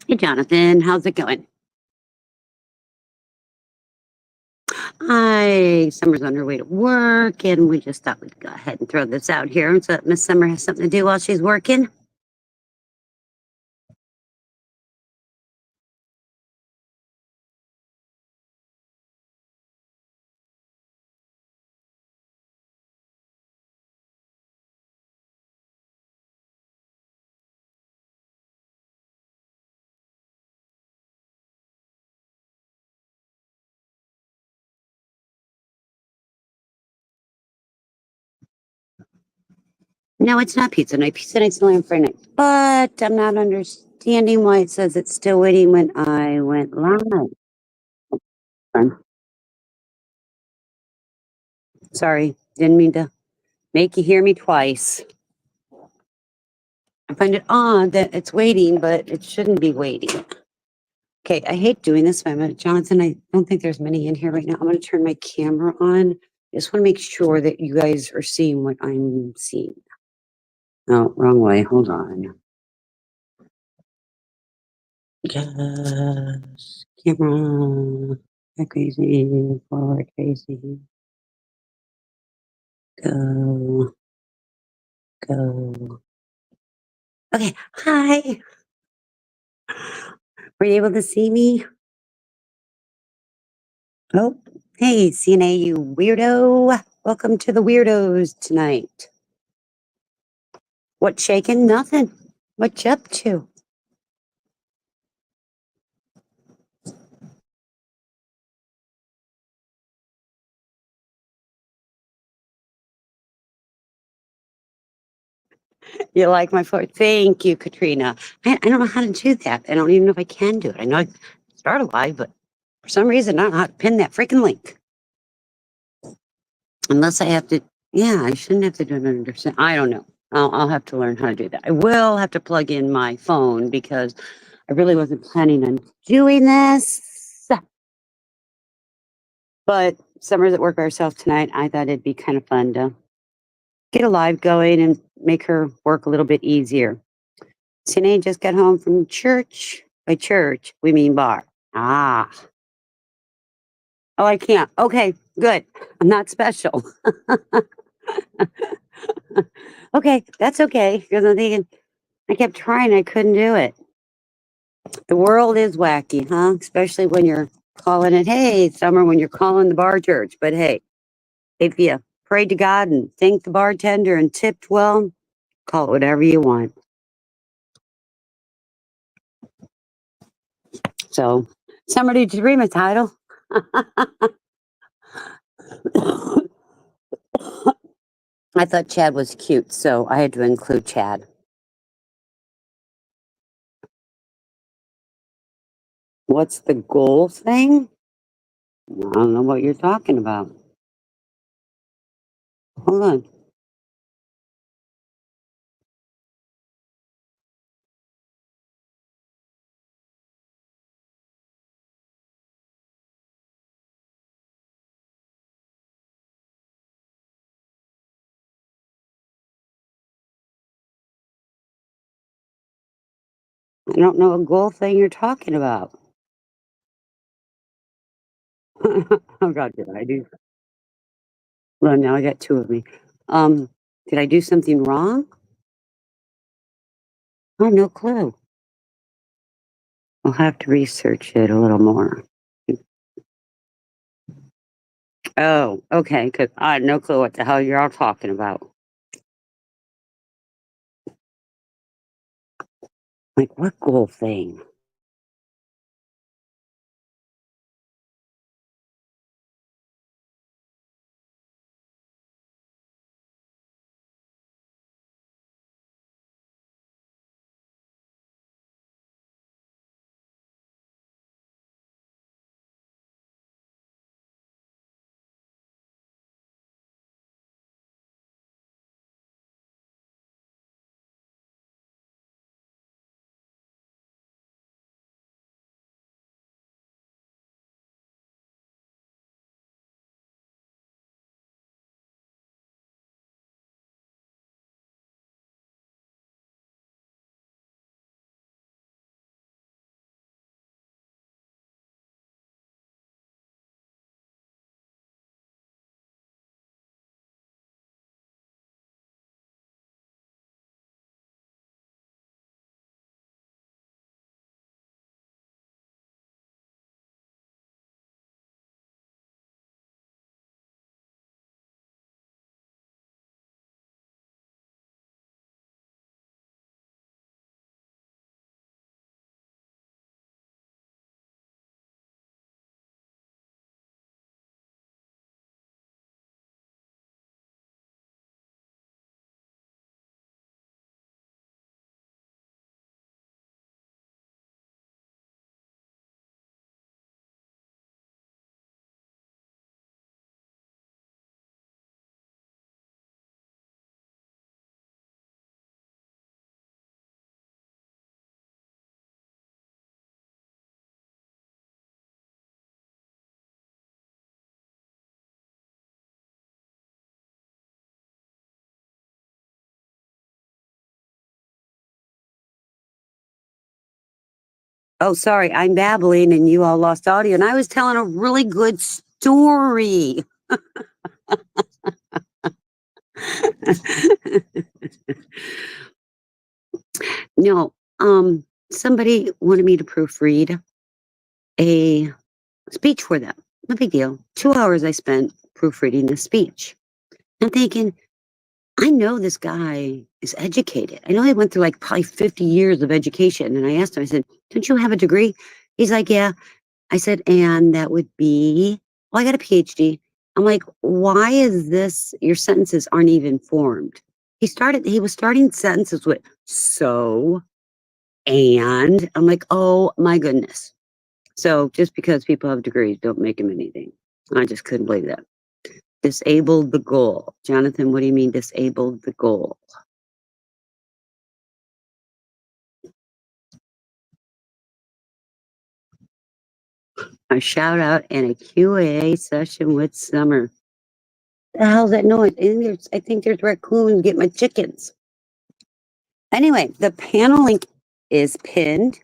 Hey, Jonathan, how's it going? Hi, Summer's on her way to work, and we just thought we'd go ahead and throw this out here so that Miss Summer has something to do while she's working. No, it's not pizza night. Pizza night's only on Friday night. But I'm not understanding why it says it's still waiting when I went live. Sorry, didn't mean to make you hear me twice. I find it odd that it's waiting, but it shouldn't be waiting. Okay, I hate doing this, but Jonathan, I don't think there's many in here right now. I'm going to turn my camera on. I just want to make sure that you guys are seeing what I'm seeing. Oh, wrong way. Hold on. Yes, camera. Back crazy. Forward crazy. Go. Go. Okay. Hi. Were you able to see me? Oh, hey, CNA, you weirdo. Welcome to the weirdos tonight. What shaking? Nothing. What you up to? You like my photo? Thank you, Katrina. I don't know how to do that. I don't even know if I can do it. I know I start a live, but for some reason, I don't know how to pin that freaking link. Unless I have to, yeah, I shouldn't have to do it under, I don't know. I'll have to learn how to do that. I will have to plug in my phone because I really wasn't planning on doing this. But Summer's at work by herself tonight. I thought it'd be kind of fun to get a live going and make her work a little bit easier. Sinead just got home from church. By church, we mean bar. Ah. Oh, I can't. Okay, good. I'm not special. Okay, that's okay. Because I'm thinking, I kept trying, I couldn't do it. The world is wacky, huh? Especially when you're calling it, hey, Summer, when you're calling the bar church. But hey, if you prayed to God and thanked the bartender and tipped well, call it whatever you want. So, Summer, did you read my title? I thought Chad was cute, so I had to include Chad. What's the goal thing? I don't know what you're talking about. Hold on. I don't know what goal thing you're talking about. Oh God, did I do? Well, now I got two of me. Um, did I do something wrong? Oh, no clue. I'll have to research it a little more. Oh, okay, because I have no clue what the hell you're all talking about. Like, what goal thing? Oh, sorry, I'm babbling and you all lost audio. And I was telling a really good story. No, somebody wanted me to proofread a speech for them. No big deal. 2 hours I spent proofreading this speech. I'm thinking, I know this guy is educated. I know he went through like probably 50 years of education. And I asked him, I said, don't you have a degree? He's like, yeah. I said, and that would be, well, I got a PhD. I'm like, why is this? Your sentences aren't even formed. He was starting sentences with so, and I'm like, oh my goodness. So just because people have degrees don't make them anything. I just couldn't believe that. Disabled the goal. Jonathan, what do you mean disabled the goal? A shout out and a QA session with Summer. The hell's that noise? I think there's raccoons get my chickens. Anyway, the panel link is pinned.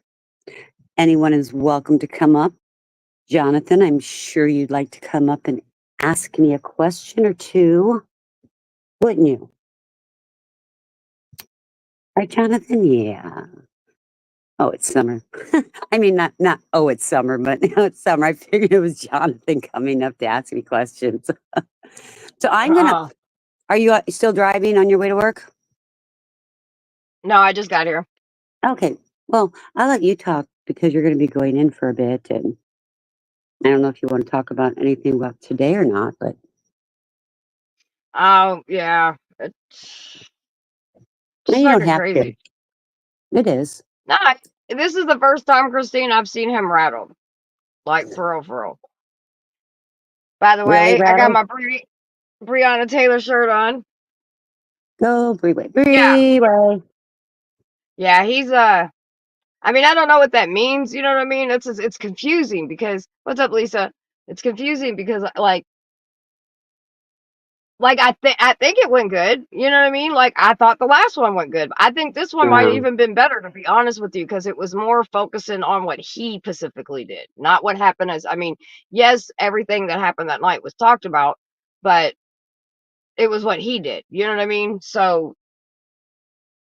Anyone is welcome to come up. Jonathan, I'm sure you'd like to come up and ask me a question or two, wouldn't you? Right, Jonathan? Yeah. Oh, it's Summer. I mean, not oh, it's Summer, but it's Summer. I figured it was Jonathan coming up to ask me questions. So I'm gonna. Are you still driving on your way to work? No, I just got here. Okay. Well, I'll let you talk because you're going to be going in for a bit, and I don't know if you want to talk about anything about today or not, but Oh, yeah. It's no, just you don't fucking have to. crazy. It is. Nah, this is the first time, Christine, I've seen him rattled. Like, for real, for real. By the Really way, I got rattled? my Breonna Taylor shirt on. Go, Breeway. Yeah. Breeway. Yeah, he's, I mean, I don't know what that means, you know what I mean? It's confusing because, what's up, Lisa? It's confusing because, like I think it went good. You know what I mean? Like I thought the last one went good. I think this one might Yeah. even been better, to be honest with you, because it was more focusing on what he specifically did, not what happened as. I mean, yes, everything that happened that night was talked about, but it was what he did. You know what I mean? So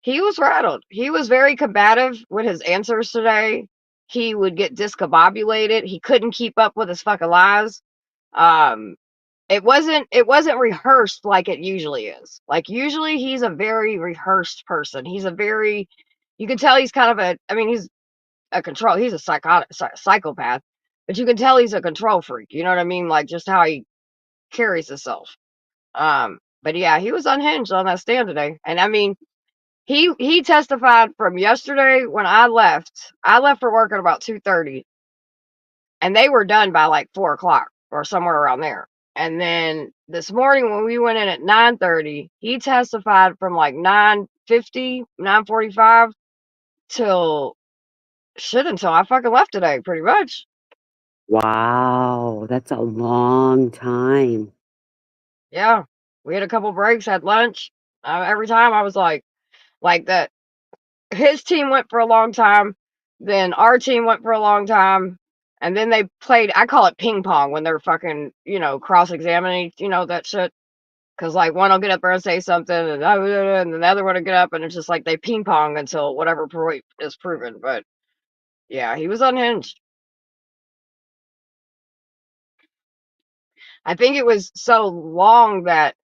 he was rattled. He was very combative with his answers today. He would get discombobulated. He couldn't keep up with his fucking lies. Um, it wasn't rehearsed like it usually is. Like usually he's a very rehearsed person. You can tell he's kind of he's he's a psychopath, but you can tell he's a control freak. You know what I mean? Like just how he carries himself. But yeah, he was unhinged on that stand today. And I mean, he testified from yesterday when I left. I left for work at about 2:30, and they were done by like 4 o'clock or somewhere around there. And then this morning when we went in at 9:30, he testified from like 9:50, 9:45 till until I fucking left today, pretty much. Wow, that's a long time. Yeah, we had a couple breaks, had lunch. Every time I was like that. His team went for a long time, then our team went for a long time, and then they played. I call it ping pong when they're fucking, cross examining, that shit. Because like one will get up there and say something, and then the other one will get up, and it's just like they ping pong until whatever point is proven. But yeah, he was unhinged. I think it was so long that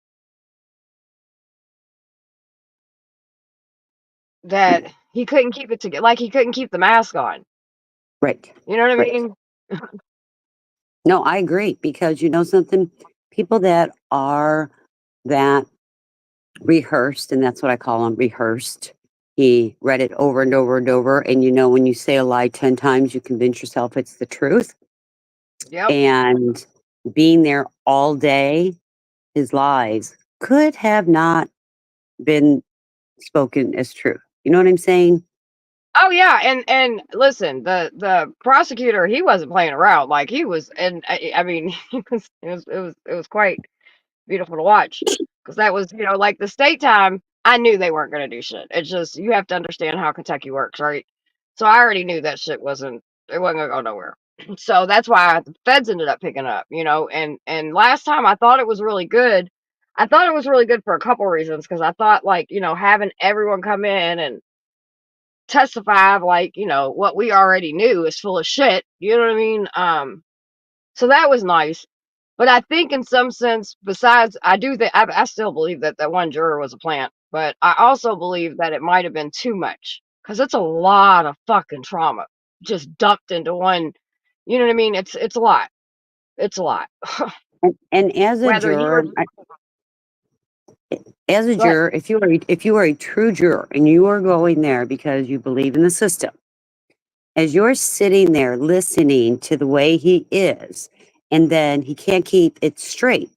he couldn't keep it together. Like he couldn't keep the mask on. Right. You know what I Right. mean? No, I agree because you know something? People that are that rehearsed, and that's what I call them rehearsed. He read it over and over and over. And you know, when you say a lie 10 times, you convince yourself it's the truth. Yep. And being there all day, his lies could have not been spoken as true. You know what I'm saying? Oh yeah, and listen, the prosecutor, he wasn't playing around. Like he was, and I mean, it was quite beautiful to watch because that was, like the state time. I knew they weren't going to do shit. It's just you have to understand how Kentucky works, right? So I already knew that shit wasn't. it wasn't gonna go nowhere. So that's why the feds ended up picking up, and last time I thought it was really good. I thought it was really good for a couple reasons because I thought like, having everyone come in and testify of like, what we already knew is full of shit. You know what I mean? So that was nice. But I think in some sense, besides, I do think I still believe that that one juror was a plant, but I also believe that it might have been too much because it's a lot of fucking trauma just dumped into one. You know what I mean? It's a lot. It's a lot. And as a Whether he juror, was as a But juror, if you are a true juror and you are going there because you believe in the system, as you're sitting there listening to the way he is, and then he can't keep it straight.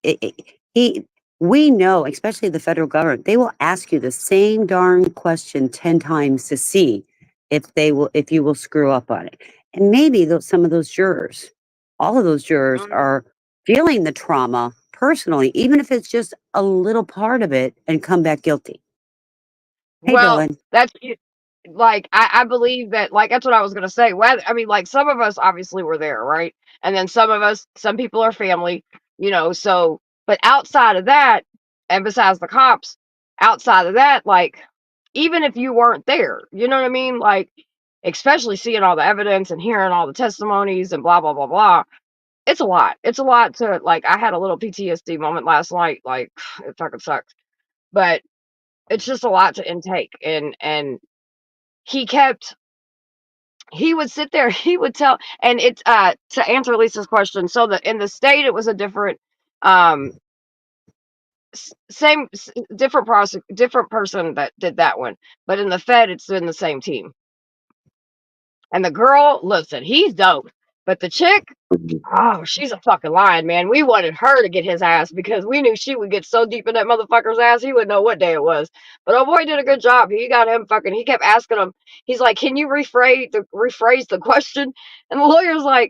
We know, especially the federal government, they will ask you the same darn question 10 times to see if you will screw up on it. And maybe some of those jurors, all of those jurors are feeling the trauma personally, even if it's just a little part of it, and come back guilty. Hey, well, Dylan. that's like I believe that like that's what I was gonna say. Whether I mean like some of us obviously were there, right? And then some people are family, so but outside of that, and besides the cops, outside of that, like even if you weren't there, you know what I mean? Like especially seeing all the evidence and hearing all the testimonies and blah blah blah blah. It's a lot. It's a lot to like I had a little PTSD moment last night, like it fucking sucks. But it's just a lot to intake and he kept he would sit there he would tell and it's to answer Lisa's question, so that in the state it was a different um different person that did that one, but in the fed it's in the same team. And the girl, listen, he's dope, but the chick, oh, she's a fucking lion, man. We wanted her to get his ass because we knew she would get so deep in that motherfucker's ass, he wouldn't know what day it was. But oh boy did a good job. He got him fucking, he kept asking him, he's like, can you rephrase the question? And the lawyer's like,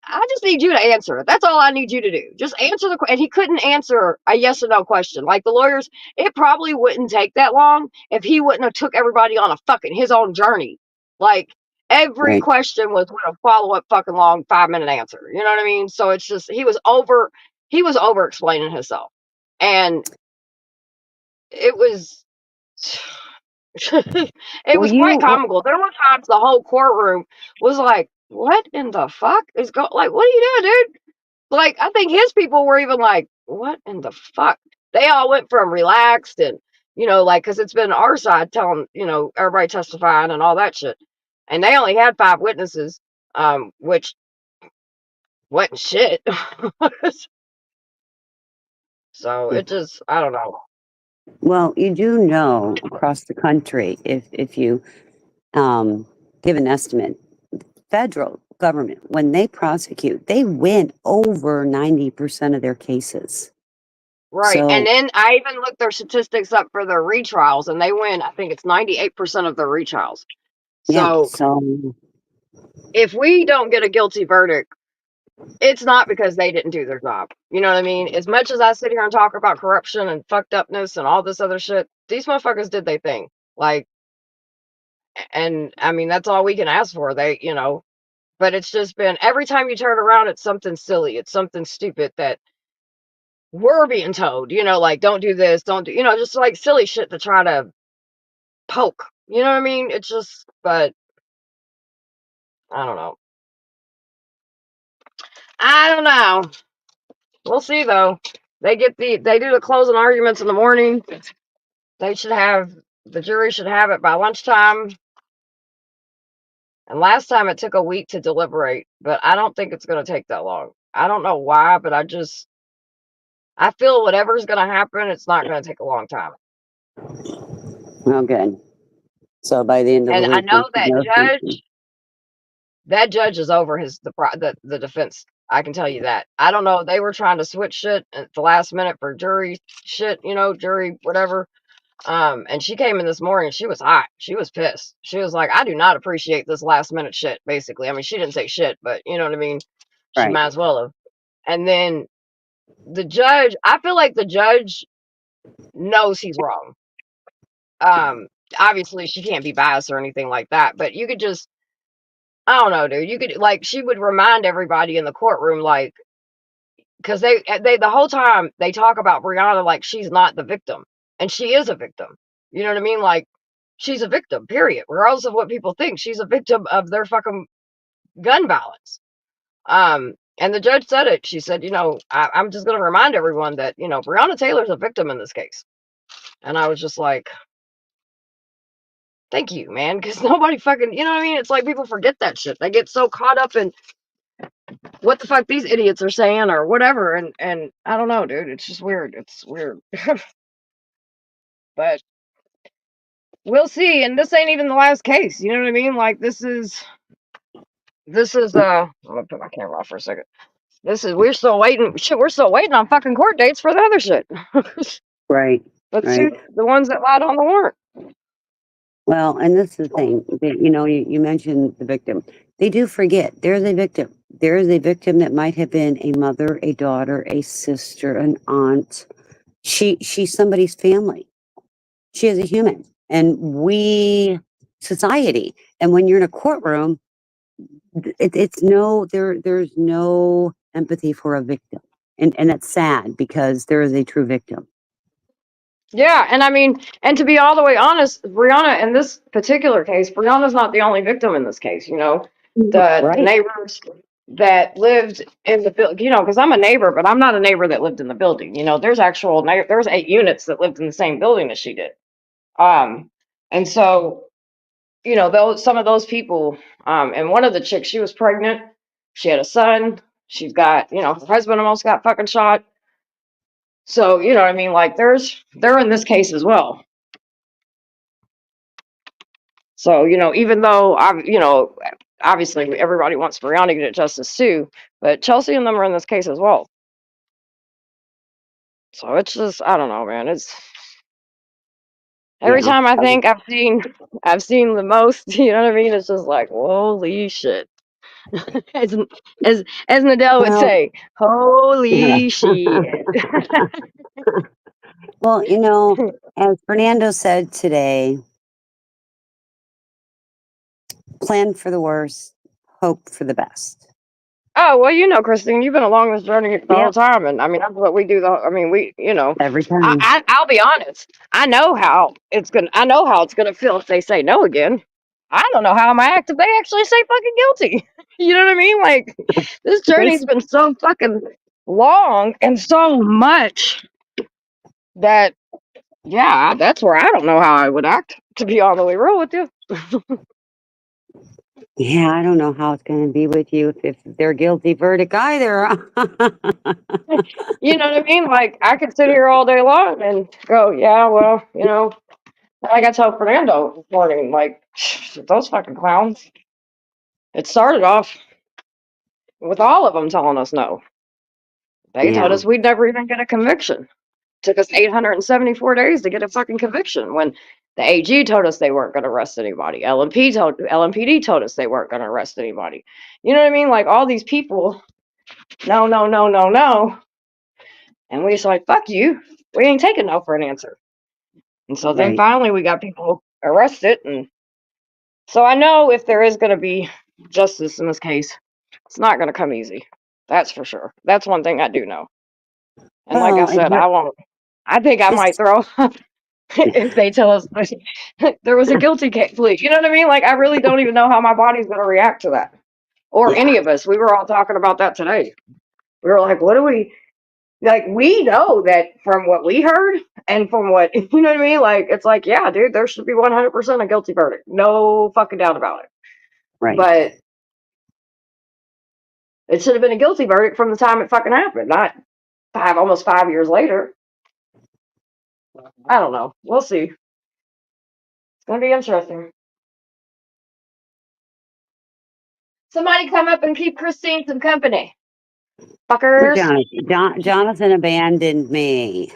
I just need you to answer it. That's all I need you to do. Just answer the question. And he couldn't answer a yes or no question. Like the lawyers, it probably wouldn't take that long if he wouldn't have took everybody on a fucking his own journey. Like every Right. question was with a follow up fucking long 5 minute answer. You know what I mean? So it's just he was over explaining himself, and it was it Well, was quite comical. There were times the whole courtroom was like, "What in the fuck is going? Like, what are you doing, dude?" Like, I think his people were even like, "What in the fuck?" They all went from relaxed and, like, because it's been our side telling, everybody testifying and all that shit. And they only had 5 witnesses, which wasn't shit. So it just, I don't know. well, you do know across the country, if you um, give an estimate, federal government, when they prosecute, they win over 90% of their cases. Right. And So, then I even looked their statistics up for their retrials, and they win, I think it's 98% of their retrials. yeah, So so, if we don't get a guilty verdict, it's not because they didn't do their job. You know what I mean? As much as I sit here and talk about corruption and fucked upness and all this other shit, these motherfuckers did their thing. Like, and I mean, that's all we can ask for. But it's just been every time you turn around, it's something silly. It's something stupid that we're being told, like, don't do this, don't do, just like silly shit to try to poke. You know what I mean? It's just, but I don't know. I don't know. We'll see though. They do the closing arguments in the morning. The jury should have it by lunchtime. And last time it took a week to deliberate, but I don't think it's going to take that long. I don't know why, but I feel whatever's going to happen, it's not going to take a long time. well, good. So by the end of the And I week, we know should know something. that judge is over the defense. I can tell you that. I don't know. They were trying to switch shit at the last minute for jury shit, jury whatever. And she came in this morning. She was hot. She was pissed. She was like, "I do not appreciate this last minute shit." Basically, I mean, she didn't say shit, but you know what I mean. She Right. might as well have. And then the judge, I feel like the judge knows he's wrong. Um, Obviously she can't be biased or anything like that, but you could just I don't know, dude. You could like she would remind everybody in the courtroom, like, because they the whole time they talk about Brianna like she's not the victim, and she is a victim. You know what I mean? Like she's a victim. Period. Regardless of what people think, she's a victim of their fucking gun violence. And the judge said it. She said, I'm just going to remind everyone that Breonna Taylor's a victim in this case. And I was just like, thank you, man, because nobody fucking, you know what I mean? It's like people forget that shit. They get so caught up in what the fuck these idiots are saying or whatever, and I don't know, dude. It's just weird. It's weird. But we'll see. And this ain't even the last case. You know what I mean? Like this is I'm gonna put my camera off for a second. We're still waiting. Shit, we're still waiting on fucking court dates for the other shit. Right. But Right. shoot, the ones that lied on the warrant. Well, and this is the thing that, you mentioned the victim. They do forget there's a victim. There is a victim that might have been a mother, a daughter, a sister, an aunt. She's somebody's family. She is a human, and society. And when you're in a courtroom, there's no empathy for a victim, and that's sad because there is a true victim. Yeah, and I mean, and to be all the way honest, Brianna, in this particular case, Brianna's not the only victim in this case. The Right. neighbors that lived in the building, because I'm a neighbor, but I'm not a neighbor that lived in the building. There's 8 units that lived in the same building as she did. And so, some of those people, and one of the chicks, she was pregnant, she had a son, she's got, her husband almost got fucking shot. So, you know what I mean? Like they're in this case as well. So, even though obviously everybody wants Brianna to get justice too, but Chelsea and them are in this case as well. So it's just, I don't know, man. It's every Yeah. time I think I've seen the most, you know what I mean? It's just like, holy shit. as as Nadell would Well, say, holy shit. well, as Fernando said today, plan for the worst, hope for the best. Oh, well, Christine, you've been along this journey the whole Yep. time, and I mean that's what we do. Every time. I'll be honest. I know how it's gonna feel if they say no again. I don't know how I'm gonna act if they actually say fucking guilty. You know what I mean? Like this journey's been so fucking long and so much that that's where I don't know how I would act. To be all the way real with you. Yeah, I don't know how it's going to be with you if they're guilty verdict either. You know what I mean? Like I could sit here all day long and go, yeah, well, like I told Fernando this morning, like those fucking clowns. It started off with all of them telling us no. They told Yeah. us we'd never even get a conviction. Took us 874 days to get a fucking conviction when the AG told us they weren't going to arrest anybody. LMPD told us they weren't going to arrest anybody. You know what I mean? Like all these people, no, no, no, no, no. And we just like, fuck you. We ain't taking no for an answer. And so then Right. finally we got people arrested. And so I know if there is going to be justice in this case, it's not going to come easy. That's for sure. That's one thing I do know. And like I Well, said, I won't. I think I might it's, throw up if they tell us there was a guilty plea. You know what I mean? Like I really don't even know how my body's going to react to that, or yeah, any of us. We were all talking about that today. We were like, what do we like? We know that from what we heard and from what you know what I mean. Like it's like, yeah, dude, there should be 100% a guilty verdict, no fucking doubt about it. right. But it should have been a guilty verdict from the time it fucking happened, not almost 5 years later. I don't know. We'll see. It's gonna be interesting. Somebody come up and keep Christine some company, Poor fuckers. Jonathan abandoned me.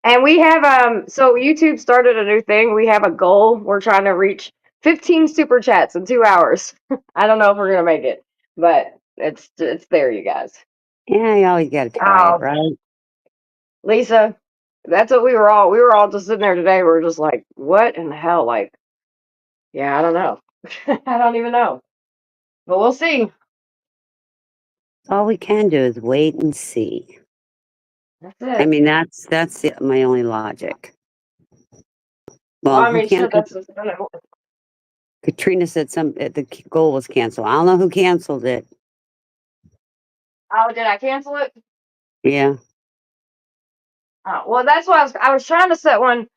And we have so YouTube started a new thing. We have a goal. We're trying to reach 15 super chats in 2 hours. I don't know if we're gonna make it, but it's there, you guys. Yeah, you always got to try it, Oh, right? Lisa, that's what we were all just sitting there today. We were just like, what in the hell? Like, yeah, I don't know. I don't even know. But we'll see. All we can do is wait and see. That's I it. mean, that's my only logic. Well, Well, I who mean, shit, canceled? that's just gonna. Katrina said the goal was canceled. I don't know who canceled it. Oh, did I cancel it? Yeah. Well, that's why I was trying to set one.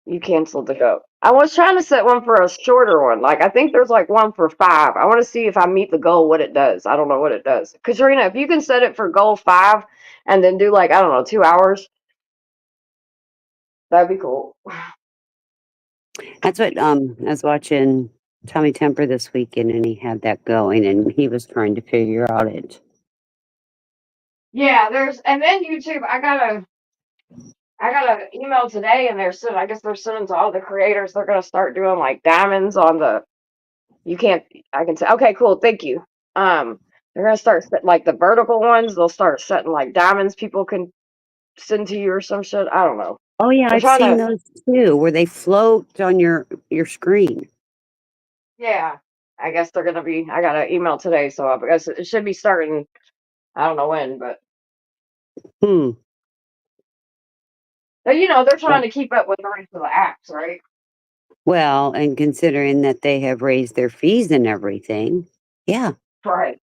You canceled the goat. I was trying to set one for a shorter one. Like, I think there's like one for 5. I want to see if I meet the goal, what it does. I don't know what it does. Katrina, if you can set it for goal 5 and then do like, I don't know, 2 hours, that'd be cool. That's what I was watching Tommy Temper this weekend, and he had that going, and he was trying to figure out it. Yeah, and then YouTube, I got an email today, and I guess they're sending to all the creators. They're gonna start doing like diamonds on the. You can't. I can say, okay, cool, thank you. They're gonna start like the vertical ones. They'll start setting like diamonds people can send to you or some shit. I don't know. Oh yeah, They're I've trying seen to. those too, where they float on your screen. Yeah, I guess they're gonna be. I got an email today, so I guess it should be starting. I don't know when, but Hmm. they're trying to keep up with the rest of the apps, right? Well, and considering that they have raised their fees and everything, yeah, Right.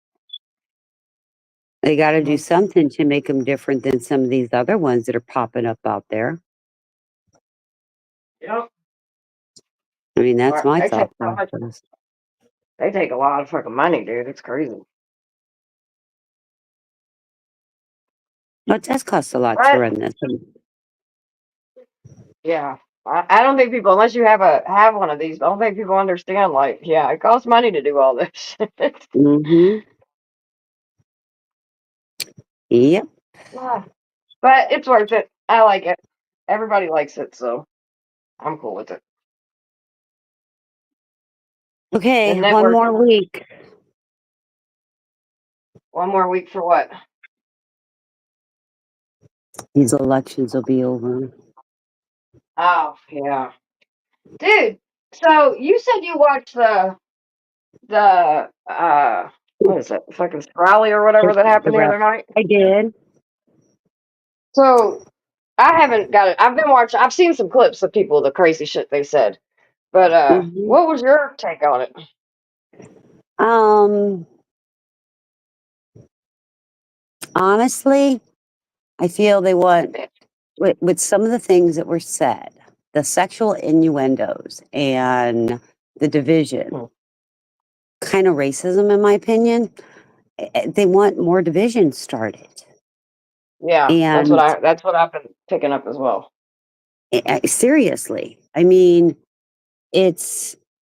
they got to do Mhm. something to make them different than some of these other ones that are popping up out there. Yep. I mean, that's But my they take thought so much. process. They take a lot of fucking money, dude. It's crazy. Well, it does cost a lot to But run this. yeah, I don't think people, unless you have one of these, I don't think people understand. Like, yeah, it costs money to do all this shit. Mm-hmm. Yep. Yeah. But it's worth it. I like it. Everybody likes it, so I'm cool with it. The Okay, one network. more week. One more week for what? These elections will be over. Oh, yeah. Dude, so you said you watched the what is it? Fucking rally or whatever that The happened the rep. other night. I did. So I haven't got it. I've been watching. I've seen some clips of people, the crazy shit they said. But Hmm. what was your take on it? Um, honestly, I feel they want with some of the things that were said, the sexual innuendos and the division, Hmm. kind of racism, in my opinion. They want more division started, Yeah, and that's what I've been picking up as well. seriously, I mean, it's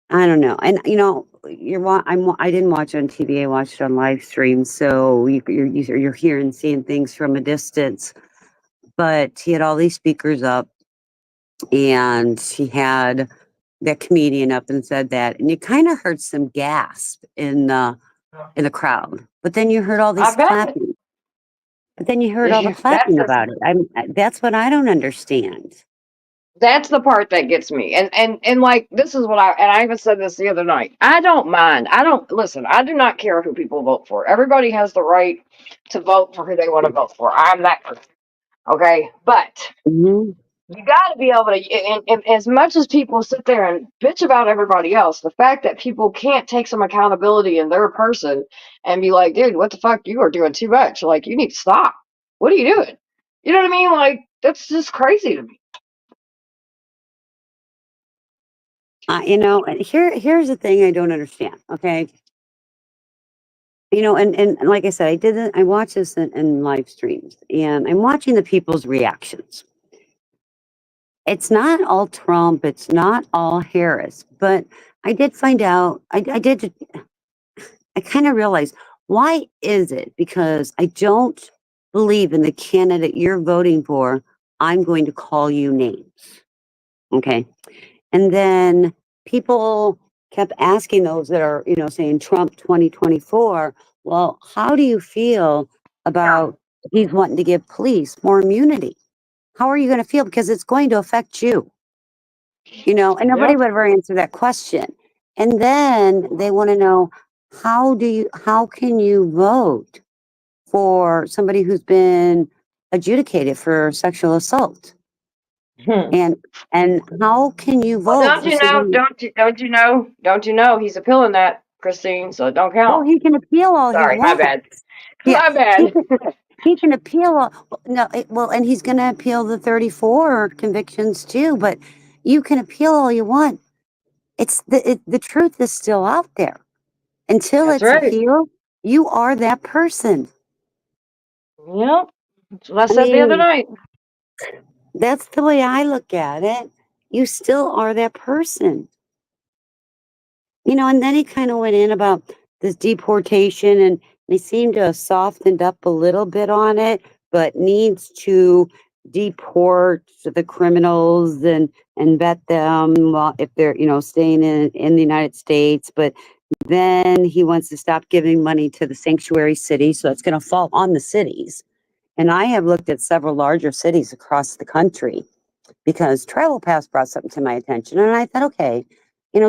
I don't know, and I didn't watch it on TV. I watched it on live stream, so you're hearing seeing things from a distance. But he had all these speakers up, and he had that comedian up and said that, and you kind of heard some gasp in the crowd. But then you heard all I these bet clapping. But then you heard all the that's clapping about it. That's what I don't understand. that's the part that gets me. And like this is what I even said this the other night. I don't mind. I don't listen. I do not care who people vote for. Everybody has the right to vote for who they want to vote for. I'm that person. Okay, but Hmm. you got to be able to. And as much as people sit there and bitch about everybody else, the fact that people can't take some accountability in their person and be like, dude, what the fuck? You are doing too much. Like, you need to stop. What are you doing? You know what I mean? Like, that's just crazy to me. And here's the thing I don't understand. Okay, and like I said, I watch this in live streams, and I'm watching the people's reactions. It's not all Trump, it's not all Harris, but I did find out. I kind of realized, why is it? Because I don't believe in the candidate you're voting for. I'm going to call you names. Okay. And then people kept asking those that are, saying Trump 2024. Well, how do you feel about he's wanting to give police more immunity? How are you going to feel? Because it's going to affect you, and nobody Yep. would ever answer that question. And then they want to know, how can you vote for somebody who's been adjudicated for sexual assault? Hmm. And how can you Well, vote for somebody? don't you know he's appealing that, Christine, so it don't Well, count. he can appeal all he Sorry, my bad. wants. Yeah, My he bad. can, he can appeal. No, well, and he's going to appeal the 34 convictions too. But you can appeal all you want. The truth is still out there. Until That's it's right. appealed, you are that person. Yep. That's what I I said the other mean, night. that's the way I look at it. You still are that person. And then he kind of went in about this deportation, and they seem to have softened up a little bit on it, but needs to deport the criminals and vet them if they're staying in the United States. But then he wants to stop giving money to the sanctuary cities, so it's going to fall on the cities. And I have looked at several larger cities across the country because Travel Pass brought something to my attention, and I thought, okay,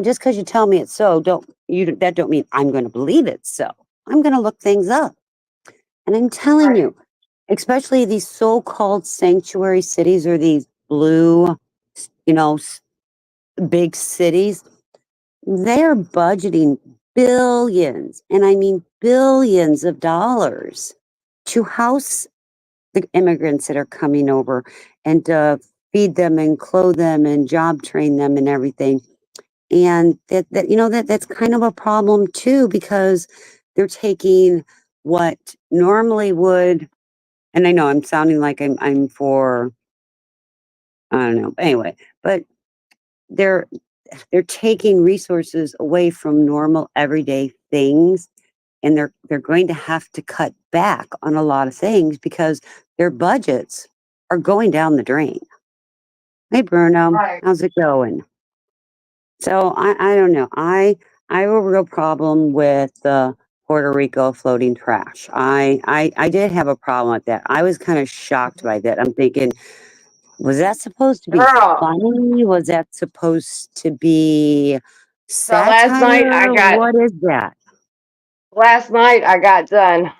just because you tell me it's so, that don't mean I'm going to believe it's so. I'm going to look things up, and I'm telling Right. you, especially these so-called sanctuary cities or these blue, you know, s- big cities, they're budgeting billions, and I mean billions of dollars to house the immigrants that are coming over and feed them and clothe them and job train them and everything. And that's kind of a problem too, because they're taking what normally would, and I know I'm sounding like I'm for, I don't know, anyway, but they're they're taking resources away from normal everyday things, and they're going to have to cut back on a lot of things because their budgets are going down the drain. Hey Bruno, Right. how's it going? So I don't know. I have a real problem with the Puerto Rico floating trash. I did have a problem with that. I was kind of shocked by that. I'm thinking, was that supposed to be Girl. funny? Was that supposed to be So satire? What is that? last night I got done.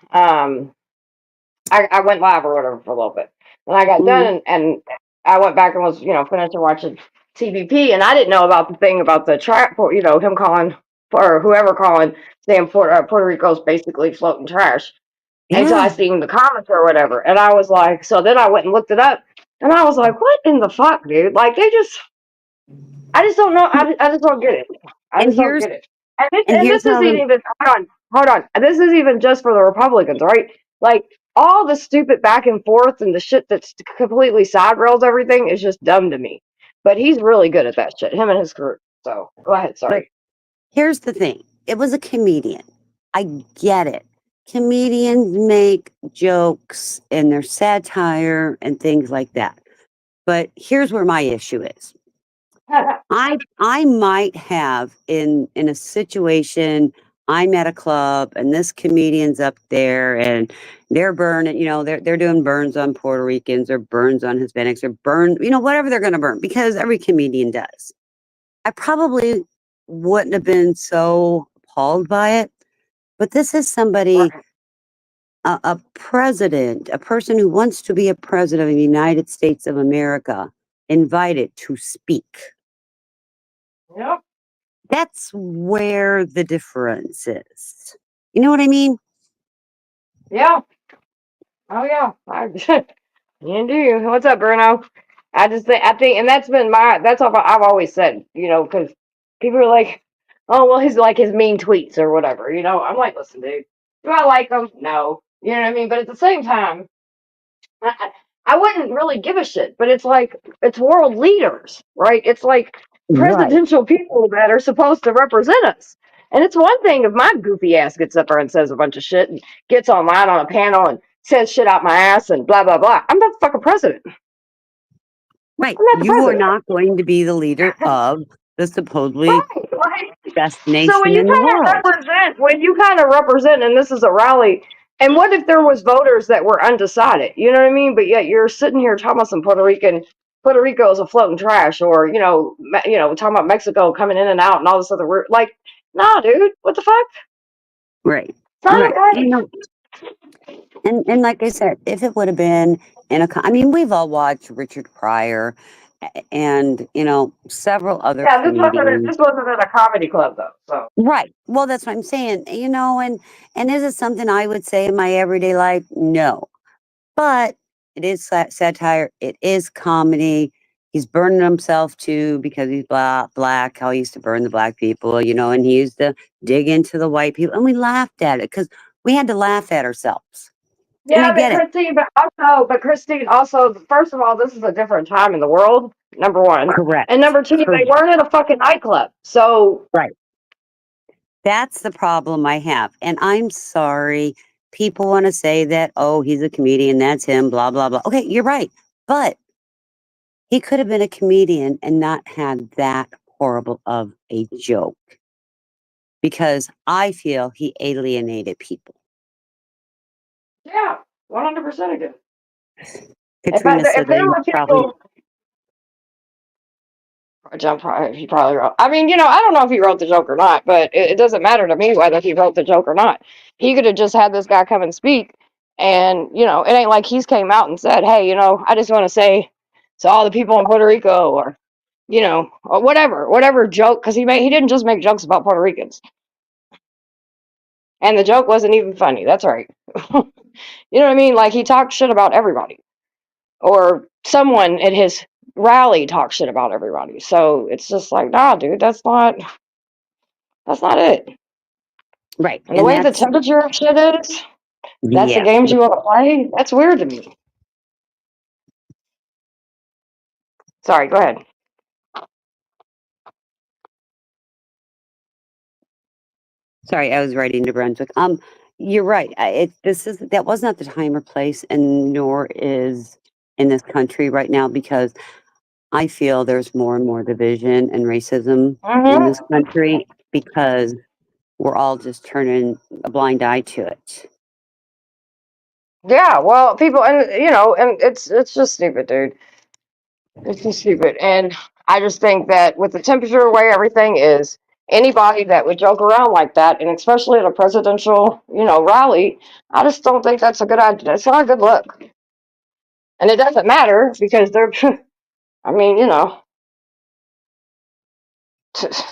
I went live or whatever for a little bit. And I got done Mm, and I went back and was, finishing watching TVP and I didn't know about the thing about the trap for, him calling or whoever calling saying Puerto Rico's basically floating trash until I yeah, seen the comments or whatever. And I was like, so then I went and looked it up and I was like, what in the fuck, dude? Like I just don't know. I just don't get it. I and just don't here's get it. And this and and here's this how isn't the even hold on. This is even just for the Republicans, right? Like all the stupid back and forth and the shit that's completely side rails everything is just dumb to me. But he's really good at that shit. Him and his group. So go ahead. but Sorry. here's the thing. It was a comedian. I get it. Comedians make jokes and their satire and things like that. But here's where my issue is. I might have in a situation, I'm at a club and this comedian's up there and they're burning, they're doing burns on Puerto Ricans or burns on Hispanics or whatever they're gonna burn, because every comedian does. I probably wouldn't have been so appalled by it, but this is somebody, Right. a president, a person who wants to be a president of the United States of America, invited to speak. Yep. That's where the difference is. You know what I mean? Yeah. Oh yeah. You do. What's up, Bruno? I think, and that's all I've always said, because people are like, oh, well, he's like his mean tweets or whatever, I'm like, listen, dude, do I like them? No. You know what I mean? But at the same time, I wouldn't really give a shit, but it's like, it's world leaders, right? It's like Right. presidential people that are supposed to represent us. And it's one thing if my goofy ass gets up there and says a bunch of shit and gets online on a panel and says shit out my ass and blah, blah, blah. I'm not the fucking president. Right. I'm not the You are president. not going to be the leader of the supposedly Right, right. best So nation in the world. when you kind of represent, and this is a rally, and what if there was voters that were undecided? You know what I mean? But yet you're sitting here talking about some Puerto Rico is a floating trash, or talking about Mexico coming in and out and all this other weird. Like, nah, dude, what the fuck? Right. So, Right. You know, and like I said, if it would have been in a, I mean, we've all watched Richard Pryor and, you know, several other yeah, comedians. this wasn't at a comedy club though. So Right. Well, that's what I'm saying. You know, and is it something I would say in my everyday life? No. But it is satire. It is comedy. He's burning himself too because he's black. How he used to burn the black people, you know, and he used to dig into the white people, and we laughed at it because we had to laugh at ourselves. And I yeah, get it. but Christine also, first of all, this is a different time in the world. Number one, Correct. and number two, they Correct. weren't at a fucking nightclub. So Right. That's the problem I have. And I'm sorry. People want to say that, oh, he's a comedian, that's him, blah, blah, blah. Okay, you're right. But he could have been a comedian and not had that horrible of a joke because I feel he alienated people. yeah, 100% again. Katrina said If there they were probably. people, he probably wrote. I mean, I don't know if he wrote the joke or not, but it doesn't matter to me whether he wrote the joke or not. He could have just had this guy come and speak, and it ain't like he's came out and said, "Hey, I just want to say to all the people in Puerto Rico," or whatever joke, because he didn't just make jokes about Puerto Ricans, and the joke wasn't even funny. That's right. You know what I mean? Like he talked shit about everybody, or someone at his rally talked shit about everybody. So it's just like, nah, dude, that's not it. Right. And the way the temperature of shit is, that's the Yeah. games you want to play. That's weird to me. Sorry, go ahead. Sorry, I was writing to Brunswick. You're right. That was not the time or place, and nor is in this country right now because I feel there's more and more division and racism in this country because we're all just turning a blind eye to it. Yeah, well, people, and it's just stupid, dude. It's just stupid, and I just think that with the temperature the way everything is, anybody that would joke around like that, and especially at a presidential, rally, I just don't think that's a good idea. It's not a good look, and it doesn't matter because they're, I mean, they're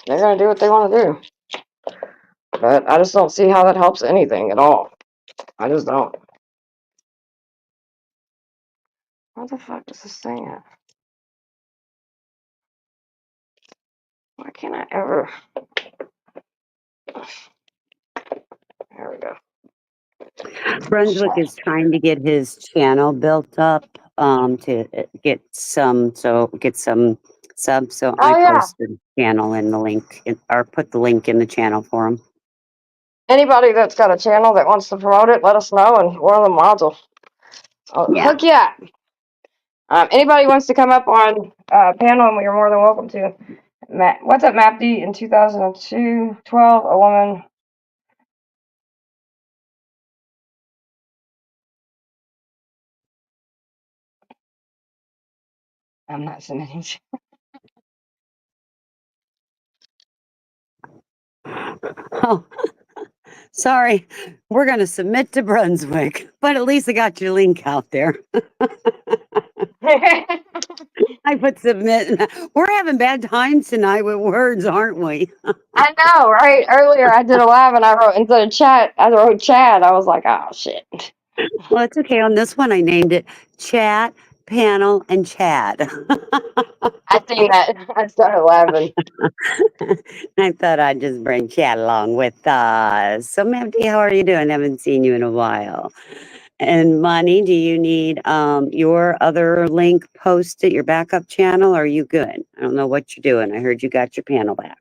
gonna do what they want to do. But I just don't see how that helps anything at all. I just don't. What the fuck does this say at? Why can't I ever? There we go. Brunswick is trying to get his channel built up to get some subs. So Oh I yeah. posted the channel in the link or put the link in the channel for him. Anybody that's got a channel that wants to promote it, let us know, and one of the mods will hook you up. Anybody wants to come up on panel, and you're more than welcome to. What's up, MapD? In 2002, 12, a woman. I'm not submitting. Oh, sorry. We're going to submit to Brunswick, but at least I got your link out there. I put submit. We're having bad times tonight with words, aren't we? I know, right? Earlier I did a live and I wrote, instead of chat, I wrote Chad. I was like, oh, shit. Well, it's okay. On this one, I named it Chat, Panel, and Chad. I seen that. I started laughing. I thought I'd just bring Chad along with us. So, Mavdy, how are you doing? Haven't seen you in a while. And Money, do you need your other link posted, your backup channel? Or are you good? I don't know what you're doing. I heard you got your panel back.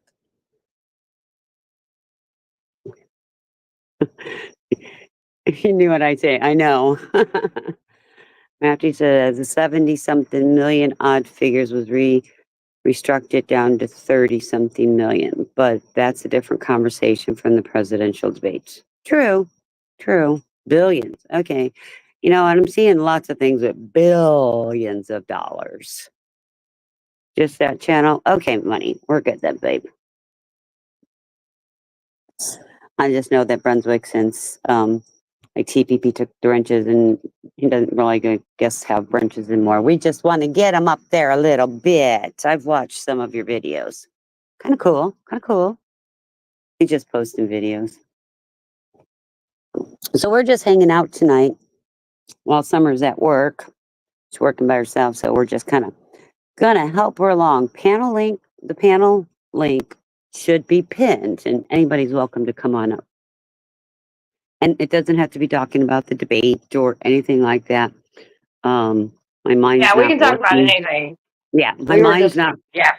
You knew what I'd say. I know. Matthew says the 70-something million odd figures was restructured down to 30-something million, but that's a different conversation from the presidential debates. True. Billions. Okay. And I'm seeing lots of things with billions of dollars. Just that channel. Okay, Money. We're good then, babe. I just know that Brunswick, since like TPP took the wrenches and he doesn't really, I guess, have wrenches anymore. We just want to get them up there a little bit. I've watched some of your videos. Kind of cool. Kind of cool. He's just posting videos. So we're just hanging out tonight while Summer's at work. She's working by herself, so we're just kind of gonna help her along. The panel link should be pinned, and anybody's welcome to come on up. And it doesn't have to be talking about the debate or anything like that. My mind's Yeah, we not can talk about working. anything. Yeah, my We were mind's just, not. yeah.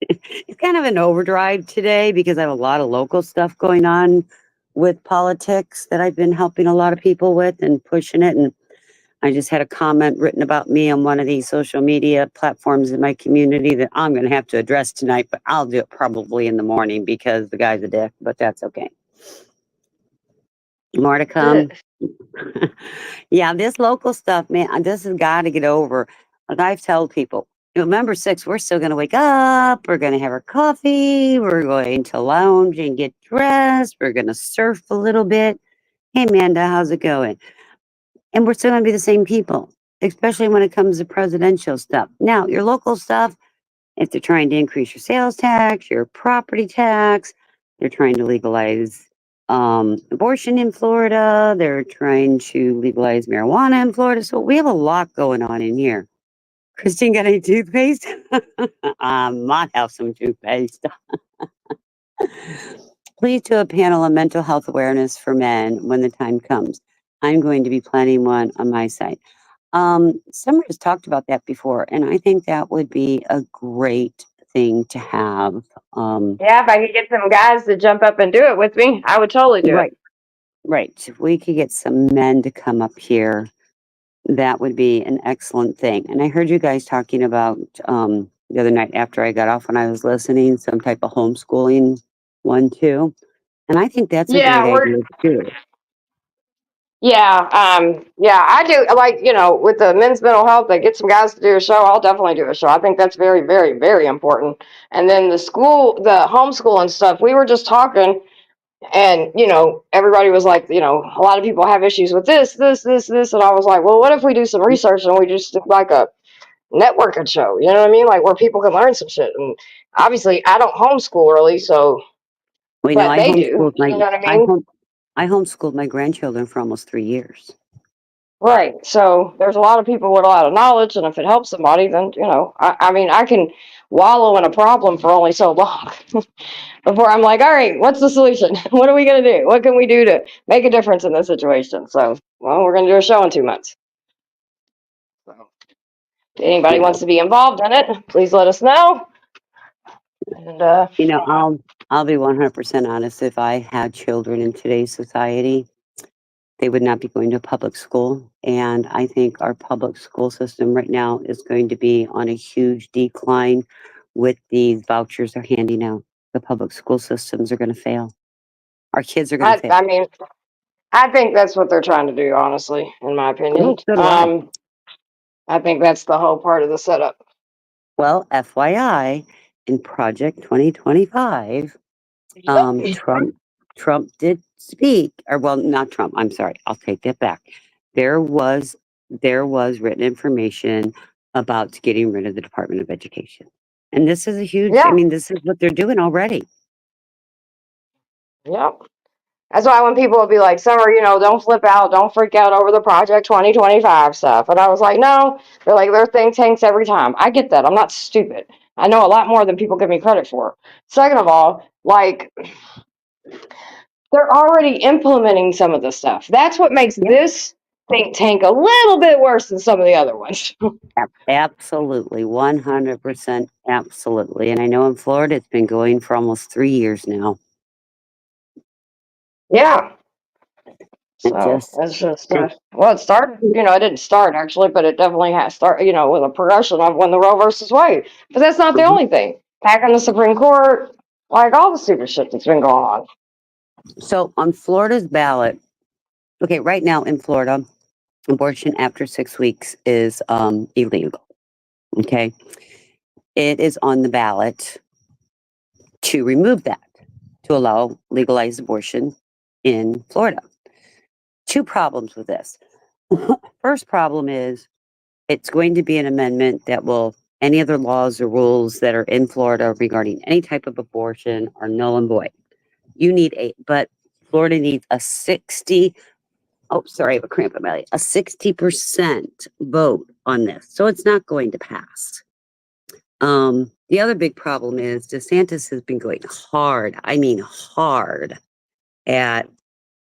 It's kind of an overdrive today because I have a lot of local stuff going on with politics that I've been helping a lot of people with and pushing it. And I just had a comment written about me on one of these social media platforms in my community that I'm going to have to address tonight, but I'll do it probably in the morning because the guy's a dick, but that's okay. More to come. Yeah, this local stuff, man, this has got to get over. Like I've told people, November 6th, we're still going to wake up. We're going to have our coffee. We're going to lounge and get dressed. We're going to surf a little bit. Hey, Amanda, how's it going? And we're still going to be the same people, especially when it comes to presidential stuff. Now, your local stuff, if they're trying to increase your sales tax, your property tax, they're trying to legalize abortion in Florida. They're trying to legalize marijuana in Florida. So we have a lot going on in here. Christine, got any toothpaste? I might have some toothpaste. Please do a panel on mental health awareness for men when the time comes. I'm going to be planning one on my site. Summer has talked about that before, and I think that would be a great thing to have. Yeah, if I could get some guys to jump up and do it with me, I would totally do Right, it. right. If we could get some men to come up here, that would be an excellent thing. And I heard you guys talking about the other night after I got off when I was listening, some type of homeschooling one too. And I think that's a great Yeah, idea too. yeah, I do like, with the men's mental health, they get some guys to do a show. I'll definitely do a show. I think that's very, very, very important. And then the homeschool and stuff, we were just talking and, everybody was like, a lot of people have issues with this. And I was like, well, what if we do some research and we just do like a networking show, you know what I mean? Like where people can learn some shit. And obviously I don't homeschool really, so, Well, but I they do, homeschooled my you know what I mean? I homeschooled my grandchildren for almost 3 years. Right. So there's a lot of people with a lot of knowledge, and if it helps somebody, then I mean, I can wallow in a problem for only so long before I'm like, all right, what's the solution? What are we gonna do? What can we do to make a difference in this situation? So, well, we're gonna do a show in 2 months. So, if anybody Yeah. wants to be involved in it, please let us know. And I'll be 100% honest. If I had children in today's society, they would not be going to public school. And I think our public school system right now is going to be on a huge decline with these vouchers they're handing out. The public school systems are going to fail. Our kids are going to fail. I mean, I think that's what they're trying to do, honestly, in my opinion. Oh, so do I. I think that's the whole part of the setup. Well, FYI, in Project 2025, Trump did speak, or well, not Trump. I'm sorry. I'll take that back. There was written information about getting rid of the Department of Education, and this is a huge. I Yeah, mean, this is what they're doing already. yep. That's why when people would be like, Summer, don't flip out, don't freak out over the Project 2025 stuff. And I was like, no, they're like, they're think tanks every time. I get that. I'm not stupid. I know a lot more than people give me credit for. Second of all, like, they're already implementing some of the stuff. That's what makes Yeah, this think tank a little bit worse than some of the other ones. absolutely, 100%, absolutely. And I know in Florida, it's been going for almost 3 years now. Yeah. It So just, it's just, it, well, it started, it didn't start actually, but it definitely has started, with a progression of when the Roe versus Wade. But that's not the Mhm. only thing. Packing the Supreme Court, like all the stupid shit that's been going on. So on Florida's ballot, okay, right now in Florida, abortion after 6 weeks is illegal. Okay, it is on the ballot to remove that, to allow legalized abortion in Florida. Two problems with this. First problem is it's going to be an amendment that will, any other laws or rules that are in Florida regarding any type of abortion are null and void. But Florida needs a 60, oh, sorry, I have a cramp in my leg, a 60% vote on this. So it's not going to pass. The other big problem is DeSantis has been going hard, I mean hard,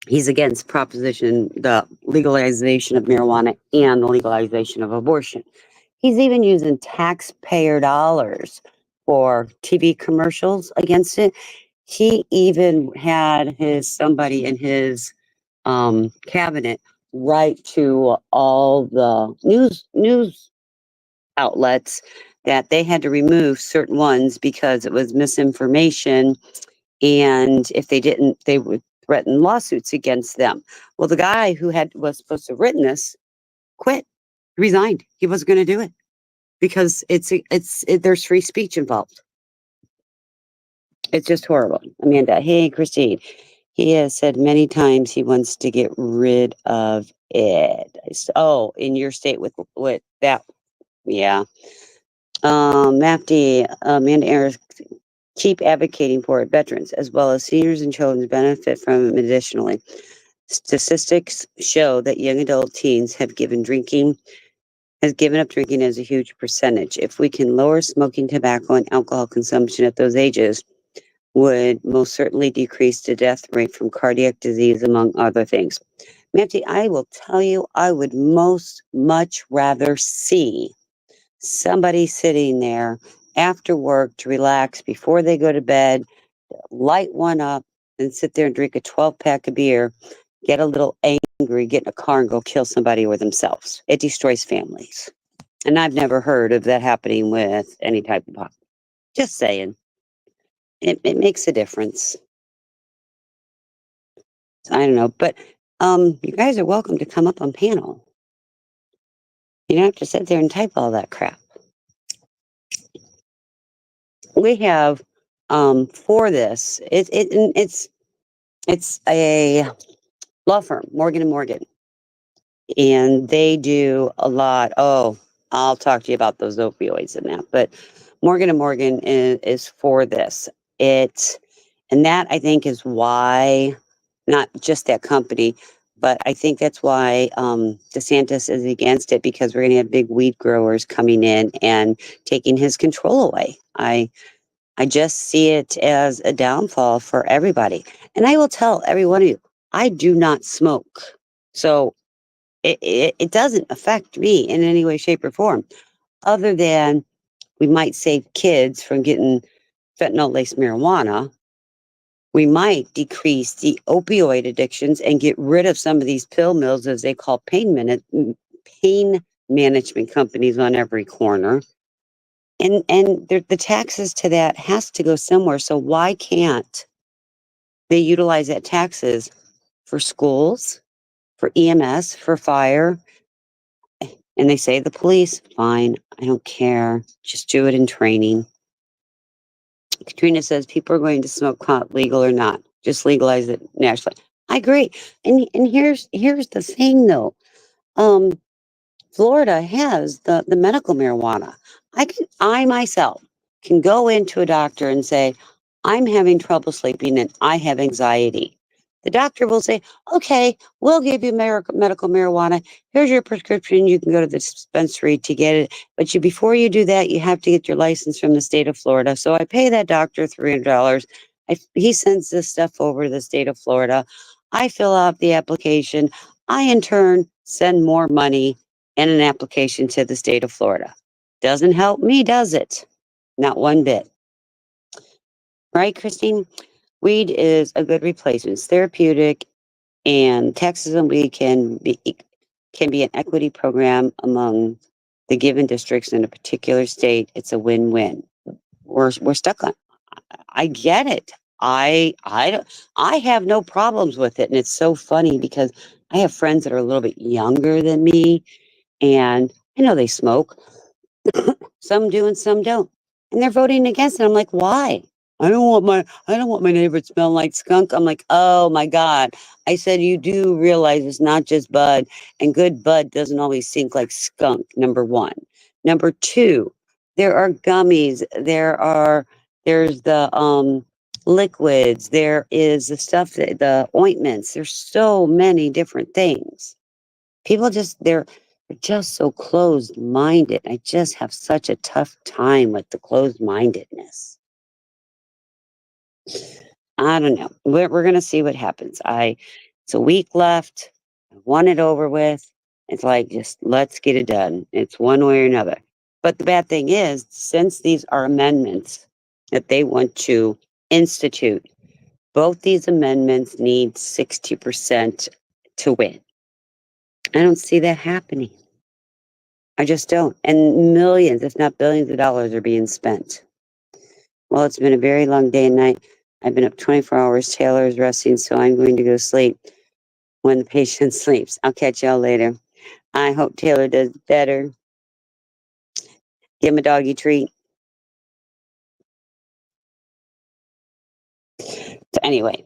he's against the legalization of marijuana and the legalization of abortion. He's even using taxpayer dollars for TV commercials against it. He even had somebody in his cabinet write to all the news outlets that they had to remove certain ones because it was misinformation, and if they didn't, they would threaten lawsuits against them. Well, the guy who was supposed to have written this quit, resigned. He wasn't going to do it because there's free speech involved. It's just horrible. Amanda, hey, Christine. He has said many times he wants to get rid of it. Oh, in your state with that, yeah. Mafty, Amanda Ayers, keep advocating for it. Veterans, as well as seniors and children, benefit from it additionally. Statistics show that young adult teens has given up drinking as a huge percentage. If we can lower smoking, tobacco, and alcohol consumption at those ages, would most certainly decrease the death rate from cardiac disease, among other things. Mafty, I will tell you, I would much rather see somebody sitting there after work to relax before they go to bed, light one up, and sit there and drink a 12-pack of beer, get a little angry, get in a car and go kill somebody or themselves. It destroys families. And I've never heard of that happening with any type of pot. Just saying. It makes a difference. So, I don't know, but you guys are welcome to come up on panel. You don't have to sit there and type all that crap. We have for this, it's a law firm, Morgan & Morgan, and they do a lot. Oh, I'll talk to you about those opioids and that, but Morgan & Morgan is for this. And that I think is why, not just that company, but I think that's why DeSantis is against it, because we're going to have big weed growers coming in and taking his control away. I just see it as a downfall for everybody. And I will tell every one of you, I do not smoke. So it doesn't affect me in any way, shape, or form, other than we might save kids from getting fentanyl-laced marijuana. We might decrease the opioid addictions and get rid of some of these pill mills, as they call pain management companies on every corner. And the taxes to that has to go somewhere. So why can't they utilize that taxes for schools, for EMS, for fire? And they say the police, fine, I don't care. Just do it in training. Katrina says people are going to smoke pot, legal or not. Just legalize it nationally. I agree. And here's the thing though. Florida has the medical marijuana. I myself can go into a doctor and say, I'm having trouble sleeping and I have anxiety. The doctor will say, okay, we'll give you medical marijuana. Here's your prescription. You can go to the dispensary to get it. But before you do that, you have to get your license from the state of Florida. So I pay that doctor $300. He sends this stuff over to the state of Florida. I fill out the application. I, in turn, send more money and an application to the state of Florida. Doesn't help me, does it? Not one bit. Right, Christine? Weed is a good replacement. It's therapeutic, and taxes on weed can be an equity program among the given districts in a particular state. It's a win-win. We're stuck on. I get it. I have no problems with it, and it's so funny because I have friends that are a little bit younger than me, and I know they smoke. Some do and some don't, and they're voting against it. I'm like, why? I don't want my neighbor to smell like skunk. I'm like, oh my God. I said, you do realize it's not just bud, and good bud doesn't always stink like skunk, number one. Number two, there are gummies, there's the liquids, there is the stuff that the ointments, there's so many different things. People they're just so closed minded. I just have such a tough time with the closed mindedness. I don't know. We're gonna see what happens. It's a week left. I want it over with. It's like just let's get it done. It's one way or another. But the bad thing is, since these are amendments that they want to institute, both these amendments need 60% to win. I don't see that happening. I just don't. And millions, if not billions of dollars are being spent. Well, it's been a very long day and night. I've been up 24 hours. Taylor is resting, so I'm going to go sleep when the patient sleeps. I'll catch y'all later. I hope Taylor does better. Give him a doggy treat. So anyway,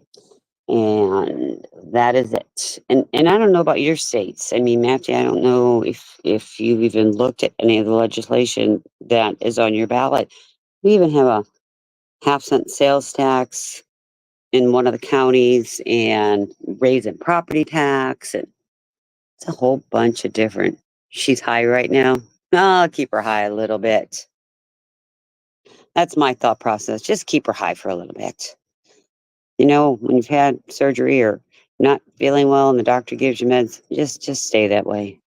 and that is it. And I don't know about your states. I mean, Matthew, I don't know if you've even looked at any of the legislation that is on your ballot. We even have a half-cent sales tax in one of the counties and raising property tax, and it's a whole bunch of different. She's high right now. I'll keep her high a little bit. That's my thought process. Just keep her high for a little bit. You know, when you've had surgery or not feeling well and the doctor gives you meds, just stay that way.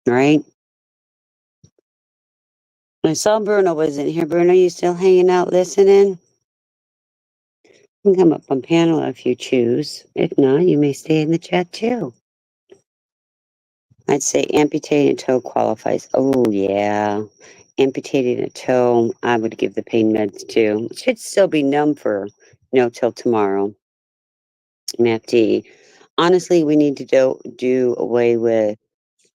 Right? I saw Bruno was in here. Bruno, you still hanging out listening? You can come up on panel if you choose. If not, you may stay in the chat too. I'd say amputating a toe qualifies. Oh, yeah. Amputating a toe, I would give the pain meds too. It should still be numb for, till tomorrow. MAPD. Honestly, we need to do away with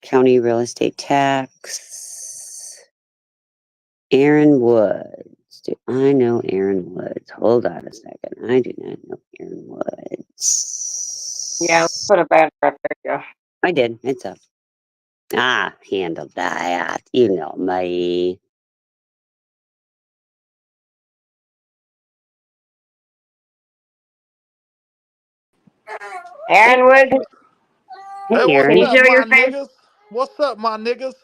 county real estate tax. Aaron Woods. Do I know Aaron Woods? Hold on a second. I do not know Aaron Woods. Yeah, put a banner up there. Yeah. I did. It's up. Handle that. You know me. Aaron Wood, Hey, Hey, what's can you Aaron. show up, your my face? niggas? What's up, my niggas?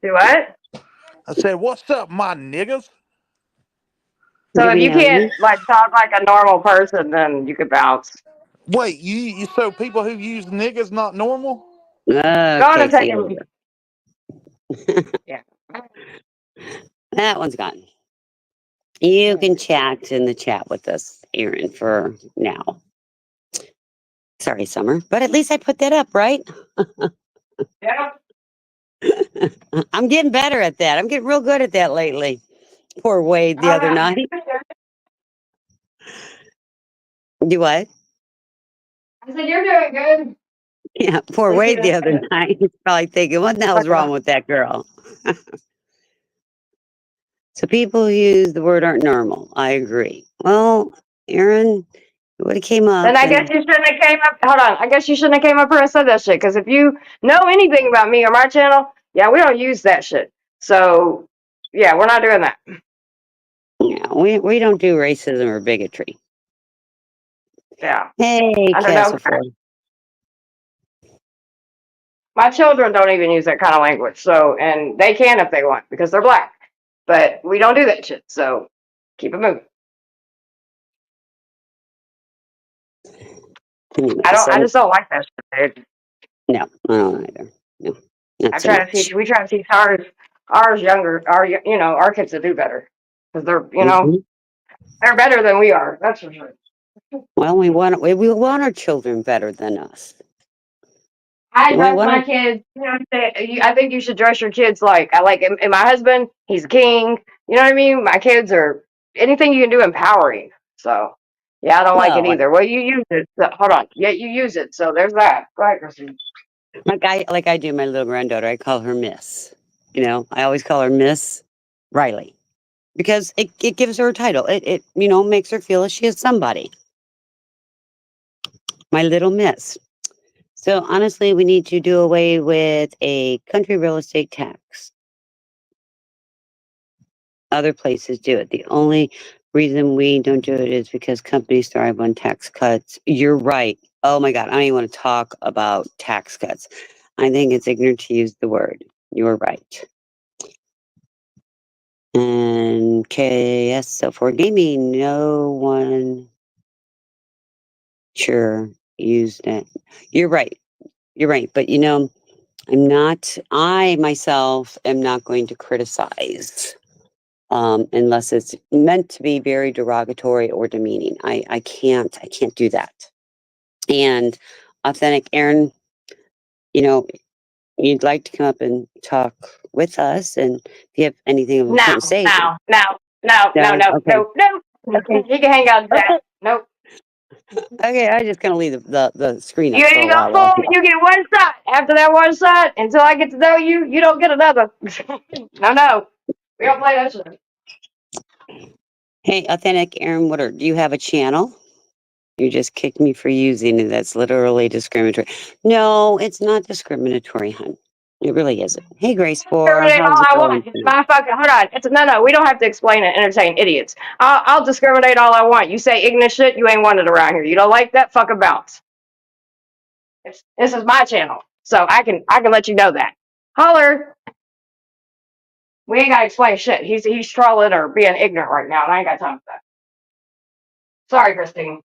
Do what? I said, what's up, my niggas? So Do if we you know you? can't like talk like a normal person, then you could bounce. Wait, you so people who use niggas not normal? Go on Okay, and take see you him. later. Yeah. That one's gone. You Yeah. can chat in the chat with us, Aaron, for now. Sorry, Summer, but at least I put that up, right? Yeah. I'm getting better at that. I'm getting real good at that lately. Poor Wade the other I night. Do what? said you're doing good. Yeah, poor At least he Wade the doesn't other night. He's probably thinking, what the hell's wrong with that girl? So people who use the word aren't normal. I agree. Well, Aaron, it would have came Then up I guess and you shouldn't have came up. Hold on. I guess you shouldn't have came up here and said that shit. Because if you know anything about me or my channel, yeah, we don't use that shit. So yeah, we're not doing that. we don't do racism or bigotry. Yeah, Hey, I don't know. Castlefor. My children don't even use that kind of language. So, and they can if they want because they're black. But we don't do that shit. So keep it moving. Anyway, I so just don't like that shit, dude. no, I don't either. No, not so much. We try to teach ours younger, our kids to do better. Because they're, Mhm. they're better than we are. That's for sure. Well, we want our children better than us. I We dress want my our, kids, I think you should dress your kids like, and my husband, he's a king. You know what I mean? My kids are anything you can do empowering. So yeah, I don't like it Well, either. Well, you use it. So, hold on. Yeah, you use it. So there's that. Go ahead, Christine. like I do my little granddaughter, I call her Miss. You know, I always call her Miss Riley because it gives her a title. It makes her feel as she is somebody. My little Miss. So honestly, we need to do away with a country real estate tax. Other places do it. The only reason we don't do it is because companies thrive on tax cuts. You're right. Oh my God, I don't even want to talk about tax cuts. I think it's ignorant to use the word. You're right. And KS, so for gaming, no one sure used it. You're right. You're right. But I myself am not going to criticize unless it's meant to be very derogatory or demeaning. I can't do that. And authentic Aaron, you know, you'd like to come up and talk with us, and if you have anything of No, important to say, no, no, no, no, no, no, okay, no, no. okay, You can hang out to okay, that. Nope. okay. I'm just gonna leave the screen up You for a ain't while. gonna While fool. You get one shot. After that one shot, until I get to know you, you don't get another. No. We don't play that shit. Hey, authentic Aaron Woodard, do you have a channel? You just kicked me for using it. That's literally discriminatory. No, it's not discriminatory, hun. It really isn't. Hey, Grace Four, Discriminate all how's it I going want. It's tonight? my fucking. Hold on. It's no. We don't have to explain it. Entertain idiots. I'll discriminate all I want. You say ignorant shit. You ain't wanted around here. You don't like that? Fucking bounce. This is my channel, so I can let you know that. Holler. We ain't gotta explain shit. He's trolling or being ignorant right now, and I ain't got time for that. Sorry, Christine.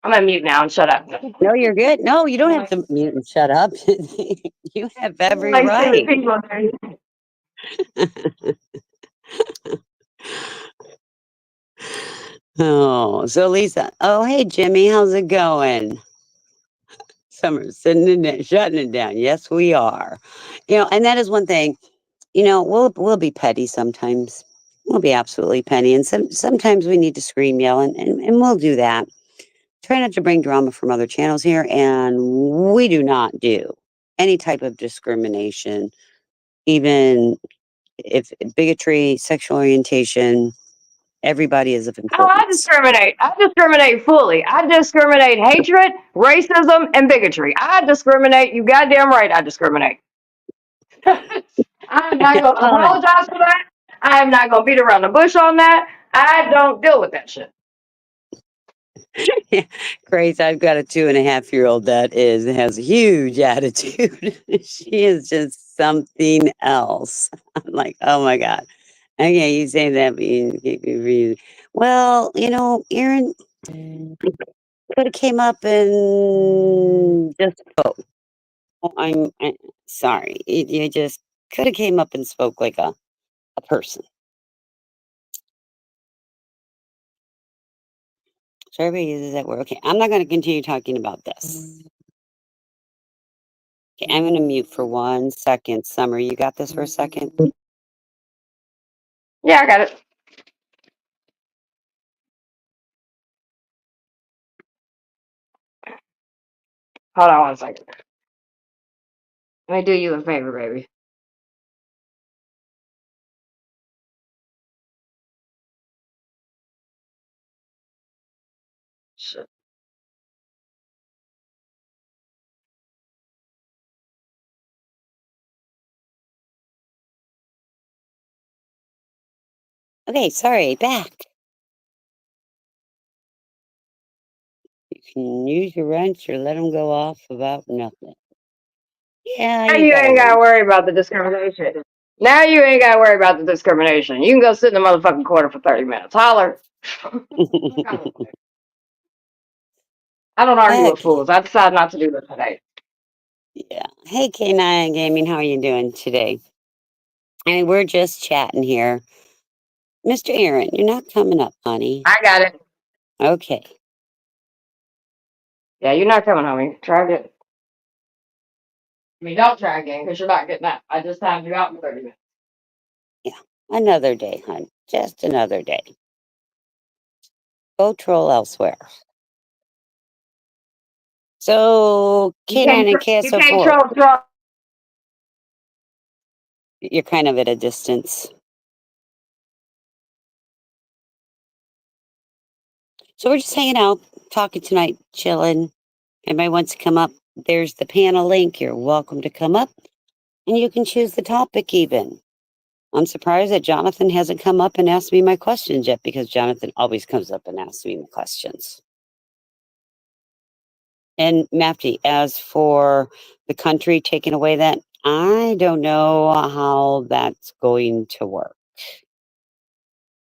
I'm gonna mute now and shut up. No, you're good. No, you don't have to mute and shut up. You have every Like silly right. people. Oh, so Lisa. Oh, hey, Jimmy, how's it going? Summer's sitting it down, shutting it down. Yes, we are. And that is one thing. We'll be petty sometimes. We'll be absolutely petty, and sometimes we need to scream, yell, and we'll do that. Try not to bring drama from other channels here, and we do not do any type of discrimination, even if bigotry, sexual orientation. Everybody is of Oh, I importance. discriminate. I discriminate fully. I discriminate hatred, racism, and bigotry. I discriminate. You goddamn right. I discriminate. I'm not gonna Well, apologize for that. I'm not gonna beat around the bush on that. I don't deal with that shit. Grace, I've got a 2.5-year-old that has a huge attitude. She is just something else. I'm like, oh my God. Okay, you say that, but you keep me breathing. Well, Aaron could have came up and just spoke. I'm sorry. You just could have came up and spoke like a person. So everybody uses that word. Okay, I'm not going to continue talking about this. Okay, I'm going to mute for 1 second. Summer, you got this for a second? Yeah, I got it. Hold on 1 second. Let me do you a favor, baby. Shit. Okay, sorry, back. You can use your wrench or let them go off about nothing. Yeah, Now you you got a ain't gotta wrench. worry about the discrimination. Now you ain't gotta worry about the discrimination. You can go sit in the motherfucking corner for 30 minutes. Holler. I don't argue with Okay, fools. I decided not to do that today. yeah. Hey, K9 Gaming, how are you doing today? I mean, we're just chatting here. Mr. Aaron, you're not coming up, honey. I got it. Okay. Yeah, you're not coming, homie. Try again. I mean, don't try again because you're not getting that. I just timed you out in 30 minutes. Yeah. Another day, hun. Just another day. Go troll elsewhere. So, You K9 and you can't KSO4, troll. you're kind of at a distance. So we're just hanging out, talking tonight, chilling. Anybody wants to come up? There's the panel link. You're welcome to come up, and you can choose the topic even. I'm surprised that Jonathan hasn't come up and asked me my questions yet, because Jonathan always comes up and asks me the questions. And Mafty, as for the country taking away that, I don't know how that's going to work.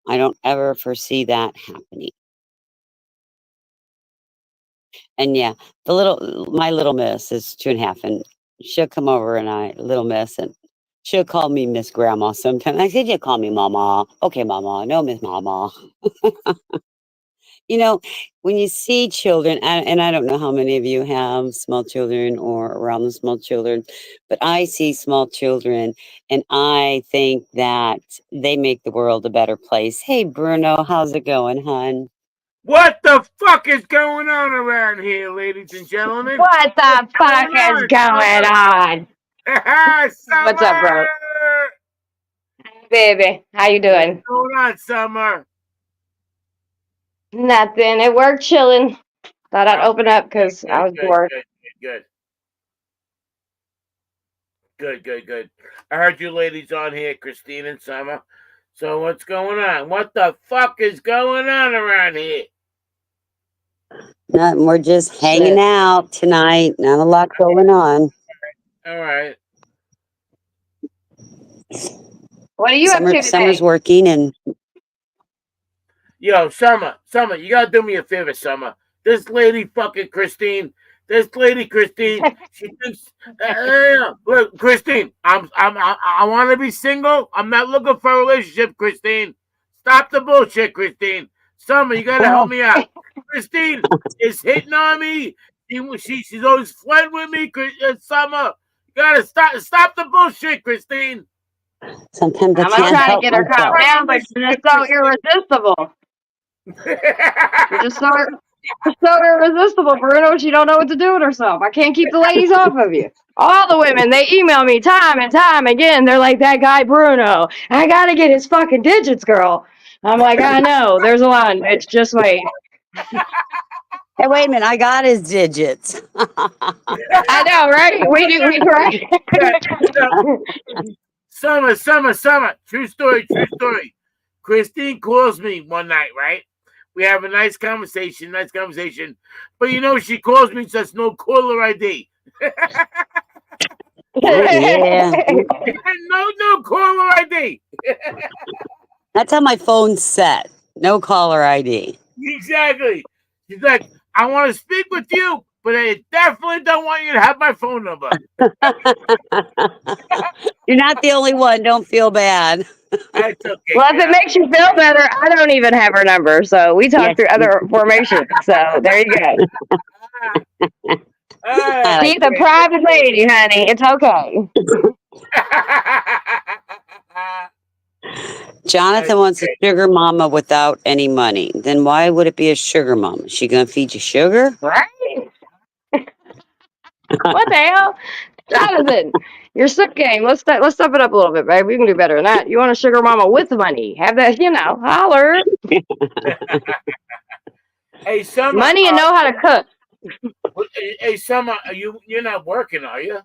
I don't ever foresee that happening. And yeah, my little miss is 2.5, and she'll come over and little miss, and she'll call me Miss Grandma sometimes. I said, you call me Mama. Okay, Mama. No, Miss Mama. You know, when you see children, and I don't know how many of you have small children or around the small children, but I see small children and I think that they make the world a better place. Hey, Bruno, how's it going, hon? What the fuck is going on around here, ladies and gentlemen? What the fuck is going on? Summer! What's up, bro? Baby, how you doing? What's going on, Summer? Nothing. At work, chilling. Thought I'd open up because I was bored. Good. I heard you ladies on here, Christine and Summer. So what's going on? What the fuck is going on around here? Nothing. We're just hanging out tonight. Not a lot going on. All right. What are you up to today? Summer's working, and Yo, Summer, you gotta do me a favor, Summer. This lady fucking Christine, she thinks, look, Christine, I want to be single. I'm not looking for a relationship, Christine. Stop the bullshit, Christine. Summer, you gotta help me out. Christine is hitting on me. She's always flirting with me. Summer, you gotta stop the bullshit, Christine. sometimes I I'm can't gonna try to help get her calmed myself. down, but you're just so irresistible. You're just so irresistible, Bruno. She don't know what to do with herself. I can't keep the ladies off of you. All the women, they email me time and time again. They're like, that guy Bruno, I gotta get his fucking digits, girl. I'm like, I know. There's a line, bitch. Just wait. Hey, wait a minute. I got his digits. I know, right? We Summer. True story. Christine calls me one night, right? We have a nice conversation. But she calls me and says, no caller ID. Yeah. No caller ID. That's how my phone's set. No caller ID. Exactly. She's like, I want to speak with you, but I definitely don't want you to have my phone number. You're not the only one. Don't feel bad. That's okay. Well, if it makes you feel better, I don't even have her number, so we talk through other formations. So there you go. She's a private lady, honey. It's okay. Jonathan wants a sugar mama without any money. Then why would it be a sugar mama? She gonna feed you sugar? Right? What the hell? Jonathan, your sick game. Let's step it up a little bit, babe. We can do better than that. You want a sugar mama with money? Have that, holler. Hey, Summer. Money and know how to cook. Hey, Summer, you're not working, are you?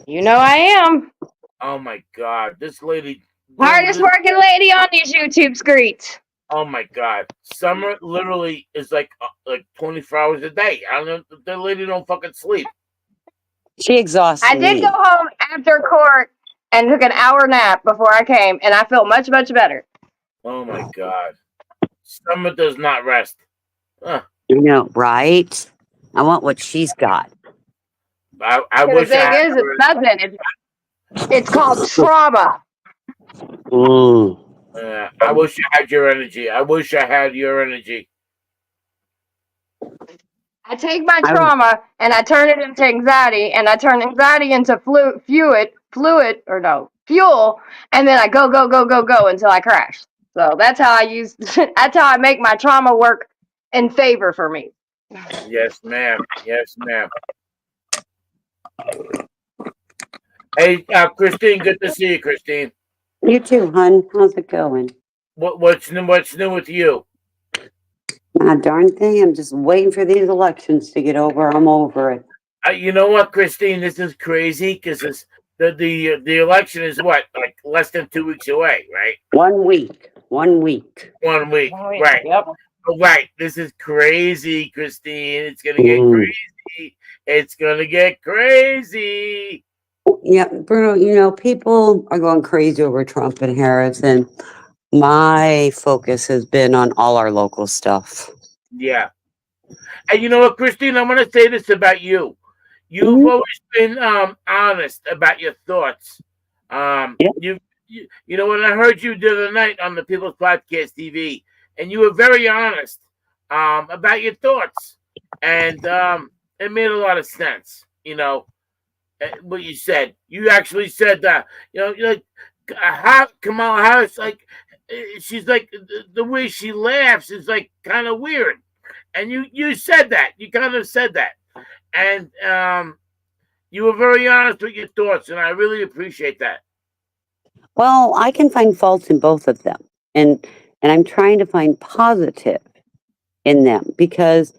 You know I am. Oh my God, this lady. Hardest working lady on these YouTube streets. Oh my God, Summer literally is like 24 hours a day. I don't know. The lady don't fucking sleep. She exhausts I did me. go home after court and took an hour nap before I came, and I feel much, much better. Oh my God, Summer does not rest. You know, right? I want what she's got. I wish the thing is, it's nothing. It's called trauma. I wish I had your energy. I take my trauma and I turn it into anxiety, and I turn anxiety into fluid, or no, fuel, and then I go until I crash. So that's how I use. That's how I make my trauma work in favor for me. Yes, ma'am. Yes, ma'am. Hey, Christine, good to see you, Christine. You too, hun. How's it going? What's new? What's new with you? Not a darn thing. I'm just waiting for these elections to get over. I'm over it. You know what, Christine? This is crazy because the election is what, like less than 2 weeks away, right? 1 week. 1 week. 1 week, Oh, yeah. right? Yep. Right. This is crazy, Christine. It's gonna get crazy. It's gonna get crazy. Yeah, Bruno, you know, people are going crazy over Trump and Harris, and my focus has been on all our local stuff. Yeah. And you know what, Christine? I'm gonna say this about you. You've Mhm. always been honest about your thoughts. Yeah. You know, when I heard you the other night on the People's Podcast TV, and you were very honest about your thoughts, and it made a lot of sense. You know, what you said. You actually said that. You know, you're like how Kamala Harris, like she's like the way she laughs is like kind of weird, and you said that. You kind of said that, and you were very honest with your thoughts, and I really appreciate that. Well, I can find faults in both of them, and I'm trying to find positive in them because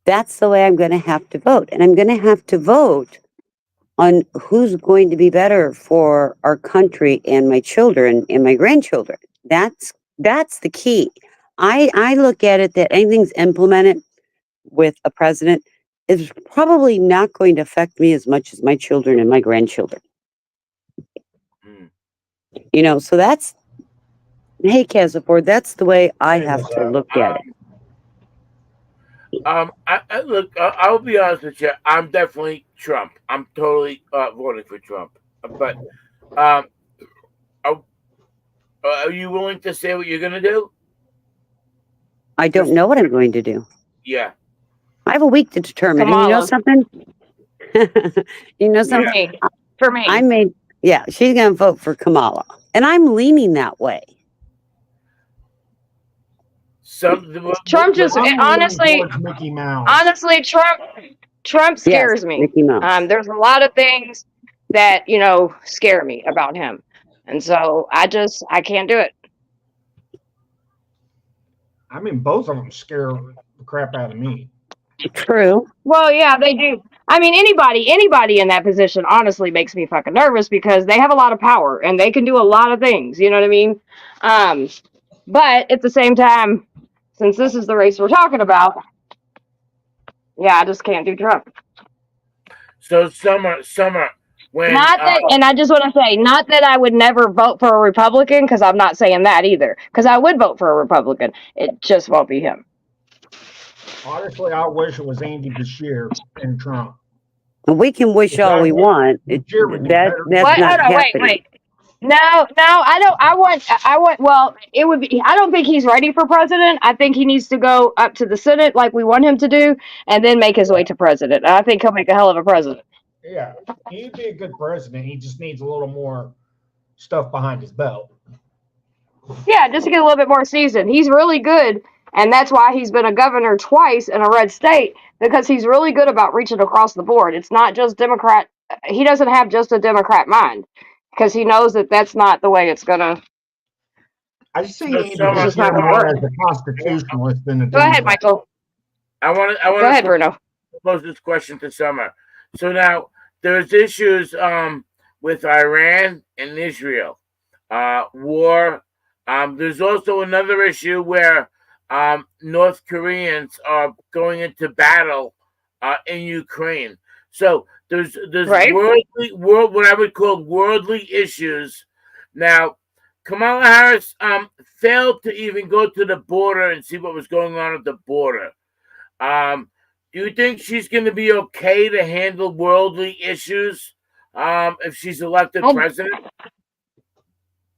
that's the way I'm going to have to vote, and I'm going to have to vote on who's going to be better for our country and my children and my grandchildren. That's the key. I look at it that anything's implemented with a president is probably not going to affect me as much as my children and my grandchildren. Mm. You know, so that's, hey, Casaport, that's the way I have to look at it. Look, I'll be honest with you. I'm definitely Trump. I'm totally voting for Trump. But are you willing to say what you're going to do? I don't know what I'm going to do. Yeah. I have a week to determine. And you know Kamala. something? You know something? For me. I made, yeah, she's going to vote for Kamala. And I'm leaning that way. Trump just I'm honestly, leaning towards Mickey Mouse. honestly, Trump scares me. Mickey Mouse. There's a lot of things that scare me about him, and so I can't do it. I mean, both of them scare the crap out of me. True. Well, yeah, they do. I mean, anybody in that position honestly makes me fucking nervous because they have a lot of power and they can do a lot of things. You know what I mean? But at the same time, since this is the race we're talking about, yeah, I just can't do Trump. So Summer, when Not that, and I just want to say, not that I would never vote for a Republican, because I'm not saying that either. Because I would vote for a Republican. It just won't be him. Honestly, I wish it was Andy Beshear and Trump. We can wish all we want. Beshear would be That's better. not Hold on, happening. wait. No, I don't. I want. Well, it would be. I don't think he's ready for president. I think he needs to go up to the Senate like we want him to do, and then make his way to president. And I think he'll make a hell of a president. Yeah, he'd be a good president. He just needs a little more stuff behind his belt. Yeah, just to get a little bit more seasoned. He's really good, and that's why he's been a governor twice in a red state, because he's really good about reaching across the board. It's not just Democrat. He doesn't have just a Democrat mind, because he knows that that's not the way it's gonna. I see It's Andy just not Beshear gonna more work. as a constitutionalist than a Go ahead, Democrat. Michael. I want Go ahead, Bruno. pose this question to Summer. So now there's issues with Iran and Israel, war. There's also another issue where North Koreans are going into battle in Ukraine. So there's Right. what I would call worldly issues. Now, Kamala Harris failed to even go to the border and see what was going on at the border. Do you think she's going to be okay to handle worldly issues if she's elected president?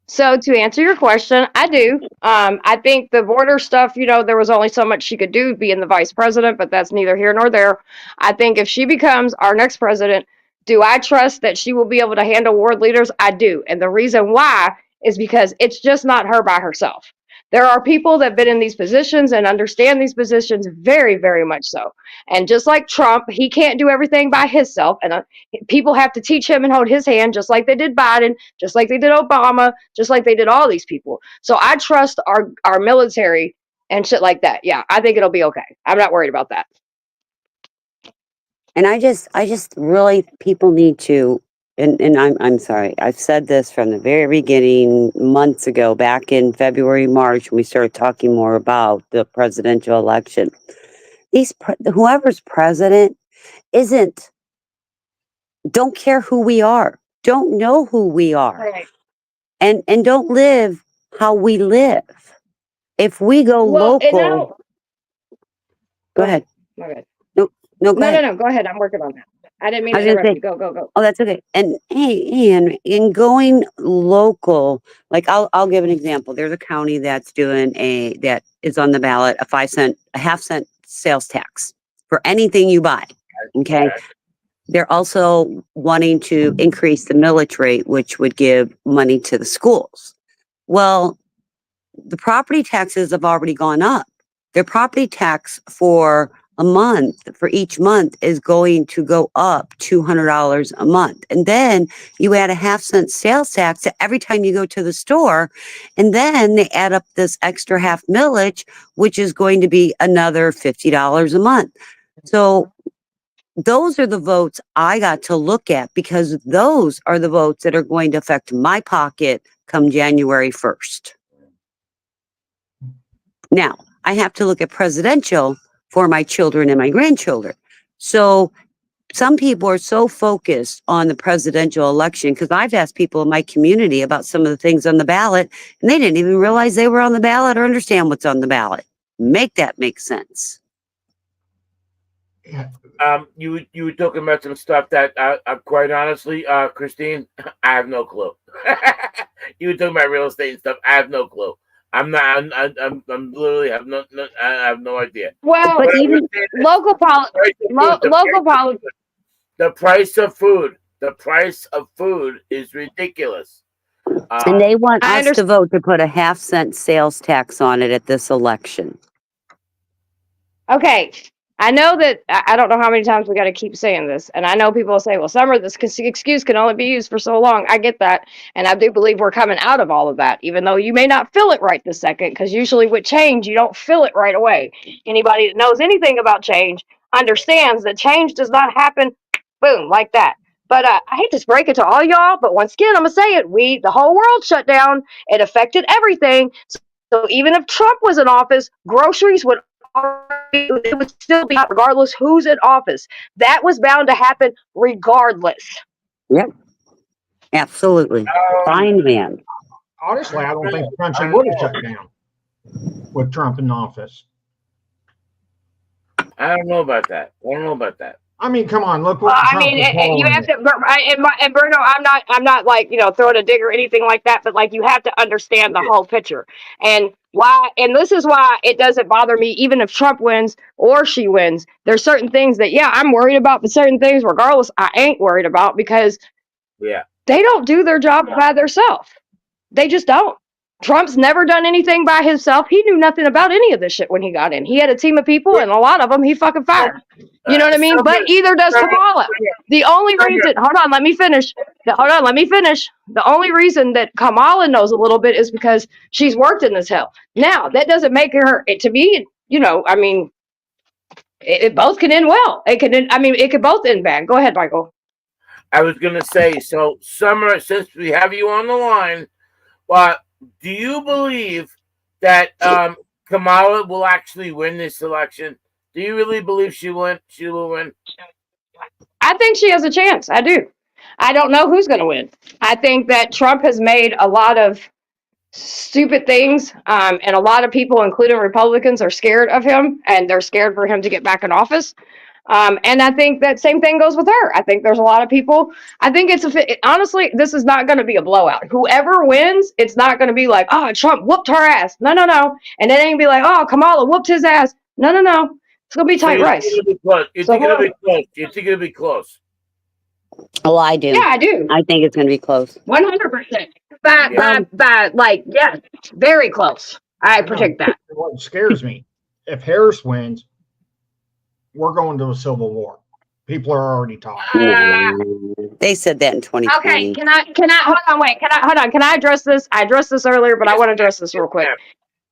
So to answer your question, I do. I think the border stuff, there was only so much she could do being the vice president, but that's neither here nor there. I think if she becomes our next president, Do I trust that she will be able to handle world leaders? I do. And the reason why is because it's just not her by herself. There are people that have been in these positions and understand these positions very, very much so. And just like Trump, he can't do everything by himself. And people have to teach him and hold his hand, just like they did Biden, just like they did Obama, just like they did all these people. So I trust our military and shit like that. Yeah, I think it'll be okay. I'm not worried about that. And I just really, people need to, and I'm sorry, I've said this from the very beginning, months ago, back in February, March, when we started talking more about the presidential election. Whoever's president don't care who we are, don't know who we are, Right. and don't live how we live. If we go local, go ahead. My bad. No, go ahead. No. Go ahead. I'm working on that. I didn't mean I to was gonna interrupt say- you. Go. Oh, that's okay. And hey, and in going local, like I'll give an example. There's a county that's doing that is on the ballot, a half cent sales tax for anything you buy. Okay. They're also wanting to increase the millage rate, which would give money to the schools. Well, the property taxes have already gone up. Their property tax for each month is going to go up $200 a month. And then you add a half cent sales tax to every time you go to the store. And then they add up this extra half millage, which is going to be another $50 a month. So those are the votes I got to look at, because those are the votes that are going to affect my pocket come January 1st. Now, I have to look at presidential for my children and my grandchildren. So some people are so focused on the presidential election, because I've asked people in my community about some of the things on the ballot, and they didn't even realize they were on the ballot or understand what's on the ballot. Make that make sense. You were talking about some stuff that, quite honestly, Christine, I have no clue. You were talking about real estate and stuff. I have no clue. I'm literally have I have no idea. Well, But even local politics. The price of food is ridiculous. and they want I us to vote to put a half cent sales tax on it at this election. Okay. I know that I don't know how many times we got to keep saying this. And I know people will say, well, Summer, this excuse can only be used for so long. I get that. And I do believe we're coming out of all of that, even though you may not feel it right this second, because usually with change, you don't feel it right away. Anybody that knows anything about change understands that change does not happen, boom, like that. But I hate to break it to all y'all, but once again, I'm going to say it. The whole world shut down. It affected everything. So even if Trump was in office, groceries would it would still be regardless who's in office. That was bound to happen regardless. Yep. Absolutely. Fine, man. Honestly, I don't think the country would have shut down with Trump in office. I don't know about that. I mean, come on, look Well, what I Trump mean, is you hauling have it. to, and Bruno, I'm not like, throwing a dig or anything like that, but like, you have to understand the whole picture. And this is why it doesn't bother me, even if Trump wins or she wins. There's certain things that, yeah, I'm worried about, but certain things, regardless, I ain't worried about, because they don't do their job by themselves. They just don't. Trump's never done anything by himself. He knew nothing about any of this shit when he got in. He had a team of people, and a lot of them he fucking fired. You know what I mean? But either does Kamala. The only reason, hold on, let me finish. The only reason that Kamala knows a little bit is because she's worked in this hell. Now, that doesn't make her, to me, I mean, it both can end well. It could both end bad. Go ahead, Michael. I was gonna say, so Summer, since we have you on the line, do you believe that Kamala will actually win this election? Do you really believe she will win? I think she has a chance. I do. I don't know who's going to win. I think that Trump has made a lot of stupid things, and a lot of people, including Republicans, are scared of him, and they're scared for him to get back in office. And I think that same thing goes with her. I think there's a lot of people. I think honestly, this is not going to be a blowout. Whoever wins, it's not going to be like, oh, Trump whooped her ass. No. And it ain't be like, oh, Kamala whooped his ass. No. It's going to be tight race. You think it'll be close? Oh, I do. Yeah, I do. I think it's going to be close. 100%. Yeah. Like, yes, very close. I know. predict that. What scares me, if Harris wins, we're going to a civil war. People are already talking. They said that in 2020. Okay, can I hold on, wait, can I address this? I addressed this earlier, but I want to address this real quick.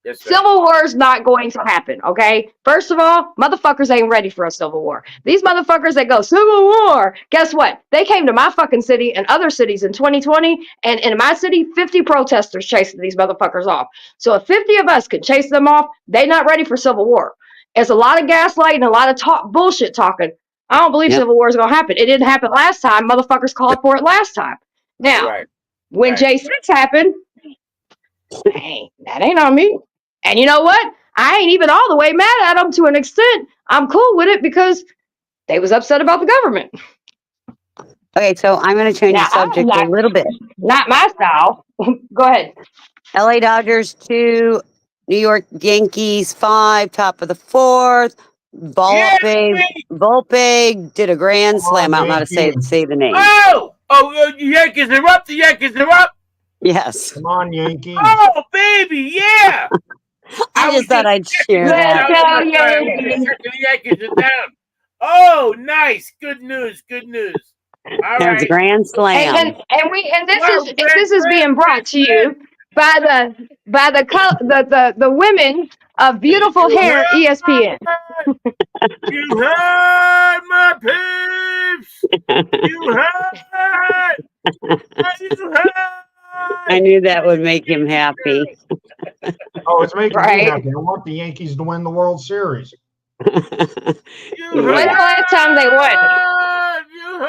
Yes, sir. Civil war is not going to happen, okay? First of all, motherfuckers ain't ready for a civil war. These motherfuckers that go, civil war, guess what? They came to my fucking city and other cities in 2020, and in my city, 50 protesters chasing these motherfuckers off. So if 50 of us can chase them off, they not ready for civil war. It's a lot of gaslighting and a lot of bullshit talking. I don't believe Yep. civil war is going to happen. It didn't happen last time. Motherfuckers called for it last time. Now, Right. when Right. J6 happened, hey, that ain't on me. And you know what? I ain't even all the way mad at them to an extent. I'm cool with it because they was upset about the government. Okay, so I'm going to change Now, the subject a little bit. Not my style. Go ahead. LA Dodgers 2, New York Yankees 5, top of the fourth. Volpe did a grand slam. I don't know how to say the name. Yankees are up. The Yankees are up. Yes. Come on, Yankees. Oh, baby, yeah. I just thought I'd share that. The Yankees are down. Oh, nice. Good news. Good news. All There's a right. grand slam. This is being brought to you by the women of beautiful hair ESPN. You heard my peeps. You heard. You heard. I knew that would make him happy. Oh, it's making Right. me happy. I want the Yankees to win the World Series. You When's the last time they won? You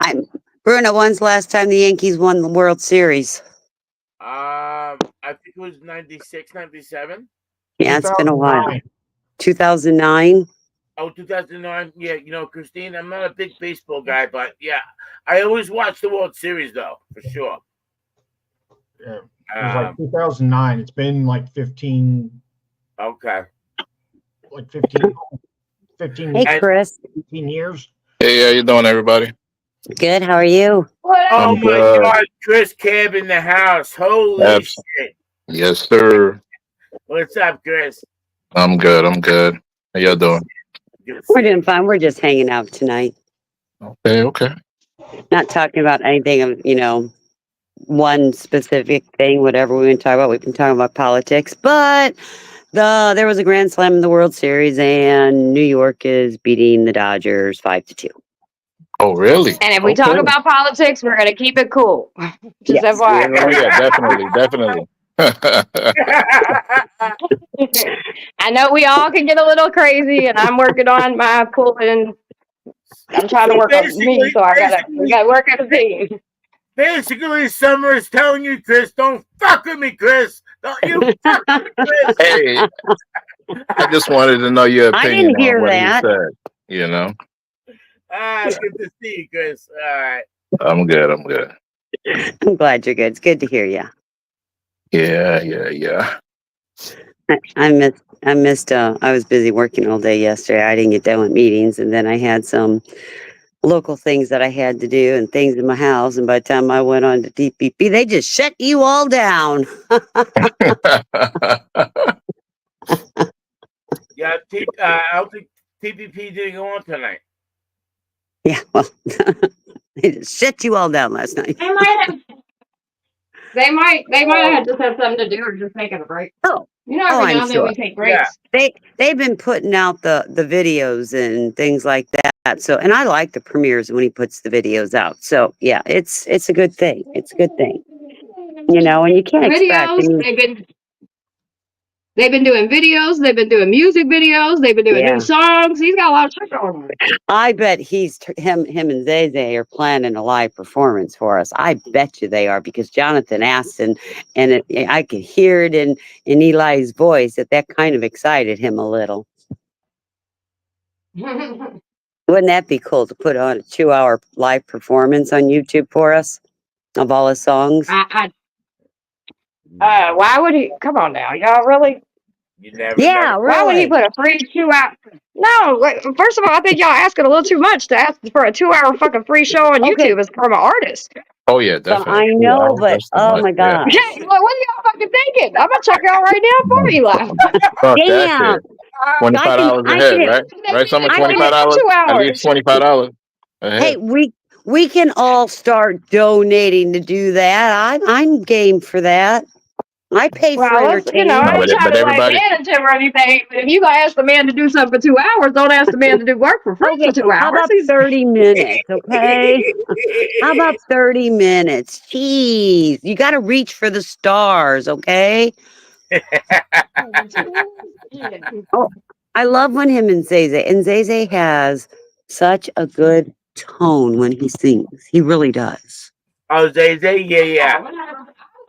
heard. Bruno, when's the last time the Yankees won the World Series? I think it was 96, 97. Yeah, it's been a while. 2009. 2009. Oh, 2009. Yeah, you know, Christine, I'm not a big baseball guy, but yeah, I always watch the World Series though, for sure. Yeah, it was like 2009. It's been like 15. Okay. Like 15. Hey, Chris. 15 years. Hey, how you doing, everybody? Good. How are you? Oh I'm my good. God, Chris Cab in the house. Holy Abs- shit. Yes, sir. What's up, Chris? I'm good. I'm good. How y'all doing? Good to We're see you. doing fine. We're just hanging out tonight. Okay. Not talking about anything of, one specific thing, whatever we want to talk about. We've been talking about politics, but there was a grand slam in the World Series and New York is beating the Dodgers 5-2. Oh, really? And if we talk about politics, we're going to keep it cool. Just Yes. FYI. Yeah, definitely. I know we all can get a little crazy, and I'm working on my pulling. I'm trying to work on me, so we got to work as a team. Basically, Summer is telling you, Chris, don't fuck with me, Chris. Don't you fuck with me, Chris. Hey, I just wanted to know your I opinion didn't hear on what that. he said. You know, Good to see you, Chris. All right. I'm good. I'm glad you're good. It's good to hear you. Yeah. I missed, I was busy working all day yesterday. I didn't get done with meetings, and then I had some local things that I had to do and things in my house. And by the time I went on to DPP, they just shut you all down. Yeah, I don't think TPP didn't go on tonight. Yeah, well, they just shut you all down last night. They might have just have something to do or just taking a break. Oh. You know, every I'm now and then sure. we take breaks. Yeah. They've been putting out the videos and things like that. So, and I like the premieres when he puts the videos out. So yeah, it's a good thing. It's a good thing. And you can't expect. I Videos, mean, they've been doing videos, they've been doing music videos, they've been doing Yeah. new songs. He's got a lot of shit going on. I bet him and Zay are planning a live performance for us. I bet you they are, because Jonathan asked, and I could hear it in Eli's voice that kind of excited him a little. Wouldn't that be cool to put on a 2-hour live performance on YouTube for us of all his songs? Why would he? Come on now, y'all really? You never Yeah, know. Why would he really. put a free 2 hour? You never Yeah, Why would he really. put a free 2 hour? No, wait, first of all, I think y'all asking a little too much to ask for a 2 hour fucking free show on Okay, YouTube as from an artist. Oh yeah, so I definitely. 2 know, hours. but That's too oh much. my Yeah. gosh. Yeah, what are y'all fucking thinking? I'm gonna check y'all right now for you, live. Fuck that Damn. shit. $25 a I head, can, right? Right, Summer? I can, $25. 2 At least hours. $25 a hey, head. we can all start donating to do that. I'm game for that. I pay for Well, let's, entertainment. I No, ain't trying but to like everybody. manage him or anything, but if you gonna ask the man to do something for 2 hours, don't ask the man to do work for free Okay, for 2 how hours. about 30 minutes? Okay. How about 30 minutes? Jeez, you got to reach for the stars. Okay. Oh, I love when him and Zay has such a good tone when he sings. He really does. Oh, Zay, yeah.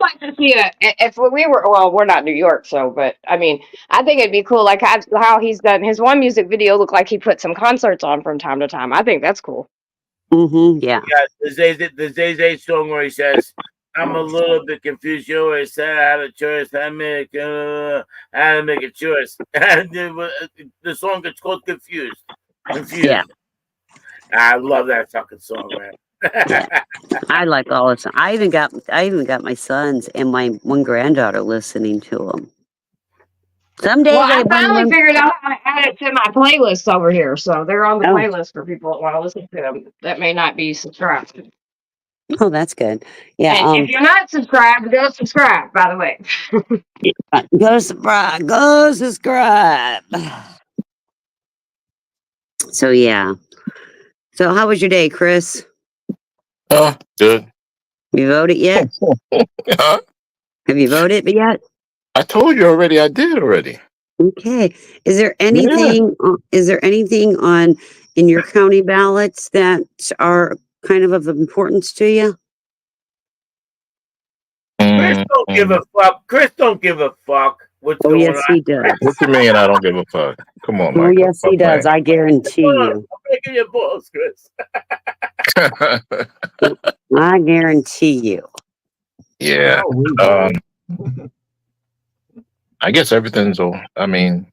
I'd like to see if we were, well, we're not New York, so, but I mean, I think it'd be cool, like how he's done his one music video looked like he put some concerts on from time to time. I think that's cool. Mm-hmm. Yeah. Yeah, the Zay song where he says, "I'm a little bit confused. You always said I had a choice. I had to make a choice." And the song gets called "Confused." Yeah. I love that fucking song, man. I like all of them. I even got my sons and my one granddaughter listening to them. Some Well, days I one of finally them. figured out how to add it to my playlist over here, so they're on the Oh, playlist for people that want to listen to them that may not be subscribed. oh, that's good. Yeah. And if you're not subscribed, go subscribe, by the way. Go subscribe. Go subscribe. So yeah. So how was your day, Chris? Oh, good. You voted yet? Huh? Have you voted yet? I told you already. I did already. Okay. Is there Yeah. anything? Is there anything on in your county ballots that are kind of importance to you? Chris don't give a fuck. Chris don't give a fuck what's Oh going yes, on. he does. What you mean? I don't give a fuck. Come on, Oh Michael. yes, he does. I guarantee you. I'm making your balls, Chris. I guarantee you. Yeah. Oh, we voted. I guess everything's. I mean,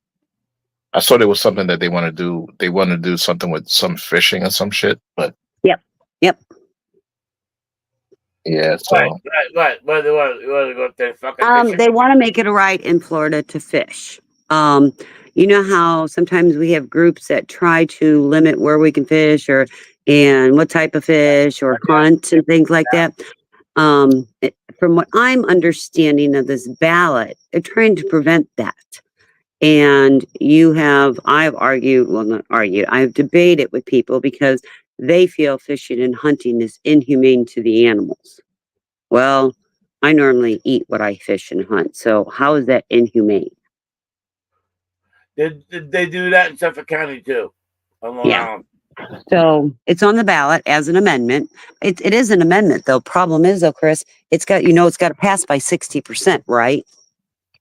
I saw there was something that they want to do. They want to do something with some fishing or some shit. But Yep. yeah. So What do they go to fucking fishing? They want to make it a right in Florida to fish. You know how sometimes we have groups that try to limit where we can fish and what type of fish or hunt and things like that. From what I'm understanding of this ballot, they're trying to prevent that. And I've argued, well, not argued, I've debated with people because they feel fishing and hunting is inhumane to the animals. Well, I normally eat what I fish and hunt. So how is that inhumane? They do that in Suffolk County too. On Long Yeah. Island. So it's on the ballot as an amendment. It is an amendment though. Problem is though, Chris, it's got to pass by 60%, right?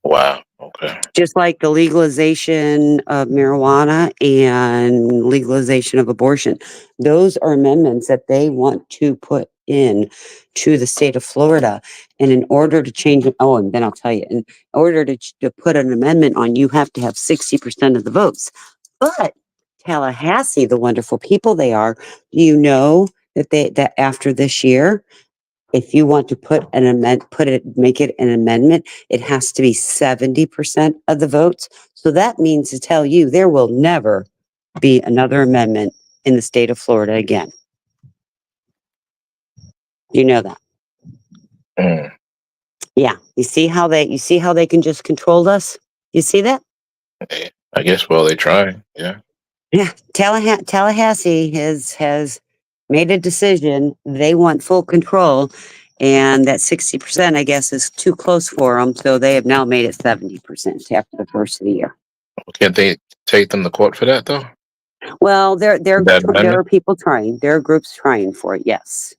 wow. Okay. Just like the legalization of marijuana and legalization of abortion. Those are amendments that they want to put in to the state of Florida. And in order to change it, and then I'll tell you, in order to put an amendment on, you have to have 60% of the votes. But Tallahassee, the wonderful people they are, you know that after this year, if you want to make it an amendment, it has to be 70% of the votes. So that means to tell you there will never be another amendment in the state of Florida again. You know that. Mm. Yeah. You see how they can just control us? You see that? I guess. Well, they try. Yeah. Yeah. Tallahassee has made a decision. They want full control. And that 60%, I guess, is too close for them. So they have now made it 70% after the first of the year. Can't they take them to court for that though? Well, there That amendment? are people trying. There are groups trying for it. Yes,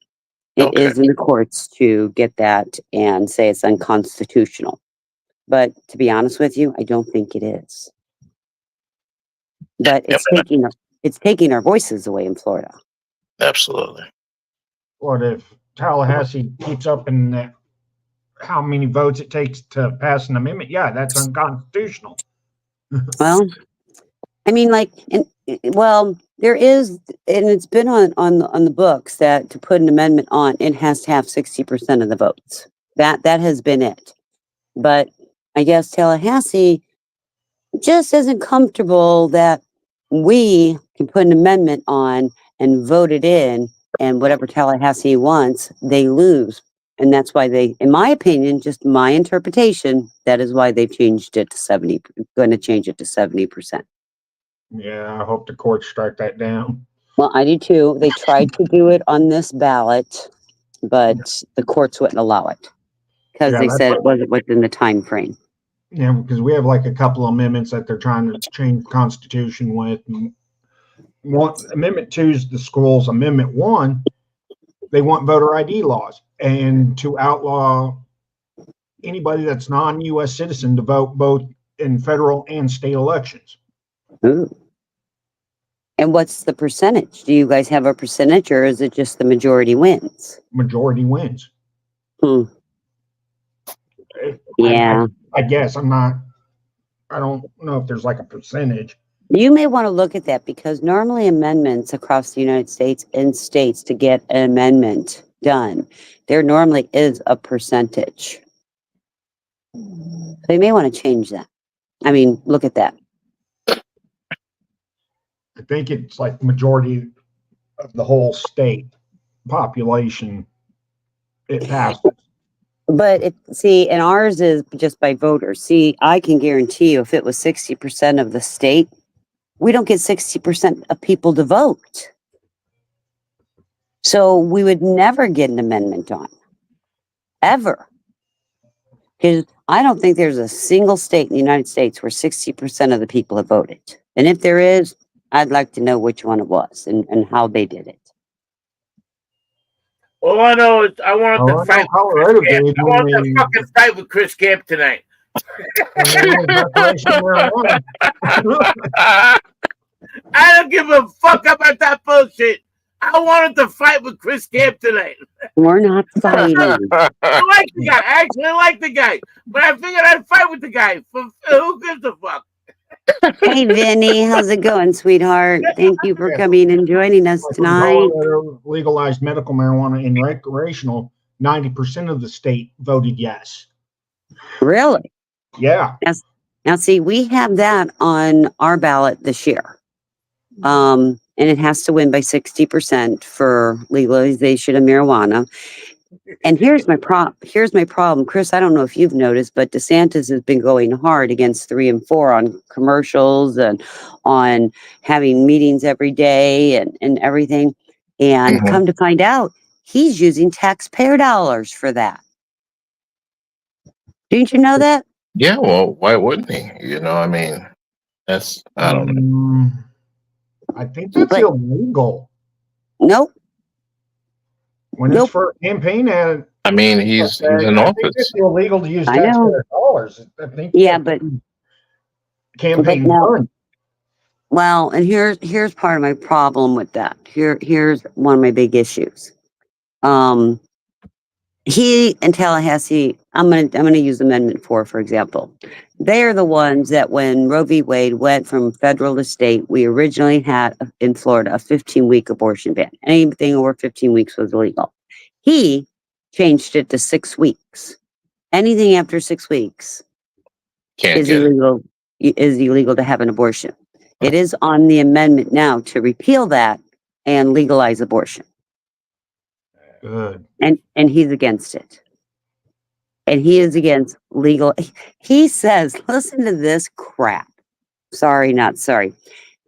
it Okay. is in the courts to get that and say it's unconstitutional. But to be honest with you, I don't think it is. But Yep. it's taking our voices away in Florida. Absolutely. What if Tallahassee keeps up in how many votes it takes to pass an amendment? Yeah, that's unconstitutional. Well, I mean, like, well, there is, and it's been on the books that to put an amendment on, it has to have 60% of the votes. That has been it. But I guess Tallahassee just isn't comfortable that we can put an amendment on and vote it in, and whatever Tallahassee wants, they lose. And that's why they, in my opinion, just my interpretation, that is why they changed it to 70, going to change it to 70%. Yeah, I hope the courts strike that down. Well, I do too. They tried to do it on this ballot, but the courts wouldn't allow it because Yeah, they that's said what- it wasn't within the time frame. Yeah, because we have like a couple amendments that they're trying to change the Constitution with. And Amendment 2 is the schools. Amendment 1, they want voter ID laws and to outlaw anybody that's non-U.S. citizen to vote both in federal and state elections. Ooh. And what's the percentage? Do you guys have a percentage, or is it just the majority wins? Majority wins. Hmm. Yeah. I guess I don't know if there's like a percentage. You may want to look at that because normally amendments across the United States and states to get an amendment done, there normally is a percentage. So you may want to change that. I mean, look at that. I think it's like majority of the whole state population. It passes. But see, and ours is just by voters. See, I can guarantee you if it was 60% of the state, we don't get 60% of people to vote. So we would never get an amendment on. Ever. Because I don't think there's a single state in the United States where 60% of the people have voted. And if there is, I'd like to know which one it was and how they did it. All I know is I wanted to fight. Colorado Chris Camp. did I when wanted they- to fucking fight with Chris Camp tonight. I don't give a fuck about that bullshit. I wanted to fight with Chris Camp tonight. We're not fighting. I like the guy. I actually like the guy. But I figured I'd fight with the guy. Who gives a fuck? Hey, Vinny, how's it going, sweetheart? Thank you for coming and joining us Like when tonight. Colorado legalized medical marijuana and recreational, 90% of the state voted yes. Really? Yeah. Now, see, we have that on our ballot this year. And it has to win by 60% for legalization of marijuana. And here's my problem. Chris, I don't know if you've noticed, but DeSantis has been going hard against 3 and 4 on commercials and on having meetings every day and everything. And Mhm. come to find out, he's using taxpayer dollars for that. Didn't you know that? Yeah, well, why wouldn't he? You know, I mean, that's I don't know. I think that's But- illegal. Nope. When Nope. it's for a campaign ad, I mean, he's in I think office. it's illegal to use I know. taxpayer dollars. I think Yeah, but campaign now- funds. Well, and here's part of my problem with that. Here's one of my big issues. He and Tallahassee, I'm gonna use Amendment 4, for example. They are the ones that when Roe v. Wade went from federal to state, we originally had in Florida a 15-week abortion ban. Anything over 15 weeks was illegal. He changed it to 6 weeks. Anything after 6 weeks Can't is get it. illegal to have an abortion. It is on the amendment now to repeal that and legalize abortion. Good. And he's against it. And he is against legal. He says, listen to this crap. Sorry, not sorry.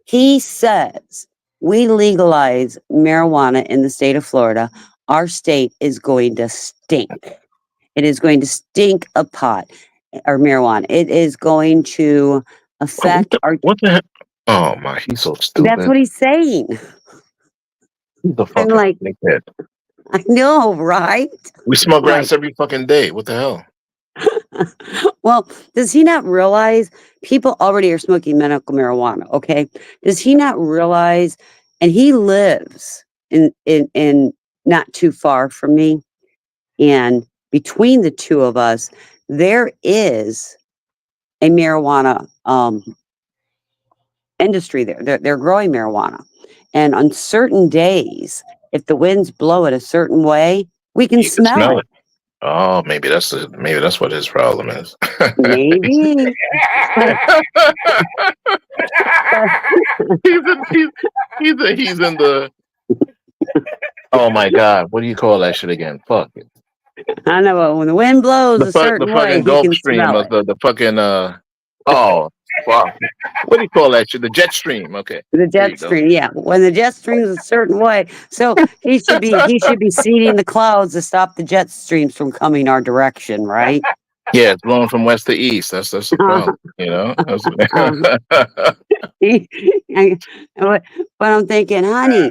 He says, we legalize marijuana in the state of Florida. Our state is going to stink. It is going to stink a pot or marijuana. It is going to affect our. What the heck? Oh my, he's so stupid. That's what he's saying. He's the fucking like- dickhead. I know, right? We smoke grass Right. every fucking day. What the hell? Well, does he not realize people already are smoking medical marijuana? Okay. Does he not realize, and he lives in not too far from me. And between the two of us, there is a marijuana industry there. They're growing marijuana. And on certain days, if the winds blow it a certain way, we can You can smell it. Oh, maybe that's what his problem is. Maybe. he's in the. Oh my God! What do you call that shit again? Fuck it. I know, but when the wind blows a The certain way, fucking he Gulf can Stream smell of it. the fucking Oh, fuck. What do you call that shit? The jet stream. Okay. The There you jet go. stream, yeah. When the jet stream's a certain way, so he should be seeding the clouds to stop the jet streams from coming our direction, right? Yeah, it's blowing from west to east. That's the problem. You know. But I'm thinking, honey,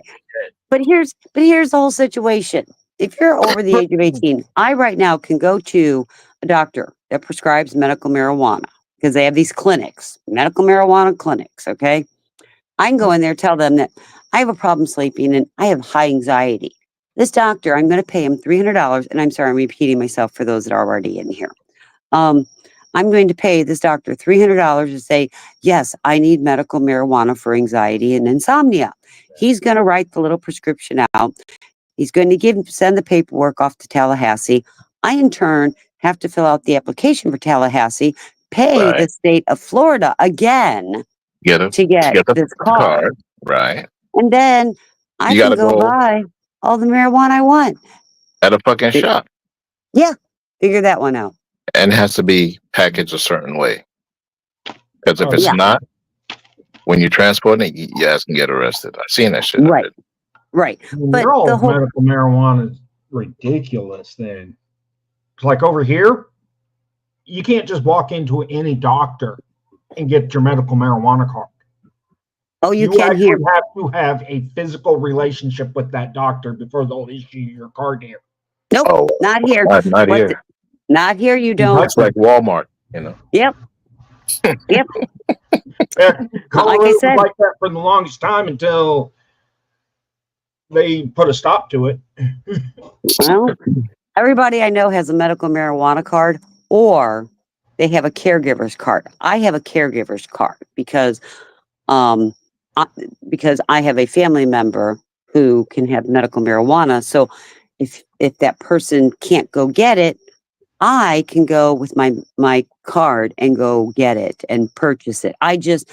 but here's the whole situation. If you're over the age of 18, I right now can go to a doctor that prescribes medical marijuana because they have these clinics, medical marijuana clinics. Okay, I can go in there, tell them that I have a problem sleeping and I have high anxiety. This doctor, I'm going to pay him $300, and I'm sorry, I'm repeating myself for those that are already in here. I'm going to pay this doctor $300 to say, yes, I need medical marijuana for anxiety and insomnia. He's going to write the little prescription out. He's going to send the paperwork off to Tallahassee. I, in turn, have to fill out the application for Tallahassee, pay Right. the state of Florida again to get the this card. Right. And then I You can gotta go go buy all the marijuana I want. at a fucking shop, Yeah, figure that one out. and it has to be packaged a certain way. Because if Oh, it's yeah. not, when you transport it, you guys can get arrested. I've seen that shit. Right. Right. I mean, But your the old whole medical marijuana is ridiculous then. It's like over here, you can't just walk into any doctor and get your medical marijuana card. you can actually hear. have to have a physical relationship with that doctor before they'll issue your card here. Nope, Oh, not here. not What here. Not here. You don't. That's like Walmart, you know. Yep. Yeah, Colorado Like I was said. like that for the longest time until they put a stop to it. Well, everybody I know has a medical marijuana card, or they have a caregiver's card. I have a caregiver's card because I have a family member who can have medical marijuana. So if that person can't go get it, I can go with my card and go get it and purchase it. I just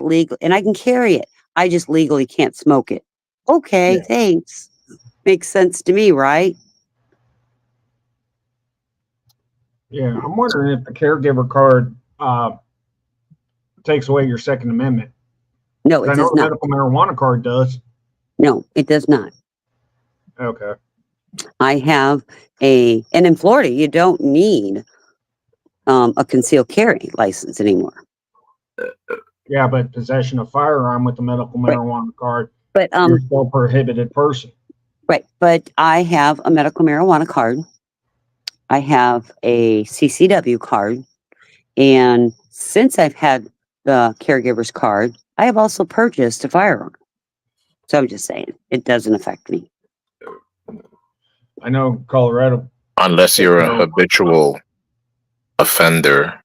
legal, and I can carry it. I just legally can't smoke it. Okay, Yeah. thanks. Makes sense to me, right? Yeah, I'm wondering if the caregiver card takes away your Second Amendment. No, I it know does the not. medical marijuana card does. No, it does not. Okay. I have and in Florida, you don't need a concealed carry license anymore. Yeah, but possession of firearm with the medical marijuana card, But you're still a prohibited person. right. But I have a medical marijuana card. I have a CCW card, and since I've had the caregiver's card, I have also purchased a firearm. So I'm just saying, it doesn't affect me. I know Colorado. Unless you're a habitual offender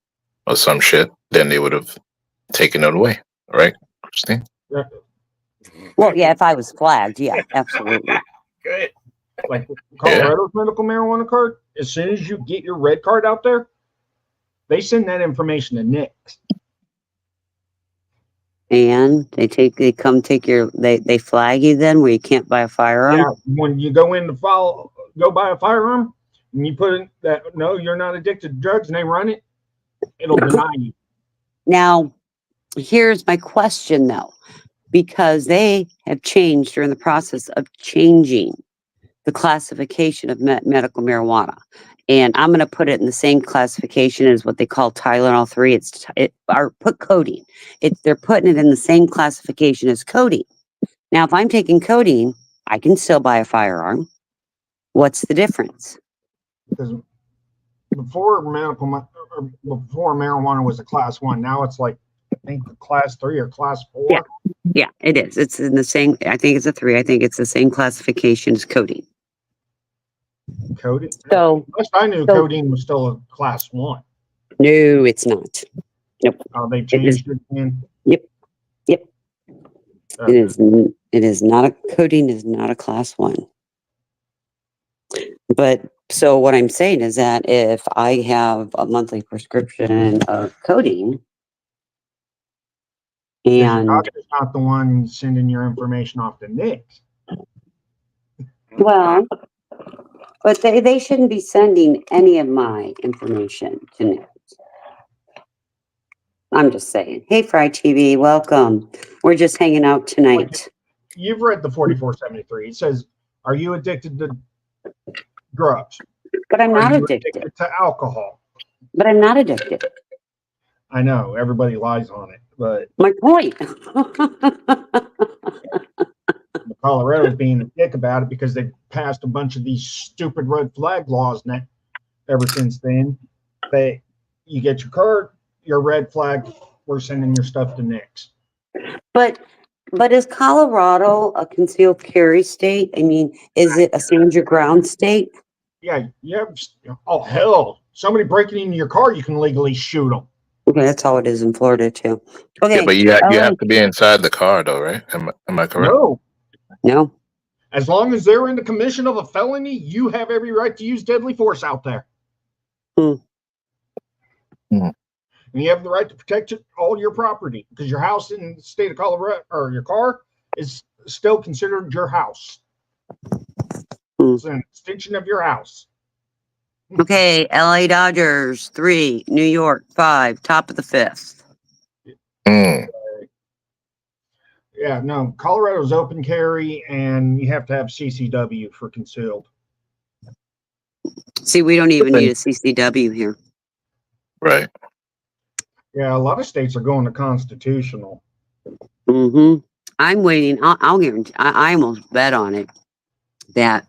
or some shit, then they would have taken it away, right, Christine? Well, yeah, if I was flagged, yeah, absolutely. Good. Like Colorado's medical marijuana card, as soon as you get your red card out there, they send that information to NICS. And they come take they flag you then where you can't buy a firearm. Yeah, when you go in to go buy a firearm, and you put in that no, you're not addicted to drugs, and they run it, it'll deny you. Now, here's my question though, because they have changed during the process of changing the classification of medical marijuana. And I'm going to put it in the same classification as what they call Tylenol 3. Or put codeine. They're putting it in the same classification as codeine. Now, if I'm taking codeine, I can still buy a firearm. What's the difference? Because before marijuana was a class 1, now it's like I think class 3 or class 4. Yeah, it is. It's in the same. I think it's a 3. I think it's the same classification as codeine. Codeine. So Last I knew, codeine was still a class 1. no, it's not. Nope. They changed it again. Yep. It is not codeine is not a class 1. But so what I'm saying is that if I have a monthly prescription of codeine Your and doctor's not the one sending your information off to Nick. well, but they shouldn't be sending any of my information to Nick. I'm just saying. Hey, Fry TV, welcome. We're just hanging out tonight. You've read the 4473. It says, "Are you addicted to drugs? But I'm Are not you addicted. to alcohol?" But I'm not addicted. I know everybody lies on it, but My point. Colorado's being a dick about it because they passed a bunch of these stupid red flag laws ever since then. You get your card, your red flag, we're sending your stuff to Nick's. But is Colorado a concealed carry state? I mean, is it a stand your ground state? Yeah, you have. Oh hell! Somebody breaking into your car, you can legally shoot them. Okay, that's how it is in Florida too. Okay, Yeah, but you have to be inside the car, though, right? Am I correct? No, no. as long as they're in the commission of a felony, you have every right to use deadly force out there. And you have the right to protect all your property because your house in the state of Colorado or your car is still considered your house. It's an extension of your house. Okay, LA Dodgers 3, New York 5, top of the 5th. Yeah, no, Colorado's open carry, and you have to have CCW for concealed. See, we don't even need a CCW here. Right. Yeah, a lot of states are going to constitutional. Mm-hmm. I'm waiting. I'll guarantee. I almost bet on it that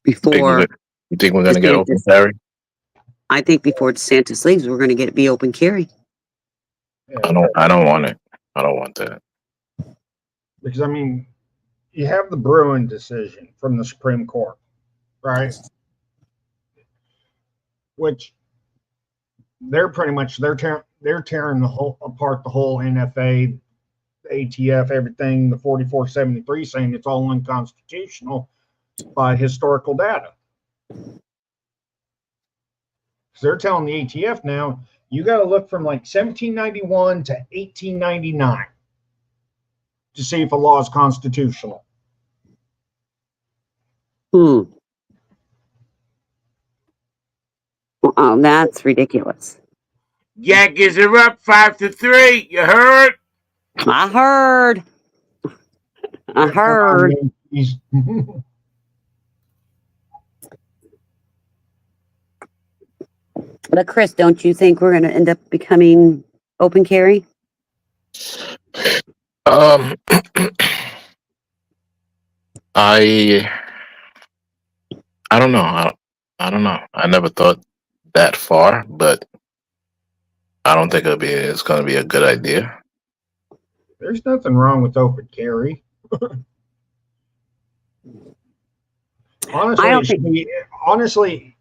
before You think we're gonna get open carry? I think before DeSantis leaves, we're going to be open carry. Yeah, I don't want it. I don't want that. because I mean, you have the Bruin decision from the Supreme Court, right? Which they're pretty much they're tearing apart the whole NFA, the ATF, everything. The 4473 saying it's all unconstitutional by historical data. So they're telling the ATF now you got to look from like 1791 to 1899 to see if a law is constitutional. Oh, that's ridiculous. Yankees are up 5-3. You heard? I heard. I heard. But Chris, don't you think we're going to end up becoming open carry? I don't know. I don't know. I never thought that far, but I don't think it's going to be a good idea. There's nothing wrong with open carry. Honestly,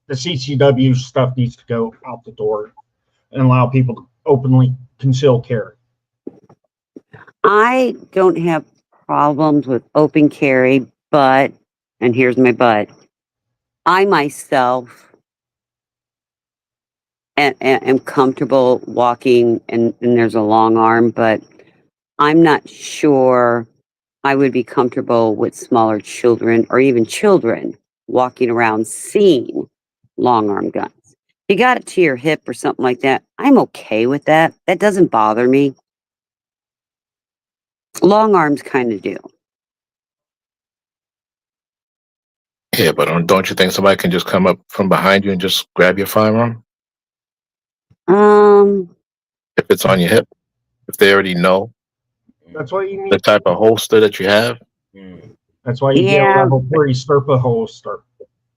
the CCW stuff needs to go out the door and allow people to openly conceal carry. I don't have problems with open carry, but, and here's my but, I myself am comfortable walking and there's a long arm, but I'm not sure I would be comfortable with smaller children or even children walking around seeing long arm guns. You got it to your hip or something like that. I'm okay with that. That doesn't bother me. Long arms kind of do. Yeah, but don't you think somebody can just come up from behind you and just grab your firearm? If it's on your hip, if they already know That's what you need. the type of holster that you have, That's why you get a level 3 Serpa holster.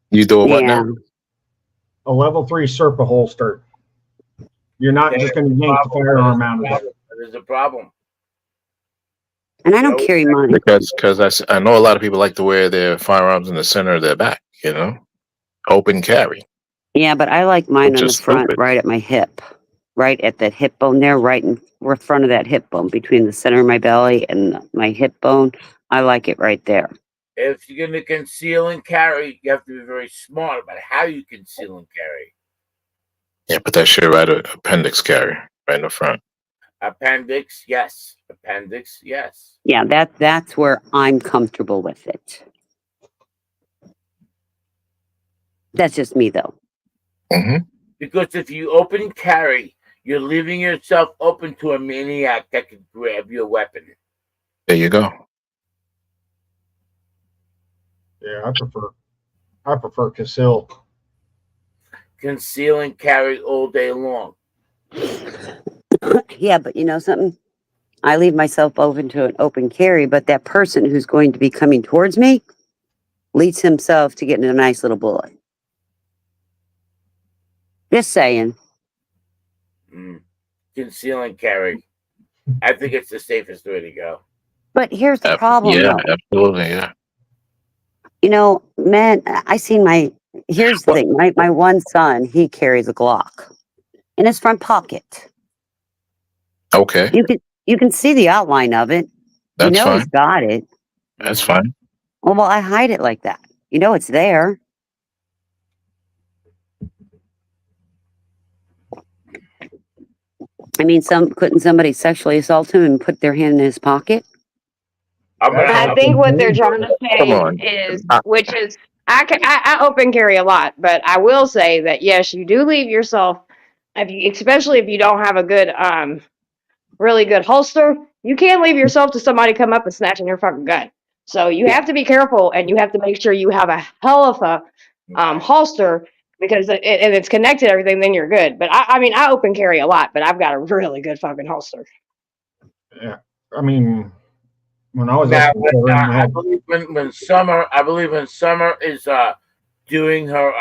you do what now? A level 3 Serpa holster. You're not just going to yank the firearm out of it. There's a problem. And I don't carry money. Because I know a lot of people like to wear their firearms in the center of their back, open carry. Yeah, but I like mine Which on the is front, stupid. right at my hip. right at that hip bone there, right in front of that hip bone, between the center of my belly and my hip bone. I like it right there. If you're going to conceal and carry, you have to be very smart about how you conceal and carry. Yeah, put that shit right at appendix carry, right in the front. Appendix, yes. Appendix, yes. Yeah, that's where I'm comfortable with it. That's just me, though. Mm-hmm. Because if you open carry, you're leaving yourself open to a maniac that could grab your weapon. There you go. Yeah, I prefer conceal. Conceal and carry all day long. Yeah, but you know something? I leave myself open to an open carry, but that person who's going to be coming towards me leads himself to getting a nice little bullet. Just saying. Conceal and carry. I think it's the safest way to go. But here's the problem, Yeah, though. absolutely. Yeah. You know, man, here's the thing. My one son, he carries a Glock in his front pocket. Okay, You can see the outline of it. that's you know fine. he's got it. That's fine. Well, I hide it like that. You know it's there. I mean, couldn't somebody sexually assault him and put their hand in his pocket? I think what they're trying to Come on. say is, which is, I open carry a lot, but I will say that yes, you do leave yourself, especially if you don't have a good, really good holster, you can leave yourself to somebody come up and snatching your fucking gun. So you have to be careful, and you have to make sure you have a hell of a holster, because and it's connected to everything. Then you're good. But I mean, I open carry a lot, but I've got a really good fucking holster. Yeah, I mean, when I was Now, up there, I I had, believe when Summer is doing her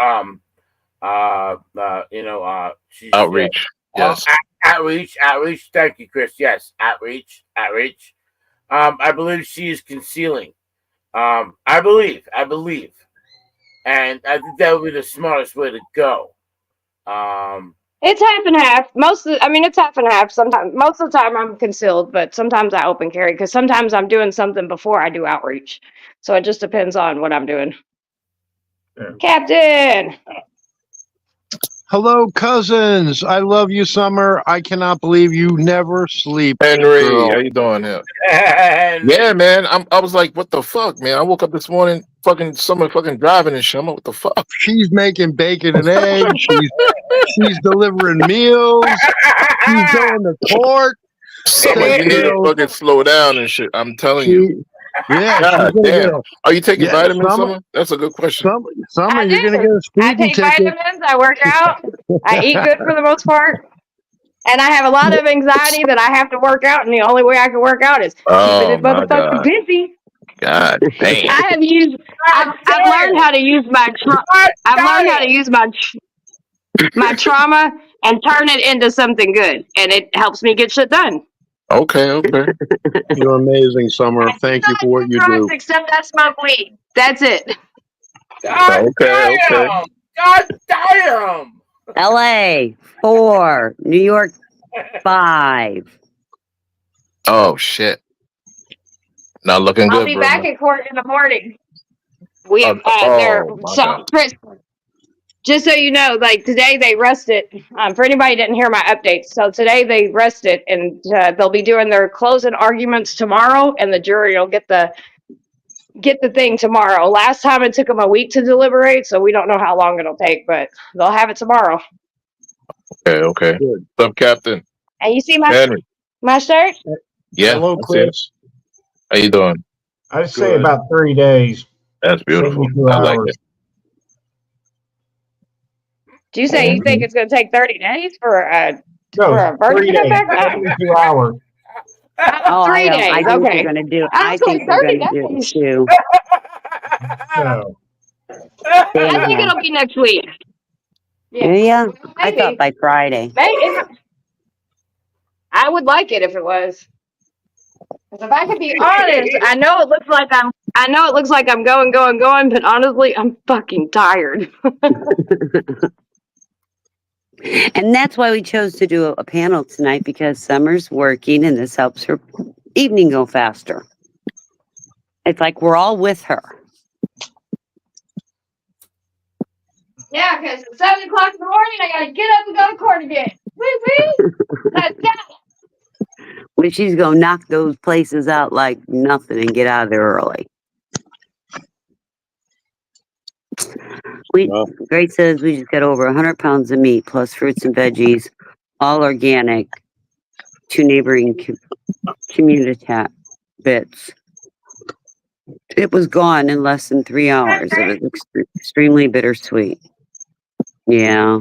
she's Outreach. Yes. outreach. Thank you, Chris. Yes, outreach. I believe she is concealing. I believe, and I think that would be the smartest way to go. It's half and half. It's half and half. Sometimes, most of the time, I'm concealed, but sometimes I open carry because sometimes I'm doing something before I do outreach. So it just depends on what I'm doing. Yeah. Captain. Hello, cousins. I love you, Summer. I cannot believe you never sleep. Henry, girl. how you doing here? Yeah, man. I was like, what the fuck, man? I woke up this morning, someone driving and shit. I'm like, what the fuck? She's making bacon and eggs. She's delivering meals. She's going to court. Summer, you need to fucking slow down and shit. I'm telling you. Yeah. God damn. Are you taking vitamins, Summer? Summer? That's a good question. Summer, you're going to get a I speeding take ticket. vitamins. I work out. I eat good for the most part. And I have a lot of anxiety that I have to work out, and the only way I can work out is keeping it my motherfucking God. busy. God damn. I've learned how to use my trauma and turn it into something good, and it helps me get shit done. Okay. You're amazing, Summer. Thank you for what you do. Except I smoke weed. That's it. God Okay. damn! God damn! LA 4, New York 5. Oh shit. Not looking I'll good, be bro. back in court in the morning. We have Oh, my God. Chris, just so you know, like today they rested. For anybody who didn't hear my update, so today they rested, and they'll be doing their closing arguments tomorrow, and the jury will get the thing tomorrow. Last time it took them a week to deliberate, so we don't know how long it'll take, but they'll have it tomorrow. Okay. Good. What's up, Captain? And you see Henry. my shirt? Yeah. Hello, I see it. Chris. How you doing? I'd say Good. about 30 days. That's beautiful. 72 I like hours. it. Do you say you think it's going to take 30 days for a No, verdict 3 to come days, back? 72 hours. Oh, 3 I days. think Okay. they're going to do. I I was think like, they're 30 going to do it days. too. No. I think Anyhow. it'll be next week. Yeah, I Maybe. thought by Friday. I would like it if it was. 'Cause if I could be honest, I know it looks like I'm going, but honestly, I'm fucking tired. And that's why we chose to do a panel tonight, because Summer's working and this helps her evening go faster. It's like we're all with her. Yeah, because at 7 o'clock in the morning, I gotta get up and go to court again. Woo woo! Let's go! When she's gonna knock those places out like nothing and get out of there early. Well. Grace says we just got over 100 pounds of meat plus fruits and veggies, all organic, to neighboring community bits. It was gone in less than 3 hours. It was extremely bittersweet. Yeah.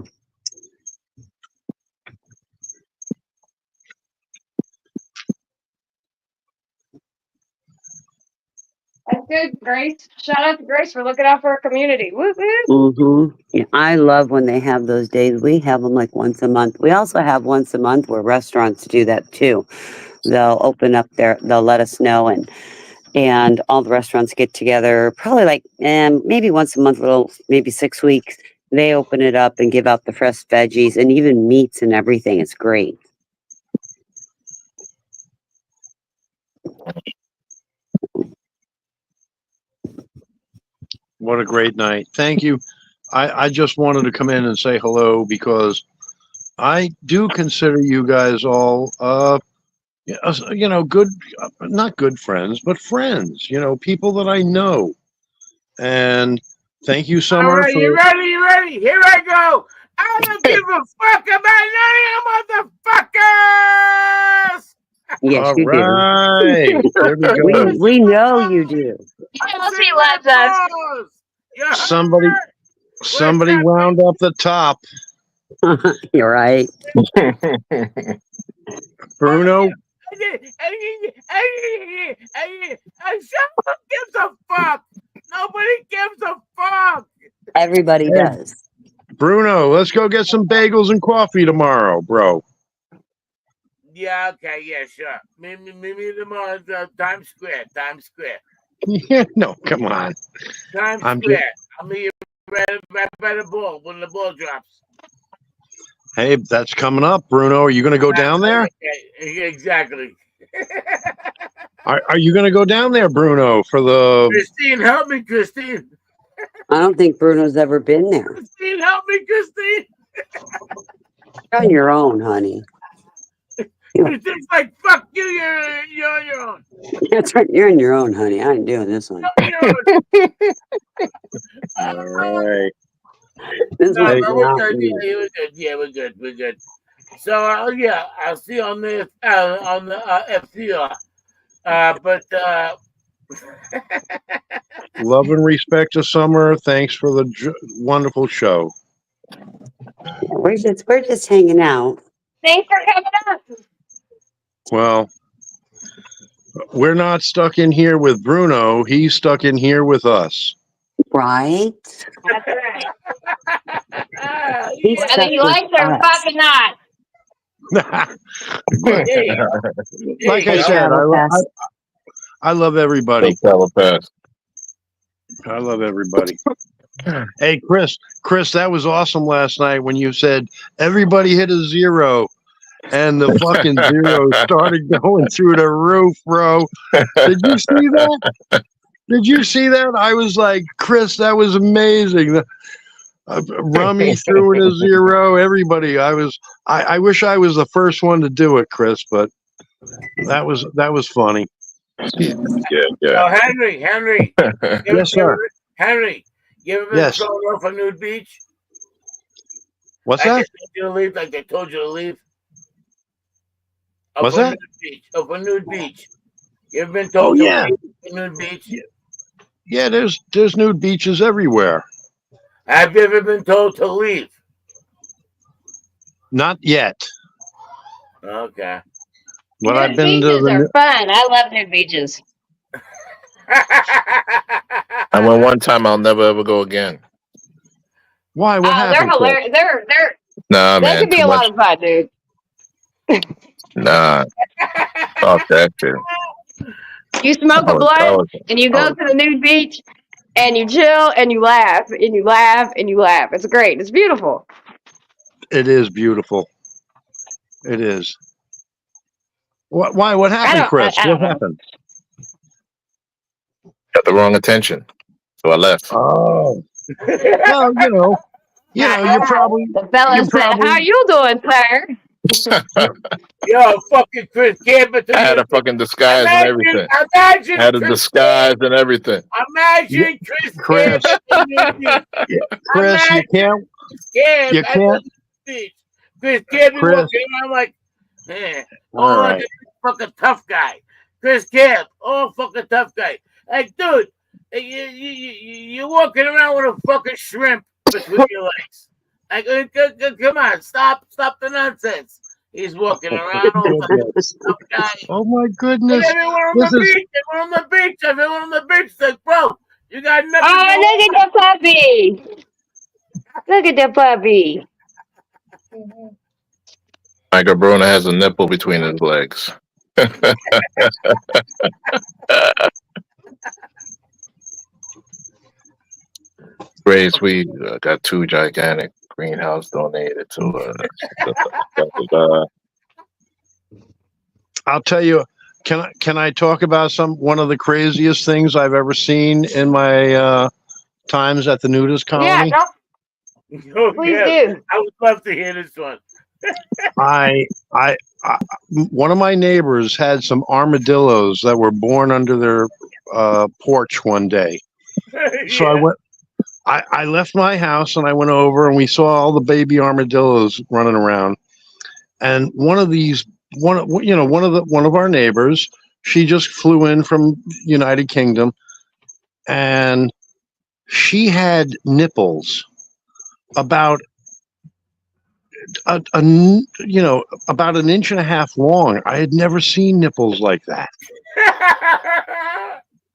That's good, Grace. Shout out to Grace for looking out for her community. Woo woo! Mm-hmm. Yeah, I love when they have those days. We have them like once a month. We also have once a month where restaurants do that too. They'll open up they'll let us know, and all the restaurants get together probably like maybe once a month, maybe 6 weeks. They open it up and give out the fresh veggies and even meats and everything. It's great. What a great night. Thank you. I just wanted to come in and say hello because I do consider you guys all, good, not good friends, but friends, people that I know. And thank you, All Summer. right, you ready? You ready? Here I go. I don't give a fuck about none of you motherfuckers. Yes, All you right. There we do. go. We know you do. He loves us. You Somebody, heard? somebody wound up the top. You're right. Bruno, Someone gives a fuck. Nobody gives a fuck. Everybody Hey. does. Bruno, let's go get some bagels and coffee tomorrow, bro. Yeah, okay, yeah, sure. Meet me tomorrow at Times Square. No, come on. Times I'm Square. I'll meet you right by the ball when the ball drops. Hey, that's coming up, Bruno. Are you going to go down there? Yeah, exactly. Are you going to go down there, Bruno, for the... Christine, help me, Christine. I don't think Bruno's ever been there. Christine, help me, Christine. You're on your own, honey. Christine's like, fuck you, you're on your own. That's right. You're on your own, honey. I ain't doing this one. You're on your own. All right. This No, one's no, we're not good. me. Yeah, we're good. Yeah, we're good. So, yeah, I'll see you on the FCR. Love and respect to Summer. Thanks for the wonderful show. We're just hanging out. Thanks for coming up. Well, we're not stuck in here with Bruno. He's stuck in here with us. Right? That's right. He's Whether stuck he with likes it or us. fucking not. Like I Hey, said, Telepath. I love everybody. Big telepath. I love everybody. Hey, Chris, that was awesome last night when you said everybody hit a 0 and the fucking 0 started going through the roof, bro. Did you see that? Did you see that? I was like, Chris, that was amazing. Rummy threw in a 0. Everybody, I wish I was the first one to do it, Chris, but that was funny. Yeah. So, Henry. Yes, sir. Henry, you ever been Yes. thrown off a nude beach? What's Like that? they told you to leave? What's Of a that? nude beach. Of a nude beach. You ever been told Oh, to yeah. leave a nude beach? Yeah, there's nude beaches everywhere. Have you ever been told to leave? Not yet. Okay. But Nude I've been to beaches are the fun. I love nude beaches. I went one time. I'll never ever go again. Why? What They're happened? Chris? hilarious. They're Nah, that man. could be Too a much. lot of fun, dude. Nah. Fuck that shit. You smoke a I blunt was- and you go to the nude beach and you chill and you laugh and you laugh and you laugh. It's great. It's beautiful. It is beautiful. It is. Why? What happened, Chris? I What don't know. happened? Got the wrong attention, so I left. Oh, well, you're probably, The fella you're said, "How probably. you doing, sir?" Yo, fucking Chris Gambit. I had a fucking disguise and everything. Imagine I had a Chris disguise and everything. Imagine Chris Chris. Gambit. Chris, you can't. You can't. Chris Gambit Chris. walking around like, man, All right. this fucking tough guy. Chris Camp, fucking tough guy. Like, dude, you're walking around with a fucking shrimp between your legs. Like, come on, stop the nonsense. He's walking around all the tough guy. Oh my And goodness. everyone on This the is- beach, everyone on the beach says, bro, you got nothing. Oh, look at the puppy! Look at the puppy. Michael Bruno has a nipple between his legs. Grace, we got 2 gigantic greenhouse donated to us. I'll tell you. Can I talk about one of the craziest things I've ever seen in my times at the nudist Yeah, colony? Oh, please yeah. do. I would love to hear this one. I one of my neighbors had some armadillos that were born under their porch one day. So Yeah. I left my house and I went over and we saw all the baby armadillos running around. And one of our neighbors, she just flew in from United Kingdom, and she had nipples about about an inch and a half long. I had never seen nipples like that.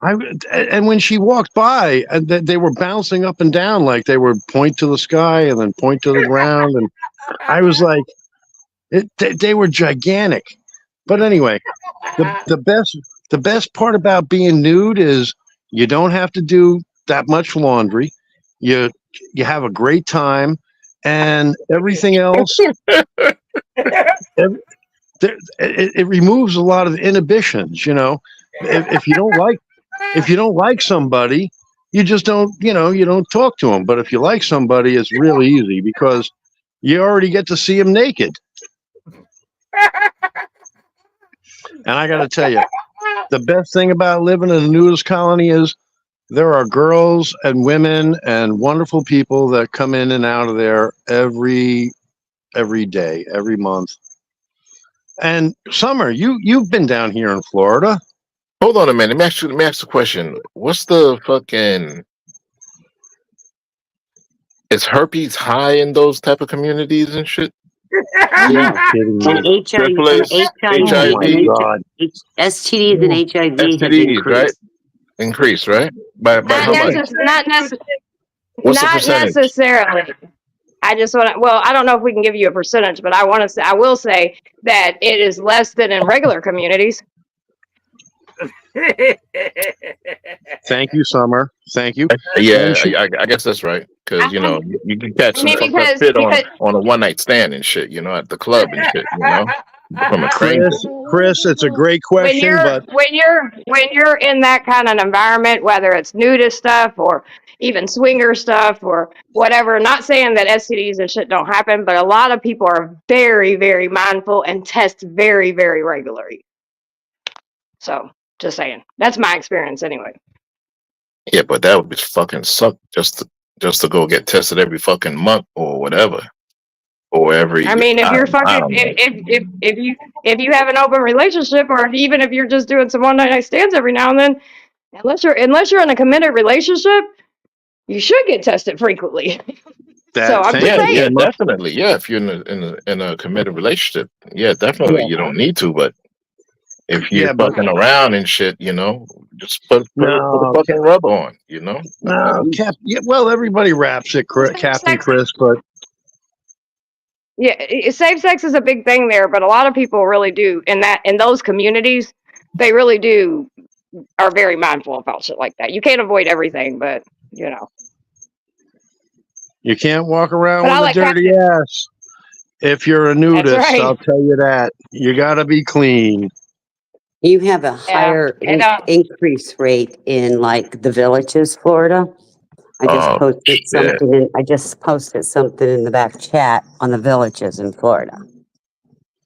And when she walked by, and they were bouncing up and down like they would point to the sky and then point to the ground, and I was like, they were gigantic. But anyway, the best part about being nude is you don't have to do that much laundry. You have a great time, and everything else. It removes a lot of inhibitions. If you don't like somebody, you just don't talk to them. But if you like somebody, it's really easy because you already get to see them naked. And I got to tell you, the best thing about living in a nudist colony is there are girls and women and wonderful people that come in and out of there every day, every month. And Summer, you've been down here in Florida. Hold on a minute. Let me ask the question. What's the fucking? Is herpes high in those type of communities and shit? You're kidding me. And Syphilis, HIV, Oh my God. STDs and HIV have STDs, increased. right? Increase, right? By how much? Not What's the percentage? necessarily. I just want to. Well, I don't know if we can give you a percentage, but I will say that it is less than in regular communities. Thank you, Summer. Thank you. Yeah, I guess that's right. Because you can catch some fucked up shit on a one night stand and shit. At the club and shit. From a stranger. Chris, it's a great question, when you're in that kind of environment, whether it's nudist stuff or even swinger stuff or whatever, not saying that STDs and shit don't happen, but a lot of people are very, very mindful and test very, very regularly. So, just saying. That's my experience anyway. Yeah, but that would be fucking suck just to go get tested every fucking month or whatever. Or every. I mean, if you're fucking, if you have an open relationship, or even if you're just doing some one night stands every now and then, unless you're in a committed relationship, you should get tested frequently. So I'm just saying. Yeah, definitely. Yeah, if you're in a committed relationship, yeah, definitely. You don't need to, but if you're fucking around and shit, just put a fucking rub on, No, well, everybody raps it, Captain Chris, but. Yeah, safe sex is a big thing there, but a lot of people really do in those communities, they really are very mindful about shit like that. You can't avoid everything, but You can't walk around But I with like a dirty ass. If you're a nudist, right. I'll tell you that. You got to be clean. You have a higher and, increase rate in like the Villages, Florida. I just Oh, posted shit. something in, I just posted something in the back chat on the Villages in Florida.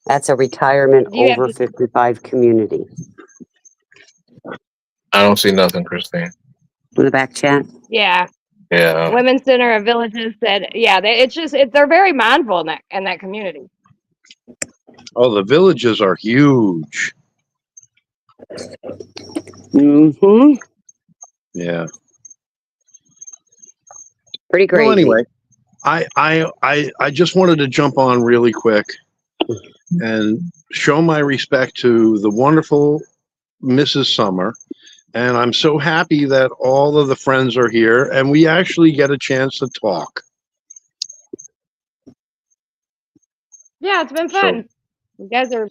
That's a retirement Do you have over 55 community. I don't see nothing, Christine. In the back chat. yeah, Yeah. Women's Center of Villages said, yeah, they're very mindful in that community. Oh, the villages are huge. Mm-hmm. Yeah. Pretty crazy. Well, anyway, I just wanted to jump on really quick and show my respect to the wonderful Mrs. Summer. And I'm so happy that all of the friends are here and we actually get a chance to talk. Yeah, it's been So- fun. You guys are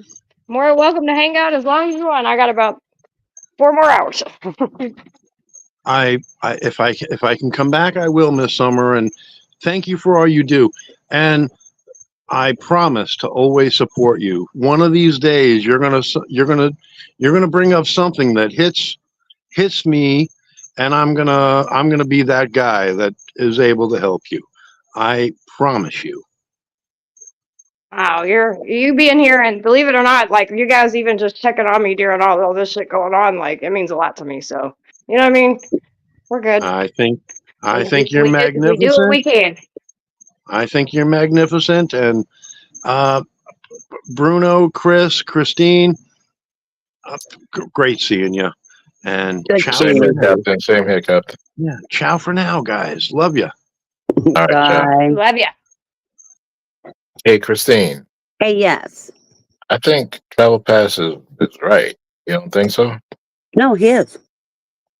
more welcome to hang out as long as you want. I got about 4 more hours. If I can come back, I will, Miss Summer, and thank you for all you do. And I promise to always support you. One of these days, you're gonna bring up something that hits me, and I'm gonna be that guy that is able to help you. I promise you. Wow, you being here and believe it or not, like you guys even just checking on me during all this shit going on, like it means a lot to me. So you know what I mean? We're good. I think We you're we do what magnificent. we can. I think you're magnificent, and Bruno, Chris, Christine, great seeing you. And Good ciao Same for here, now. Captain. Same here, Captain. Yeah, ciao for now, guys. Love you. All right, ciao. Bye. Love ya. Hey, Christine. Hey, yes. I think Travel Pass is right. You don't think so? No, his.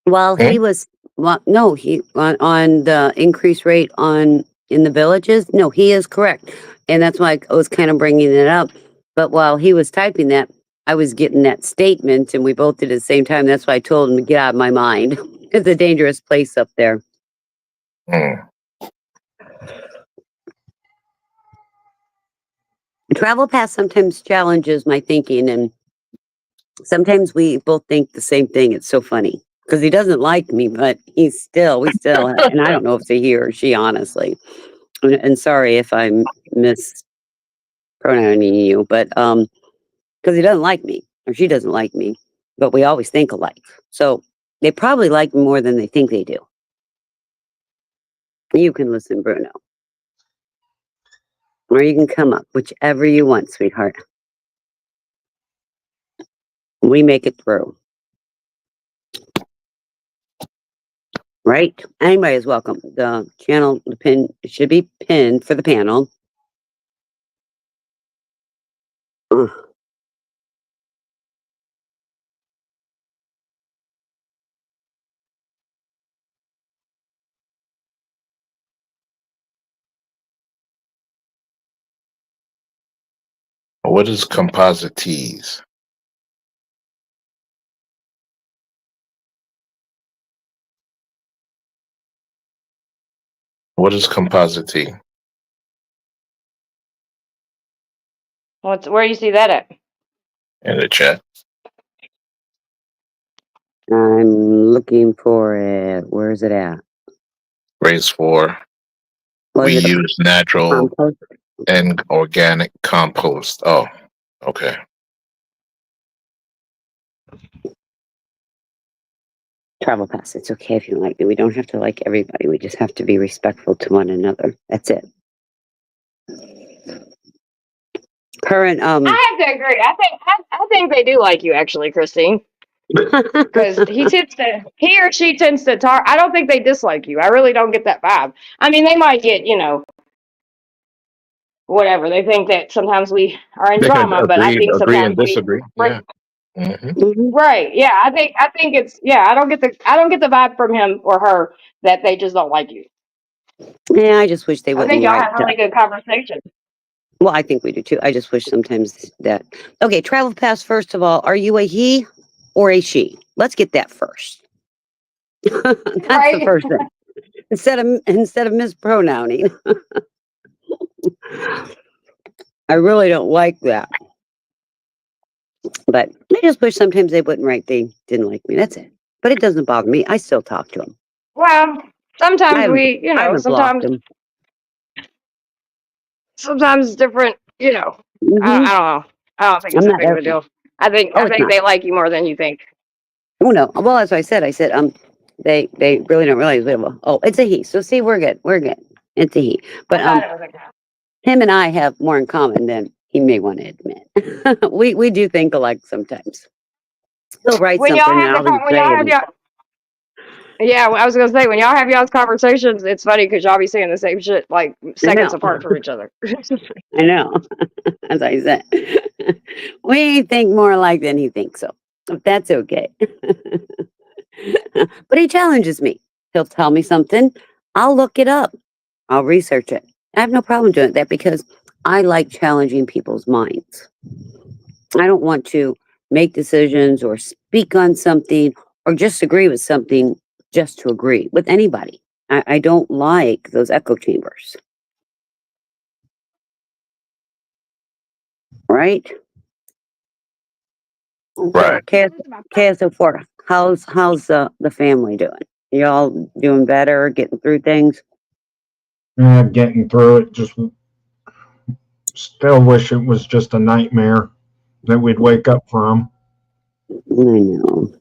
Well, Hmm? he was, well, no, he, on the increase rate in the Villages, no, he is correct. And that's why I was kind of bringing it up. But while he was typing that, I was getting that statement and we both did it at the same time. That's why I told him to get out of my mind. It's a dangerous place up there. Hmm. Travel Pass sometimes challenges my thinking, and sometimes we both think the same thing. It's so funny because he doesn't like me, but we still, and I don't know if it's a he or she, honestly. And sorry if I'm mispronouncing you, but because he doesn't like me or she doesn't like me, but we always think alike. So they probably like me more than they think they do. You can listen, Bruno. Or you can come up, whichever you want, sweetheart. We make it through. Right? Anybody is welcome. The channel, the pin should be pinned for the panel. Ugh. What is composite tees? What is composite tee? Where do you see that at? In the chat. I'm looking for it. Where is it at? Race 4. Was We it a use natural compost? and organic compost. Oh, okay. Travel Pass. It's okay if you don't like me. We don't have to like everybody. We just have to be respectful to one another. That's it. Current I have to agree. I think they do like you actually, Christine. Because he or she tends to talk. I don't think they dislike you. I really don't get that vibe. I mean, they might get, whatever. They think that sometimes we are in They can drama, but I think agree sometimes and disagree. Yeah. Hmm. right. Yeah, I think it's I don't get the vibe from him or her that they just don't like you. Yeah, I just wish they I wouldn't think y'all write have really good conversation. Well, I think we do too. I just wish sometimes that. Okay, Travel Pass. First of all, are you a he or a she? Let's get that first. That's the Right. first thing. Instead of mispronouncing. I really don't like that. But I just wish sometimes they wouldn't write they didn't like me. That's it. But it doesn't bother me. I still talk to them. Well, I sometimes haven't, we, I haven't blocked sometimes them. sometimes it's different. Hmm. I don't know. I don't think I'm it's that not big of a ever. deal. I think Oh, I it's think not. they like you more than you think. Oh no. Well, as I said, they really don't realize. Well, oh, it's a he. So see, we're good. We're good. It's a he. But I thought it was a guy. him and I have more in common than he may want to admit. we do think alike sometimes. He'll write When y'all something and have I'll just when y'all say have it. y'all, yeah, I was gonna say when y'all have y'all's conversations, it's funny because y'all be saying the same shit like I know. seconds apart from each other. I know. As I said, we think more alike than he thinks. So that's okay. But he challenges me. He'll tell me something. I'll look it up. I'll research it. I have no problem doing that because I like challenging people's minds. I don't want to make decisions or speak on something or just agree with something just to agree with anybody. I don't like those echo chambers, right? Right. KSO4, how's the family doing? Y'all doing better, getting through things? Getting through it. Just still wish it was just a nightmare that we'd wake up from. I know.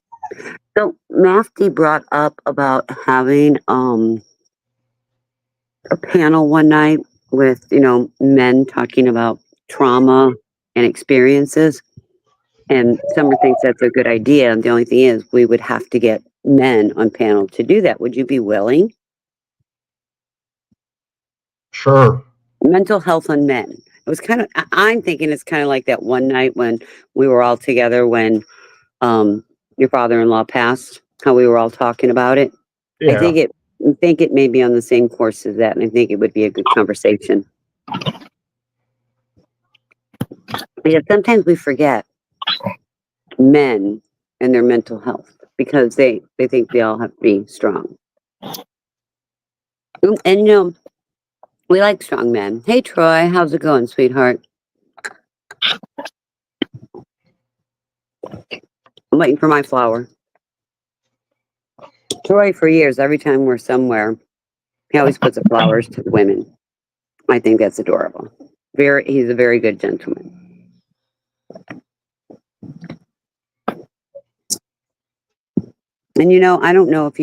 So Mafty brought up about having a panel one night with, men talking about trauma and experiences. And Summer thinks that's a good idea. The only thing is we would have to get men on panel to do that. Would you be willing? Sure. Mental health on men. It was kind of, I'm thinking it's kind of like that one night when we were all together when your father-in-law passed, how we were all talking about it. Yeah. I think it may be on the same course as that, and I think it would be a good conversation. Yeah, sometimes we forget men and their mental health because they think they all have to be strong. And we like strong men. Hey Troy, how's it going, sweetheart? I'm waiting for my flower. Troy, for years, every time we're somewhere, he always puts the flowers to the women. I think that's adorable. He's a very good gentleman. And I don't know if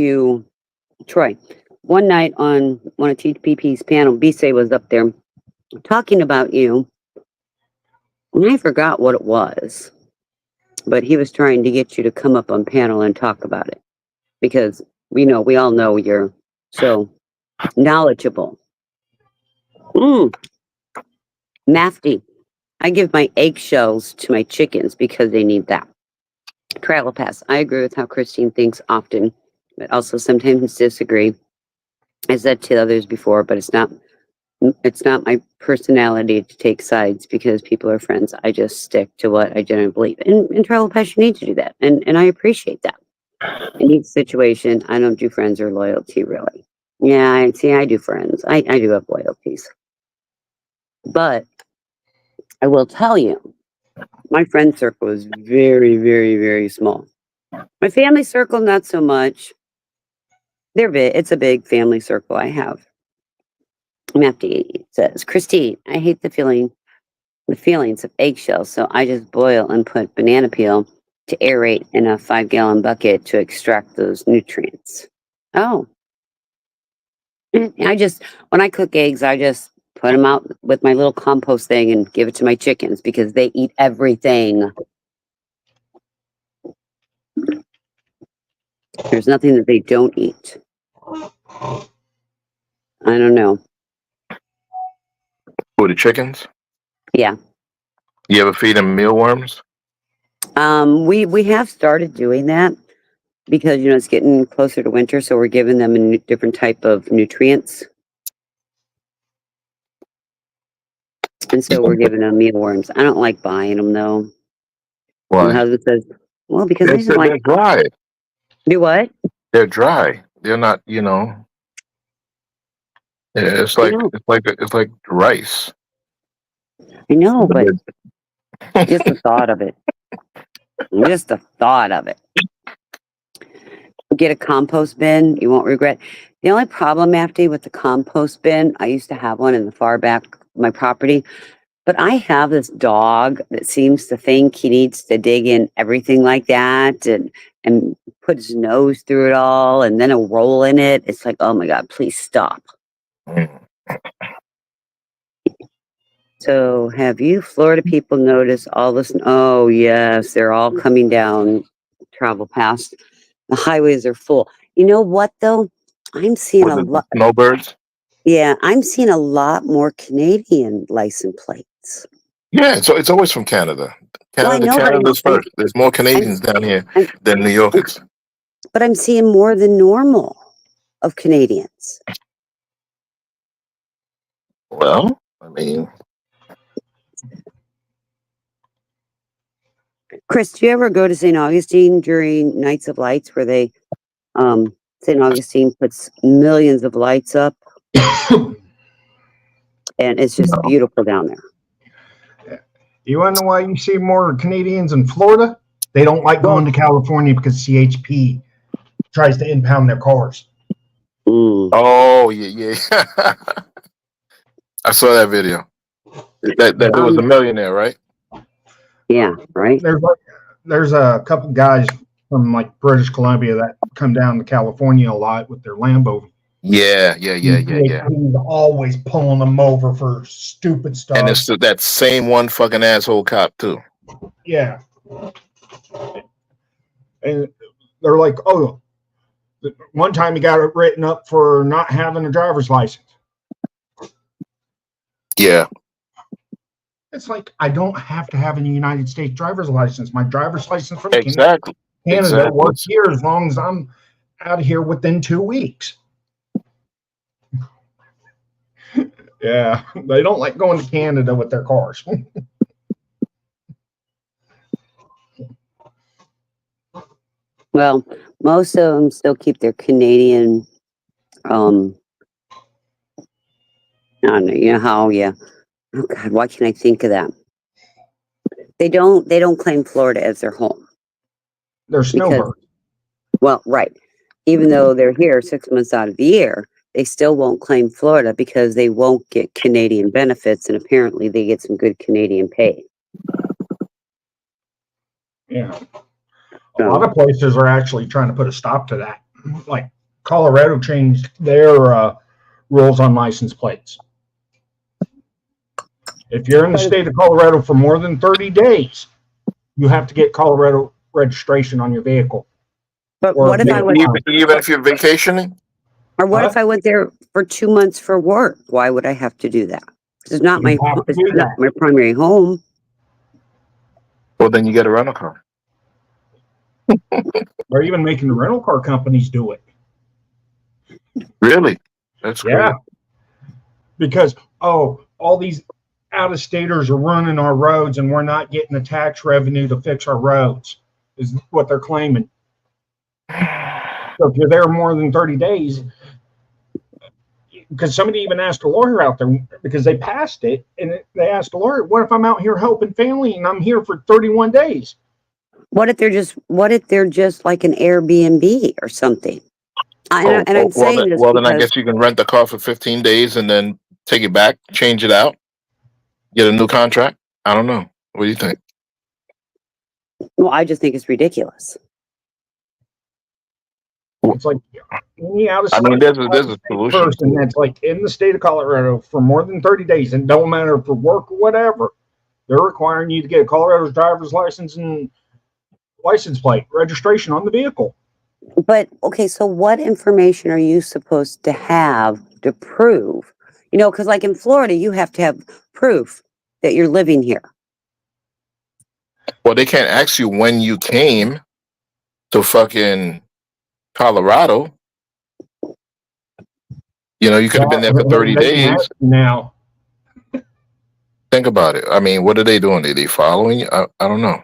Troy, one night on one of TPP's panel, Bisay was up there talking about you, and I forgot what it was, but he was trying to get you to come up on panel and talk about it because we all know you're so knowledgeable. Mafty, I give my eggshells to my chickens because they need that. Travel pass. I agree with how Christine thinks often, but also sometimes disagree. I said to others before, but it's not my personality to take sides because people are friends. I just stick to what I generally believe. And Travel Pass, you need to do that. And I appreciate that. In each situation, I don't do friends or loyalty really. Yeah, I do friends. I do have loyalties. But I will tell you, my friend circle is very, very, very small. My family circle, not so much. They're big. It's a big family circle I have. Mafty says, Christine, I hate the feelings of eggshells, so I just boil and put banana peel to aerate in a 5-gallon bucket to extract those nutrients. Oh. When I cook eggs, I just put them out with my little compost thing and give it to my chickens because they eat everything. There's nothing that they don't eat. I don't know. For the chickens? Yeah. You ever feed them mealworms? We have started doing that because it's getting closer to winter, so we're giving them a different type of nutrients, and so we're giving them mealworms. I don't like buying them though. My Why? husband says, "Well, because I just They're like dry. do what? They're dry. They're not, Yeah, it's like No, it's like rice. I know, but just the thought of it. Just the thought of it. Get a compost bin. You won't regret. The only problem, Afty, with the compost bin, I used to have one in the far back of my property, but I have this dog that seems to think he needs to dig in everything like that and put his nose through it all and then a roll in it. It's like, oh my God, please stop. So have you Florida people noticed all this? Oh yes, they're all coming down, travel past. The highways are full. You know what though? I'm seeing a lot. Snowbirds. Yeah, I'm seeing a lot more Canadian license plates. Yeah, so it's always from Canada. Well, I know, but Canada's first. There's more Canadians down here than New Yorkers. But I'm seeing more than normal of Canadians. Well, I mean, Chris, do you ever go to St. Augustine during Nights of Lights where they, St. Augustine puts millions of lights up? And it's just beautiful down there. You want to know why you see more Canadians in Florida? They don't like going to California because CHP tries to impound their cars. Oh, yeah. I saw that video. That there was a millionaire, right? Yeah, right. There's a couple guys from like British Columbia that come down to California a lot with their Lambo. Yeah. He's always pulling them over for stupid stuff. And it's that same one fucking asshole cop too. Yeah. And they're like, oh, one time he got it written up for not having a driver's license. Yeah. It's like, I don't have to have a United States driver's license. My driver's license from Canada works here as long as I'm out of here within 2 weeks. Yeah, they don't like going to Canada with their cars. Well, most of them still keep their Canadian, I don't know, you know how, yeah. Oh God, why can't I think of that? They don't claim Florida as their home. They're snowbirds. Well, right. Even though they're here 6 months out of the year, they still won't claim Florida because they won't get Canadian benefits, and apparently they get some good Canadian pay. Yeah. A lot of places are actually trying to put a stop to that. Like Colorado changed their rules on license plates. If you're in the state of Colorado for more than 30 days, you have to get Colorado registration on your vehicle. But what if I went even if you're vacationing? Or what if I went there for 2 months for work? Why would I have to do that? It's not my primary home. Well, then you get a rental car. They're even making the rental car companies do it. Really? That's great. Yeah. Because, all these out-of-staters are running our roads and we're not getting the tax revenue to fix our roads, is what they're claiming. So if you're there more than 30 days, because somebody even asked a lawyer out there, because they passed it, and they asked a lawyer, what if I'm out here helping family and I'm here for 31 days? What if they're just like an Airbnb or something? I'm saying this then I guess you can rent the car for 15 days and then take it back, change it out, get a new contract. I don't know. What do you think? Well, I just think it's ridiculous. It's like there's a solution. Person that's like in the state of Colorado for more than 30 days, and don't matter for work or whatever, they're requiring you to get a Colorado driver's license and license plate registration on the vehicle. But okay, so what information are you supposed to have to prove? You know, because like in Florida, you have to have proof that you're living here. Well, they can't ask you when you came to fucking Colorado. You know, you could have been there for 30 days. Now, think about it. I mean, what are they doing? Are they following you? I don't know.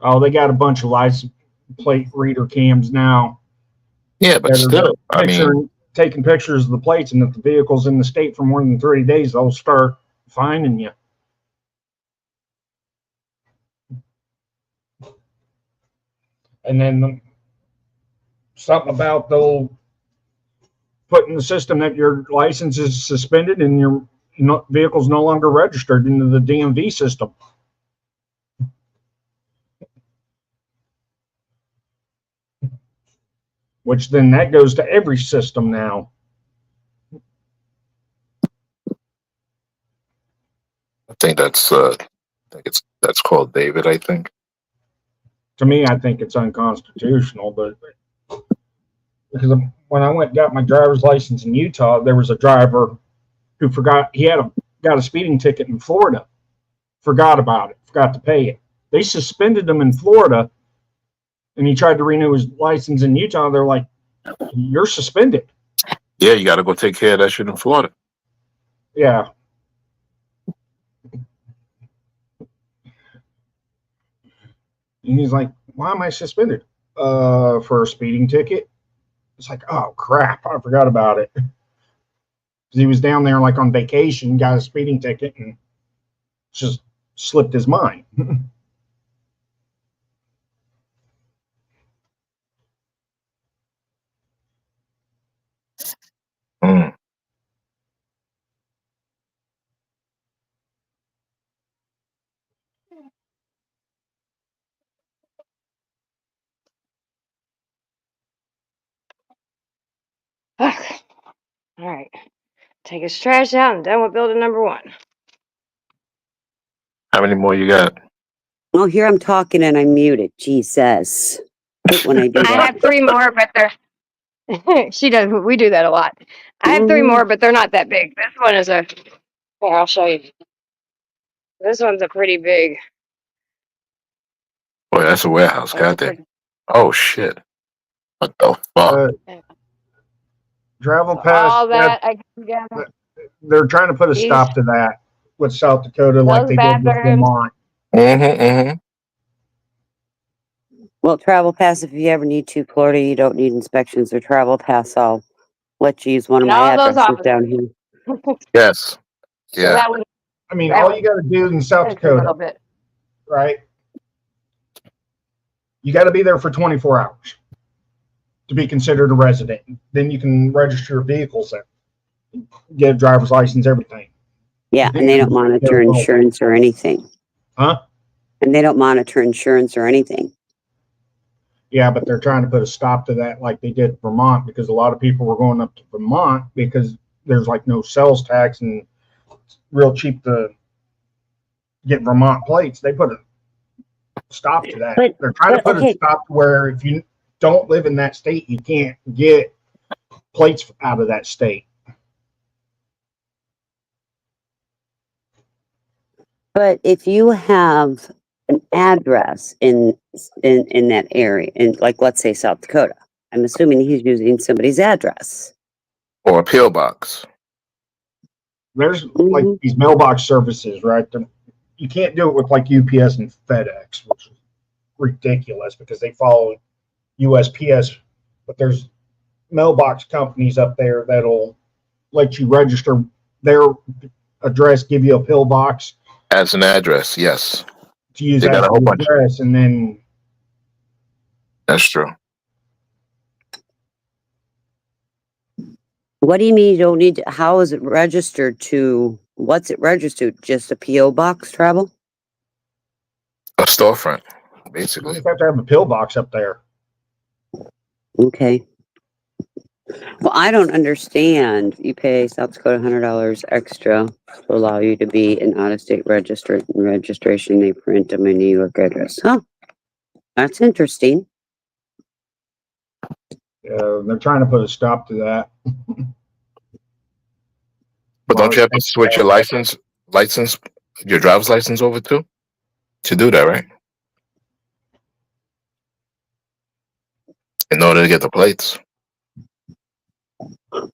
Oh, they got a bunch of license plate reader cams now. Yeah, but still, I mean, taking pictures of the plates, and if the vehicle's in the state for more than 30 days, they'll start fining you. And then something about they'll put in the system that your license is suspended and your vehicle's no longer registered into the DMV system. Which then that goes to every system now. I think that's that's called David, I think. To me, I think it's unconstitutional, but because when I went and got my driver's license in Utah, there was a driver who forgot he got a speeding ticket in Florida, forgot about it, forgot to pay it. They suspended him in Florida, and he tried to renew his license in Utah. They're like, "You're suspended." Yeah, you got to go take care of that shit in Florida. Yeah. And he's like, "Why am I suspended? For a speeding ticket?" It's like, oh crap, I forgot about it. He was down there like on vacation, got a speeding ticket, and just slipped his mind. Mm. Okay. All right. Take his trash out and done with building number 1. How many more you got? Oh, here I'm talking and I'm muted. Jesus. I hate when I do I that. have 3 more, but they're she does. We do that a lot. I have 3 more, but they're not that big. This one is a. Here, I'll show you. This one's a pretty big. Boy, that's a warehouse. Goddamn. Oh shit. What the fuck? Travel pass. All that I got. They're trying to put a stop to that with South Dakota, like they did with Vermont. Well, travel pass, if you ever need to, Florida, you don't need inspections or travel pass. I'll let you use one of And my all those addresses down here. Yes. Yeah. That would, I mean, all you got to do in South a Dakota, little bit. right? You got to be there for 24 hours to be considered a resident. Then you can register your vehicles there, get a driver's license, everything. Yeah, and they don't monitor insurance or anything. Huh? And they don't monitor insurance or anything. Yeah, but they're trying to put a stop to that like they did Vermont, because a lot of people were going up to Vermont because there's like no sales tax and it's real cheap to get Vermont plates. They put a stop to that. They're trying to put a stop to where if you don't live in that state, you can't get plates out of that state. But if you have an address in that area, in like let's say South Dakota, I'm assuming he's using somebody's address or a PO box. There's like these mailbox services, right? You can't do it with like UPS and FedEx, which is ridiculous because they follow USPS. But there's mailbox companies up there that'll let you register their address, give you a pillbox as an address. Yes, to use as an address, and then that's true. What do you mean you don't need to, how is it registered to, what's it registered? Just a P.O. box, travel? A storefront, basically. you have to have a pillbox up there. Okay. Well, I don't understand. You pay South Dakota $100 extra to allow you to be an out-of-state registered registration. They print them in New York address. Huh? That's interesting. They're trying to put a stop to that. But don't you have to switch your license, your driver's license over to do that, right? In order to get the plates.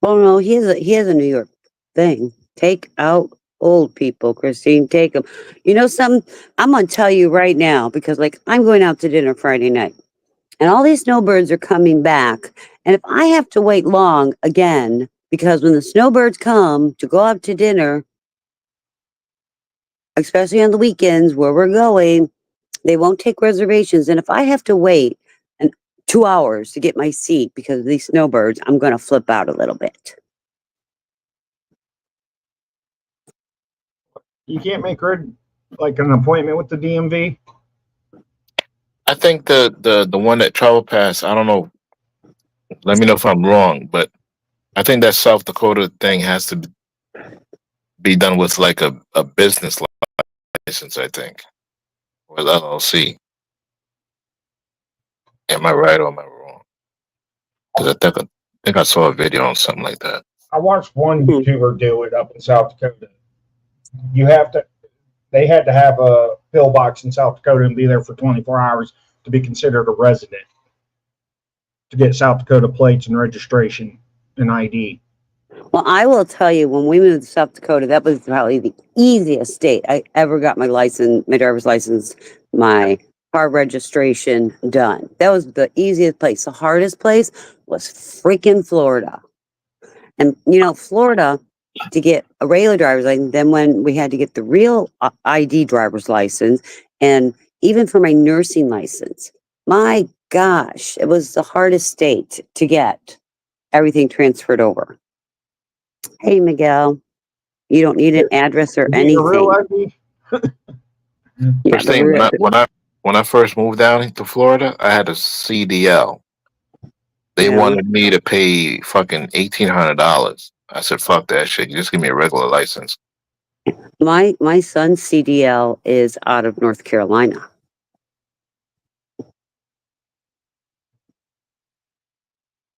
Well, no, he has a New York thing. Take out old people, Christine. Take them. You know something? I'm gonna tell you right now because, like, I'm going out to dinner Friday night, and all these snowbirds are coming back. And if I have to wait long again, because when the snowbirds come to go out to dinner, especially on the weekends where we're going, they won't take reservations. And if I have to wait 2 hours to get my seat because of these snowbirds, I'm going to flip out a little bit. You can't make her like an appointment with the DMV. I think the one that Travel Pass, I don't know. Let me know if I'm wrong, but I think that South Dakota thing has to be done with like a business license, I think, or LLC. Am I right or am I wrong? Because I think I saw a video on something like that. I watched one YouTuber do it up in South Dakota. They had to have a pillbox in South Dakota and be there for 24 hours to be considered a resident to get South Dakota plates and registration and ID. Well, I will tell you, when we moved to South Dakota, that was probably the easiest state I ever got my license, my driver's license, my car registration done. That was the easiest place. The hardest place was freaking Florida. And, you know, Florida, to get a regular driver's license, then when we had to get the real ID driver's license, and even for my nursing license, my gosh, it was the hardest state to get everything transferred over. Hey, Miguel, you don't need an address or You need a real anything. ID? Yeah, First thing, when I first moved down to Florida, I had a CDL. They Yeah. wanted me to pay fucking $1,800. I said, "Fuck that shit. You just give me a regular license." my son's CDL is out of North Carolina.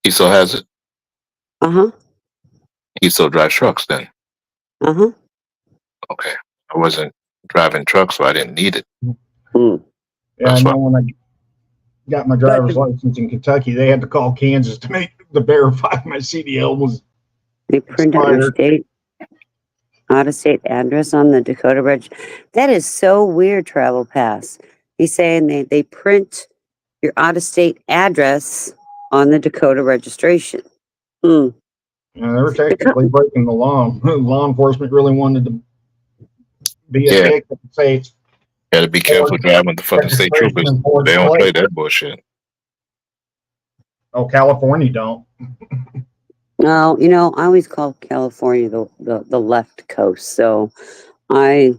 He still has it. Uh-huh. He still drives trucks then. Uh-huh. Okay. I wasn't driving trucks, so I didn't need it. Mm. Yeah, I That's know when I got my driver's license in Kentucky, they had to call Kansas to verify my CDL was They print out your expired. out-of-state address on the Dakota Reg. That is so weird, Travel Pass. He's saying they print your out-of-state address on the Dakota registration. Hmm. Yeah, they were technically breaking the law. Law enforcement really wanted to be a Yeah. dick and say it's Gotta be careful driving with the fucking state troopers. registration for They don't plate. play that bullshit. Oh, California don't. No, you know, I always call California the left coast. So I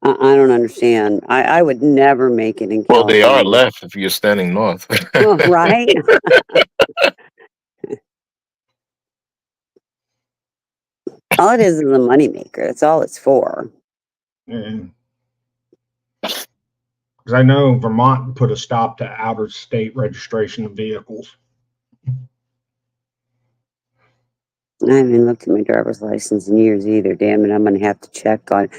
don't understand. I would never make it in Well, they California. are left if you're standing north. Right? All it is a moneymaker. That's all it's for. Because I know Vermont put a stop to outer state registration of vehicles. I haven't looked at my driver's license in years either. Damn it, I'm going to have to check on it.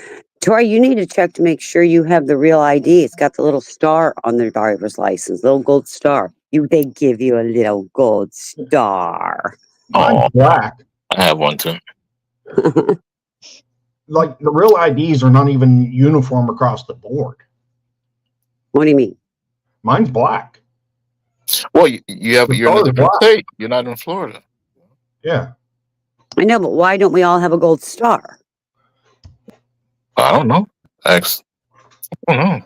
Tori, you need to check to make sure you have the real ID. It's got the little star on their driver's license, little gold star. They give you a little gold star. Mine's Oh, black. I have one too. Like the real IDs are not even uniform across the board. What do you mean? Mine's black. Well, you're in a different black. state. You're not in Florida. Yeah. I know, but why don't we all have a gold star? I don't know. I don't know.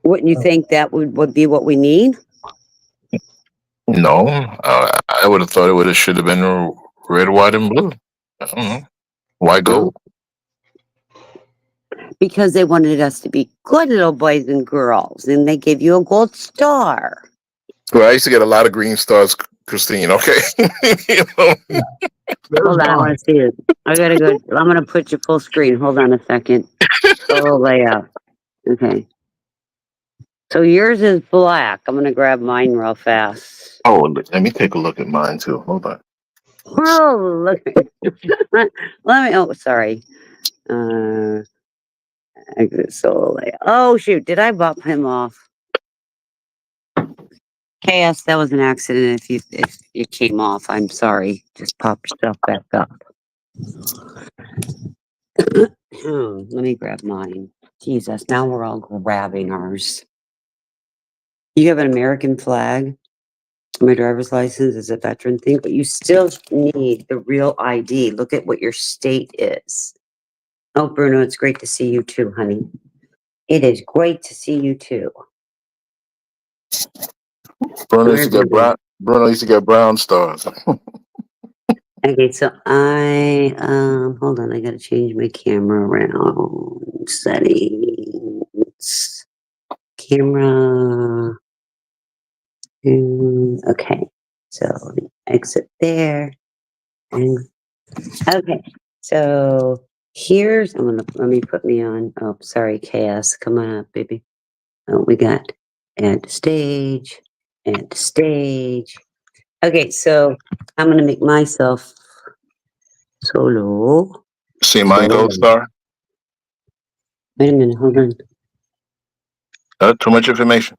Wouldn't you think that would be what we need? No, I would have thought it should have been red, white, and blue. I don't know. Why gold? Because they wanted us to be good little boys and girls, and they give you a gold star. Well, I used to get a lot of green stars, Christine. Okay. You know? Hold on, I want to see it. I gotta go. I'm gonna put you full screen. Hold on a second. Full layout. Okay. So yours is black. I'm gonna grab mine real fast. Oh, let me take a look at mine too. Hold on. Oh, look. Let me. Oh, sorry. Exit solo layout. Oh shoot! Did I bump him off? KS, that was an accident. If you came off, I'm sorry. Just pop yourself back up. Let me grab mine. Jesus, now we're all grabbing ours. You have an American flag. My driver's license is a veteran thing, but you still need the real ID. Look at what your state is. Oh, Bruno, it's great to see you too, honey. It is great to see you too. Bruno used to get brown. Bruno used to get brown stars. Okay, so I hold on, I gotta change my camera around. Settings. Camera. Okay, so let me exit there. And okay, so here's let me put me on. Oh, sorry, Chaos. Come on up, baby. Oh, we got add to stage, add to stage. Okay, so I'm gonna make myself solo. See my gold star? Wait a minute, hold on. Too much information.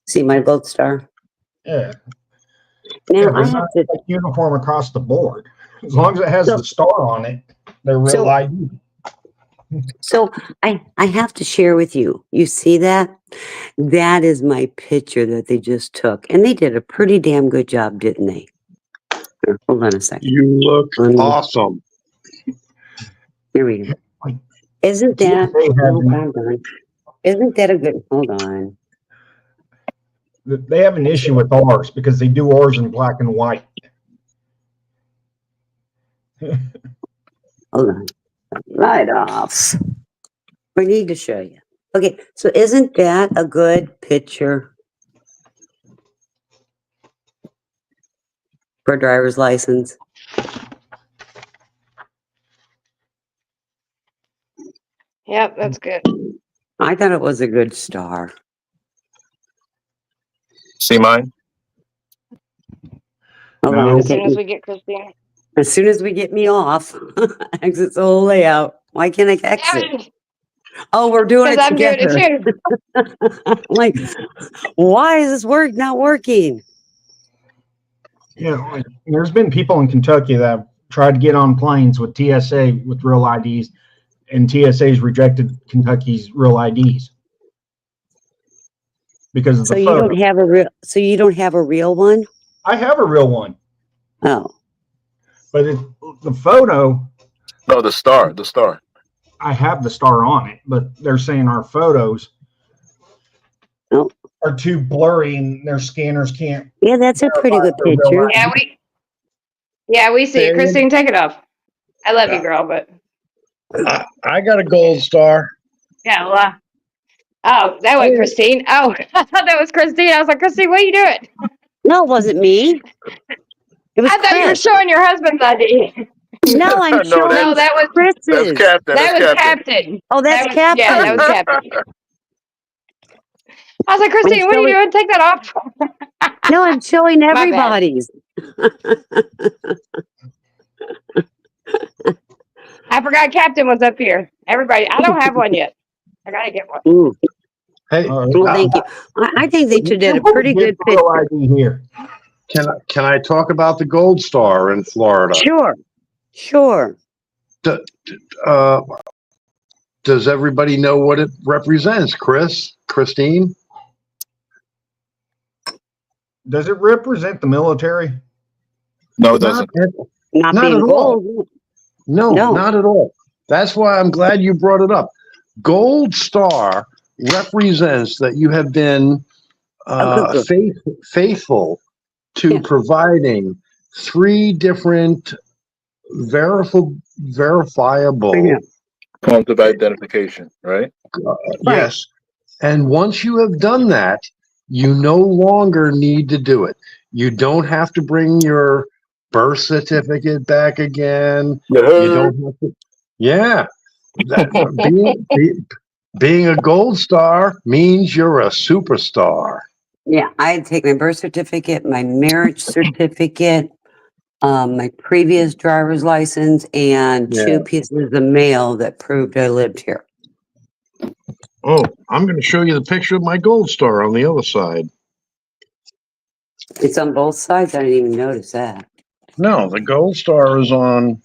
See my gold star. Yeah. Now Yeah, I they're have not to. like uniform across the board. As long as it has So- the star on it, they're real So- ID. So I have to share with you. You see that? That is my picture that they just took, and they did a pretty damn good job, didn't they? Here, hold on a second. You look Um, awesome. Here we go. Isn't TSA that? had No, an- hold on. Isn't that a good? Hold on. They have an issue with ours because they do ours in black and white. Hold on. Right off. We need to show you. Okay, so isn't that a good picture for a driver's license? Yep, that's good. I thought it was a good star. See mine? Hold No. on, As soon okay. as we get Christine. As soon as we get me off, exit the whole layout. Why can't I exit? Oh, we're doing Because it I'm doing together. it too. Like, why is this not working? You know, like, there's been people in Kentucky that have tried to get on planes with TSA with real IDs, and TSA's rejected Kentucky's real IDs because of So the you photo. don't have a real. So you don't have a real one? I have a real one, Oh, but the photo, No, the star. The star. I have the star on it, but they're saying our photos Oh. are too blurry and their scanners can't. yeah, that's a pretty good verify the real picture. Yeah, we see it. Christine, take it off. I love you, Yeah. girl, but I got a gold star. yeah, well, oh, that was Christine. Oh, I thought that was Christine. I was like, Christine, what are you doing? No, it wasn't me. It was I thought you were Chris. showing your husband's ID. No, I'm No, showing No, that was That's Chris's. Captain. that That's was Captain. Captain. Oh, that's That was- Captain. Yeah, that was Captain. I was like, Christine, what are you doing? Take that off. No, I'm showing bad. everybody's. I forgot Captain was up here. Everybody, I don't have one yet. I gotta get one. Ooh, Hey, All right. well, thank you. I think they did a pretty good Get the real picture. ID here. can I talk about the gold star in Florida? Sure, sure. Does everybody know what it represents, Christine? Does it represent the military? No, it doesn't. Not Not being at all. gold. No, No. not at all. That's why I'm glad you brought it up. Gold star represents that you have been Good. faithful to Yeah. providing 3 different verifiable Yeah. Point of identification, right? yes. And once you have done that, you no longer need to do it. You don't have to bring your birth certificate back again. You don't have to. Yeah. Being a gold star means you're a superstar. Yeah, I take my birth certificate, my marriage certificate, my previous driver's license, and Yeah. 2 pieces of mail that proved I lived here. Oh, I'm going to show you the picture of my gold star on the other side. It's on both sides. I didn't even notice that. No, the gold star is on.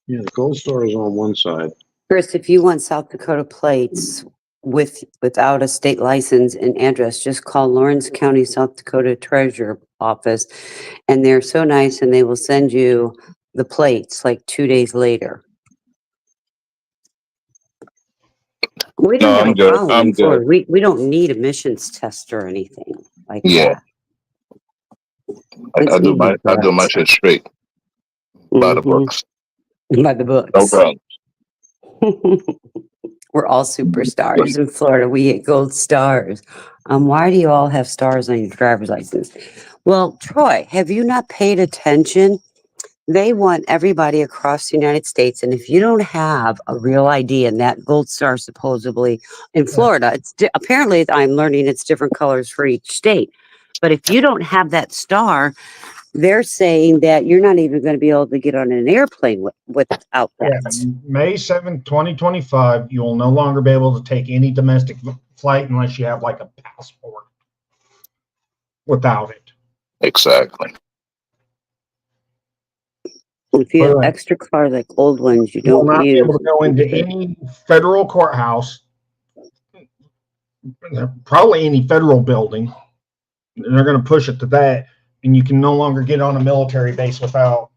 Yeah, the gold star is on one side. Chris, if you want South Dakota plates without a state license and address, just call Lawrence County, South Dakota Treasurer Office, and they're so nice, and they will send you the plates like 2 days later. We don't No, have I'm a good. problem I'm in good. Florida. We don't need emissions test or anything like Yeah, that. It's I do easy my for us. shit straight by the Hmm. books. By the No books. problem. We're all superstars in Florida. We get gold stars. Why do you all have stars on your driver's license? Well, Troy, have you not paid attention? They want everybody across the United States, and if you don't have a real ID and that gold star supposedly in Florida, apparently I'm learning it's different colors for each state. But if you don't have that star, they're saying that you're not even going to be able to get on an airplane without Yeah, that. May 7th, 2025, you will no longer be able to take any domestic flight unless you have like a passport without it. Exactly. If you have Correct. extra cars like old ones, you You will don't not be use. able to go into any federal courthouse, probably any federal building. They're going to push it to that, and you can no longer get on a military base without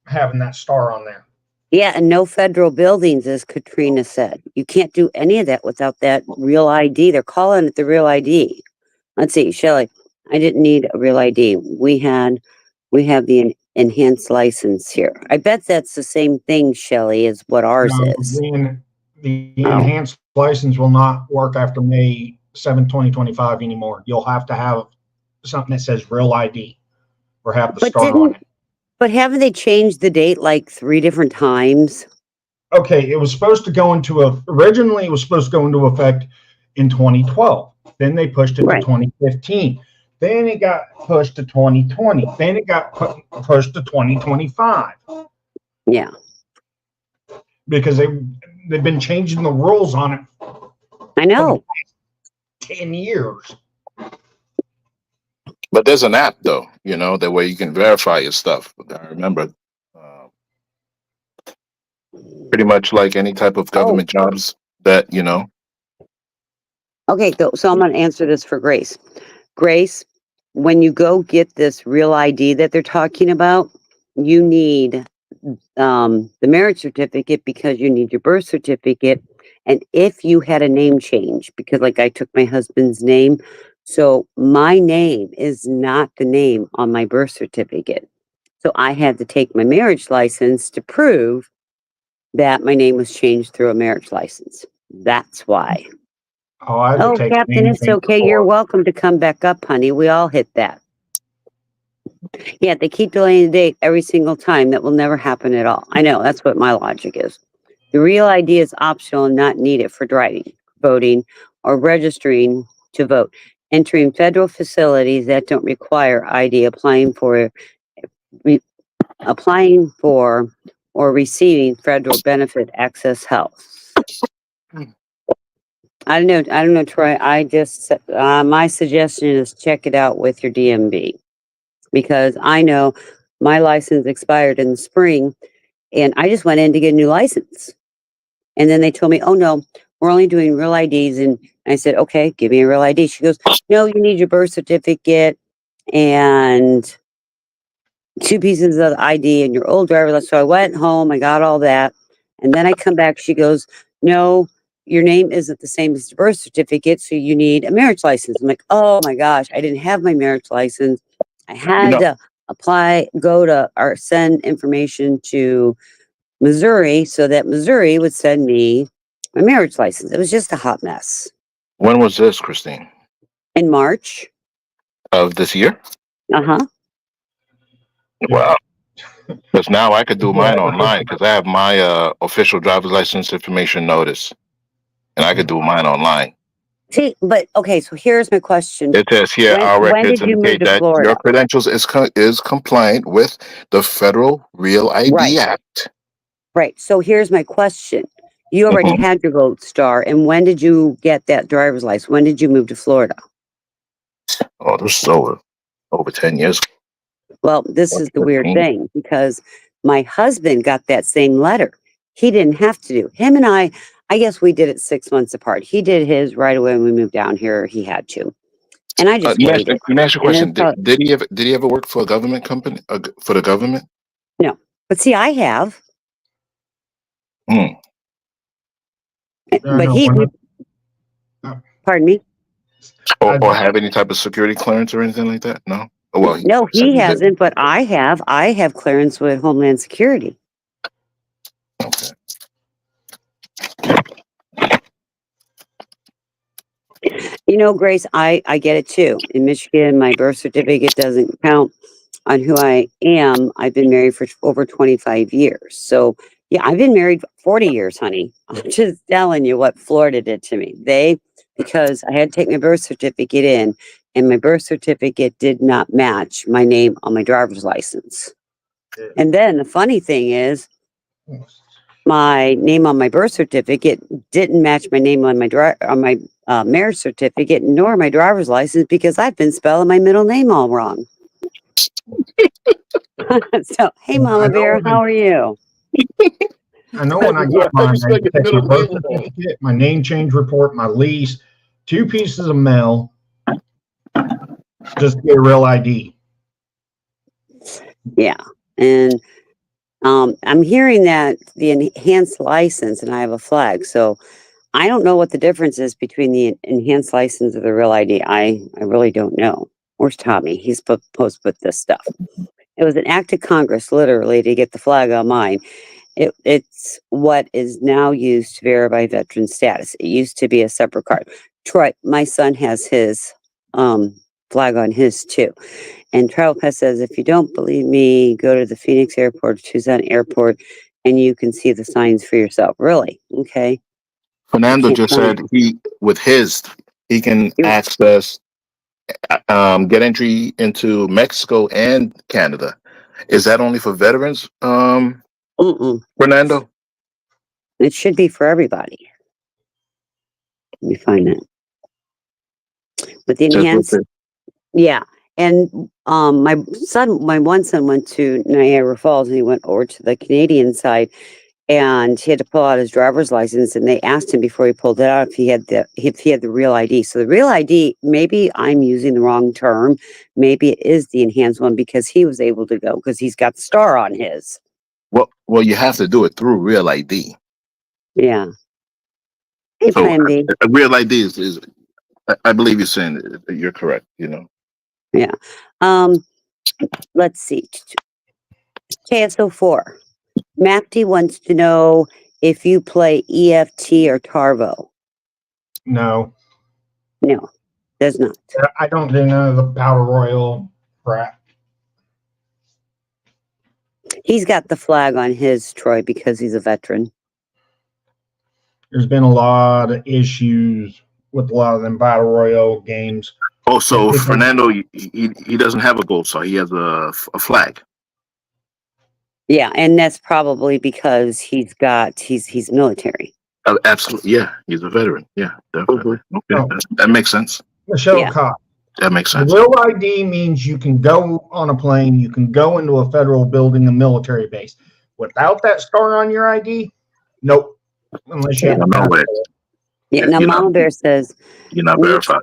having that star on there. Yeah, and no federal buildings, as Katrina said. You can't do any of that without that real ID. They're calling it the real ID. Let's see, Shelley, I didn't need a real ID. We have the enhanced license here. I bet that's the same thing, Shelley, as what ours is. The Oh. enhanced license will not work after May 7th, 2025 anymore. You'll have to have something that says real ID or have the But star on it. But haven't they changed the date like 3 different times? Okay, it was supposed to go originally it was supposed to go into effect in 2012. Then they pushed it Right. to 2015. Then it got pushed to 2020. Then it got pushed to 2025 Yeah, because they've been changing the rules on it I know. 10 years. But there's an app though, that way you can verify your stuff. I remember, pretty much like any type of government jobs that Okay, so I'm going to answer this for Grace. Grace, when you go get this real ID that they're talking about, you need the marriage certificate because you need your birth certificate. And if you had a name change, because like I took my husband's name, so my name is not the name on my birth certificate. So I had to take my marriage license to prove that my name was changed through a marriage license. That's why. Oh, I had to Oh, take Captain, it's anything okay. You're before. welcome to come back up, honey. We all hit that. Yeah, they keep delaying the date every single time. That will never happen at all. I know, that's what my logic is. The real ID is optional and not needed for driving, voting, or registering to vote. Entering federal facilities that don't require ID, applying for or receiving federal benefit access health. I don't know, Troy. My suggestion is check it out with your DMV because I know my license expired in the spring and I just went in to get a new license. And then they told me, oh no, we're only doing real IDs. And I said, okay, give me a real ID. She goes, no, you need your birth certificate and 2 pieces of ID and your old driver's license. So I went home, I got all that. And then I come back, she goes, no, your name isn't the same as the birth certificate, so you need a marriage license. I'm like, oh my gosh, I didn't have my marriage license. I had to send information to Missouri so that Missouri would send me my marriage license. It was just a hot mess. When was this, Christine? In March. Of this year? Uh-huh. Wow. Because now I could do mine online because I have my official driver's license information notice, and I could do mine online. See, but okay, so here's my question. It says here, our When records did you move indicate to that Florida? your credentials is compliant with the Federal Real ID Right. Act. Right. So here's my question. You already Mhm. had your gold star, and when did you get that driver's license? When did you move to Florida? Oh, this is over 10 years. Well, this is the weird 15. thing because my husband got that same letter. He didn't have to do. Him and I guess we did it 6 months apart. He did his right away when we moved down here. He had to. And I just Let waited. me ask you a And question. then Did he ever work for a government company, for the government? No. But see, I have. Hmm. But know he, when I- pardon me. Or have any type of security clearance or anything like that? No. Oh, well, No, said he did. hasn't, but I have. I have clearance with Homeland Security. Okay. You know, Grace, I get it too. In Michigan, my birth certificate doesn't count on who I am. I've been married for over 25 years. So, yeah, I've been married 40 years, honey. I'm just telling you what Florida did to me. Because I had to take my birth certificate in, and my birth certificate did not match my name on my driver's license. And then the funny thing is, my name on my birth certificate didn't match my name on my marriage certificate nor my driver's license because I've been spelling my middle name all wrong. So, hey, Mama Bear, how are you? I know when I Yeah, get mine, just I like take a my middle birth name. certificate, my name change report, my lease, 2 pieces of mail, just to get a real ID. Yeah, and I'm hearing that the enhanced license, and I have a flag, so I don't know what the difference is between the enhanced license or the real ID. I really don't know. Where's Tommy? He's supposed to put this stuff. It was an act of Congress, literally, to get the flag on mine. It's what is now used to verify veteran status. It used to be a separate card. Troy, my son has his flag on his too. And Travel Pass says, if you don't believe me, go to the Phoenix Airport, Tucson Airport, and you can see the signs for yourself. Really? Okay. Fernando Can't just find said he can You- access get entry into Mexico and Canada. Is that only for veterans, Mm-mm. Fernando? It should be for everybody. Let me find it. But the Just with enhanced, the- yeah. And my one son went to Niagara Falls and he went over to the Canadian side and he had to pull out his driver's license and they asked him before he pulled it out if he had the real ID. So the real ID, maybe I'm using the wrong term. Maybe it is the enhanced one because he was able to go because he's got the star on his. well, you have to do it through Real ID. Yeah. Hey, So Plan B. a Real ID is I believe you're saying that you're correct. You know. Yeah. Let's see. KSO4. Mapty wants to know if you play EFT or Tarvo. No, No, does not. I don't do none of the Battle Royal crap. He's got the flag on his, Troy, because he's a veteran. There's been a lot of issues with a lot of them Battle Royal games. Oh, so Because- Fernando, he doesn't have a gold star. He has a flag. Yeah, and that's probably because he's military. Absolutely, yeah. He's a veteran. Yeah, definitely. Okay, Oh. that makes sense. Michelle Yeah. Cox. That makes The sense. real ID means you can go on a plane, you can go into a federal building, a military base. Without that star on your ID, nope. Unless you Yeah. have a No way. passport. Yeah, now You're not- Mama Bear says You're not Which- verified.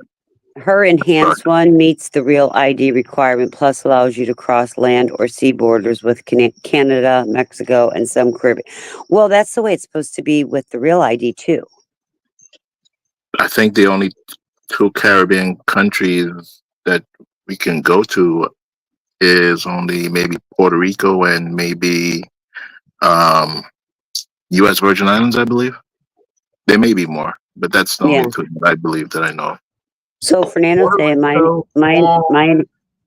her enhanced one meets the real ID requirement, plus allows you to cross land or sea borders with Canada, Mexico, and some Caribbean. Well, that's the way it's supposed to be with the real ID too. I think the only two Caribbean countries that we can go to is only maybe Puerto Rico and maybe U.S. Virgin Islands, I believe. There may be more, but that's the Yeah. only two that I believe that I know. So Fernando Puerto saying Rico, mine,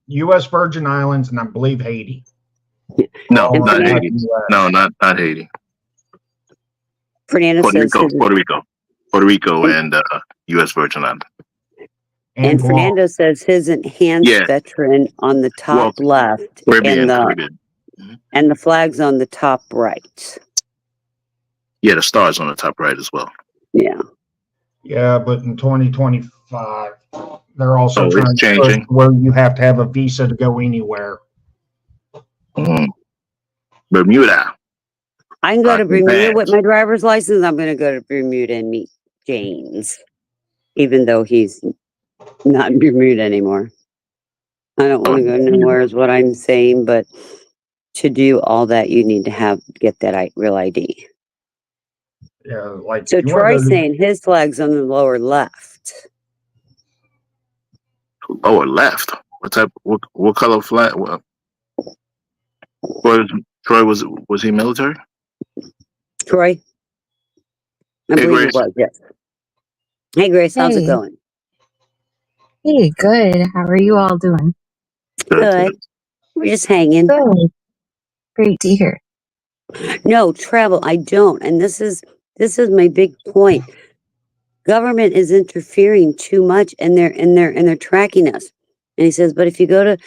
U.S. Virgin Islands, and I believe Haiti. No, All not in Fernando- Haiti. the US. No, not Haiti. Fernando Puerto says Rico, his- Puerto Rico, and U.S. Virgin Islands. and Guam. Fernando says his enhanced Yeah. veteran on the top left Caribbean, and Caribbean. the flag's on the top right. Yeah, the stars on the top right as well. Yeah. Yeah, but in 2025, they're also Oh, it's trying to push changing. where you have to have a visa to go anywhere. Mhm. Bermuda. I can go to Bermuda Japan. with my driver's license. I'm going to go to Bermuda and meet James, even though he's not in Bermuda anymore. I don't want to go nowhere is what I'm saying, but to do all that, you need to get that real ID. Yeah, like So if you want to Troy's go to, saying his flag's on the lower left. Lower left. What type? What color flag? Troy was he military? Troy? I Hey, believe it Grace. was, yes. Hey, Grace, how's it Hey, going? hey, good. How are you all doing? Good. We're just hanging. Good. Great to hear. No, travel, I don't. And this is my big point. Government is interfering too much and they're tracking us. And he says, but if you go to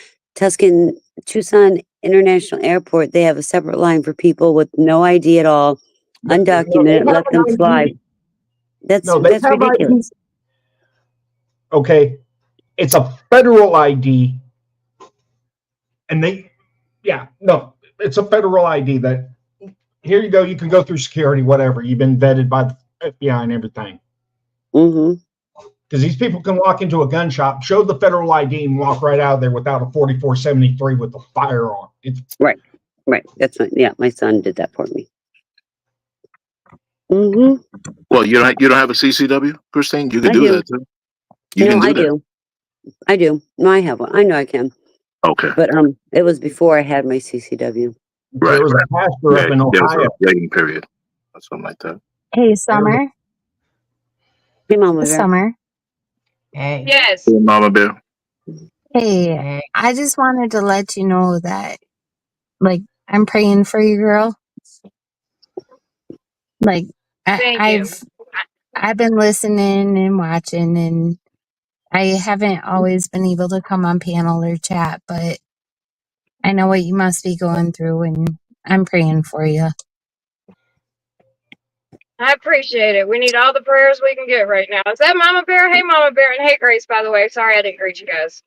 Tucson International Airport, they have a separate line for people with no ID at all, no, undocumented, they have let them an fly. ID. No, they That's have ID. ridiculous. Okay, it's a federal ID, and it's a federal ID that here you go, you can go through security, whatever. You've been vetted by the FBI and everything. Mm-hmm. Because these people can walk into a gun shop, show the federal ID, and walk right out of there without a 4473 with a firearm. It's Right. That's my son did that for me. Mm-hmm. Well, you don't have a CCW, Christine? You can I do do. that too. You No, can do I that. do. I do. No, I have one. I know I can. Okay. But it was before I had my CCW. there Right. was a pastor up in There was Ohio. a updating period or something like that. Hey, Summer. Hey, Mama Bear. Summer. Hey. Yes. Hey, Mama Bear. Hey, Hey. I just wanted to let you know that, like, I'm praying for you, girl. Like, Thank you. I've been listening and watching, and I haven't always been able to come on panel or chat, but I know what you must be going through, and I'm praying for you. I appreciate it. We need all the prayers we can get right now. Is that Mama Bear? Hey, Mama Bear, and hey, Grace, by the way. Sorry I didn't greet you guys.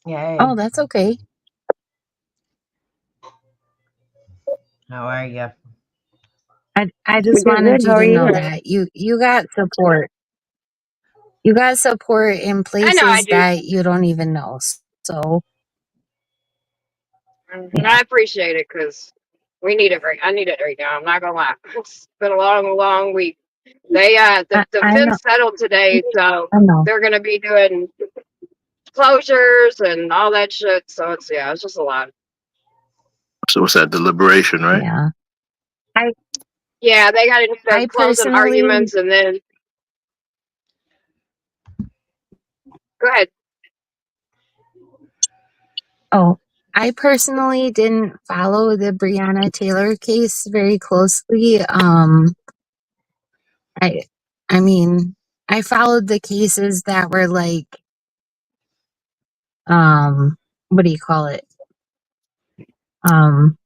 Hey. Oh, that's okay. How are you? I just We're doing wanted good. you How are to know you? that you got support. You got support in I know I places do. that you don't even know. So, And yeah. I appreciate it because we need it I need it right now. I'm not going to lie. It's been a long, long week. The I know. fence settled today, so I know. they're going to be doing closures and all that shit. So it's just a lot. So what's that? Deliberation, right? Yeah. Yeah, they got into their I closing personally, arguments and then go ahead. I personally didn't follow the Breonna Taylor case very closely. I, I mean, I followed the cases that were like, what do you call it? Um,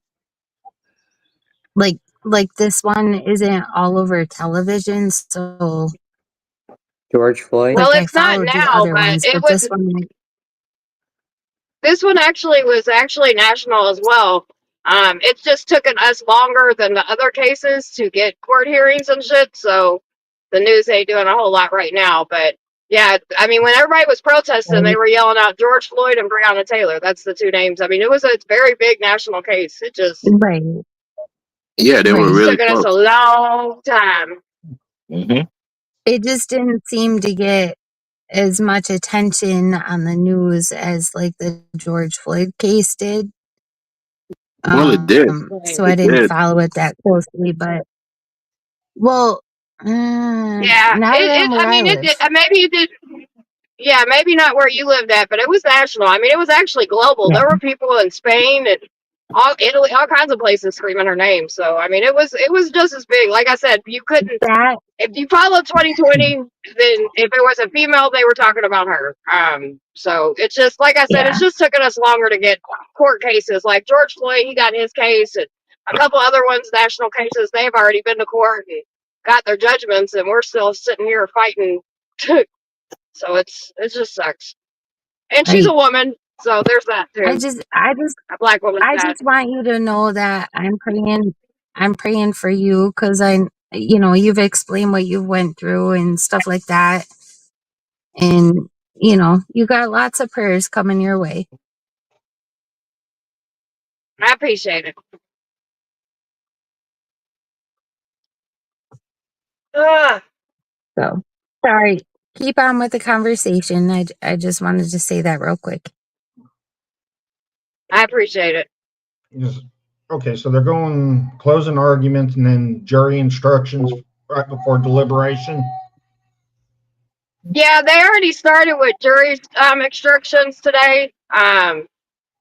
like this one isn't all over television, so George Floyd. Well, like I it's not followed the now, other but ones, but this one actually was national as well. It's just taken us longer than the other cases to get court hearings and shit. So the news ain't doing a whole lot right now. But yeah, I mean, when everybody was protesting, they were yelling out George Floyd and Breonna Taylor. That's the two names. I mean, it was a very big national case. right, Yeah, they were right. really Taken us a close. long time. hmm It just didn't seem to get as much attention on the news as like the George Floyd case did. Well, it did. Right. So I It didn't did. follow it that closely, but well, Yeah, not around where I I mean, it live. did. Maybe it did. Yeah, maybe not where you lived at, but it was national. I mean, it was actually global. Yeah, There were people in Spain and all Italy, all kinds of places screaming her name. So I mean, it was just as big. Like I said, you couldn't that if you followed 2020, then if it was a female, they were talking about her. So it's just like I said, yeah, it's just taken us longer to get court cases. Like George Floyd, he got his case, and a couple other ones, national cases, they've already been to court and got their judgments, and we're still sitting here fighting. So it just sucks. And she's right. a woman, so there's that I too. just A black woman's I bad. just want you to know that I'm praying for you because you've explained what you went through and stuff like that, and you got lots of prayers coming your way. I appreciate it. Ah, So sorry. Keep on with the conversation. I just wanted to say that real quick. I appreciate it. Okay, so they're going closing arguments and then jury instructions right before deliberation. Yeah, they already started with jury instructions today.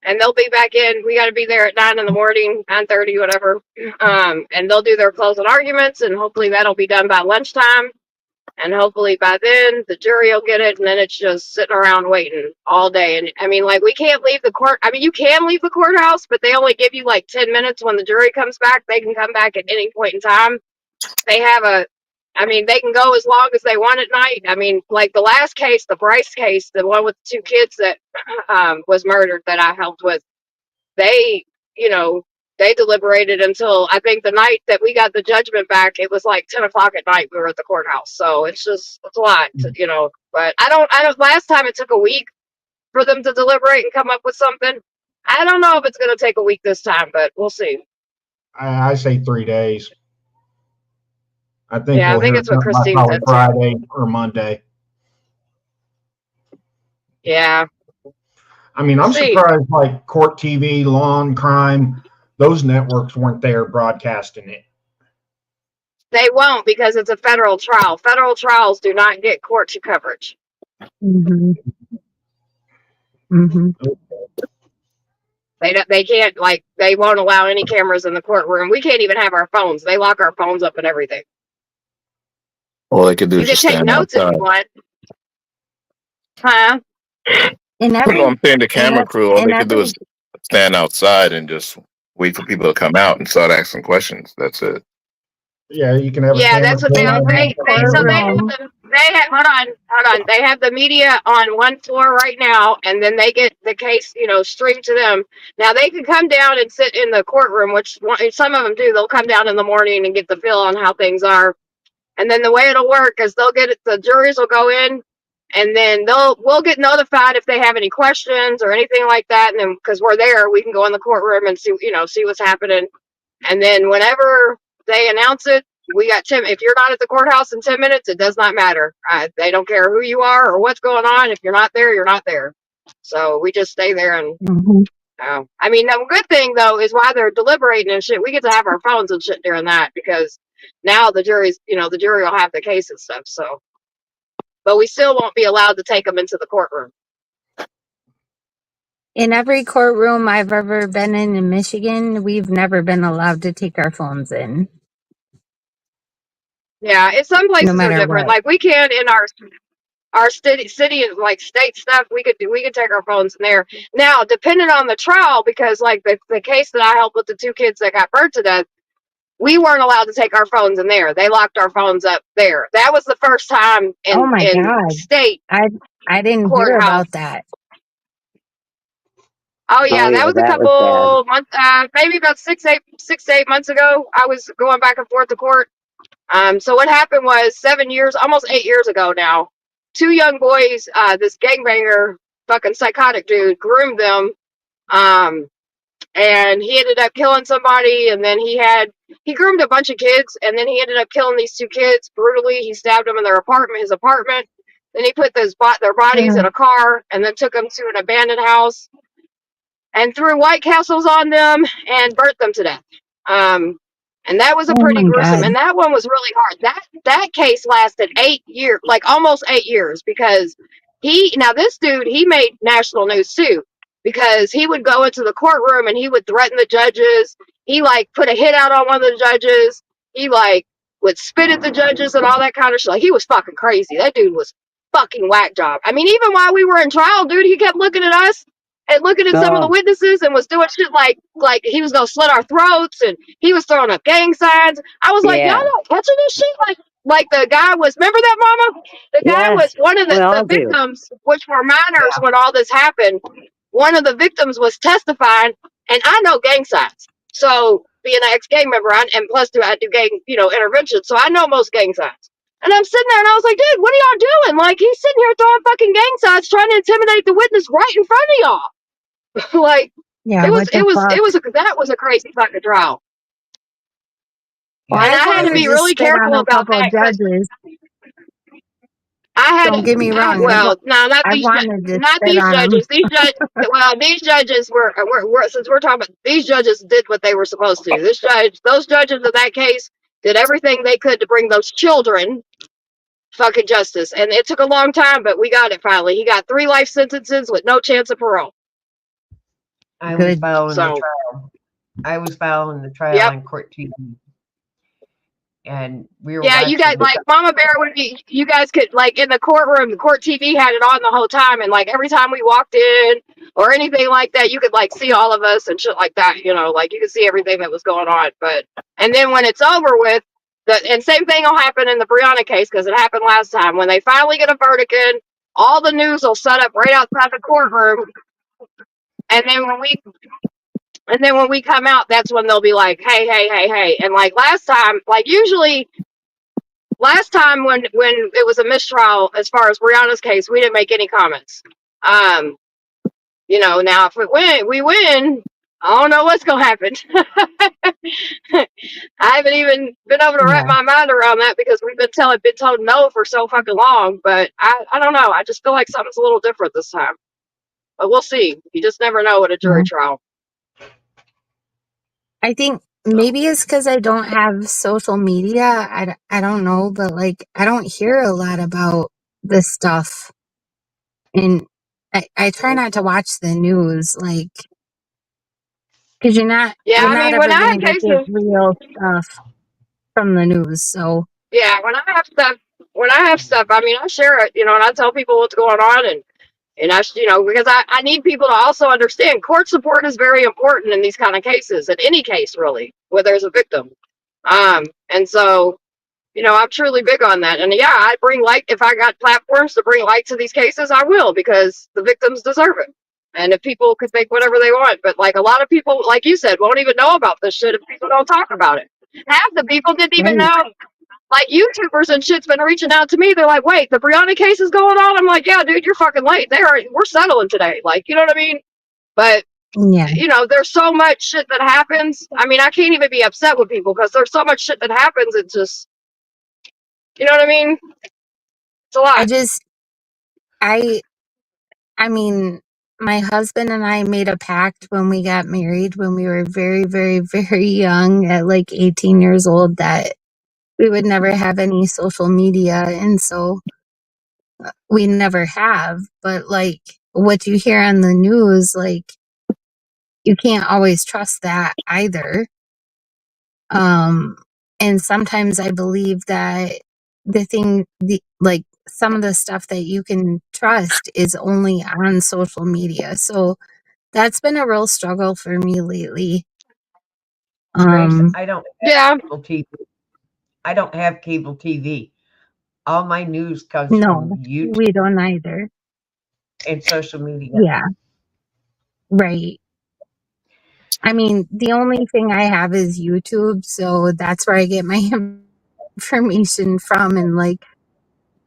And they'll be back in. We got to be there at 9 in the morning, 9:30, whatever. And they'll do their closing arguments, and hopefully that'll be done by lunchtime. And hopefully by then the jury will get it, and then it's just sitting around waiting all day. And I mean, like, we can't leave the court. I mean, you can leave the courthouse, but they only give you like 10 minutes when the jury comes back. They can come back at any point in time. They have they can go as long as they want at night. I mean, like the last case, the Bryce case, the one with the 2 kids that was murdered that I helped with, they, they deliberated until I think the night that we got the judgment back, it was like 10 o'clock at night. We were at the courthouse. So it's a lot, but I don't, last time it took a week for them to deliberate and come up with something. I don't know if it's going to take a week this time, but we'll see. I say 3 days. I think Yeah, I we'll think hear it's what something by Christine probably said too. Friday or Monday. Yeah. I mean, We'll I'm see. surprised like Court TV, Law and Crime, those networks weren't there broadcasting it. They won't because it's a federal trial. Federal trials do not get court coverage. Mm-hmm. Mm-hmm. They can't, like, they won't allow any cameras in the courtroom. We can't even have our phones. They lock our phones up and everything. All they could do You is can just take stand notes if outside. you want. Huh? And every No, I'm saying the camera and crew, all and they could do every is stand outside and just wait for people to come out and start asking questions. That's it. Yeah, you can have a Yeah, camera. that's what in they every courtroom. hold on. They have the media on one floor right now, and then they get the case, streamed to them. Now they can come down and sit in the courtroom, which some of them do. They'll come down in the morning and get the feel on how things are. And then the way it'll work is the juries will go in, and then we'll get notified if they have any questions or anything like that. And then, because we're there, we can go in the courtroom and see what's happening. And then whenever they announce it, we got 10. If you're not at the courthouse in 10 minutes, it does not matter. They don't care who you are or what's going on. If you're not there, you're not there. So we just stay there. And I mean, the good thing though is while they're deliberating and shit, we get to have our phones and shit during that, because now the jury will have the case and stuff. So, but we still won't be allowed to take them into the courtroom. In every courtroom I've ever been in Michigan, we've never been allowed to take our phones in. Yeah, some places No are matter different. what. Like we can in our city and like state stuff, we could take our phones in there. Now, depending on the trial, because like the case that I helped with the 2 kids that got burnt to death, we weren't allowed to take our phones in there. They locked our phones up there. That was the first time Oh my in God. state I didn't hear courthouse. about that. Oh yeah, that was a that was couple months, maybe about 6 to 8 months ago. I was going back and forth to court. So what happened was 7 years, almost 8 years ago now, 2 young boys, this gangbanger, fucking psychotic dude, groomed them. And he ended up killing somebody, and then he groomed a bunch of kids, and then he ended up killing these 2 kids brutally. He stabbed them in his apartment. Then he put their bodies in a car and then took them to an abandoned house and threw White Castles on them and burnt them to death. And that was a Oh pretty my gruesome. God. And that one was really hard. That case lasted 8 years, like almost 8 years, because this dude, he made national news too, because he would go into the courtroom and he would threaten the judges. He like put a hit out on one of the judges. He like would spit at the judges and all that kind of shit. Like, he was fucking crazy. That dude was fucking whack job. I mean, even while we were in trial, dude, he kept looking at us and looking at some of the witnesses and was doing shit like he was gonna slit our throats, and he was throwing up gang signs. I was like, y'all not catching this shit? Like the guy was, remember that, Mama? The guy was one of the victims, which were minors when all this happened. One of the victims was testifying, and I know gang signs. So being an ex-gang member, and plus I do gang, intervention, so I know most gang signs. And I'm sitting there and I was like, dude, what are y'all doing? Like, he's sitting here throwing fucking gang signs, trying to intimidate the witness right in front of y'all. Like, Yeah, that was what the fuck? a crazy fucking trial. Well, And I I had to wanted be to really spit on careful a about couple that of because judges. I had Don't get me wrong. well, no, not I these, wanted to not spit these on them. judges. These judges, well, these judges were since we're talking about these judges did what they were supposed to. Those judges in that case did everything they could to bring those children fucking justice, and it took a long time, but we got it finally. He got 3 life sentences with no chance of parole. I was Good. following the So, trial. I was following the trial yep. on Court TV, and we were Yeah, you guys, watching. like Mama Bear would be, you guys could, like, in the courtroom, the court TV had it on the whole time, and like every time we walked in or anything like that, you could like see all of us and shit like that, you know, like you could see everything that was going on. But, and then when it's over with, and same thing will happen in the Breonna case, because it happened last time. When they finally get a verdict in, all the news will set up right outside the courtroom, and then when we come out, that's when they'll be like, hey. And like last time, like usually last time when it was a mistrial as far as Brianna's case, we didn't make any comments. You know, now if we win, I don't know what's gonna happen. I haven't even been able to wrap Yeah. my mind around that because we've been told no for so fucking long. But I don't know. I just feel like something's a little different this time. But we'll see. You just never know at a jury Yeah. trial. I think maybe it's because I don't have social media. I don't know, but like I don't hear a lot about this stuff. And I try not to watch the news, like, because you're not I mean, when ever I going have to get cases, real stuff from the news. So, yeah, when I have stuff, I mean, I share it, you know, and I tell people what's going on, and I, you know, because I need people to also understand court support is very important in these kind of cases, in any case really, where there's a victim. And so, you know, I'm truly big on that. And yeah, I bring light. If I got platforms to bring light to these cases, I will, because the victims deserve it. And if people could think whatever they want, but like a lot of people, like you said, won't even know about this shit if people don't talk about it. Half the people didn't even right. know. Like YouTubers and shit's been reaching out to me. They're like, "Wait, the Brianna case is going on." I'm like, "Yeah, dude, you're fucking late. We're settling today." Like, you know what I mean? But Yeah. you know, there's so much shit that happens. I mean, I can't even be upset with people because there's so much shit that happens. It's just, you know what I mean? It's a lot. I mean, my husband and I made a pact when we got married when we were very, very, very young, at like 18 years old, that we would never have any social media. And so we never have. But like what you hear on the news, like you can't always trust that either. And sometimes I believe that like some of the stuff that you can trust is only on social media. So that's been a real struggle for me lately. Grace, I don't Yeah. have cable TV. I don't have cable TV. All my news comes No, from YouTube we don't either. and social media. Yeah, right. I mean, the only thing I have is YouTube, so that's where I get my information from. And like,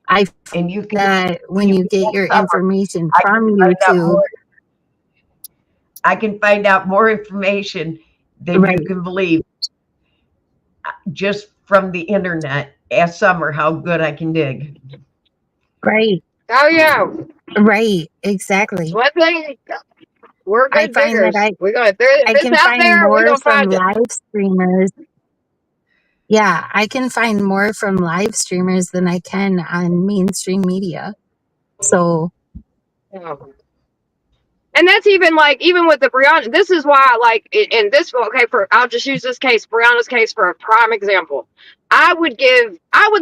I And you find can that when you get your summer, information I from can find out YouTube, more. I can find out more information than right, you can believe just from the internet. Ask Summer how good I can dig. right, Oh yeah. right, It's exactly. one thing. We're I good find that diggers. We're gonna, if I it's can out find there, we're more gonna from find it. live streamers. Yeah, I can find more from live streamers than I can on mainstream media. So, Yeah. And that's even like, even with the Brianna, this is why I like, in this, okay, I'll just use this case, Brianna's case, for a prime example. I would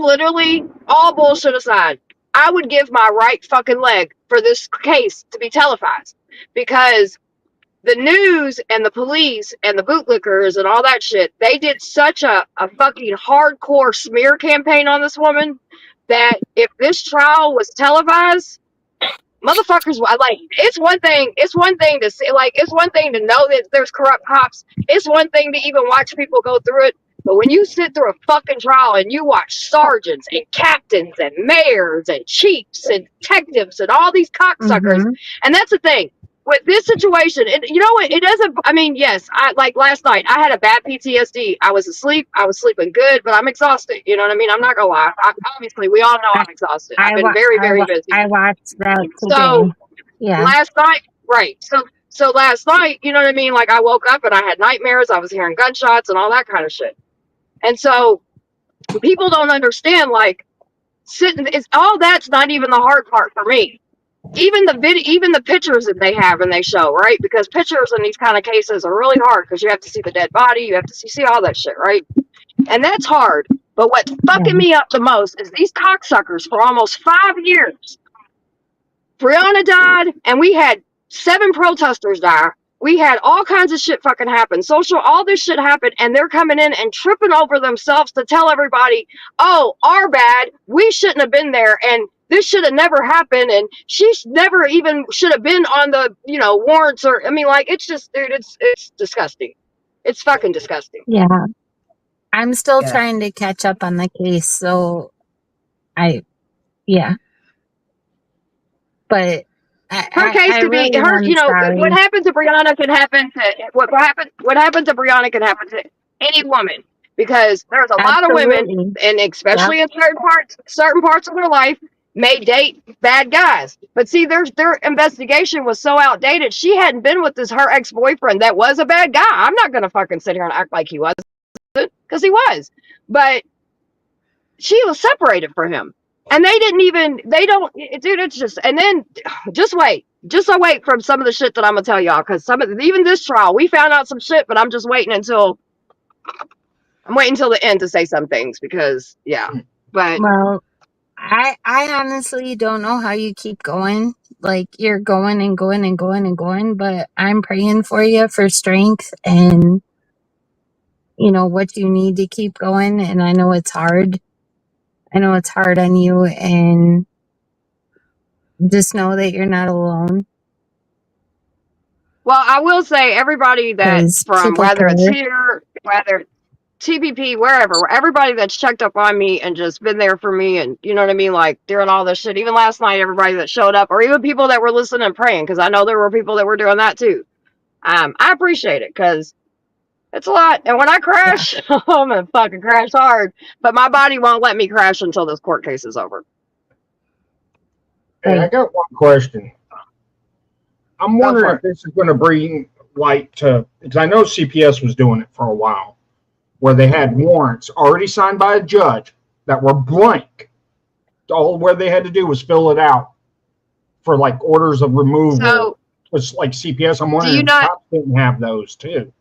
literally, all bullshit aside, I would give my right fucking leg for this case to be televised, because the news and the police and the bootlickers and all that shit, they did such a fucking hardcore smear campaign on this woman that if this trial was televised, motherfuckers, like, it's one thing to see, like, it's one thing to know that there's corrupt cops, it's one thing to even watch people go through it, but when you sit through a fucking trial and you watch sergeants and captains and mayors and chiefs and detectives and all these cocksuckers, mhm, and that's the thing, with this situation, you know what? It doesn't. I mean, yes, I like last night. I had a bad PTSD. I was asleep. I was sleeping good, but I'm exhausted. You know what I mean? I'm not gonna lie. Obviously, we all know I'm exhausted. I've been very, very busy. I watched that So today. Yeah. last night, right? So last night, you know what I mean? Like I woke up and I had nightmares. I was hearing gunshots and all that kind of shit. And so people don't understand. Like sitting, it's all that's not even the hard part for me. Even the pictures that they have and they show, right? Because pictures in these kind of cases are really hard because you have to see the dead body, you have to see all that shit, right? And that's hard. But what's fucking me up the most is these cocksuckers for almost 5 years. Breonna died, and we had 7 protesters die. We had all kinds of shit fucking happen. All this shit happened, and they're coming in and tripping over themselves to tell everybody, oh, our bad, we shouldn't have been there, and this should have never happened, and she never even should have been on the, warrants, or, I mean, like, it's just, dude, it's disgusting. It's fucking disgusting. Yeah. I'm still Yeah. trying to catch up on the case, so yeah. But Her case could be her. What happened to Breonna can happen to what happened to Breonna can happen to any woman, because there's a lot of women, and especially in certain parts of their life, may date bad guys. But see, their investigation was so outdated. She hadn't been with her ex-boyfriend that was a bad guy. I'm not gonna fucking sit here and act like he wasn't, because he was. But she was separated from him. And dude, it's just, and then just wait from some of the shit that I'm gonna tell y'all, because even this trial, we found out some shit, but I'm just waiting until the end to say some things, because but well, I honestly don't know how you keep going. Like, you're going and going and going and going, but I'm praying for you for strength and what you need to keep going. And I know it's hard. I know it's hard on you, and just know that you're not alone. Well, I will say, everybody that's from, whether it's here, whether TPP, wherever, everybody that's checked up on me and just been there for me, and you know what I mean, like during all this shit, even last night, everybody that showed up, or even people that were listening and praying, because I know there were people that were doing that too. I appreciate it, because it's a lot. And when I crash, I'm gonna fucking crash hard, but my body won't let me crash until this court case is over. Hey, I got one question. I'm wondering if this is going to bring light to, because I know CPS was doing it for a while, where they had warrants already signed by a judge that were blank. All where they had to do was fill it out for like orders of removal. So, was like CPS. I'm wondering if cops didn't have those too.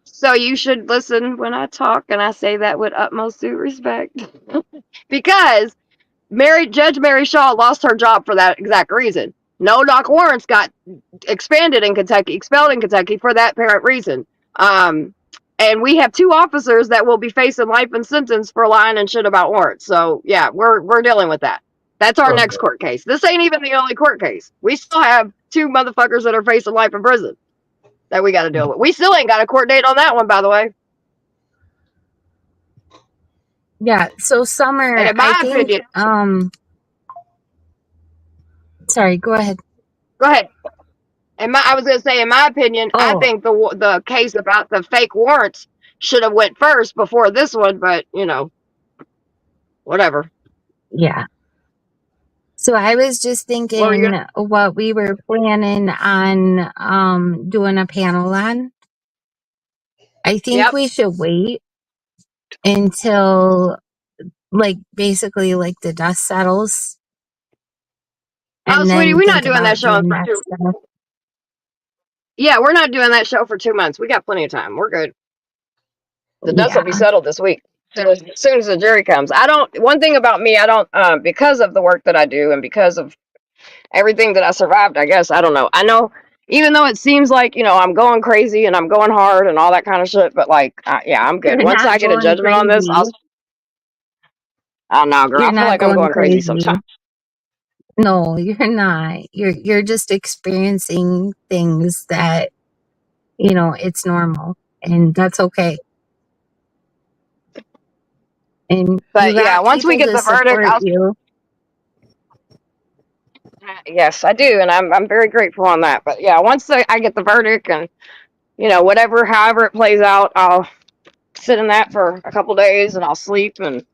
So you should listen when I talk, and I say that with utmost due respect, because Judge Mary Shaw lost her job for that exact reason. No-knock warrants got expelled in Kentucky for that apparent reason. And we have 2 officers that will be facing life in sentence for lying and shit about warrants. So yeah, we're dealing with that. That's our next court case. This ain't even the only court case. We still have 2 motherfuckers that are facing life in prison that we got to deal with. We still ain't got a court date on that one, by the way. Yeah. So Summer, and in my opinion, sorry, go ahead. Go ahead. I was gonna say, in my opinion, I think the case about the fake warrants should have went first before this one, but whatever. Yeah. So I was just thinking what we were planning on doing a panel on. I think we should wait until basically the dust settles. Oh, sweetie, we're not doing that show for 2 months. Yeah, we're not doing that show for 2 months. We got plenty of time. We're good. The dust will be settled this week. As soon as the jury comes. One thing about me, I don't, because of the work that I do and because of everything that I survived, I guess, I don't know. I know, even though it seems like, I'm going crazy and I'm going hard and all that kind of shit, but I'm good. Once I get a judgment on this, I don't know, girl. I feel like I'm going crazy sometimes. No, you're not. You're just experiencing things that, it's normal, and that's okay. But once we get the verdict, Yes, I do, and I'm very grateful on that. But yeah, once I get the verdict and whatever, however it plays out, I'll sit in that for a couple days and I'll sleep and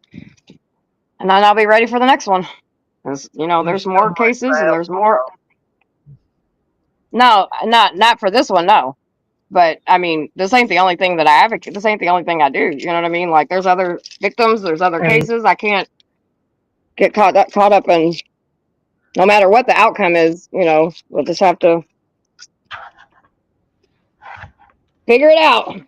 then I'll be ready for the next one. Because there's more cases and there's more. No, not for this one, no. But I mean, this ain't the only thing that I advocate. This ain't the only thing I do. You know what I mean? Like, there's other victims, there's other Right. cases. I can't get caught up in. No matter what the outcome is, we'll just have to figure it out.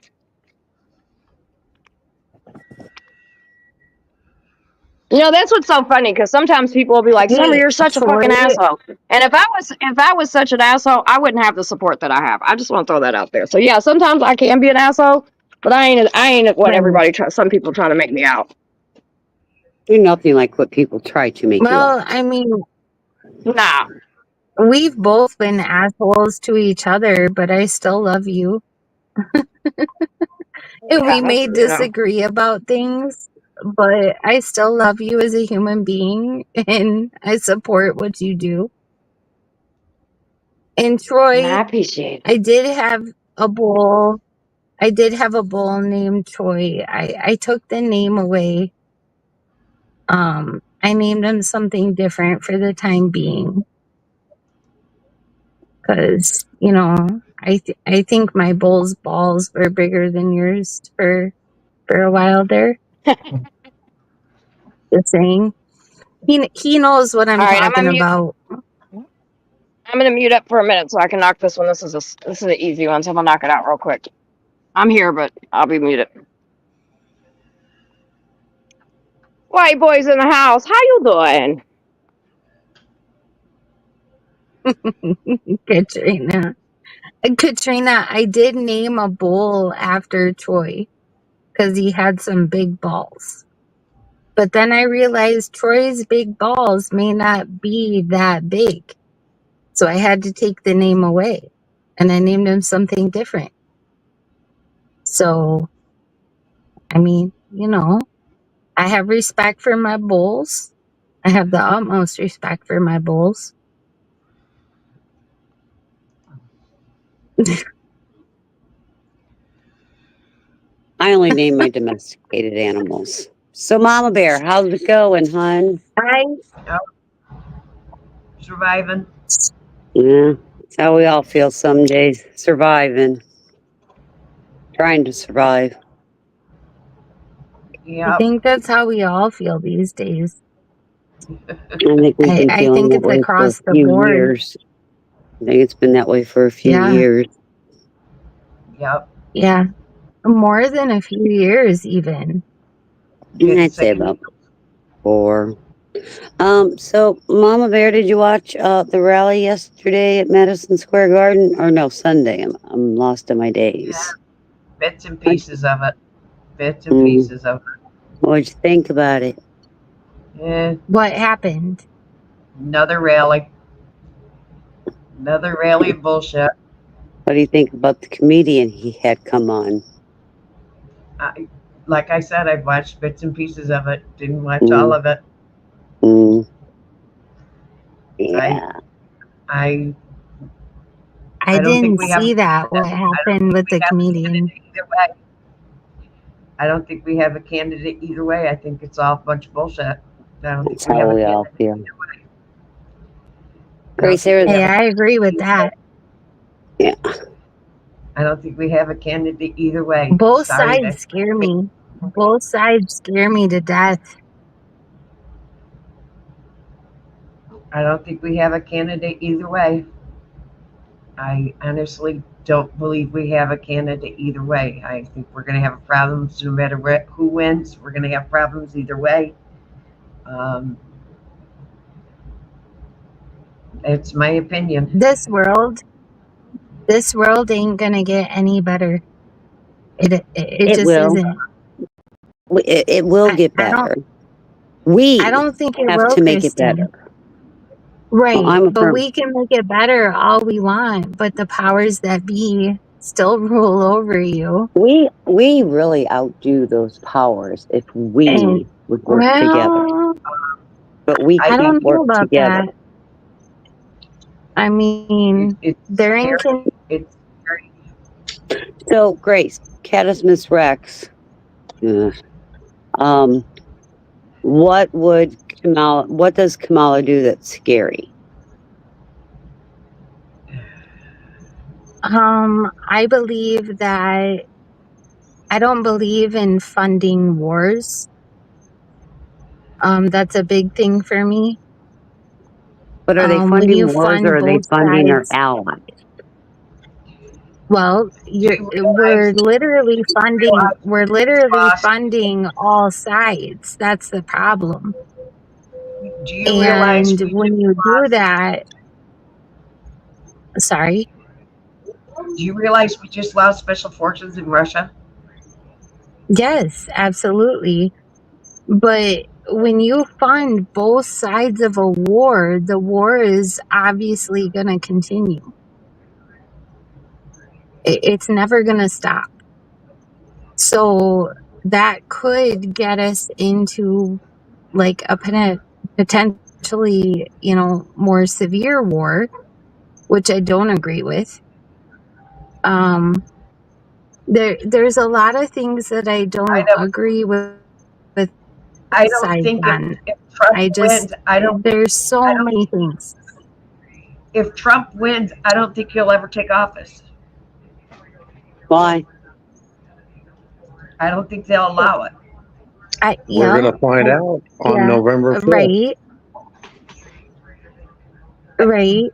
That's what's so funny, because sometimes people will be like, "Summer, Hey, you're such a Troy, fucking asshole." And if I was such an asshole, I wouldn't have the support that I have. I just want to throw that out there. So yeah, sometimes I can be an asshole, but I ain't what everybody some people try to make me out. You're nothing like what people try to make you out. well, I mean, Nah. we've both been assholes to each other, but I still love you. And we may disagree about things, but I still love you as a human being, and I support what you do. And Troy, I appreciate it. I did have a bull. I did have a bull named Troy. I took the name away. I named him something different for the time being. Because, I think my bull's balls were bigger than yours for a while there. Just saying. He knows what I'm All right, talking about. I'm gonna mute up for a minute so I can knock this one. This is an easy one, so I'm gonna knock it out real quick. I'm here, but I'll be muted. White boys in the house, how you doing? Katrina, I did name a bull after Troy because he had some big balls. But then I realized Troy's big balls may not be that big. So I had to take the name away and I named him something different. So, I mean, I have respect for my bulls. I have the utmost respect for my bulls. I only name my domesticated animals. So, Mama Bear, how's it going, hun? Surviving. Yeah, that's how we all feel some days. Surviving. Trying to survive. Yeah. I think that's how we all feel these days. I think we've been I feeling think that it's way for a across the few board. years. I think it's been that way for a few Yeah. years. Yep. Yeah. More than a few years, even. I'd say about 4. So Mama Bear, did you watch the rally yesterday at Madison Square Garden? Or no, Sunday. I'm lost in my days. Yeah. Bits and pieces of it. Bits and pieces of it. What'd you think about it? Yeah. What happened? Another rally. Another rally of bullshit. What do you think about the comedian he had come on? Like I said, I've watched bits and pieces of it. Didn't watch all of it. Yeah. I didn't see that. What happened with the comedian? Either way. I don't think we have a candidate either way. I think it's all a bunch of bullshit. That's how we all feel. Grace, hey, I agree with that. Yeah. I don't think we have a candidate either way. Both sides scare me. Both sides scare me to death. I don't think we have a candidate either way. I honestly don't believe we have a candidate either way. I think we're going to have problems no matter who wins. We're going to have problems either way. It's my opinion. This world ain't going to get any better. It just will. isn't. It will get better. I don't think it have will, to make it Kristen. better. Right, but we can make it better all we want, but the powers that be still rule over you. We really outdo those powers if we would work together. But we can't work together. I mean, It's they're in. scary. It's scary. So, Grace, Cadmus Rex. ugh, what does Kamala do that's scary? I believe that I don't believe in funding wars. That's a big thing for me. But are they When funding you wars fund or are they both funding our sides, allies? well, Do you we're realize? literally funding. We're We literally lost. funding all sides. That's the problem. Do you realize And we when just you do lost? that, sorry, Do you realize we just lost special forces in Russia? yes, absolutely. But when you fund both sides of a war, the war is obviously going to continue. It's never going to stop. So that could get us into like a potentially, more severe war, which I don't agree with. There's a lot of things that I I don't don't. agree with I don't sides think on. if Trump I wins, just there's so I don't. many things. If Trump wins, I don't think he'll ever take office. Why? I don't think they'll allow it. We're Yeah, gonna find out on yeah, November 5th. right.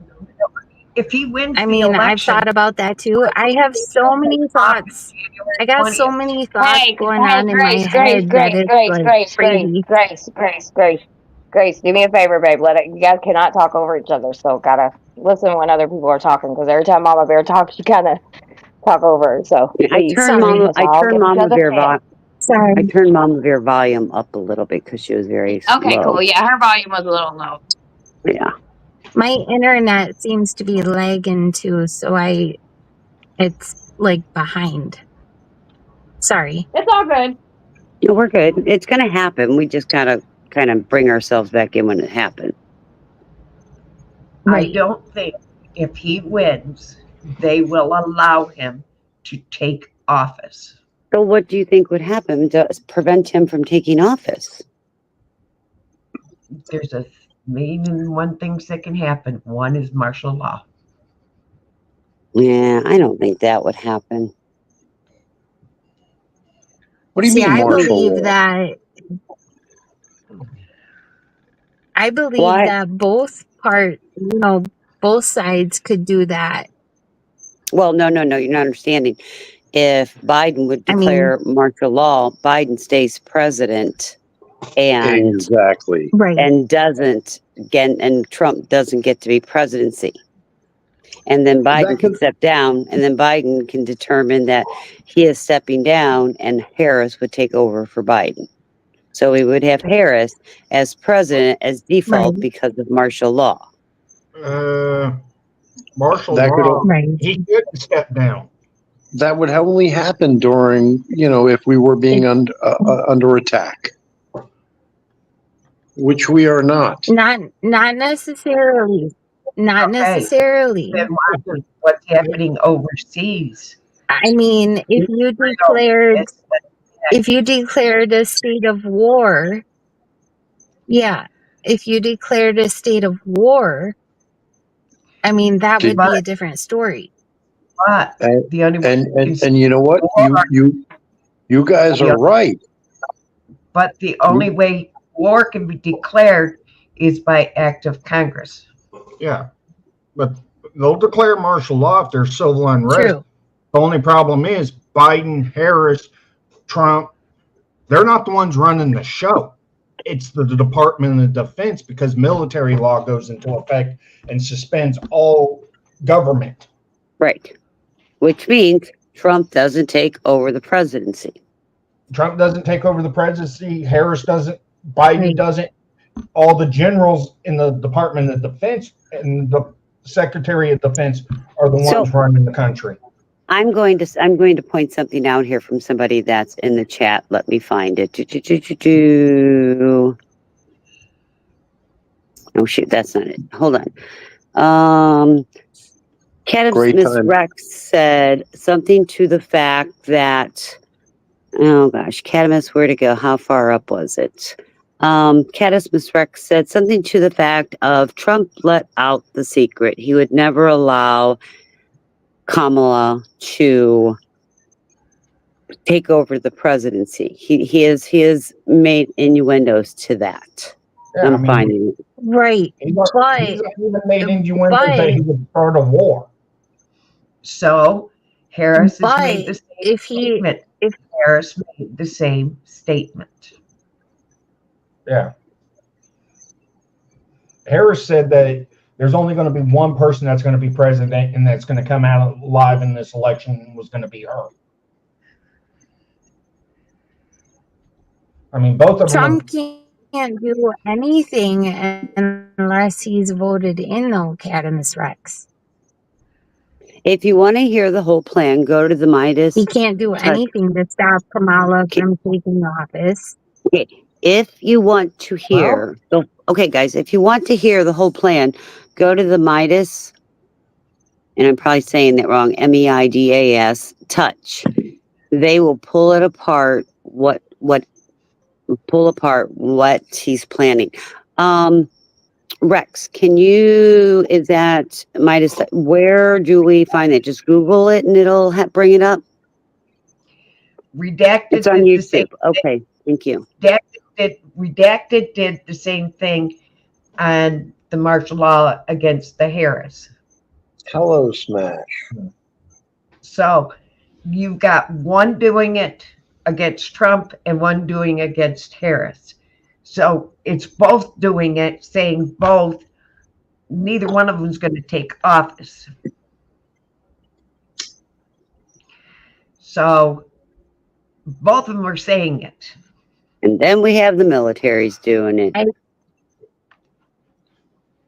If he wins I the mean, I've election, thought about that too. I have so many thoughts. I got so many thoughts Hey, going hey, on in my Grace, Grace, head that Grace, it's Grace, like Grace, Grace, crazy. Grace, Grace, Grace, Grace. Do me a favor, babe. You guys cannot talk over each other, so gotta listen when other people are talking. Because every time Mama Bear talks, you kind of talk over her. So I please, turned Sorry. let's all give each other a Sorry. I turned Mama Bear volume up a little bit because she was very Okay, low. cool. Yeah, her volume was a little low. Yeah. My internet seems to be lagging too, so it's like behind. Sorry. It's all good. No, we're good. It's going to happen. We just gotta kind of bring ourselves back in when it happens. I Right. don't think if he wins, they will allow him to take office. So what do you think would happen to prevent him from taking office? There's a million and one things that can happen. One is martial law. Yeah, I don't think that would happen. What do you See, mean I martial believe law? that Why? both sides could do that. Well, no, you're not understanding. If Biden would I mean, declare martial law, Biden stays president and Exactly. right. and Trump doesn't get to be presidency. And then Biden That can could, step down, and then Biden can determine that he is stepping down, and Harris would take over for Biden. So we would have Harris as president as default Right. because of martial law. Martial that could law, Right. he could step down. that would only happen during, if we were being under attack, which we are not. Not necessarily. Not Okay. necessarily. Then watch what's happening overseas. I mean, if you declared a state of war, yeah. If you declared a state of war, I mean that would be a different story. But And the only way you can and you know what? You guys are right. But the only way war can be declared is by act of Congress. Yeah, but they'll declare martial law if there's civil unrest. True. The only problem is Biden, Harris, Trump, they're not the ones running the show. It's the Department of Defense, because military law goes into effect and suspends all government. Right. Which means Trump doesn't take over the presidency. Trump doesn't take over the presidency. Harris doesn't. Biden doesn't. All the generals in the Department of Defense and the Secretary of Defense are the ones running the country. I'm going to point something out here from somebody that's in the chat. Let me find it. Oh shoot, that's not it. Hold Great Miss time. Rex said something to the fact that, oh gosh, Catamus, where to go? How far up was it? Miss Rex said something to the fact of Trump let out the secret. He would never allow Kamala to take over the presidency. He has made innuendos to that. Yeah, I'm finding it. Right. he's But even made innuendos that he would start a war. So Harris has made the but same if he statement. if Harris made the same statement. Yeah. Harris said that there's only going to be one person that's going to be president and that's going to come out alive in this election was going to be her. I mean, both of them. Trump can't do anything unless he's voted in, though, Catamus Rex. If you want to hear the whole plan, go to the Midas. He can't do anything to stop Kamala from taking office. Okay. If you want to hear, okay, guys, if you want to hear the whole plan, go to the Midas, and I'm probably saying that wrong, MEIDAS, touch. They will pull it apart, what he's planning. Rex, is that Midas, where do we find it? Just Google it and it'll bring it up? Redacted It's on did the same YouTube. Okay, thank you. Redacted did the same thing on the martial law against the Harris. Hello, Smash. So you've got one doing it against Trump and one doing against Harris. So it's both doing it, saying both. Neither one of them is going to take office. So both of them are saying it. And then we have the militaries doing it.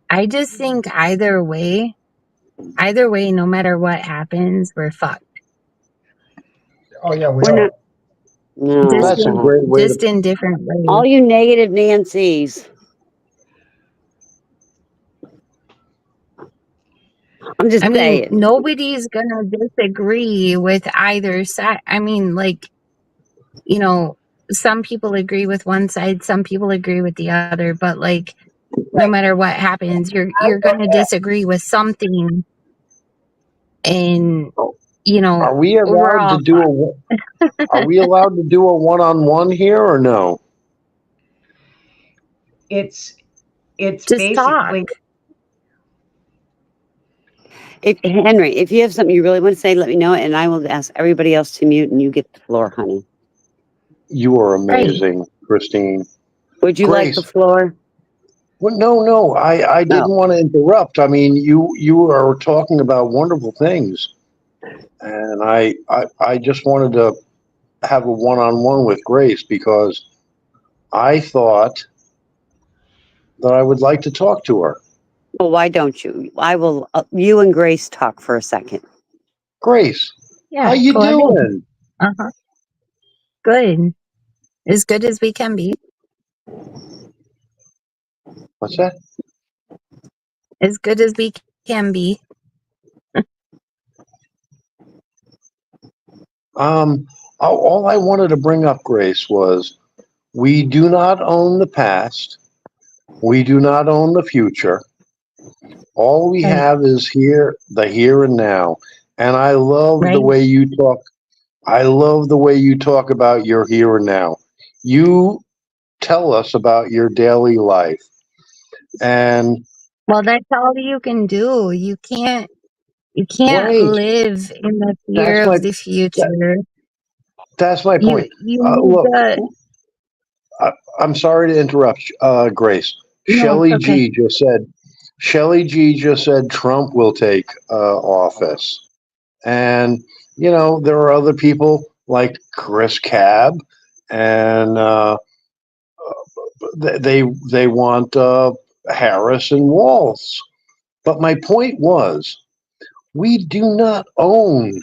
I just think either way, no matter what happens, we're fucked. Oh yeah, We're not. No, That's a great way Just to. in different ways. all you negative Nancys. I'm just I mean, saying. nobody's gonna disagree with either side. I mean, like, you know, some people agree with one side, some people agree with the other, but like, no matter what happens, you're gonna disagree with something, and you know, Are we we're allowed all to do Are we allowed to do a one-on-one here or no? It's just basically talk. Henry, if you have something you really want to say, let me know, and I will ask everybody else to mute, and you get the floor, honey. You are amazing, Christine. Would you like the Grace. floor? Well, no. I didn't want to interrupt. I mean, you are talking about wonderful things, and I just wanted to have a one-on-one with Grace because I thought that I would like to talk to her. Well, why don't you? I will. You and Grace talk for a second. Grace, Yeah, how you go ahead. doing? Good. As good as we can be. What's that? As good as we can be. All I wanted to bring up, Grace, was we do not own the past. We do not own the future. All we have is the here and now. And I love the way you talk. I love the way you talk about your here and now. You tell us about your daily life. And well, that's all you can do. You can't right. live in the fear of the future. That's my point. You Look, need I'm sorry to interrupt, Grace. No, Shelley it's okay. G just said Trump will take office. And, you know, there are other people like Chris Cab, and they want Harris and Walz. But my point was, we do not own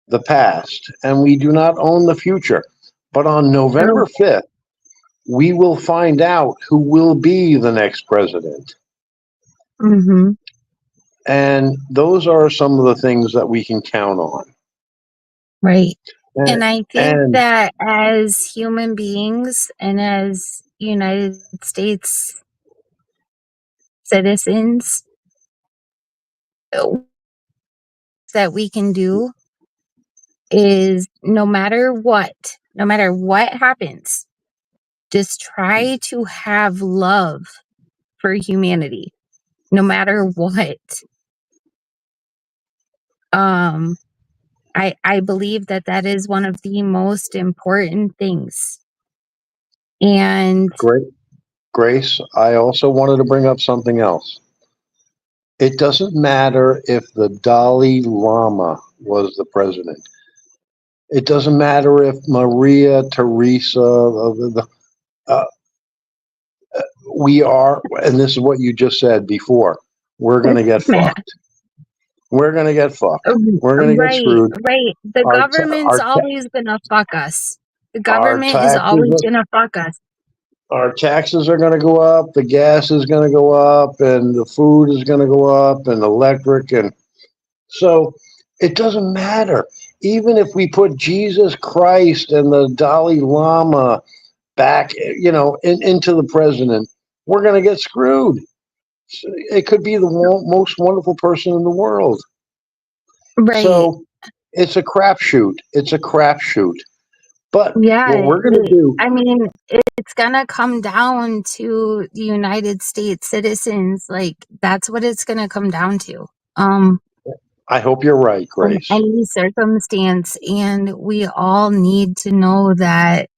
the past, and we do not own the future. But on November 5th, we will find out who will be the next president. Mm-hmm. And those are some of the things that we can count on. Right. And And, I think and that as human beings and as United States citizens, that we can do is no matter what happens, just try to have love for humanity, no matter what. I believe that that is one of the most important things. And great, Grace, I also wanted to bring up something else. It doesn't matter if the Dalai Lama was the president. It doesn't matter if Maria Teresa, we are, and this is what you just said before, we're going to get fucked. We're going to get fucked. We're going to get screwed. Right. The Our ta- government's our ta- always gonna fuck us. The Our government is always taxes, gonna fuck us. our taxes are going to go up, the gas is going to go up, and the food is going to go up, and electric, and so it doesn't matter. Even if we put Jesus Christ and the Dalai Lama back, into the president, we're going to get screwed. It could be the most wonderful person in the world. Right. So it's a crapshoot. It's a crapshoot. But Yeah. what we're going to do, I mean, it's gonna come down to the United States citizens. Like, that's what it's gonna come down to. I hope you're right, In Grace. any circumstance, and we all need to know that,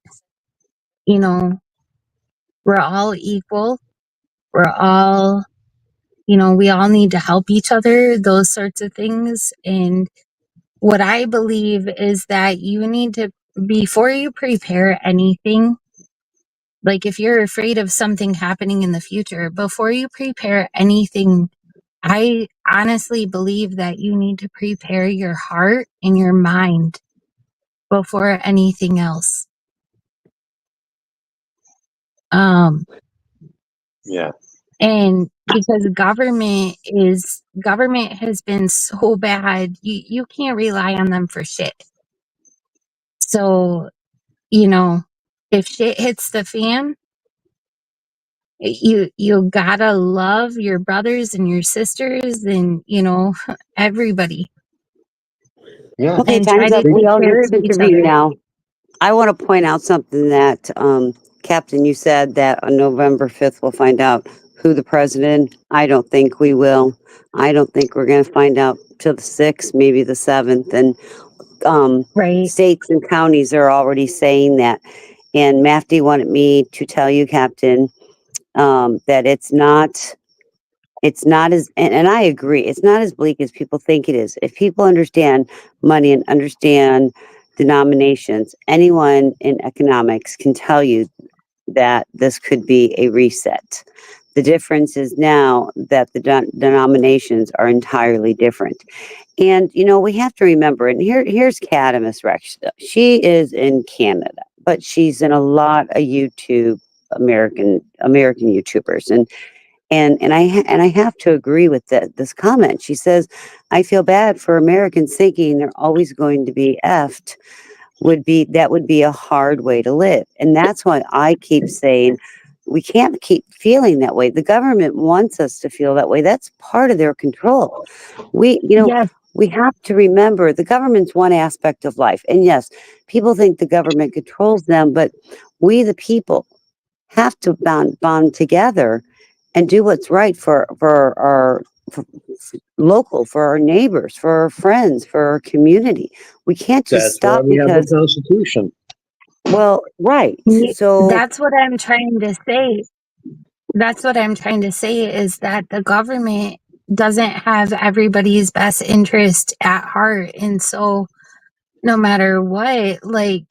we're all equal. We're all, we all need to help each other, those sorts of things. And what I believe is that you need to, before you prepare anything, like if you're afraid of something happening in the future, before you prepare anything, I honestly believe that you need to prepare your heart and your mind before anything else. Yeah. And because government has been so bad, you can't rely on them for shit. So, if shit hits the fan, you gotta love your brothers and your sisters and, everybody. Yeah. Okay, And try time's to up. We take all need care to of each intervene other. now. I want to point out something that, Captain, you said that on November 5th, we'll find out who the president. I don't think we will. I don't think we're going to find out till the 6th, maybe the 7th. And Right. states and counties are already saying that. And Mafty wanted me to tell you, Captain, that it's not as, and I agree, it's not as bleak as people think it is. If people understand money and understand denominations, anyone in economics can tell you that this could be a reset. The difference is now that the denominations are entirely different. And, we have to remember, and here's Cadamus Rex. She is in Canada, but she's in a lot of American YouTubers. And I have to agree with this comment. She says, I feel bad for Americans thinking they're always going to be effed. That would be a hard way to live. And that's why I keep saying we can't keep feeling that way. The government wants us to feel that way. That's part of their control. Yes. We have to remember the government's one aspect of life. And yes, people think the government controls them, but we, the people, have to bond together and do what's right for our local, for our neighbors, for our friends, for our community. We can't just That's stop why we have because, the Constitution. well, right. So That's what I'm trying to say. That's what I'm trying to say is that the government doesn't have everybody's best interest at heart. And so no matter what, like,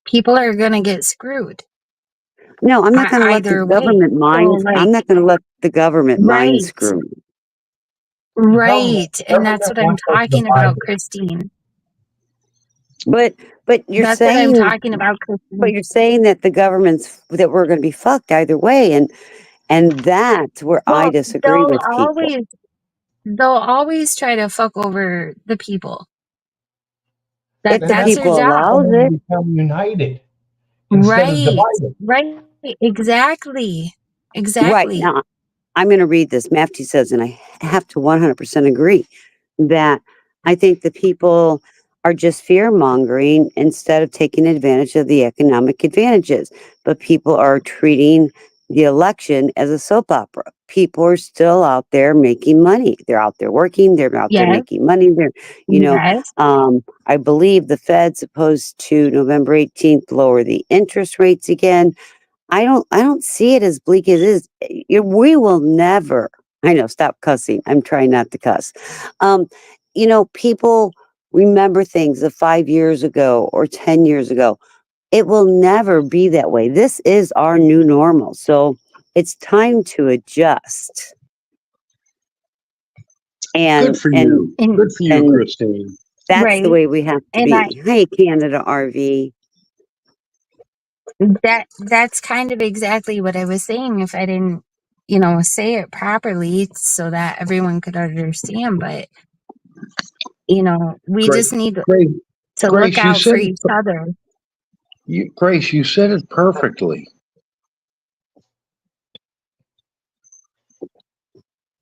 people are going to get screwed. no, I'm not going to let the Either way. government mind. So, like, I'm not going to let the government mind right, screw me. right. And that's what I'm wants us to talking divide about, Christine. But you're That's what I'm saying, talking about, but Christine. you're saying that the government's that we're going to be fucked either way, and And that's where I Well, disagree with people. they'll always try to fuck over the people. If the That's their people job. allows it, become united instead of Right. divided. Right. Exactly. right Exactly. now, I'm going to read this. Mafty says, and I have to 100% agree that I think the people are just fear mongering instead of taking advantage of the economic advantages. But people are treating the election as a soap opera. People are still out there making money. They're out there working. They're out there Yes. making money. They're, Yes. I believe the Fed's supposed to November 18th lower the interest rates again. I don't see it as bleak as it is. We will never. I know. Stop cussing. I'm trying not to cuss. People remember things of 5 years ago or 10 years ago. It will never be that way. This is our new normal. So it's time to adjust. And Good for and you. And Good for you, and Christine. that's the right. way we have to And be. Hey, Canada RV. that's kind of exactly what I was saying if I didn't, say it properly so that everyone could understand. But, we Grace, just need Grace, to look Grace, you out said for each other. Grace, you said it perfectly.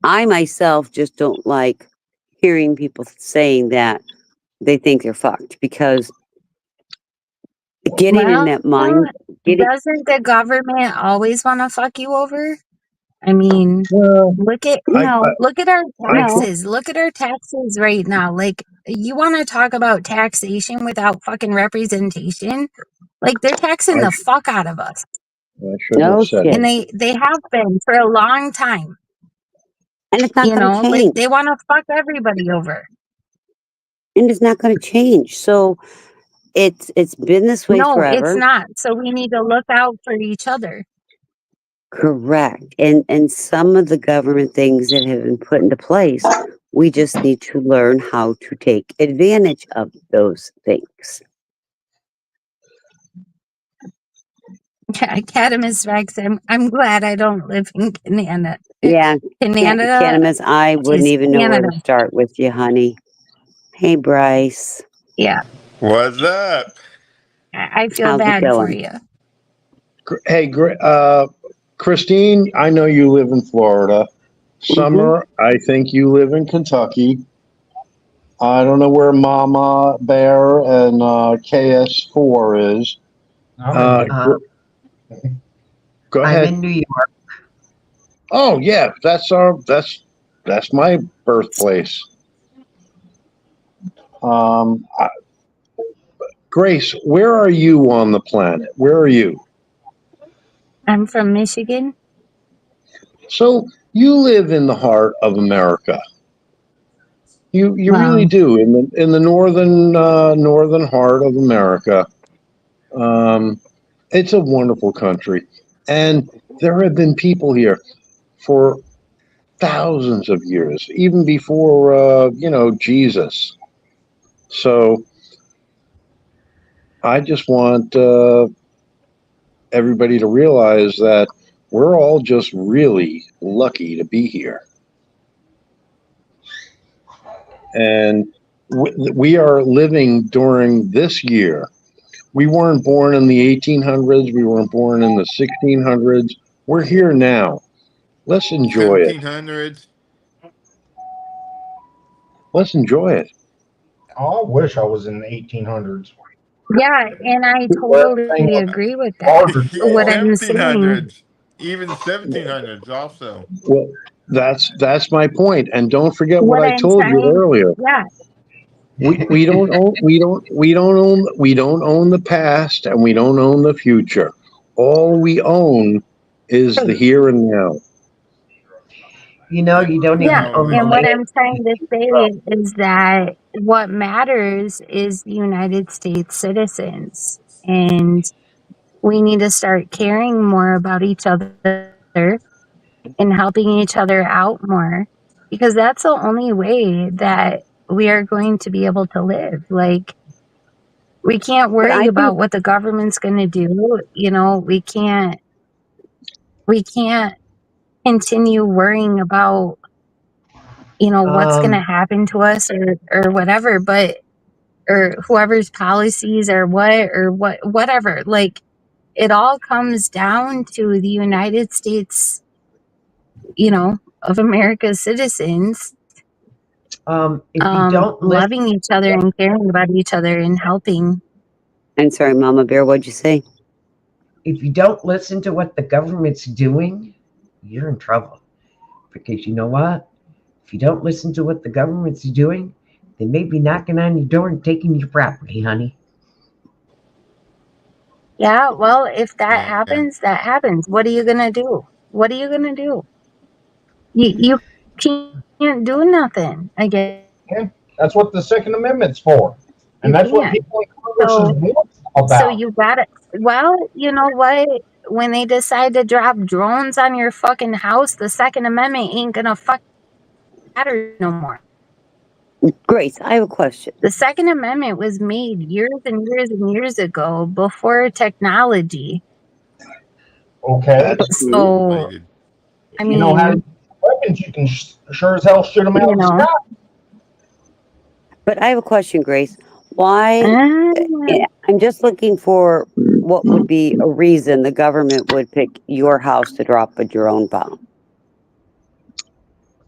I myself just don't like hearing people saying that they think they're fucked because getting in Well, that mind, doesn't the government always want to fuck you over? I mean, Well, look at no, look at our no, taxes. Look at our taxes right now. Like, you want to talk about taxation without fucking representation? Like, they're taxing I, the fuck out of us, I shouldn't no have said shit. and it. they have been for a long time. And it's not going to Like, change. they want to fuck everybody over. And it's not going to change. So it's been this way No, it's forever. not. So we need to look out for each other. Correct. And some of the government things that have been put into place, we just need to learn how to take advantage of those things. Cadamus Rex, I'm glad I don't live in Canada. Yeah. Canada, Cannabis, I wouldn't is even know where Canada. to start with you, honey. Hey, Bryce. Yeah, What's up? I feel How's it bad for going? you. Hey, Christine, I know you live in Florida. Summer, I think you live in Kentucky. I don't know where Mama Bear and KS4 is. Go I'm ahead. in New York. Oh yeah, that's my birthplace. Grace, where are you on the planet? Where are you? I'm from Michigan. So you live in the heart of America. You really Wow. do in the northern heart of America. It's a wonderful country, and there have been people here for thousands of years, even before Jesus. So I just want everybody to realize that we're all just really lucky to be here. And we are living during this year. We weren't born in the 1800s. We weren't born in the 1600s. We're here now. Let's enjoy it. 1700s. Let's enjoy it. I wish I was in the 1800s. Yeah, and I totally agree with that. Harder. What I'm saying, 1700s. Even 1700s also. Well, that's my point. And don't forget what what I I'm told you saying, earlier. yeah, We don't own the past, and we don't own the future. All we own is the here and now. You know, you don't yeah. even own the And what land. I'm trying to say is that what matters is the United States citizens, and we need to start caring more about each other and helping each other out more, because that's the only way that we are going to be able to live. Like, we can't But worry I think about what the government's going to do. We can't continue worrying about, you know, what's going to Um, happen to us or whatever, but, or whoever's policies or whatever. Like, it all comes down to the United States, you know, of America's citizens, if you don't listen, loving each other and caring about each other and helping. I'm sorry, Mama Bear, what'd you say? if you don't listen to what the government's doing, you're in trouble. Because you know what? If you don't listen to what the government's doing, they may be knocking on your door and taking your property, honey. Yeah, well, if that Yeah. happens, that happens. What are you gonna do? What are you gonna do? You can't do nothing. I guess That's what the Second Amendment's for. And you that's what can't. people in Congress So, want so about. you gotta. Well, you know what? When they decide to drop drones on your fucking house, the Second Amendment ain't gonna fuck matter no more. Grace, I have a question. The Second Amendment was made years and years and years ago before technology. Okay. So, Related. I You know how to mean, use weapons, you can sure as hell shoot them out you of the know, sky. But I have a question, Grace. Why? uh, I'm just looking for what would be a reason the government would pick your house to drop a drone bomb.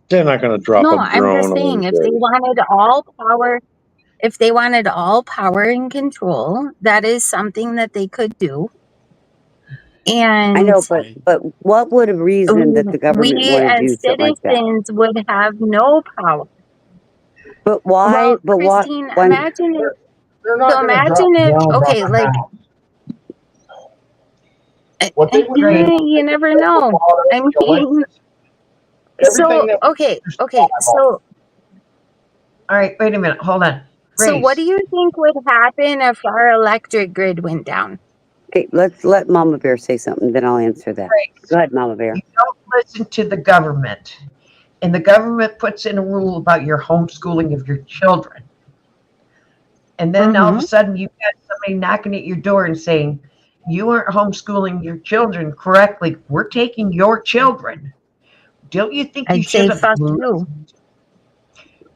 They're not going to drop no, a I'm drone just saying on if they you. wanted all power, if they wanted all power and control, that is something that they could do. I And know, but what would a reason that the government we want to do as something like that? citizens would have no power. But why? Well, But what? Christine, Why? imagine if, They're so not going to drop imagine if, drones okay, on like, my house. What they would do is you never know. I mean, so, everything that okay, so, All right, wait a minute. Hold on. so what do Grace, you think would happen if our electric grid went down? Okay, let's let Mama Bear say something, then I'll answer that. Grace, Go ahead, Mama Bear. you don't listen to the government. And the government puts in a rule about your homeschooling of your children. And then all of a sudden you've got somebody knocking at your door and saying, you aren't homeschooling your children correctly. We're taking your children. Don't you think you I'd should say have fuck you.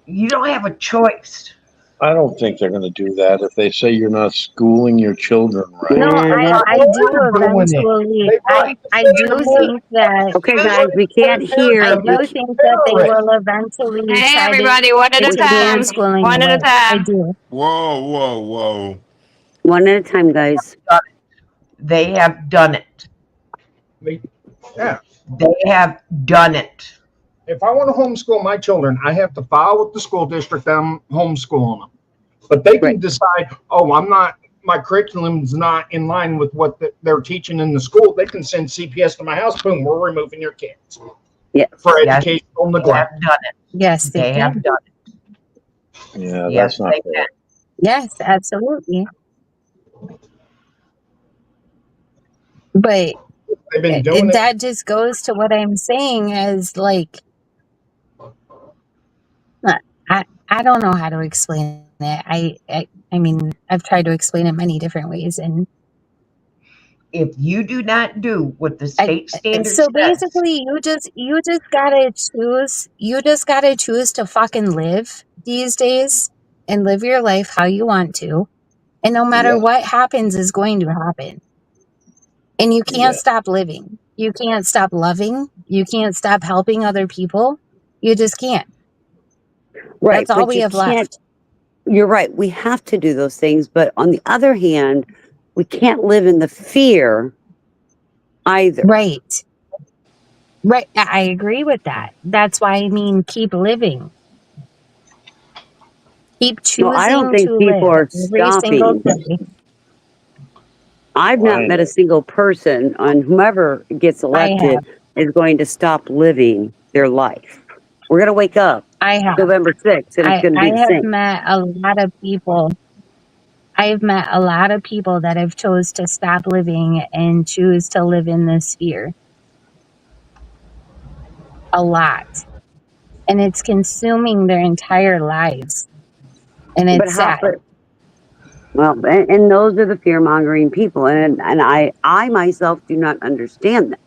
You don't have a choice. I don't think they're going to do that if they say you're not schooling your children right. No, Yeah, I do eventually. I do think that. Okay, guys, we can't hear. I do think that they will eventually Hey, try everybody, one at a to take time. homeschooling One at a away. I time. do. Whoa, whoa, whoa. One at a time, guys. They have done it. Yeah. They have done it. If I want to homeschool my children, I have to file with the school district that I'm homeschooling them. But they can decide, oh, my curriculum's not in line with what they're teaching in the school. They can send CPS to my house. Boom, we're removing your kids. Yeah. For educational They neglect. have done it. Yes, They have done it. Yeah, Yes, that's not they fair. can. Yes, absolutely. But They've been doing it. that just goes to what I'm saying as like, I don't know how to explain it. I mean, I've tried to explain it many different ways, and If you do not do what the state standard so says, basically, you just gotta choose. You just gotta choose to fucking live these days and live your life how you want to, and no matter Yeah. what happens is going to happen. And you can't Yeah. stop living. You can't stop loving. You can't stop helping other people. You just can't. Right. That's all but we you have can't- left. You're right. We have to do those things. But on the other hand, we can't live in the fear either. Right. Right. I agree with that. That's why I mean, keep living. Keep choosing No, I don't think to people live are every single stopping. day. I've not met a single person on whomever gets elected is going to stop living their life. We're going to wake up I have. November 6th and it's going to be I the have same. met a lot of people. I've met a lot of people that have chose to stop living and choose to live in this fear. A lot. And it's consuming their entire lives. And it's sad. Well, and those are the fear mongering people. And I myself do not understand that.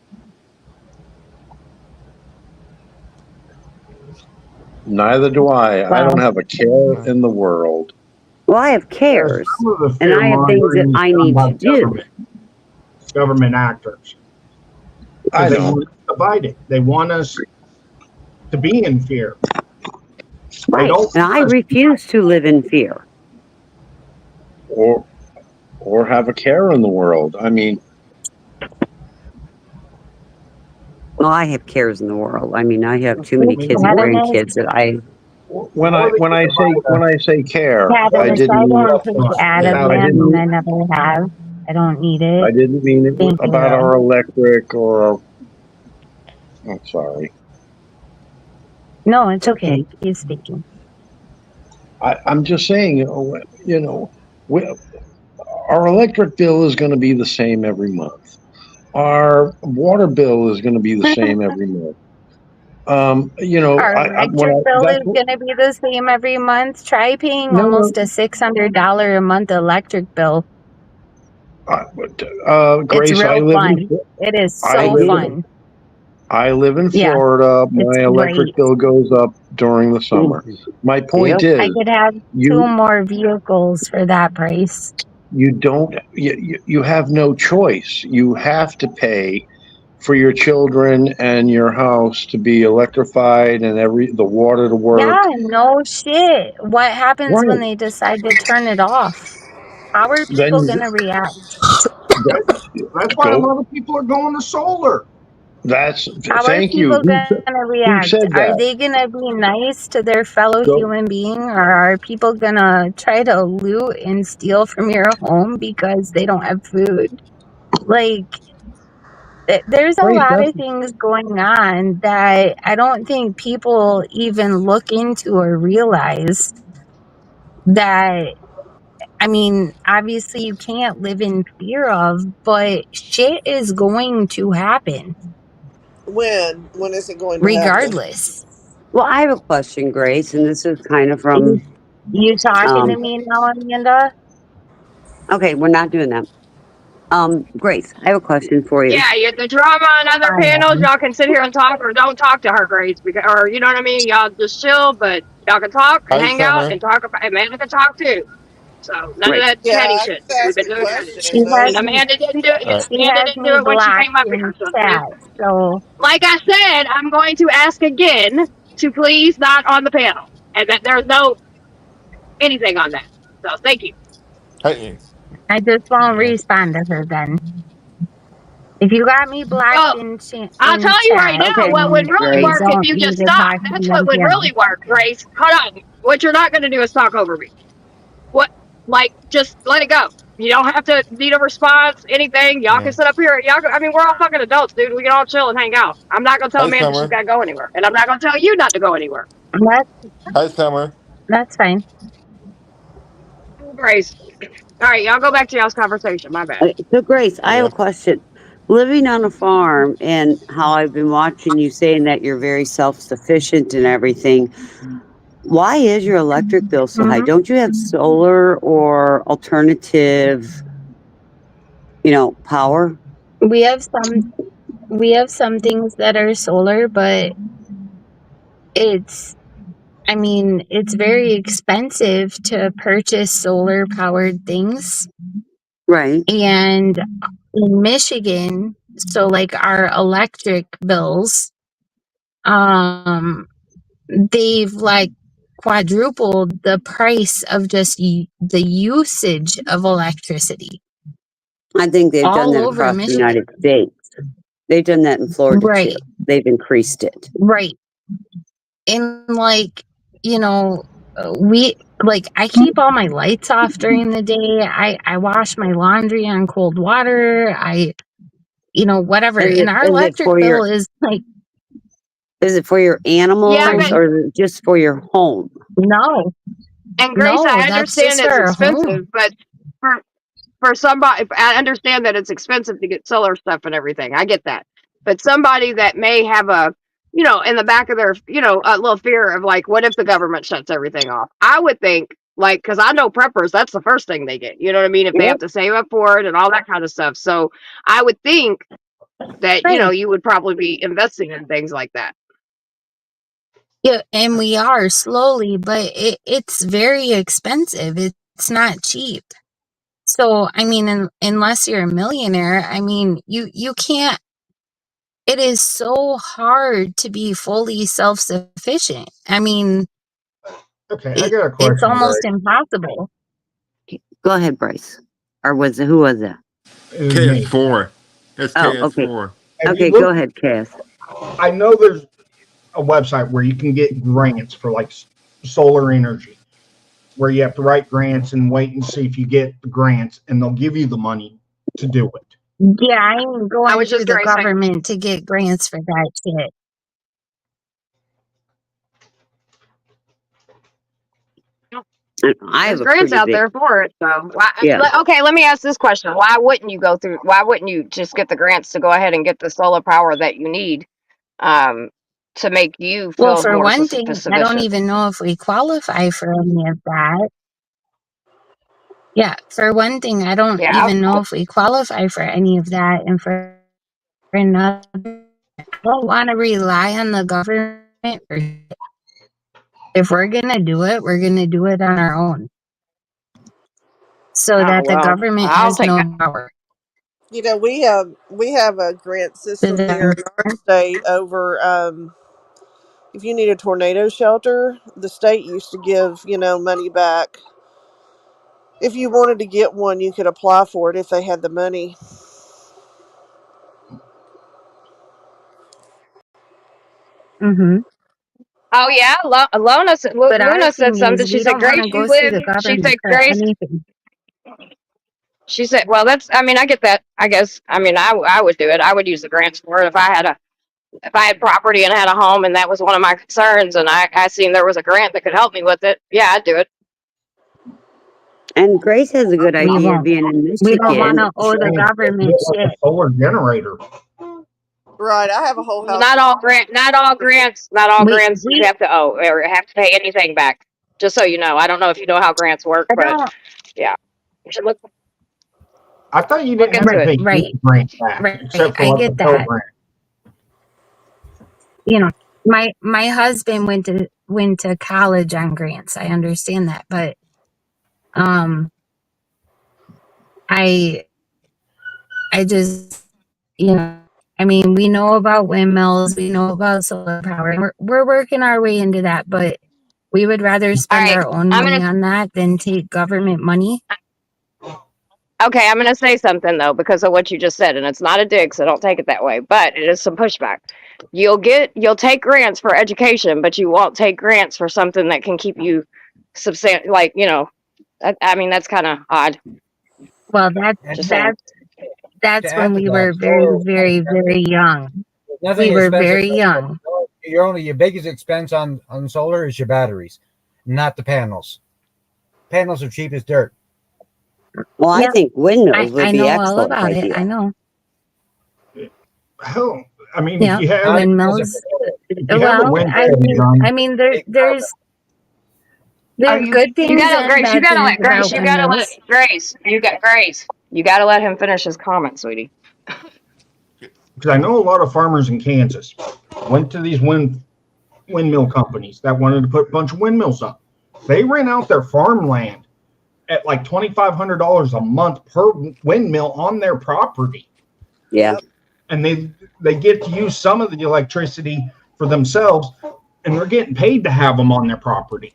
Neither do I. I Well, don't have a care in the world. Well, I have cares, Some of the and I have things that fear-mongering is I done need by to do. government actors. I Because they know. want us to fight it. They want us to be in fear. They Right. don't And I want us refuse to live in fear. Or have a care in the world. I mean, Well, I have cares in the world. I mean, I have too many I mean, kids and Adam is, grandkids that I. when I say care, I Adam is, didn't I mean don't take Adam I in, and I didn't never have. I don't need I it. didn't mean it Thank you, about though. our electric or. I'm sorry. No, it's okay. Keep speaking. I'm just saying. We, our electric bill is going to be the same every month. Our water bill is going to be the same every month. Our electric bill is going to be the same every month. Try paying almost a $600 a month electric bill. Grace, It's I real live fun. in. It is I so live. fun. I live in Yeah, Florida. it's My electric great. bill goes up during the summer. My point Yep. I is, could have 2 you more vehicles for that price. you have no choice. You have to pay for your children and your house to be electrified and the water to work. Yeah, no shit. What happens when Right. they decide to turn it off? How are people Then going to react? That's why a go. lot of people are going to solar. How are Thank you. people going to Who react? said Are that? they going to be nice to their fellow Go. human being, or are people going to try to loot and steal from your home because they don't have food? Like, there's a Grace, lot of things going on that I don't think people even look into or realize that. I mean, obviously you can't live in fear of, but shit is going to happen When? When is it going to happen? regardless. Well, I have a question, Grace, and this is kind of You, from. you talking to me now, Amanda? Okay, we're not doing that. Grace, I have a question for you. Yeah, the drama on other I panels, am. y'all can sit here and talk, or don't talk to her, Grace, because, or you know what I mean. Y'all just chill, but y'all can talk and Hi, hang out Summer. and talk about. Amanda can talk too. So none of Right. that Yeah, petty I shit. just We've asked been a doing that. question. She has And me. Amanda didn't do it. All right. She Amanda has didn't me do it when she blocked came up in here. So see, chat. So like I said, I'm going to ask again to please not on the panel, and that there's no anything on that. So thank you. Hey. I just won't Yeah. respond to her then. If you got me blocked Well, in I'll in tell you right chat, now Okay, what would then really you Grace. work if don't you need just to stop. talk to That's me what on would panel. really work, Grace. Hold on. What you're not going to do is talk over me. What? Like, just let it go. You don't have to need a response, anything. Y'all can Yeah. sit up here. I mean, we're all fucking adults, dude. We can all chill and hang out. I'm not going to tell Hi, Amanda she's Summer. got to go anywhere. And I'm not going to tell you not to go anywhere. Hi, Summer. That's fine. Grace. All right, y'all go back to y'all's conversation. My bad. So, Grace, I have a Yeah. question. Living on a farm and how I've been watching you saying that you're very self sufficient and everything, why is your electric bill so high? Mhm. Don't you have solar or alternative, power? We have some things that are solar, but it's it's very expensive to purchase solar powered things. Right. And in Michigan, so like our electric bills, they've like quadrupled the price of just the usage of electricity I think they've done all that over across the Michigan. United States. They've done that in Florida too. Right, They've increased it. right. And like, you know, we like I keep all my lights off during the day. I wash my laundry on cold water. Whatever. Is And it our is it electric for your bill is like is it for your Yeah, animals but or is it just for your home? no, and Grace, no, I that's understand just for it's our home. expensive, but for for somebody, I understand that it's expensive to get solar stuff and everything. I get that. But somebody that may have in the back of their, a little fear of like, what if the government shuts everything off? I would think, like, because I know preppers, that's the first thing they get. You know what I mean? If they have Yep. to save up for it and all that kind of stuff. So I would think that, Right. you would probably be investing in things like that. Yeah, and we are slowly, but it's very expensive. It's not cheap. So, I mean, unless you're a millionaire, I mean, you can't. It is so hard to be fully self-sufficient. I mean, Okay, I got a it's question, almost Greg. impossible. Go ahead, Bryce. Or was it, who was that? It was me. KS4. That's Oh, okay. KS4. Have you Okay, go looked? ahead, Cass. I know there's a website where you can get grants for like solar energy, where you have to write grants and wait and see if you get the grants, and they'll give you the money to do it. Yeah, I ain't I going was through just the going to say, government to get grants for that shit. I have there's a grants pretty out big, there for it. So, yeah. okay, let me ask this question: why wouldn't you just get the grants to go ahead and get the solar power that you need, to make you Well, feel for more one thing, I don't sufficient? even know if we qualify for any of that. Yeah, for one thing, I don't Yeah, even know if we qualify for any of that. And for another, I don't want to rely on the government. If we're going to do it, we're going to do it on our own so that the well, government I'll has take no that. power. You know, we have a grant So system here in our state over if you need a tornado shelter, the state used to give, money back. If you wanted to get one, you could apply for it if they had the money. mm-hmm. Oh yeah, But our Luna said thing something. is, She we said, don't want "Grace, to you go through live." the She government said, for "Grace." anything. She said, "Well, that's. I mean, I get that. I guess. I mean, I would do it. I would use the grants for it if I had property and had a home, and that was one of my concerns, and I seen there was a grant that could help me with it. Yeah, I'd do it. And Grace has a good We idea won't. being in We don't want Michigan. to owe the government Get like shit. a solar generator. Right. I have a whole Well, house. not all We, grants you we, have to owe or have to pay anything back. Just so you know, I don't know if you know how grants work, I but don't, yeah, you should I thought you look didn't have into to it. pay right, any grant back right. except for I like the get Pell that. Grant. You know, my husband went to college on grants. I understand that, but I just, I mean, we know about windmills, we know about solar power. And we're working our way into that, but we would rather All spend right, our own money on that than take government money. I'm gonna say something though because of what you just said, and it's not a dig, so don't take it that way. But it is some pushback. You'll take grants for education, but you won't take grants for something that can keep you substantial. Like I mean, that's kind of odd. Well, Just saying. that's when we were very, very, very young. Nothing We were expensive. very young. Your biggest expense on solar is your batteries, not the panels. Panels are cheap as dirt. Well, I Yep. think windmills would I be know all excellent about it. idea. I know. Hell, I mean, Yeah, if you have windmills. if you have a Well, wind turbine, I mean, there's good things You gotta, and Grace. You bad gotta things let Grace. about You gotta let windmills. Grace. You got Grace. You gotta let him finish his comment, sweetie. because I know a lot of farmers in Kansas went to these windmill companies that wanted to put a bunch of windmills up. They rent out their farmland at like $2,500 a month per windmill on their property. Yeah. And they get to use some of the electricity for themselves, and they're getting paid to have them on their property.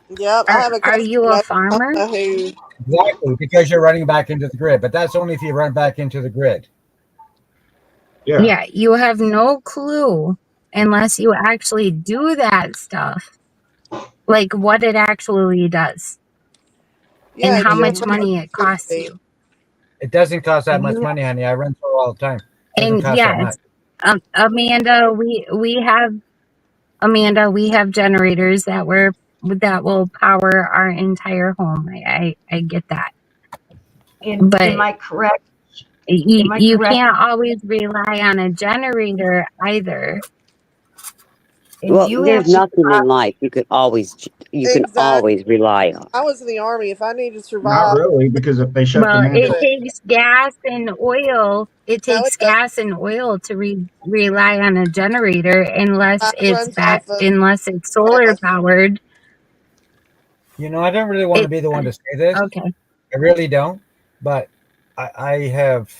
Yep. I have a Are you a customer farmer? who Exactly, because you're running back into the grid, but that's only if you run back into the grid. Yeah, you have no clue unless you actually do that stuff, like what it actually does and how much money it costs you. It doesn't cost that much You- money, honey. I run solar all the time. It doesn't And cost that much. yes, Amanda, we have generators that will power our entire home. I get that. But am I correct? You can't always rely on a generator either. And Well, you there's have nothing in life you can always Exactly. rely on. I was in the army. If I need to Not survive, really, because if they shut the well, natural, it takes gas and oil. It no, it takes doesn't. gas and oil to rely on a generator unless Mine runs off of unless it's solar gas. powered. You know, I don't really want to It be the one to say this. okay. I really don't. But I have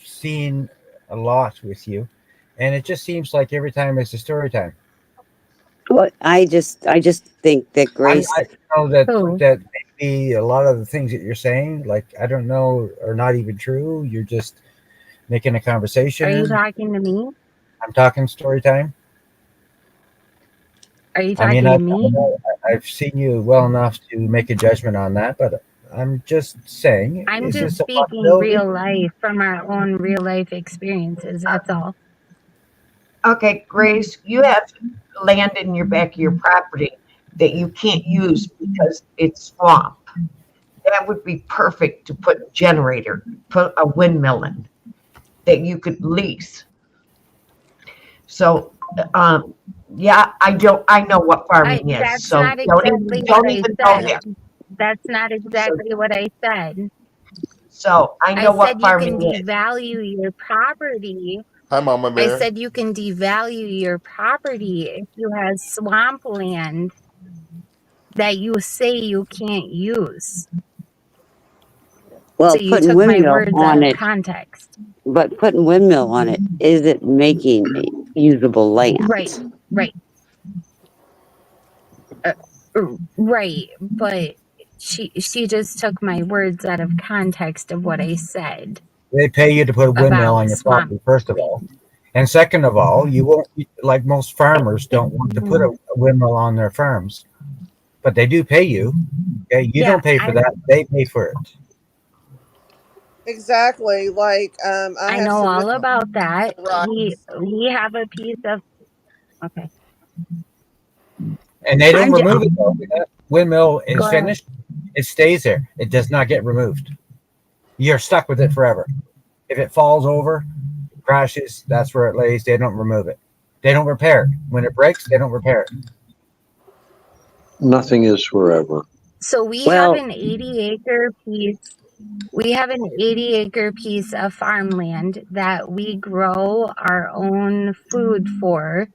seen a lot with you, and it just seems like every time it's a story time. Well, I just think that Grace. I know that Who? that maybe a lot of the things that you're saying, like I don't know, are not even true. You're just making a conversation. Are you talking to me? I'm talking story time. Are you I talking mean, to me? I've seen you well enough to make a judgment on that, but I'm just saying, I'm is just this a speaking possibility? real life from our own real life experiences. That's all. Okay, Grace, you have land in your back of your property that you can't use because it's swamp. That would be perfect to put a generator, put a windmill in that you could lease. So, yeah, I know what farming is. That's So not exactly what I go there. said. That's not exactly what I said. So I know I what said you can farming is. devalue your property. Hi, Mama I Bear. said you can devalue your property if you have swampland that you say you can't use. Well, So you putting took my windmill words out on of it, context. but putting windmill on it isn't making usable land. Right. Right, but she just took my words out of context of what I said They pay you to put a windmill about on your swamp. property, first of all. And second of all, you won't, like most farmers, don't want to put a windmill on their farms. But they do pay you. Okay? You Yeah, don't pay for that. They pay for it. Exactly. Like I I have know some all about that. rights. We have a piece of okay. And they don't I'm ju- remove it though. When that windmill is Go ahead. finished, it stays there. It does not get removed. You're stuck with it forever. If it falls over, crashes, that's where it lays. They don't remove it. They don't repair it. When it breaks, they don't repair it. Nothing is forever. So we Well- have an 80-acre piece. We have an 80-acre piece of farmland that we grow our own food for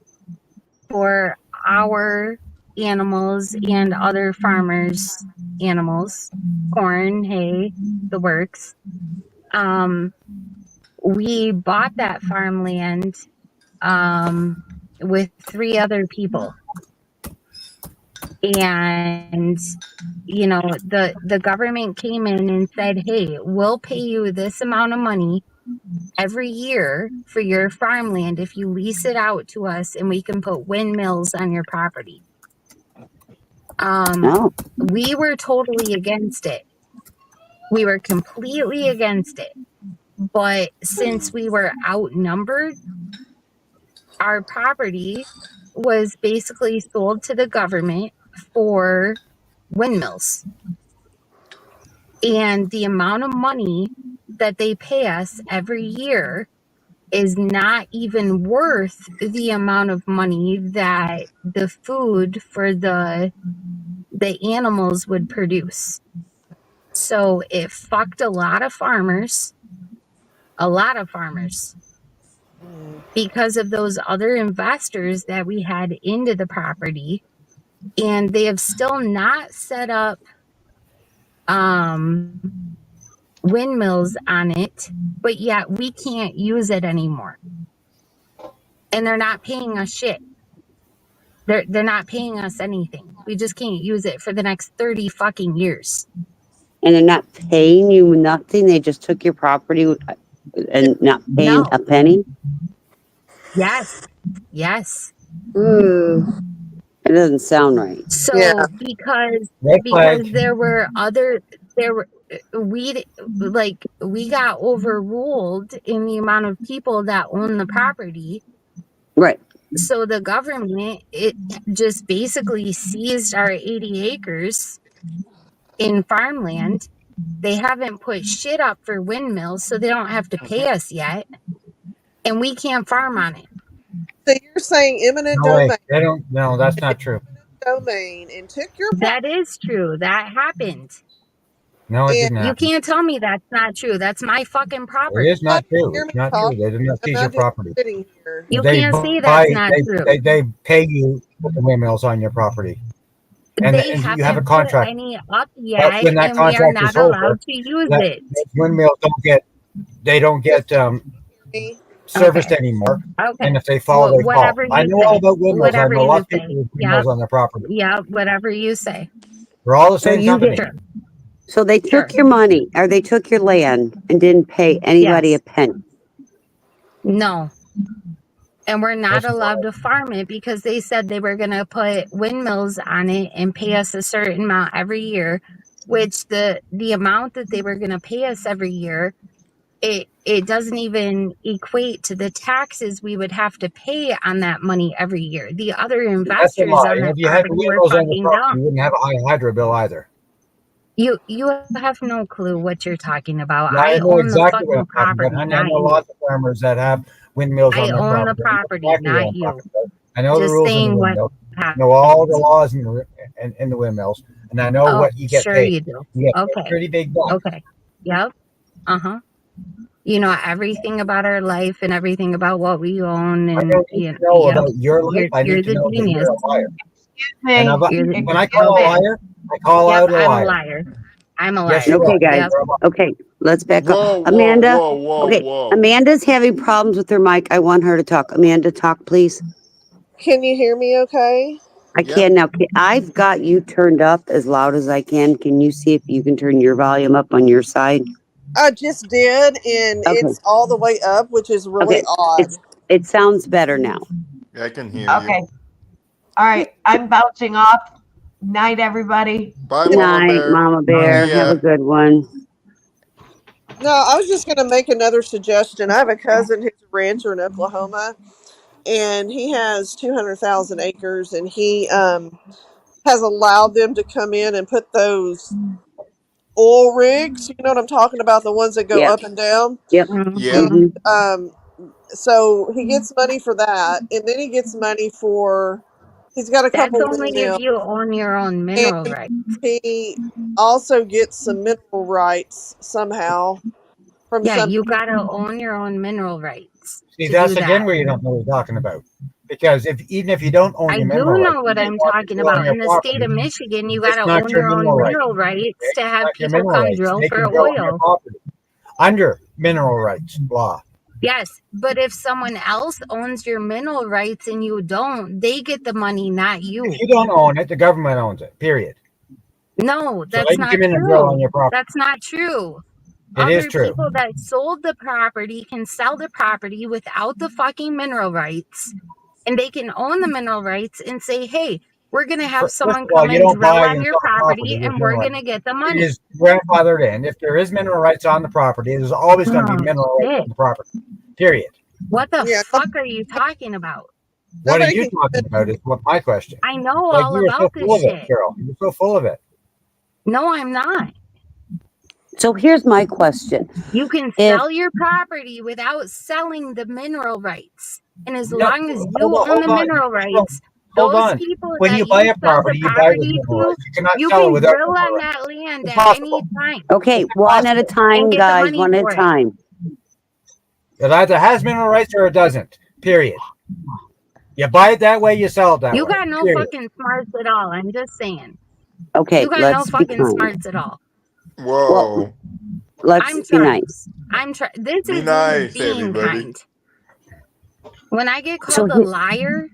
our animals and other farmers' animals, corn, hay, the works. We bought that farmland with 3 other people. And you know, the government came in and said, hey, we'll pay you this amount of money every year for your farmland if you lease it out to us and we can put windmills on your property. No. We were totally against it. We were completely against it. But since we were outnumbered, our property was basically sold to the government for windmills. And the amount of money that they pay us every year is not even worth the amount of money that the food for the animals would produce. So it fucked a lot of farmers, because of those other investors that we had into the property. And they have still not set up windmills on it, but yet we can't use it anymore. And they're not paying us shit. They're not paying us anything. We just can't use it for the next 30 fucking years. And they're not paying you nothing. They just took your property and not paying No. a penny. Yes. It doesn't sound right. So Yeah. because Red flag. we got overruled in the amount of people that own the property. Right. So the government, it just basically seized our 80 acres in farmland. They haven't put shit up for windmills, so they don't have to pay us yet. And we can't farm on it. So you're saying eminent No way. domain, They don't. No, that's not true. domain, and took your That is true. That happened. No, it and didn't You happen. can't tell me that's not true. That's my fucking It property. is not true. hear It's me not talk. true. They did not I'm seize not your just property. sitting here. You They can't say buy. that's not true. They pay you to put the windmills on your property, and They you have a haven't put contract. any up But yet, when that and we are contract is not over, allowed to use that it. those windmills don't get Me. serviced Okay. anymore. Okay. And if they fall, Well, they fall. whatever I you know all say. about windmills. I Whatever know a lot you of people say. with Yep. windmills on their property. Yeah. Whatever you say. We're all the So same you company. get, so they Sure. took your money or they took your land and didn't pay anybody Yes. a penny. No. And we're not That's allowed to farm it because they said they were going to put windmills on it and pay us a certain amount every year, which the amount that they were going to pay us every year, it doesn't even equate to the taxes we would have to pay on that money every year. The other That's a investors lie. on And that if you had property were windmills on your fucking property, you dumb. wouldn't have a high hydro bill either. You have no clue what you're talking about. Yeah, I I know own the exactly what fucking I'm talking about, property, honey. I not know you. lots of farmers that have windmills I on their own the property. property, I know exactly what not I'm you. talking about. I know the Just rules in the saying what windmill. I happens. know all the laws in the windmills, and I know Oh, what you get sure paid. you do. You get Okay. pretty big bucks. Okay. Yep. Uh-huh. You know everything about our life and everything about what we own, I and don't need to know yep. about your life. I You're need to the know that genius. you're a liar. Hey, And You're the, when I call a okay. liar, I call Yep, out a I'm a liar. liar. I'm a Yes, liar. you Okay, are. guys. Yep. You're a liar. Okay, let's back up. Whoa, whoa, Amanda. whoa, whoa, Okay, whoa. Amanda's having problems with her mic. I want her to talk. Amanda, talk, please. Can you hear me okay? I Yep. can now. I've got you turned up as loud as I can. Can you see if you can turn your volume up on your side? I just did, and Okay. it's all the way up, which is really Okay. odd. It sounds better now. I can hear you. okay. All right. I'm bouncing off. Night, everybody. Bye, Good Mama night, Bear. Mama Bear. See Have ya. a good one. No, I was just going to make another suggestion. I have a cousin who's a rancher in Oklahoma, and he has 200,000 acres, and he has allowed them to come in and put those oil rigs. You know what I'm talking about? The ones that go Yep. up and down. Yep. Yeah. And Mhm. so he gets money for that, and then he gets money for. He's got a That's couple only if windmills, you own your own mineral and rights. he also gets some mineral rights somehow from Yeah, some. you gotta own your own mineral rights See, to that's do again that. where you don't know what you're talking about. Because even if you don't own I your do mineral rights, know what you I'm want talking people on about. your In the state of property, Michigan, you it's gotta not own your your own mineral right. mineral rights Okay? to It's have not your people mineral come rights. drill They for can drill on your oil. property under mineral rights law. Yes, but if someone else owns your mineral rights and you don't, they get the money, not If you. you don't own it, the government owns it. Period. No, So they that's can not come in and drill on true. your property. That's not true. It is Other true. people that sold the property can sell the property without the fucking mineral rights, and they can own the mineral rights and say, hey, we're going to have First someone of all, come you and don't drill buy on and your sell property property with and we're mineral going rights. to get the It money. is grandfathered in. If there is mineral rights on the property, there's always going to Oh, be mineral rights shit. on the property. Period. What the Yeah, fuck are you talking about? What are nobody you can. talking about is what my question. I know Like all you were so about full this of it, shit. girl. You're so full of it. No, I'm not. So here's my question. You can If sell your property without selling the mineral rights. And as No, long as you hold on, own the hold on. mineral Hold on. rights, Hold those on. people When that you buy you a sell the property, you buy it with property mineral to, rights. You cannot you sell it can without drill mineral on rights. that land at Impossible. any time okay, It's one at a impossible. time, and get the guys. money One at for a it. time. It either has mineral rights or it doesn't. Period. You buy it that way, you sell it that You way. got no Period. fucking smarts at all. I'm just saying. Okay, You got no let's be fucking kind. smarts at all. Whoa. Well, let's I'm be trying. nice. I'm trying. This Be is me nice, being everybody. kind. When I get So called a liar,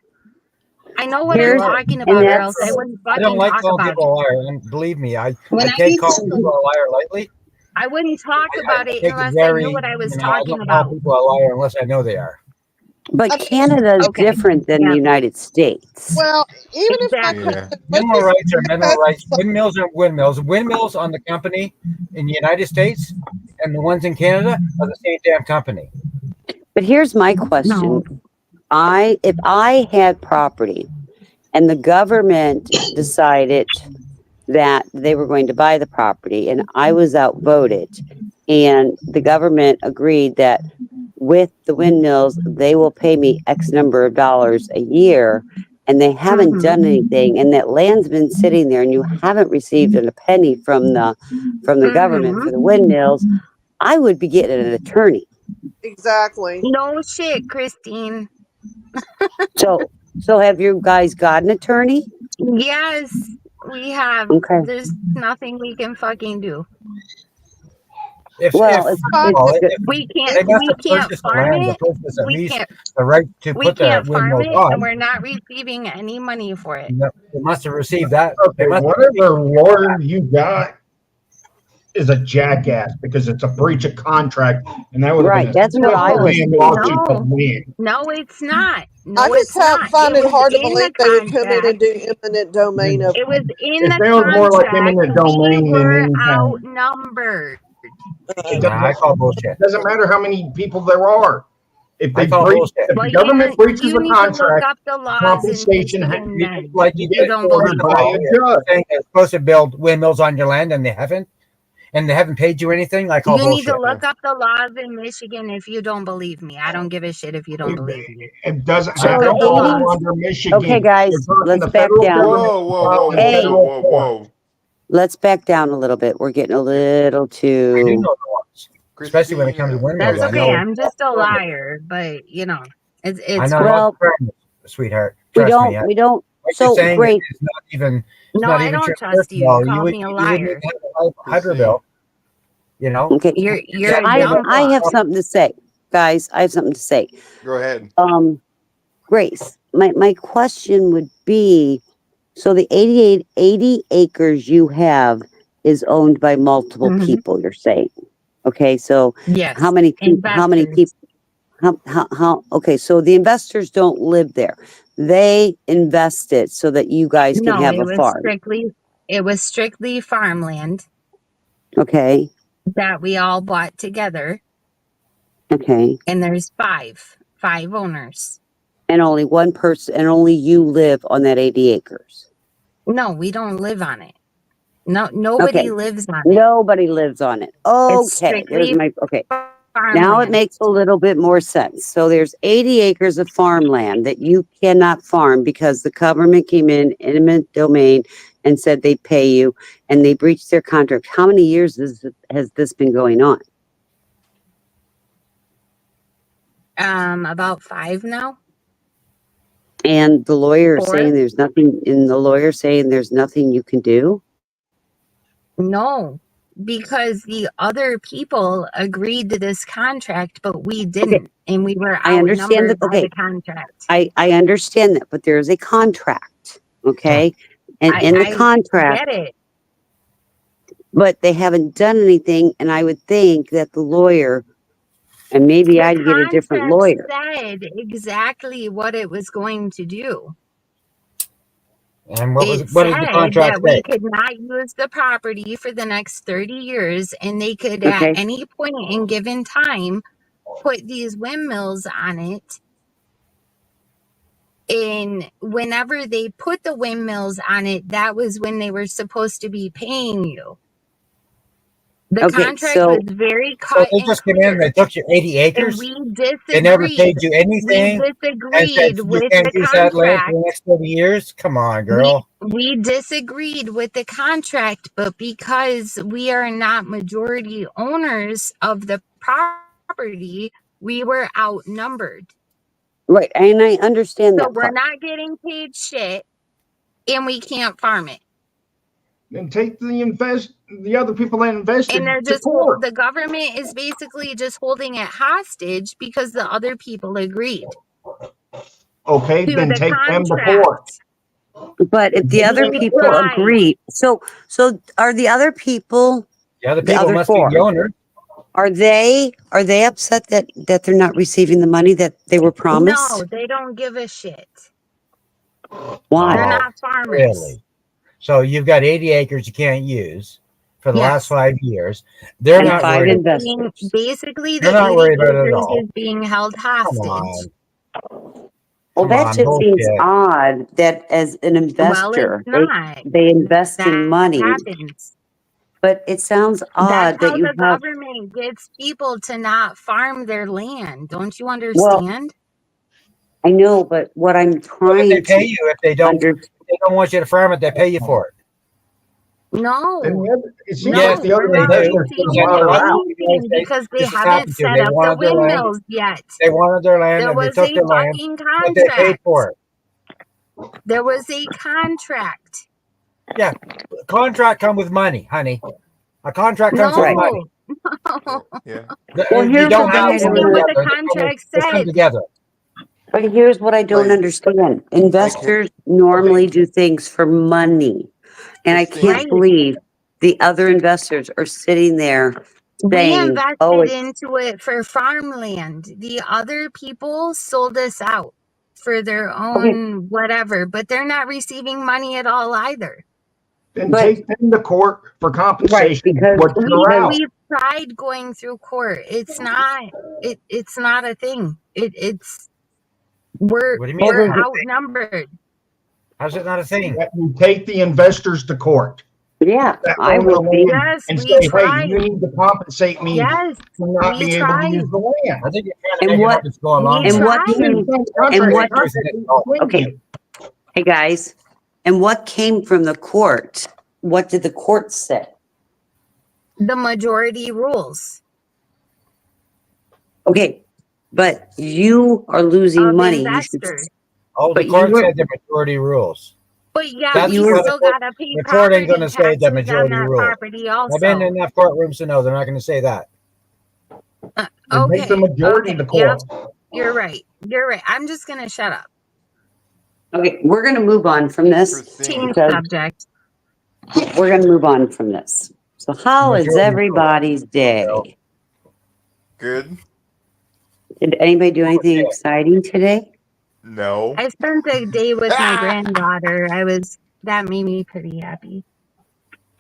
I know what I'm here's, talking and about, or else I that's, wouldn't I don't fucking like talk calling about people it. a liar. And believe me, I When I take get calling people a liar lightly. I wouldn't talk I about it take it unless I very, knew what I was I talking don't call about. people a liar unless I know they are. but I mean, Canada's Okay. different than the Yeah. United States. well, even Exactly. if Yeah. let's Mineral just rights are mineral because rights. Windmills are windmills. Windmills on the company in the United States and the ones in Canada are the same damn company. But here's my question. If I had property and the government decided that they were going to buy the property and I was outvoted and the government agreed that with the windmills, they will pay me X number of dollars a year, and they haven't done anything, and that land's been sitting there, and you haven't received a penny from the government for the windmills, I would be getting an attorney. Exactly. No shit, Christine. So have you guys got an attorney? Yes, we have. Okay. There's nothing we can fucking do. Well, it's We they can't must have farm purchased the land to it. purchase at We least can't the right to we put the can't farm windmills it, on. and we're not receiving any money for it. They must have received that. Okay, whatever lawyer you got is a jackass because it's a breach of contract, and that would have Right, been that's what I was a lawsuit to No. win. No, it's not. No, I just it's not. find It it was hard to in believe the they would come in and contract. do eminent domain of. It was in It the sounds more like contract. eminent We domain than were anything. outnumbered. It Nah, I call bullshit. doesn't matter how many people there are. If I they call breach, bullshit. if Well, the government breaches you the need to look contract, up the laws in compensation has Michigan to be then. Like if you you did don't ordered believe by me. a judge. Saying they're supposed to build windmills on your land and they haven't paid you anything. I call You need bullshit. to look up the laws in Michigan if you don't believe me. I don't give a shit if you don't believe me. It doesn't So have the to fall 80s under Michigan. Okay, guys, You're talking let's the back federal down. government Whoa, whoa, filed whoa, in whoa, Hey. federal whoa, court. whoa. Let's back down a little bit. We're getting a little I do too. know the laws, especially when it comes to windmills. That's I okay. know. I'm just a liar, but you know, I it's know. fine. Well, Sweetheart. we Trust me. we don't. What So you're saying great. is not even. It's No, not I even don't true. trust First of you. all, You called would, me a you wouldn't liar. even have a hydro bill. You know. Okay. You're a I dumb have fuck. something to say, guys. I have something to say. Go ahead. Grace, my question would be, so the 80 acres you have is owned by multiple Mhm. people, you're saying. Okay, so Yes. how many people, Investors. okay, so the investors don't live there. They invest it so that you guys can No, have it a was farm. strictly farmland Okay, that we all bought together, okay. and there's five owners. And only one person, and only you live on that 80 acres. No, we don't live on it. No, nobody Okay. lives on it. Nobody lives on it. It's Okay, there's strictly my, okay. farmland. Now it makes a little bit more sense. So there's 80 acres of farmland that you cannot farm because the government came in eminent domain and said they'd pay you, and they breached their contract. How many years has this been going on? About 5 now. And the lawyer is 4. saying there's nothing, and the lawyer saying there's nothing you can do? No, because the other people agreed to this contract, but we didn't, and we were I understand outnumbered that. by Okay. the contract. I understand that, but there's a contract, okay? And in the I contract, get it. but they haven't done anything, and I would think that the lawyer, and maybe The I'd get a different contract lawyer. said exactly what it was going to do. And what It did the said contract that we say? could not use the property for the next 30 years, and they could, Okay. at any point in given time, put these windmills on it. And whenever they put the windmills on it, that was when they were supposed to be paying you. The Okay, contract so- was very So cut they and just came in, they clear. took your 80 And acres, we they never paid disagreed. you We anything, and said disagreed you with can't the use that land contract. for the next 30 years? Come on, girl. We disagreed with the contract, but because we are not majority owners of the property, we were outnumbered. Right, and I understand So that we're part. not getting paid shit, and we can't farm it. Then take the other people that invested And they're to just court. the government is basically just holding it hostage because the other people agreed Okay, to then the take them to contract. court. But if the other We people tried. agree, so are the other people, The other the people other must four, be the owner. are they upset that they're not receiving the money that they were promised? No, they don't give a shit. Why? They're Oh, not farmers. really? So you've got 80 acres you can't use for the Yes. last 5 years. They're And not 5 worried. investors. Basically, They're the not 80 worried about it at acres all. is being held Come hostage. on. Well, Come that on, just seems bullshit. odd that as an Well, investor, it's not. they invest in That money, happens. but it sounds That's odd how that you the have, government government gets people to not farm their land. Don't you understand? I know, but what I'm What do trying they pay to you if they don't? under, If they don't want you to farm it, they pay you for it. No. And the other, it seems No, like the other we're not they investors paying put a Yeah, lot you of right. out. anything because they This has haven't happened to them. set They up the wanted their land. windmills yet. They wanted their land, There and they was took a their land, fucking but they paid contract. for it. There was a contract. Yeah, contract come with money, honey. A contract comes with money. No. Yeah. Well, You here's don't the thing have I to come don't Understand what together. the contract They come said. together. but here's what I don't Like- understand. Investors normally do things for money. And I Christine. can't Right. believe the other investors are sitting there We saying, invested oh, it's, into it for farmland. The other people sold us out for their own whatever, but they're not receiving money at all either. Then But- take them to court for compensation. because- What you're out. We've tried going through court. It's not a thing. We're What do you mean? we're How's it- outnumbered. How's it not a thing? That you take the investors to court. yeah, That I way will be. Yes, And we say, hey, tried. you need to compensate me Yes, for not we being able to tried. use the land. I think you're trying And to make what- it up as go along. we And what tried. came, and what- okay, hey guys, and what came from the court? What did the court say? The majority rules Okay, but you are losing of money. You should, investors. Oh, the but you court were- said the majority rules. But yeah, That's we what- still gotta pay the court property ain't gonna say the taxes on majority that rule. property also. I've been in enough courtrooms to know they're not going to say that. And make the majority the Yep, court. you're right. You're right. I'm just gonna shut up. okay, we're gonna move on from this. Christine. Change Because subject. we're gonna move on from this. So how is Majority everybody's day? Good. Did anybody do anything exciting today? No. I spent the day with my granddaughter. That made me pretty happy.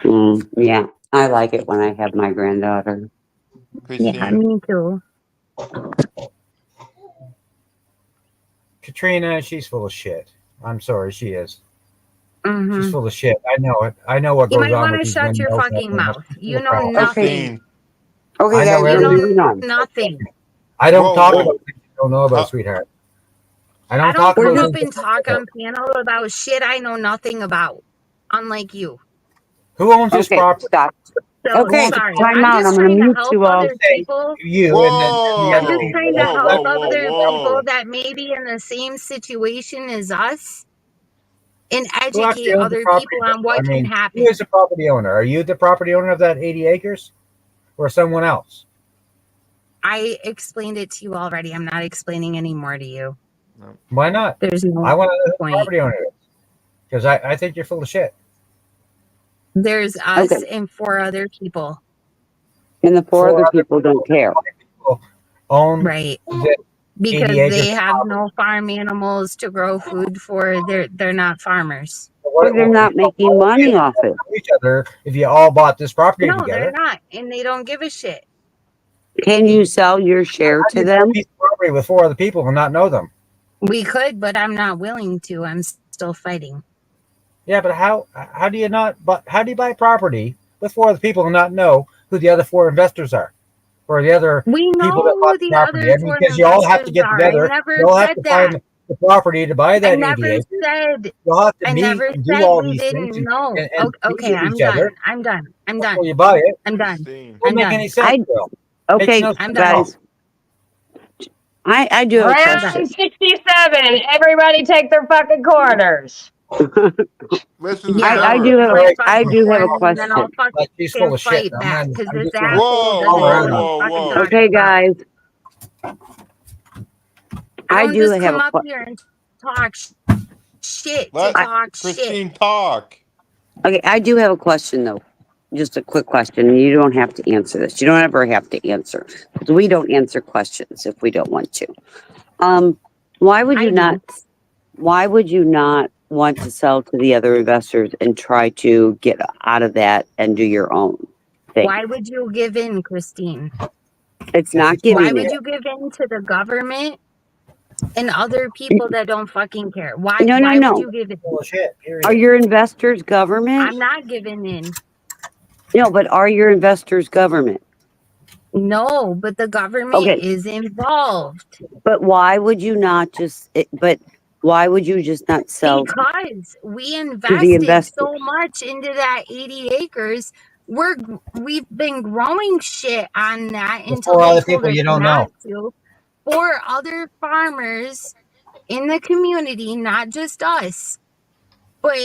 Yeah, I like it when I have my granddaughter. Christine. Yeah, me too. Katrina, she's full of shit. I'm sorry, she is. hmm She's full of shit. I know it. I know what You goes might on want with to these shut your windmills fucking and mouth. You know problem. nothing. Christine. Okay, I know guys, we're everything. moving on. Nothing. I don't Whoa, talk whoa. about things you don't know about, sweetheart. I don't I don't talk come about up things and you don't talk know on panel about shit I know nothing about. Unlike you. Who owns this Okay, property? stop. So Okay, sorry. time out. I'm just I'm gonna trying to mute help you all. other people. You Whoa. and the I'm other just people. trying to Whoa, help whoa, other whoa. people that may be in the same situation as us and Who actually educate owns other the property? people on what I mean, can happen. who is the property owner? Are you the property owner of that 80 acres? Or someone else? I explained it to you already. I'm not explaining any more to you. Why not? There's no I want to know who the point. property owner is. Because I think you're full of shit. There's us Okay. and 4 other people. And the four Four other other people don't care. People own Right. the Because 80 acres they of have property. no farm animals to grow food for. They're not farmers. But they're not making money off it. Each other if you all bought this property No, together. they're not. And they don't give a shit. Can you sell your share How to do you have a them? piece of property with 4 other people and not know them? We could, but I'm not willing to. I'm still fighting. Yeah, but how do you not? But how do you buy property with 4 other people and not know who the other 4 investors are, or the other We know people that who bought the the property? other I mean, 4 because you all have to investors get are. together. I never You all have said to that. find the property to buy I that 80 never acres. said. You'll have to I meet never and do said all we these didn't things know. and Okay, visit I'm each other done. I'm done. I'm before done. you buy it. I'm done. Christine. Doesn't I'm make done. any sense, Bill. Okay, Makes no I'm sense at all. guys. I do have a Round question. 67. Everybody take their fucking corners. Listen to Yeah, I her. do have my I do have a fucking and then I'll question. Like she's full fucking of shit. fight I'm back not- because I'm this just gonna- asshole Whoa, doesn't know whoa, what whoa, he's fucking whoa. talking Okay, about. guys. I Don't do just have come a up question. here and talk shit to Let talk shit. Christine talk. Okay, I do have a question though. Just a quick question. You don't have to answer this. You don't ever have to answer. Because we don't answer questions if we don't want to. Why would I you do. not want to sell to the other investors and try to get out of that and do your own thing? Why would you give in, Christine? It's not Why giving would it. you give in to the government and other people that don't fucking care? Why? No, Why no. would you give in? Full of shit. Period. Are your investors government? I'm not giving in. No, but are your investors government? No, but the government Okay. is involved But why would you not just, but why would you just not sell because we to the invested investors? so much into that 80 acres. We've been growing shit on that until For they other told people us you don't not know. to. For other farmers in the community, not just us, but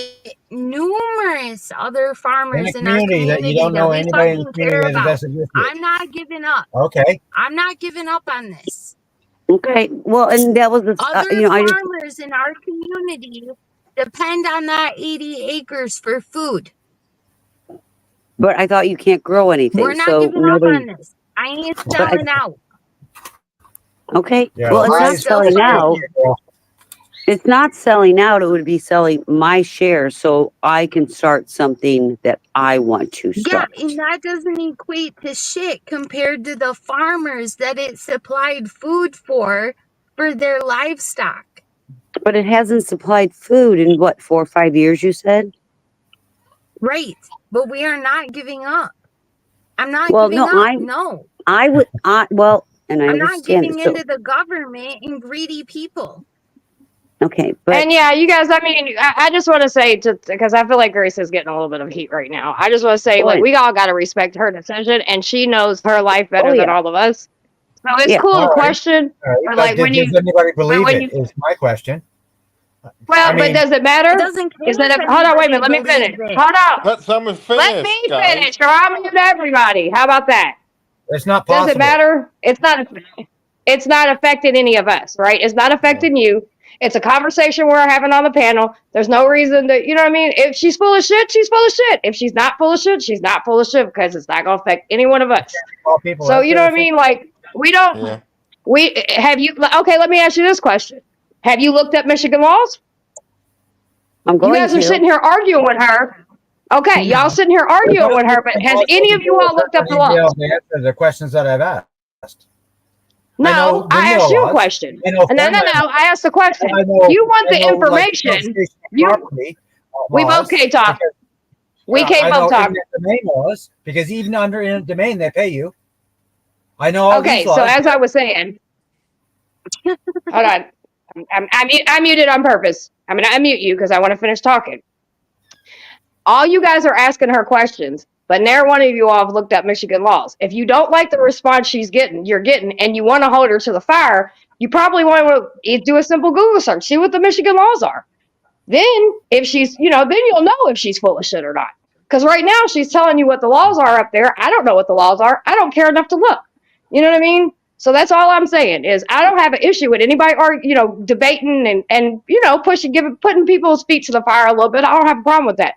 numerous other In farmers the in our community that you community don't that know we anybody in the fucking community care that about. invested with you. I'm not giving up. Okay. I'm not giving up on this. Okay, well, and that was the, Other I just, farmers in our community depend on that 80 acres for food. but I thought you can't grow We're anything, not so giving up nobody, on this. I ain't but I, selling out. okay, Yeah, well, it's We're not still selling fighting. out. It's not selling out. It would be selling my share so I can start something that I want to Yeah, start. and that doesn't equate to shit compared to the farmers that it supplied food for their livestock. But it hasn't supplied food in what, 4 or 5 years, you said? Right. But we are not giving up. I'm not Well, giving no, up. No. well, and I I'm not understand giving it. So, into the government and greedy people. okay, but And yeah, you guys, I mean, I just want to say, because I feel like Grace is getting a little bit of heat right now. I just want to say, go like, ahead. we all got to respect her decision, and she knows her life better Oh, than yeah. all of us. So it's Yeah. cool to All right. question, All right. but But like when does you, anybody but believe when it? you, Is my question. well, I but mean, does it It matter? doesn't care Instead if of, hold on, wait a minute, let me anybody finish. believes it. Hold on, Let someone let finish, me guys. finish, or I'm gonna mute everybody. How about that? it's not Does it possible. matter? It's not affecting any of us, right? It's not affecting you. It's a conversation we're having on the panel. There's no reason that, you know what I mean? If she's full of shit, she's full of shit. If she's not full of shit, she's not full of shit because it's not going to affect any one of us. Call people So, out you know there what I mean? Like, we don't, Yeah. okay, let me ask you this question. Have you looked up Michigan laws? I'm You going guys are to. sitting here arguing with her. Okay, y'all No. sitting here arguing with her, but has any of you all looked up the laws? Answer the questions that I've asked. I know No, the I mill asked you a laws. question. I know No, farmland. I asked the question. I know. You want I the know, like, information. conservation of You, property we both laws, can't talk. because, We yeah, can't I both know talk. eminent domain laws because even under eminent domain they pay you. I know all Okay, these laws. so as I was saying, hold on. I muted on purpose. I'm going to unmute you because I want to finish talking. All you guys are asking her questions, but never one of you all have looked up Michigan laws. If you don't like the response you're getting, and you want to hold her to the fire, you probably want to do a simple Google search, see what the Michigan laws are. Then, if she's, then you'll know if she's full of shit or not. Because right now she's telling you what the laws are up there. I don't know what the laws are. I don't care enough to look. You know what I mean? So that's all I'm saying is I don't have an issue with anybody debating and putting people's feet to the fire a little bit. I don't have a problem with that.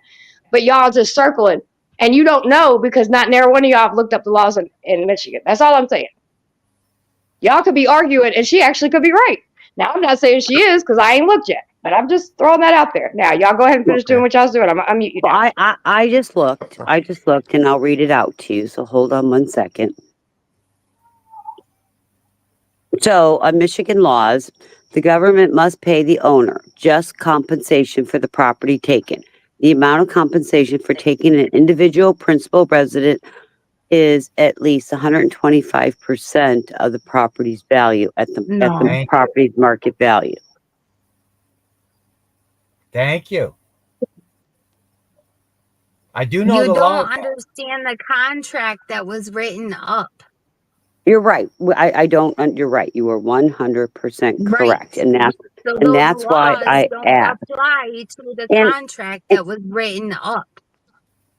But y'all just circling, and you don't know because not near one of y'all have looked up the laws in Michigan. That's all I'm saying. Y'all could be arguing, and she actually could be right. Now, I'm not saying she is because I ain't looked yet, but I'm just throwing that out there. Now, y'all go ahead and finish doing what y'all's doing. I'm mute you down. Well, I just looked. I just looked, and I'll read it out to you. So hold on 1 second. So, on Michigan laws, the government must pay the owner just compensation for the property taken. The amount of compensation for taking an individual principal resident is at least 125% of the property's value at the No. property's market value. Thank you. I do know You the law. don't understand the contract that was written up. You're right. I don't. You're right. You are 100% correct, Right. and that's So and those that's why laws I don't asked. apply to the And- contract that was written up.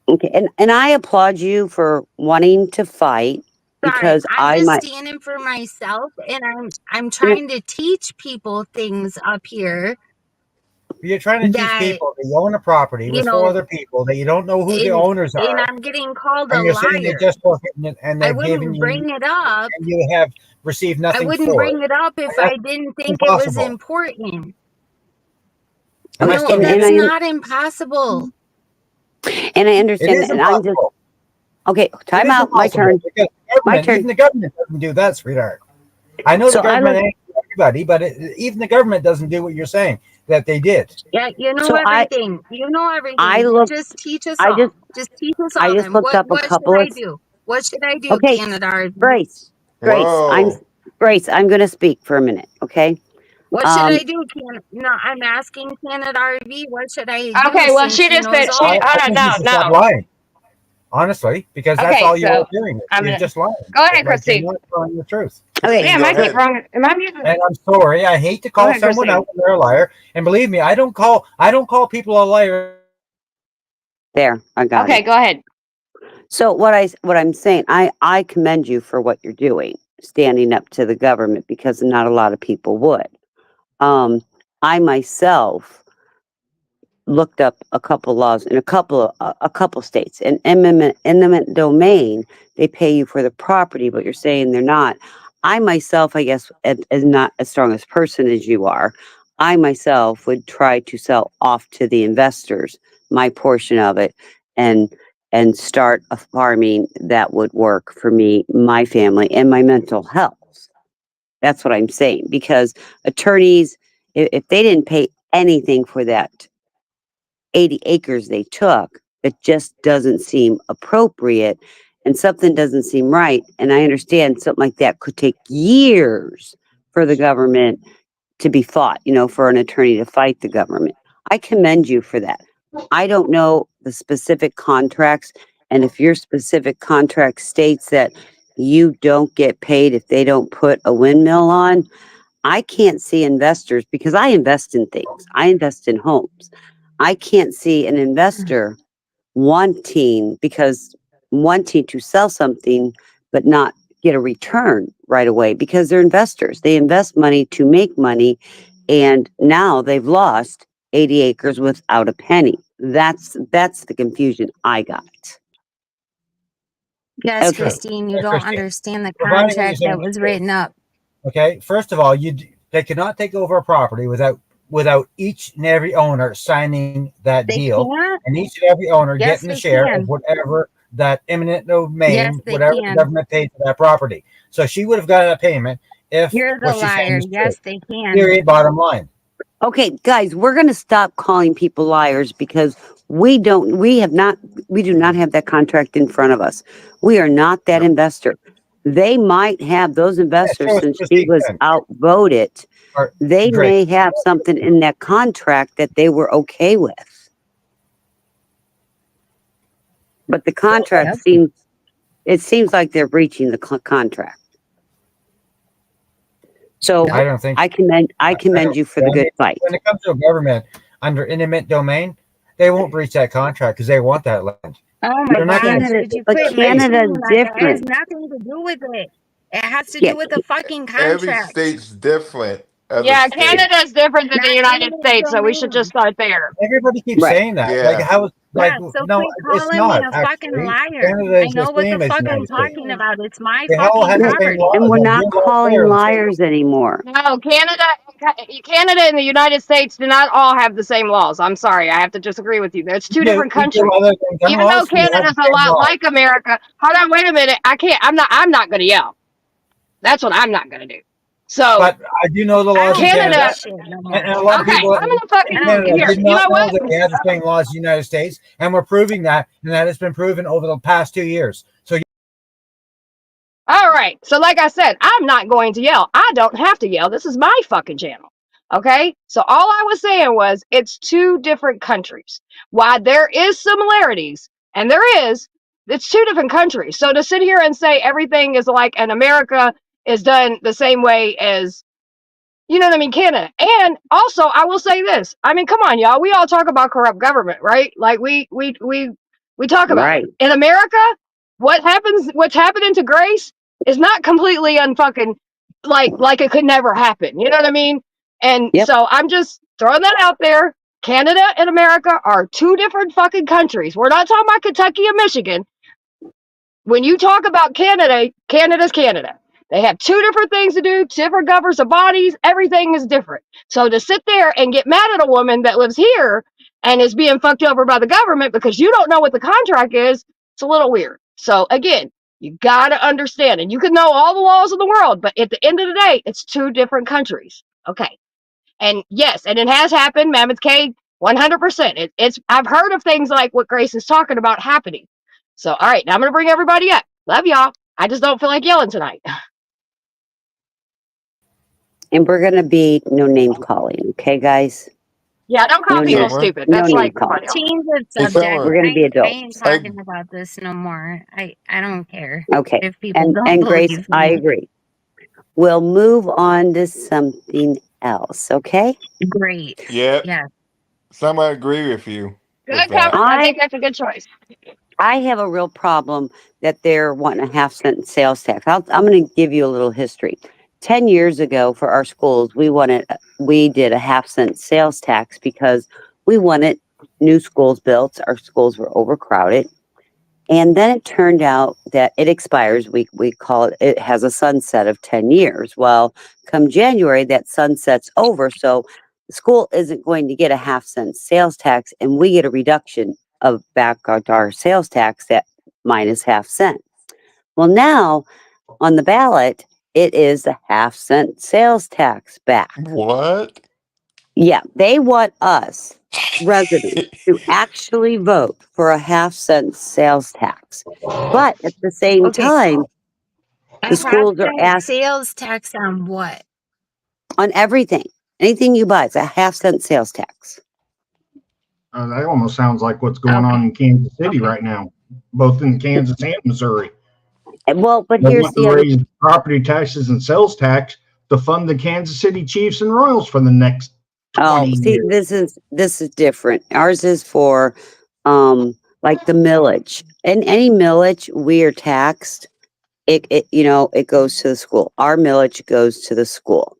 Okay, and I applaud you for wanting to fight because Sorry, I I'm just might. standing for myself, and I'm trying to teach people things up here. You're trying to teach That, people that you own a property you with know, 4 other people that you don't know who the owners and are, I'm getting called a and you're saying they liar. just work it and I they've given wouldn't you, bring it up. and you have received I nothing wouldn't for bring it. it up if And I didn't think it was impossible. important. Am I No, still that's muted? not impossible. And I It understand is that, and I'm just impossible. okay. It Time is out. My impossible turn. because My turn. even the government doesn't do that, sweetheart. I know So the I government look. ain't for everybody, but even the government doesn't do what you're saying that they did. Yeah, you know So everything. You know everything. I looked. Just teach us I all. just Just teach us I all just then. looked up a What should couple I of. do? What should I do, Okay, Canada RV? Grace, Whoa. Grace, I'm going to speak for a minute, okay? What should Um, I do, Canada? No, I'm asking Canada RV. What should I do? Okay, well, Since she he just knows said all. she. I think you should stop lying. Honestly, because that's Okay, all you're so doing. I'm You're gonna just lying. go ahead, Like, you're Christine. not telling the truth. okay, Yeah, Go am I ahead. wrong? Am I muted? And I'm sorry. I hate to call ahead, someone Christine. out when they're a liar. And believe me, I don't call people a liar. there, I got Okay, it. go ahead. So what I'm saying, I commend you for what you're doing, standing up to the government, because not a lot of people would. I myself looked up a couple laws in a couple states. In eminent domain, they pay you for the property, but you're saying they're not. I myself, I guess, as not as strong as person as you are, I myself would try to sell off to the investors my portion of it, and start a farming that would work for me, my family, and my mental health. That's what I'm saying, because attorneys, if they didn't pay anything for that 80 acres they took, it just doesn't seem appropriate, and something doesn't seem right. And I understand something like that could take years for the government to be fought, for an attorney to fight the government. I commend you for that. I don't know the specific contracts, and if your specific contract states that you don't get paid if they don't put a windmill on, I can't see investors, because I invest in things. I invest in homes. I can't see an investor wanting to sell something but not get a return right away, because they're investors. They invest money to make money, and now they've lost 80 acres without a penny. That's the confusion I got. Yes, Okay. Christine, you Hey, don't Christine, understand the providing what you're contract saying that is was true. written up. Okay, first of all, they cannot take over a property without each and every owner signing that They deal, can't. and each and every owner Yes, getting a they share can. of whatever that eminent Yes, domain, they whatever the can. government paid for that property. So she would have gotten a payment if You're the what she's saying liar. is true. Yes, they can. Period. Bottom line. Okay, guys, we're going to stop calling people liars, because we do not have that contract in front of us. We are not that investor. They might have, those investors, show us since the she receipt was then. outvoted, Or they Grace. may have something in that contract that they were okay with. But the contract seems like they're breaching the contract. So I don't think I commend you for the good fight. when it comes to a government under eminent domain, they won't breach that contract because they want that land. Oh my They're not gonna gosh, Canada, would you but quit Canada's mentioning that? That has different. nothing to do with it. It has to Yeah, do with the fucking Every contract. state's different. Every Yeah, state. Canada's different than the Not United eminent States, so we should just domain. start there. Everybody keeps right. saying that. Like Yeah. how Yeah, like so no, quit it's calling me not a fucking actually. liar. Canada I is know the what the same as fuck I'm United States. talking about. It's my They all fucking have the Yes, same property. and laws. we're Like not you're right calling there. liars anymore. No, Canada and the United States do not all have the same laws. I'm sorry, I have to disagree with you. There's two different We do countries. other than gun Even though laws. We have the Canada's a same lot laws. like America. Hold on, wait a minute. I'm not gonna yell. That's what I'm not gonna do. So But I do know the I laws don't in give Canada, Canada. a shit no more. And a lot of okay, people I'm gonna I fucking in don't Canada give a here. did You shit. know not know what? that they had the same laws as the United States, and we're proving that, and that has been proven over the past 2 years. So All right. So like I said, I'm not going to yell. I don't have to yell. This is my fucking channel. Okay? So all I was saying was it's two different countries. While there is similarities, and there is, it's two different countries. So to sit here and say everything is like and America is done the same way as, you know what I mean, Canada. And also I will say this. I mean, come on, y'all. We all talk about corrupt government, right? Like we talk about it. Right. In America, what's happening to Grace is not completely unfucking like it could never happen. You know what I mean? And Yep. so I'm just throwing that out there. Canada and America are two different fucking countries. We're not talking about Kentucky and Michigan. When you talk about Canada, Canada's Canada. They have two different things to do, different governors of bodies. Everything is different. So to sit there and get mad at a woman that lives here and is being fucked over by the government because you don't know what the contract is, it's a little weird. So again, you gotta understand, and you can know all the laws of the world, but at the end of the day, it's two different countries. Okay. And yes, and it has happened, Mammoth Cave, 100%. I've heard of things like what Grace is talking about happening. So all right, now I'm gonna bring everybody up. Love y'all. I just don't feel like yelling tonight. And we're going to be no name calling. Okay, guys? Yeah, don't call No people name, Summer. stupid. no That's name like calling. funny. Change the Hey, subject. Summer. We're going to be I ain't adults. I talking about this no more. I don't care Okay. if people don't And Grace, believe I me. agree. We'll move on to something else. Okay? Great. yep. Yeah. Summer, I agree with you with Good that. comments. I think that's a good choice. I have a real problem that they're wanting a half-cent sales tax. I'm going to give you a little history. 10 years ago for our schools, we did a half-cent sales tax because we wanted new schools built. Our schools were overcrowded. And then it turned out that it expires. We call it has a sunset of 10 years. Well, come January, that sunset's over. So the school isn't going to get a half-cent sales tax, and we get a reduction of back our sales tax at minus half cent. Well, now on the ballot, it is the half-cent sales tax back. What? Yeah, they want us residents to actually vote for a half-cent sales tax. But at the same Okay. time, A the schools are half-cent asked sales tax on what? on everything. Anything you buy, it's a half-cent sales tax. That almost sounds like what's going on in Kansas City right now, both in Kansas and Missouri. Well, but They here's want the to other. raise property taxes and sales tax to fund the Kansas City Chiefs and Royals for the next 20 See, years. this is different. Ours is for like the millage. And any millage we are taxed, it goes to the school. Our millage goes to the school.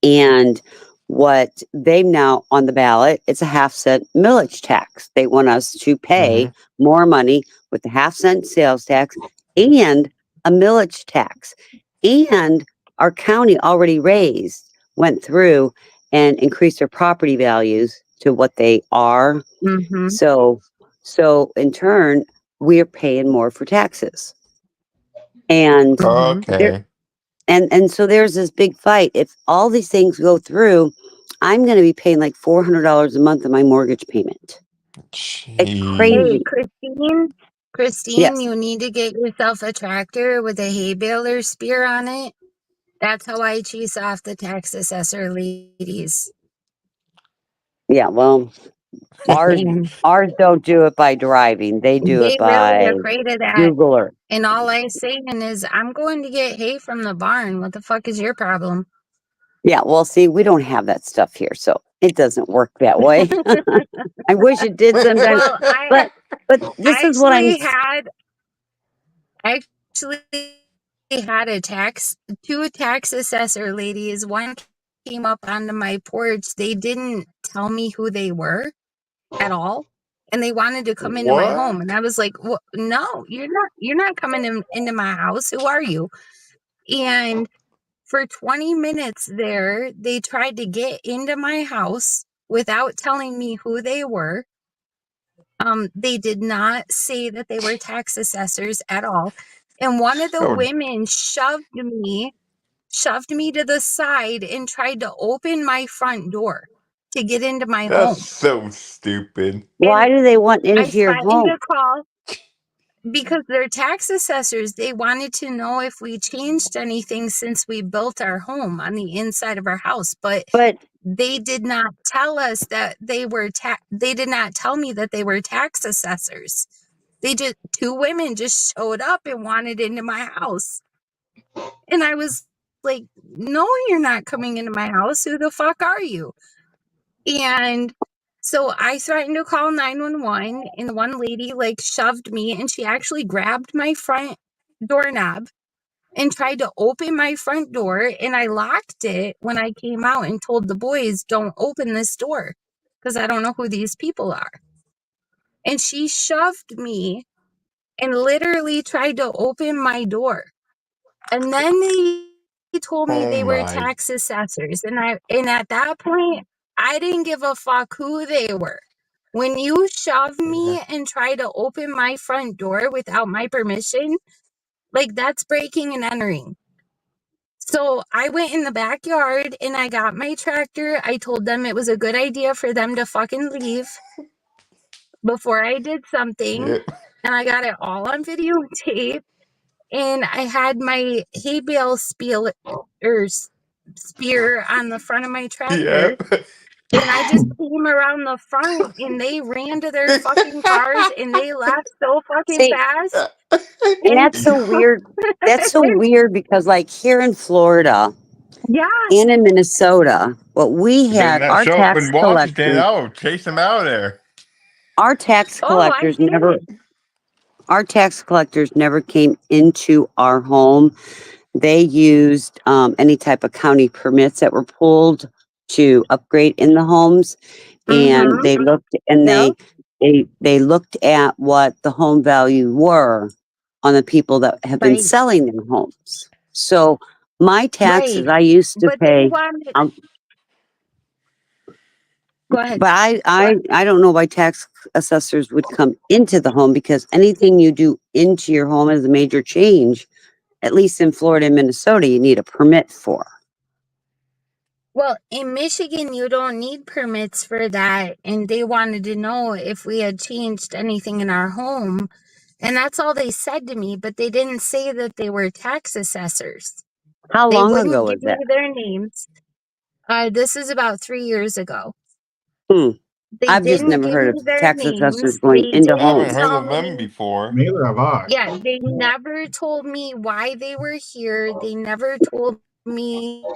And what they've now on the ballot, it's a half-cent millage tax. They want us to pay more money with the half-cent sales tax and a millage tax. And our county already went through and increased their property values to what they are. Mm-hmm. So in turn, we're paying more for taxes. And Okay. and so there's this big fight. If all these things go through, I'm going to be paying like $400 a month on my mortgage payment. It's Hey, crazy. Christine, Yes. you need to get yourself a tractor with a hay baler spear on it. That's how I chase off the tax assessor ladies. Yeah. Well, ours don't do it by driving. They do They it really by afraid of that. Google Earth. And all I'm saying is, I'm going to get hay from the barn. What the fuck is your problem? Yeah. Well, see, we don't have that stuff here, so it doesn't work that way. I wish it did sometimes, Well, but this is what I'm. I actually had two tax assessor ladies. One came up onto my porch. They didn't tell me who they were at all, and they wanted to come into my home. And I was like, well, no, you're not coming into my house. Who are you? And for 20 minutes there, they tried to get into my house without telling me who they were. They did not say that they were tax assessors at all. And one of the women shoved me to the side and tried to open my front door to get into my home. That's so stupid. Why do they want into I your threatened home? to call because they're tax assessors. They wanted to know if we changed anything since we built our home on the inside of our house. But they did not tell us that they were they did not tell me that they were tax assessors. Two women just showed up and wanted into my house. And I was like, no, you're not coming into my house. Who the fuck are you? And so I threatened to call 911, and the one lady shoved me, and she actually grabbed my front doorknob and tried to open my front door, and I locked it when I came out and told the boys, don't open this door because I don't know who these people are. And she shoved me and literally tried to open my door. And then they told me they were tax assessors. And at that point, I didn't give a fuck who they were. When you shove me and try to open my front door without my permission, that's breaking and entering. So I went in the backyard and I got my tractor. I told them it was a good idea for them to fucking leave before I did something. and I got it all on videotape. And I had my hay bale spear on the front of my tractor. Yep. And I just came around the front and they ran to their fucking cars and they left so fucking See, fast. and that's so weird. That's so weird because, like, here in Florida Yeah. and in Minnesota, what we They had, not our show up tax in Washington. collectors, Oh, chase them out of there. our tax Oh, I collectors did. never came into our home. They used any type of county permits that were pulled to upgrade in the homes, and Mm-hmm. they looked and Yep. they looked at what the home value were on the people that have been Right. selling their homes. So my taxes, Right. I used to But they pay. wanted. Go ahead. But I don't know why tax assessors would come into the home, because anything you do into your home is a major change. At least in Florida and Minnesota, you need a permit for. Well, in Michigan, you don't need permits for that. And they wanted to know if we had changed anything in our home. And that's all they said to me, but they didn't say that they were tax assessors. How They long wouldn't ago give was that? me their names. This is about 3 years ago. Hmm. They I've just didn't never give heard me of their tax assessors names. going They into I haven't didn't homes. heard tell of them me. before. Neither have I. Yeah, they never told me why they were here. They never told me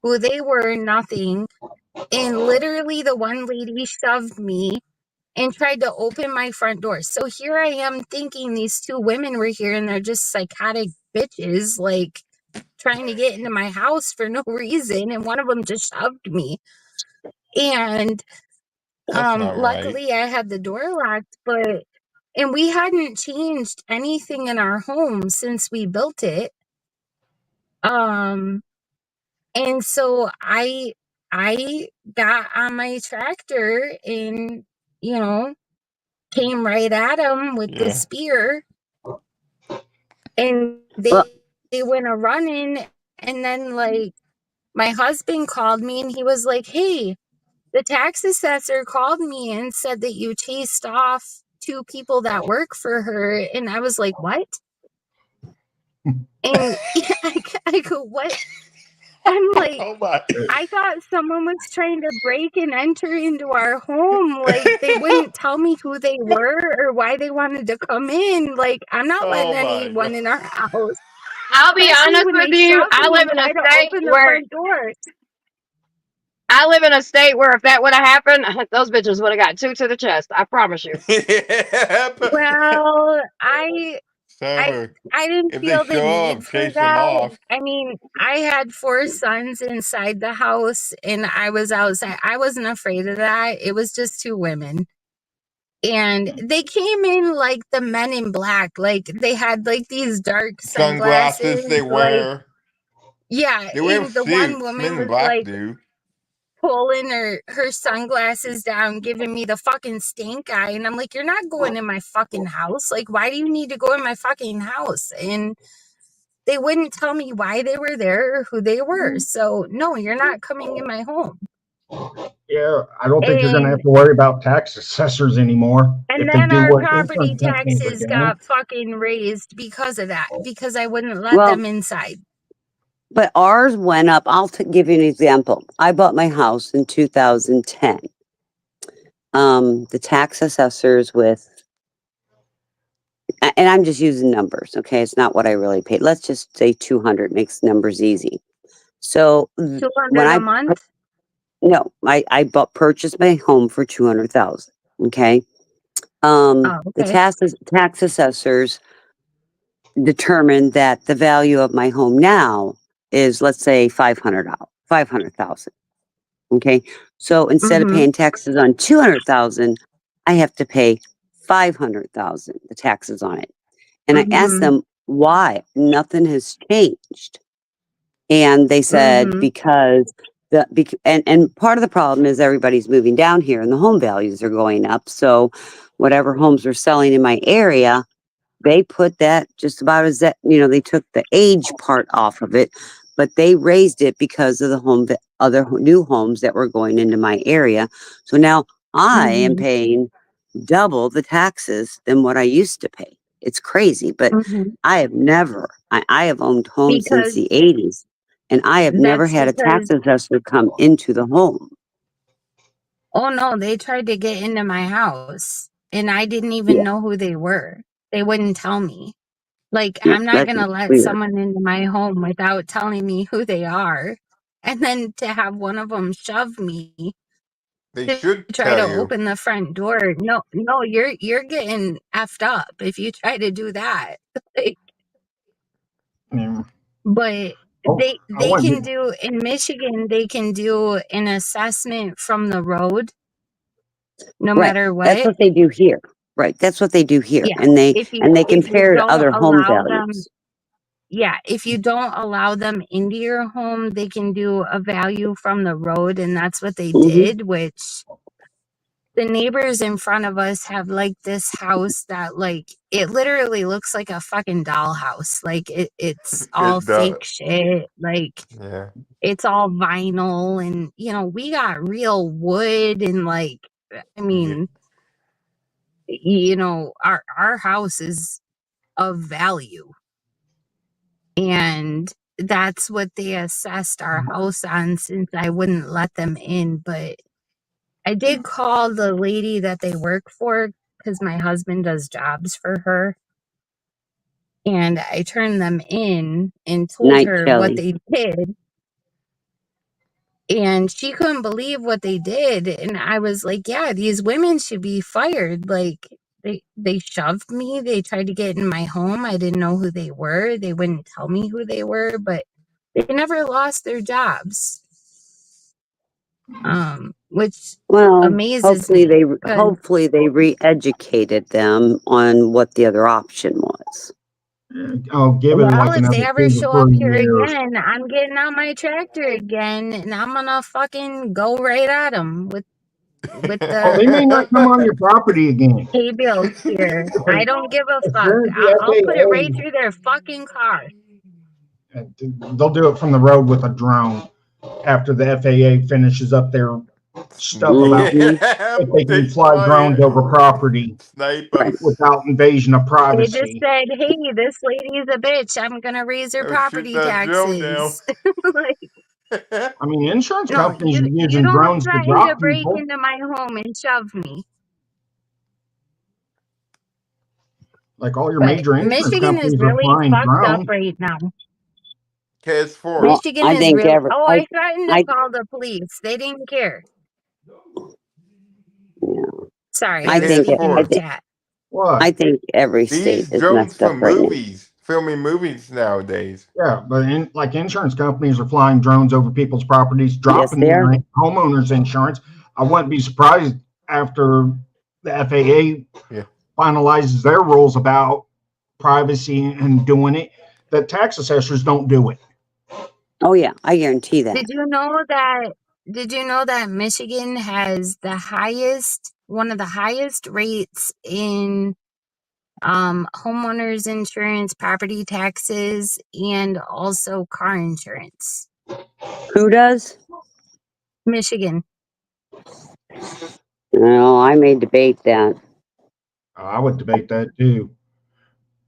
who they were, nothing. And literally, the one lady shoved me and tried to open my front door. So here I am thinking these two women were here and they're just psychotic bitches, like trying to get into my house for no reason. And one of them just shoved me. And That's not right. luckily I had the door locked, and we hadn't changed anything in our home since we built it. And so I got on my tractor and, came right at them with the Yeah. spear, and Well, they went a running. And then, like, my husband called me and he was like, "Hey, the tax assessor called me and said that you chased off two people that work for her." And I was like, "What?" And I go, "What?" I'm like, Oh my. I thought someone was trying to break and enter into our home. Like, they wouldn't tell me who they were or why they wanted to come in. Like, I'm not letting Oh my anyone god. in our house, I'll be especially honest when with they you. shoved me and tried to open the front door. I live in a state where if that would have happened, those bitches would have got two to the chest. I promise you. Yep. Well, I Summer. didn't If they feel the show need up, for chase them that. off. I mean, I had 4 sons inside the house and I was outside. I wasn't afraid of that. It was just 2 women. And they came in like the Men in Black. Like, they had like these dark Sunglasses sunglasses. they Like, wear. yeah. They wear And the one suits. Men woman in was Black like do. pulling her sunglasses down, giving me the fucking stink eye. And I'm like, "You're not going in my fucking house. Like, why do you need to go in my fucking house?" And they wouldn't tell me why they were there or who they were. So, no, you're not coming in my home. Yeah, I don't think you're going to have And to worry about tax assessors anymore if they then do our what property insurance companies are taxes doing. got fucking raised because of that, because I wouldn't let well, them inside. but ours went up. I'll give you an example. I bought my house in 2010. The tax assessors and I'm just using numbers, okay? It's not what I really paid. Let's just say 200 makes numbers easy. So when 200 a month? no, I purchased my home for 200,000. Okay. Oh, The okay. tax assessors determined that the value of my home now is, let's say, $500,000. Okay. So instead of Mm-hmm. paying taxes on 200,000, I have to pay 500,000, the taxes on it. And I asked Mm-hmm. them why nothing has changed. And they said, Mm-hmm. because and part of the problem is everybody's moving down here and the home values are going up. So whatever homes are selling in my area, they put that just about as that, they took the age part off of it, but they raised it because of the other new homes that were going into my area. So now I am Mm-hmm. paying double the taxes than what I used to pay. It's crazy, but I have never, I have owned homes since Because the 80s, and I have never that's had a tax because, assessor come into the home. oh no, they tried to get into my house and I didn't Yeah, even know who they were. They wouldn't tell me. Like, yeah, I'm not that's gonna let weird. someone into my home without telling me who they are. And then to have one of them shove me They to should try to tell you. open the front door. No, no, you're getting effed up if you try to do that. Like, Yeah. but Oh, I they want can to. do in Michigan, they can do an assessment from the road no Right. matter That's what. what they do here. Right. That's what they do here. Yeah. And they If you compare to don't other home allow them, values. yeah, if you don't allow them into your home, they can do a value from the road, and that's what they Hmm. did, which the neighbors in front of us have like this house that like it literally looks like a fucking dollhouse. Like it's all It does. fake shit. Like Yeah. it's all vinyl, and you know, we got real wood and like I Yeah. mean, you know, our house is of value. And that's what they assessed our house on since I wouldn't let them in. But I did call the lady that they work for because my husband does jobs for her. And I turned them in and told Night her what Shelly. they did. And she couldn't believe what they did. And I was like, yeah, these women should be fired. Like they shoved me. They tried to get in my home. I didn't know who they were. They wouldn't tell me who they were, but they never lost their jobs. Which Well, amazes me. 'Cause- hopefully they re-educated them on what the other option was. Oh, give it well, like if they another ever 2 to show up 3 here years. again, I'm getting out my tractor again, and I'm gonna fucking go right at them with Oh, they may the not come on your property again. hay bale spear. I don't give a As fuck. soon as the I'll put it right FAA, through their fucking car. they'll do it from the road with a drone after the FAA finishes up their stuff about Mhm. if they can They fly fly drones in. over property Sniper. Right. without invasion of They just privacy. said, "Hey, this lady's a bitch. I'm gonna raise her Oh, shoot property that drone down. taxes." Like, I mean, insurance no, companies are you using don't drones to threaten to drop break people. into my home and shove me. Like all your But major insurance Michigan is companies are really flying fucked up drones. right now. Task Force. Well, Michigan I is think really. Oh, I threatened to I call the police. They didn't care. yeah, Sorry, I I was think speaking Force. to chat. What? I think every state These is drones messed for up right now. movies, filming movies nowadays. Yeah, but like insurance companies are flying drones over people's properties, Yes, dropping they are. their homeowners insurance. I wouldn't be surprised after the FAA Yeah. finalizes their rules about privacy and doing it, that tax assessors don't do it. Oh yeah, I guarantee that. Did you know that Michigan has one of the highest rates in homeowners insurance, property taxes, and also car insurance? Who does? Michigan. No, I may debate that. I would debate that too.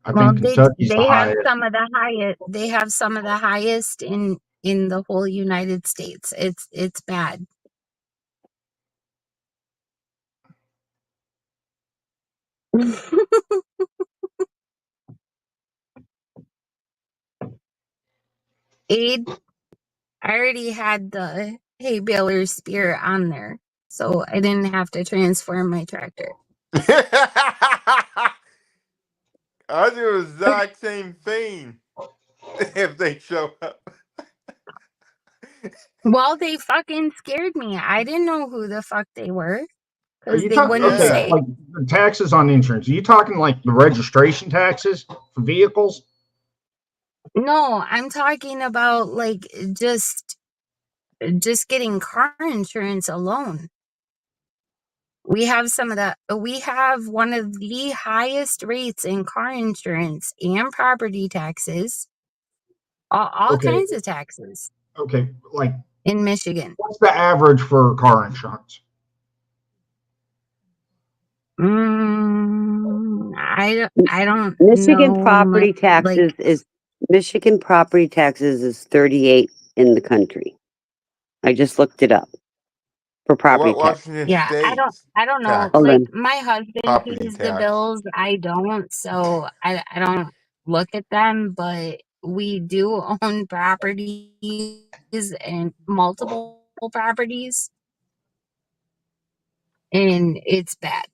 I Well, think Kentucky's the they have highest. some of the highest. They have some of the highest in the whole United States. It's bad. Aid, I already had the hay baler spear on there, so I didn't have to transform my tractor. I do the exact same thing if they show up. Well, they fucking scared me. I didn't know who the fuck they were Are because you they talking wouldn't Yeah. say. like the taxes on insurance? Are you talking like the registration taxes for vehicles? No, I'm talking about like just getting car insurance alone. We have one of the highest rates in car insurance and property taxes, all Okay, kinds of taxes okay. Like, in Michigan. what's the average for car insurance? I don't Michigan know property much, like, Michigan property taxes is 38 in the country. I just looked it up for What property about tax. Washington yeah, State's I don't know. Hold taxes? Like on. my husband Property pays the tax. bills, I don't, so I don't look at them, but we do own properties and multiple properties, and it's bad.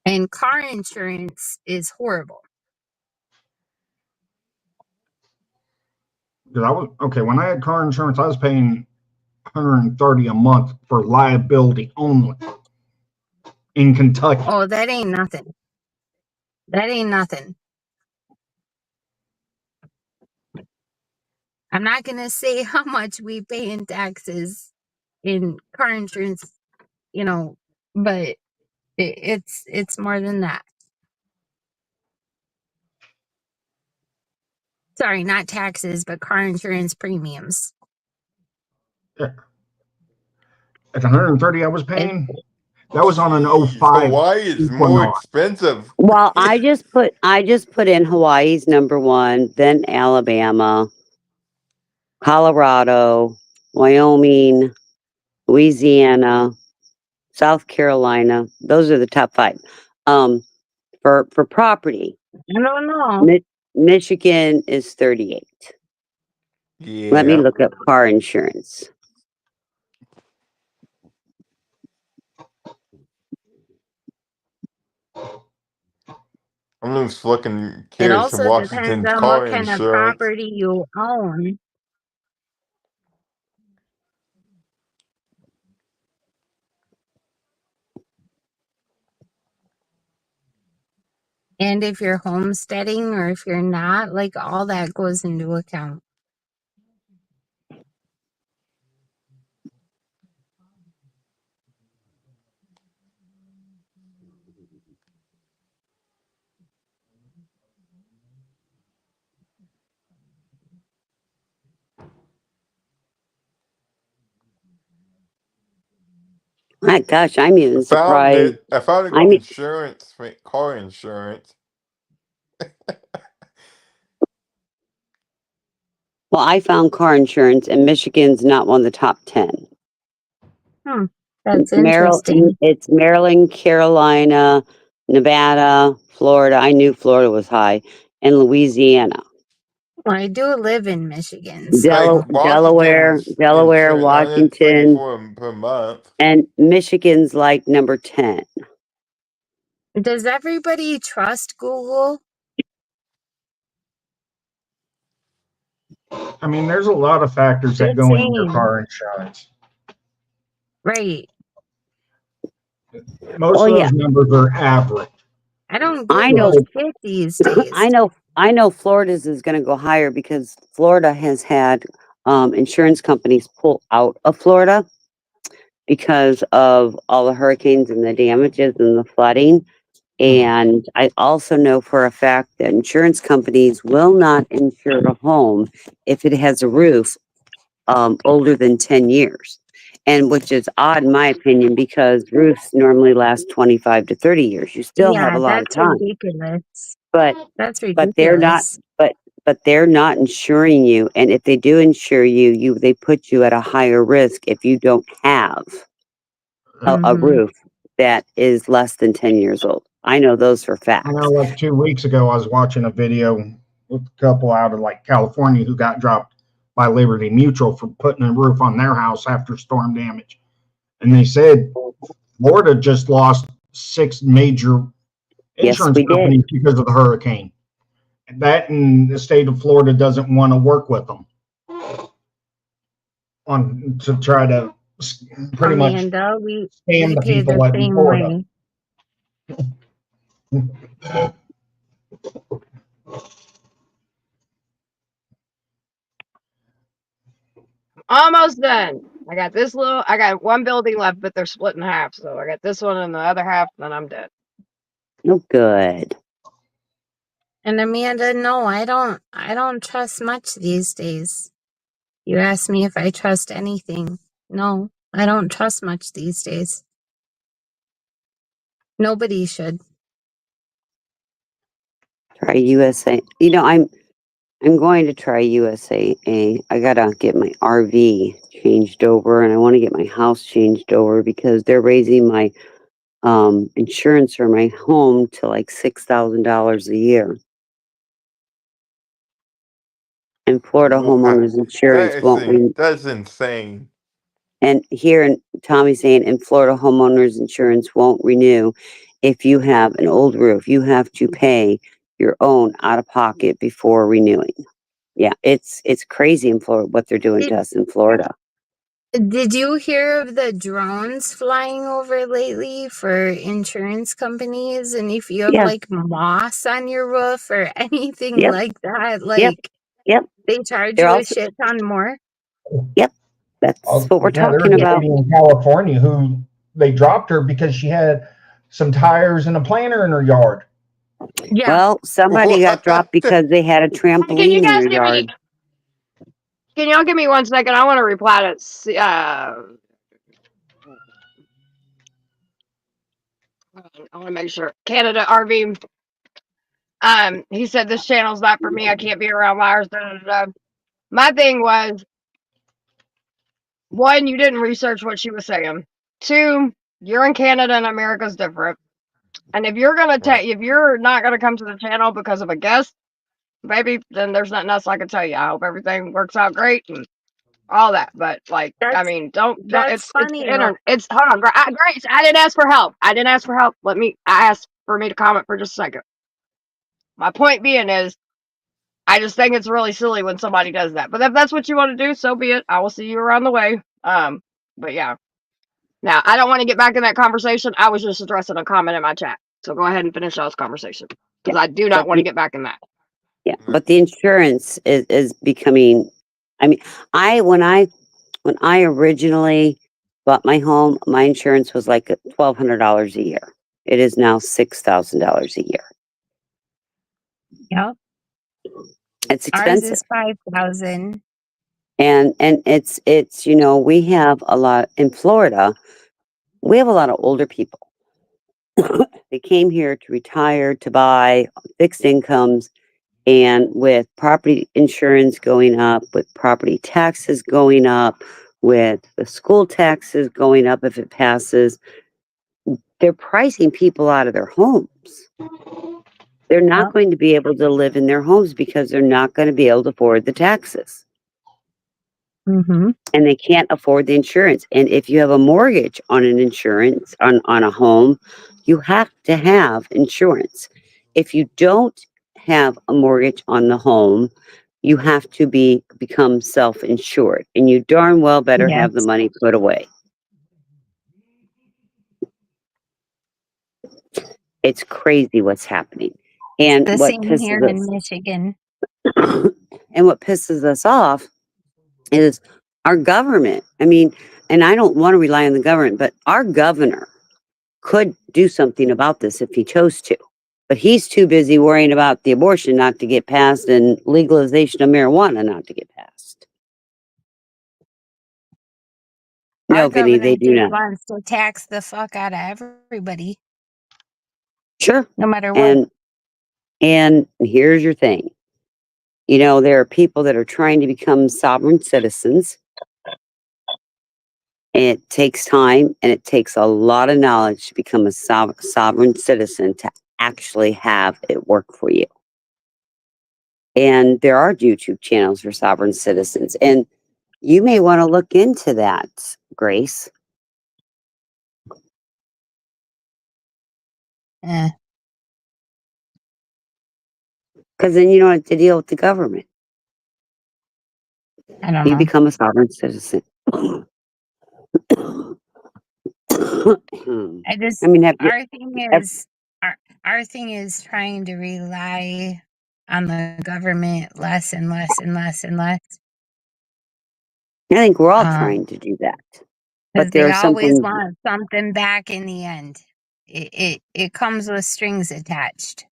And car insurance is horrible. Because I was okay when I had car insurance, I was paying $130 a month for liability only in Kentucky. Oh, that ain't nothing. That ain't nothing. I'm not gonna say how much we pay in taxes in car insurance, you know, but it's more than that. Sorry, not taxes, but car insurance premiums. Yeah. At 130 I was paying, that was on an Jeez, 05 Hawaii is more Equinox. expensive. Well, I just put in Hawaii's number one, then Alabama, Colorado, Wyoming, Louisiana, South Carolina. Those are the top 5. For property, I don't know. Michigan is 38. Let me Yeah. look up car insurance. I'm just looking It curious of also depends Washington's on what car kind of insurance. property you own. And if you're homesteading or if you're not, like all that goes into account. My gosh, I'm even I found surprised. it. I found it I got mean, insurance, car insurance. well, I found car insurance, and Michigan's not one of the top 10. That's interesting. It's Maryland, Carolina, Nevada, Florida. I knew Florida was high, and Louisiana, Well, I do live in Michigan, so Delaware, Washington's insurance Washington, 124 per month. and Michigan's like number 10. does everybody trust Google? I mean, there's a lot of factors that Just go into your saying. car insurance. Right. Most of those numbers are average. I don't I know. Google shit these days. I know Florida's is going to go higher because Florida has had insurance companies pull out of Florida because of all the hurricanes and the damages and the flooding. And I also know for a fact that insurance companies will not insure a home if it has a roof older than 10 years. And which is odd in my opinion because roofs normally last 25 to 30 years. You still have a Yeah, lot of that's time. ridiculous. But That's they're not ridiculous. but they're not insuring you, and if they do insure you they put you at a higher risk if you don't have a roof that is less than 10 years old. I know those for facts. I know, like 2 weeks ago, I was watching a video with a couple out of like California who got dropped by Liberty Mutual for putting a roof on their house after storm damage. And they said Florida just lost 6 major insurance companies because of the hurricane. That and the state of Florida doesn't want to work with them to try to pretty much we scam the pay people the like in same Florida. way. Almost done. I got one building left, but they're split in half. So I got this one and the other half, then I'm dead. Oh, good. And Amanda, no, I don't trust much these days. You asked me if I trust anything. No, I don't trust much these days. Nobody should. Try USA. You know, I'm going to try USAA. I gotta get my RV changed over, and I want to get my house changed over because they're raising my insurance for my home to like $6,000 a year. And Florida homeowners insurance won't. That's insane. And here, in Tommy's saying, in Florida, homeowners insurance won't renew if you have an old roof. You have to pay your own out of pocket before renewing. Yeah, it's crazy in Florida what they're doing to us in Florida. Did you hear of the drones flying over lately for insurance companies? And if you have Yeah. like moss on your roof or anything Yep. like that, Yep. like Yep. they charge They're you a also shit ton more. Yep. That's what we're Yeah, there talking was a about. lady in California who they dropped her because she had some tires and a planter in her yard. Yeah. Well, somebody got dropped because they had a Hey, can trampoline you in guys their give me? yard. Can y'all give me 1 second? I want to reply to. I want to make sure. Canada RV. He said this channel's not for me. I can't be around liars. Da, da, da. My thing was, one, you didn't research what she was saying. Two, you're in Canada and America's different. And if you're gonna if you're not gonna come to the channel because of a guest, baby, then there's nothing else I can tell you. I hope everything works out great and all that. But like, I mean, don't. That's It's funny the though. internet. It's hold on, Grace. I didn't ask for help. I didn't ask for help. I asked for me to comment for just a second. My point being is, I just think it's really silly when somebody does that. But if that's what you want to do, so be it. I will see you around the way. But yeah. Now, I don't want to get back in that conversation. I was just addressing a comment in my chat. So go ahead and finish y'all's conversation. Because I do not But want to the, get back in that. yeah, but the insurance is becoming. I mean, when I originally bought my home, my insurance was like $1,200 a year. It is now $6,000 a year. Yep. It's Ours expensive. is 5,000. And it's we have a lot in Florida. We have a lot of older people. They came here to retire, to buy fixed incomes, and with property insurance going up, with property taxes going up, with the school taxes going up if it passes, they're pricing people out of their homes. They're not Yep. going to be able to live in their homes because they're not going to be able to afford the taxes. Mm-hmm. And they can't afford the insurance. And if you have a mortgage on an insurance on a home, you have to have insurance. If you don't have a mortgage on the home, you have to become self-insured, and you darn well better have the Yes. money put away. It's crazy what's happening. And The what same here pisses in us Michigan. and what pisses us off is our government. I mean, and I don't want to rely on the government, but our governor could do something about this if he chose to. But he's too busy worrying about the abortion not to get passed and legalization of marijuana not to get passed. No, Our Vinny, they governor do just not. wants to tax the fuck out of everybody, Sure. no matter what. And here's your thing. There are people that are trying to become sovereign citizens. It takes time and it takes a lot of knowledge to become a sovereign citizen to actually have it work for you. And there are YouTube channels for sovereign citizens. And you may want to look into that, Grace. Eh, Because then you don't have to deal with the government. I don't You know. become a sovereign citizen. I just I mean, have you, our thing have, is our thing is trying to rely on the government less and less and less and less. I think we're all trying to do that. Because But there they are some always things. want something back in the end. It comes with strings attached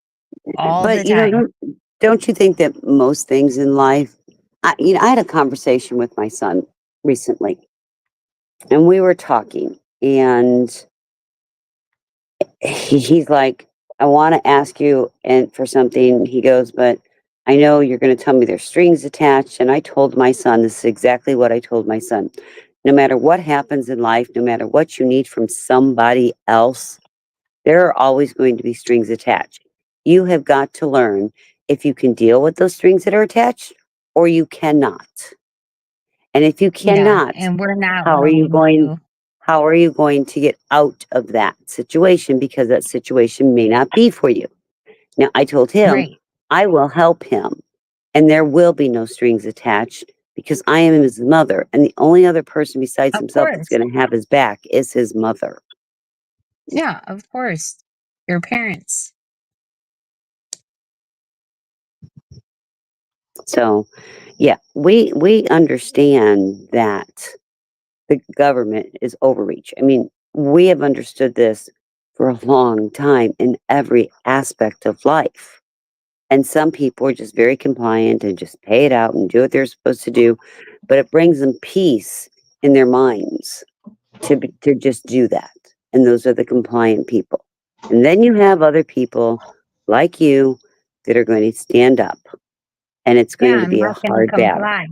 all the But time. don't you think that most things in life? I had a conversation with my son recently, and we were talking, and he's like, I want to ask you and for something. He goes, but I know you're going to tell me there's strings attached. And I told my son, this is exactly what I told my son. No matter what happens in life, no matter what you need from somebody else, there are always going to be strings attached. You have got to learn if you can deal with those strings that are attached or you cannot. And if you Yeah, cannot, and we're not how are you willing going to. how are you going to get out of that situation? Because that situation may not be for you. Now, I told him Right. I will help him and there will be no strings attached because I am his mother. And the only other person besides Of himself that's course. going to have his back is his mother. Yeah, of course. Your parents. So, yeah, we understand that the government is overreach. I mean, we have understood this for a long time in every aspect of life. And some people are just very compliant and just pay it out and do what they're supposed to do, but it brings them peace in their minds to just do that. And those are the compliant people. And then you have other people like you that are going to stand up, and it's Yeah, going to I'm be a not gonna hard battle. comply.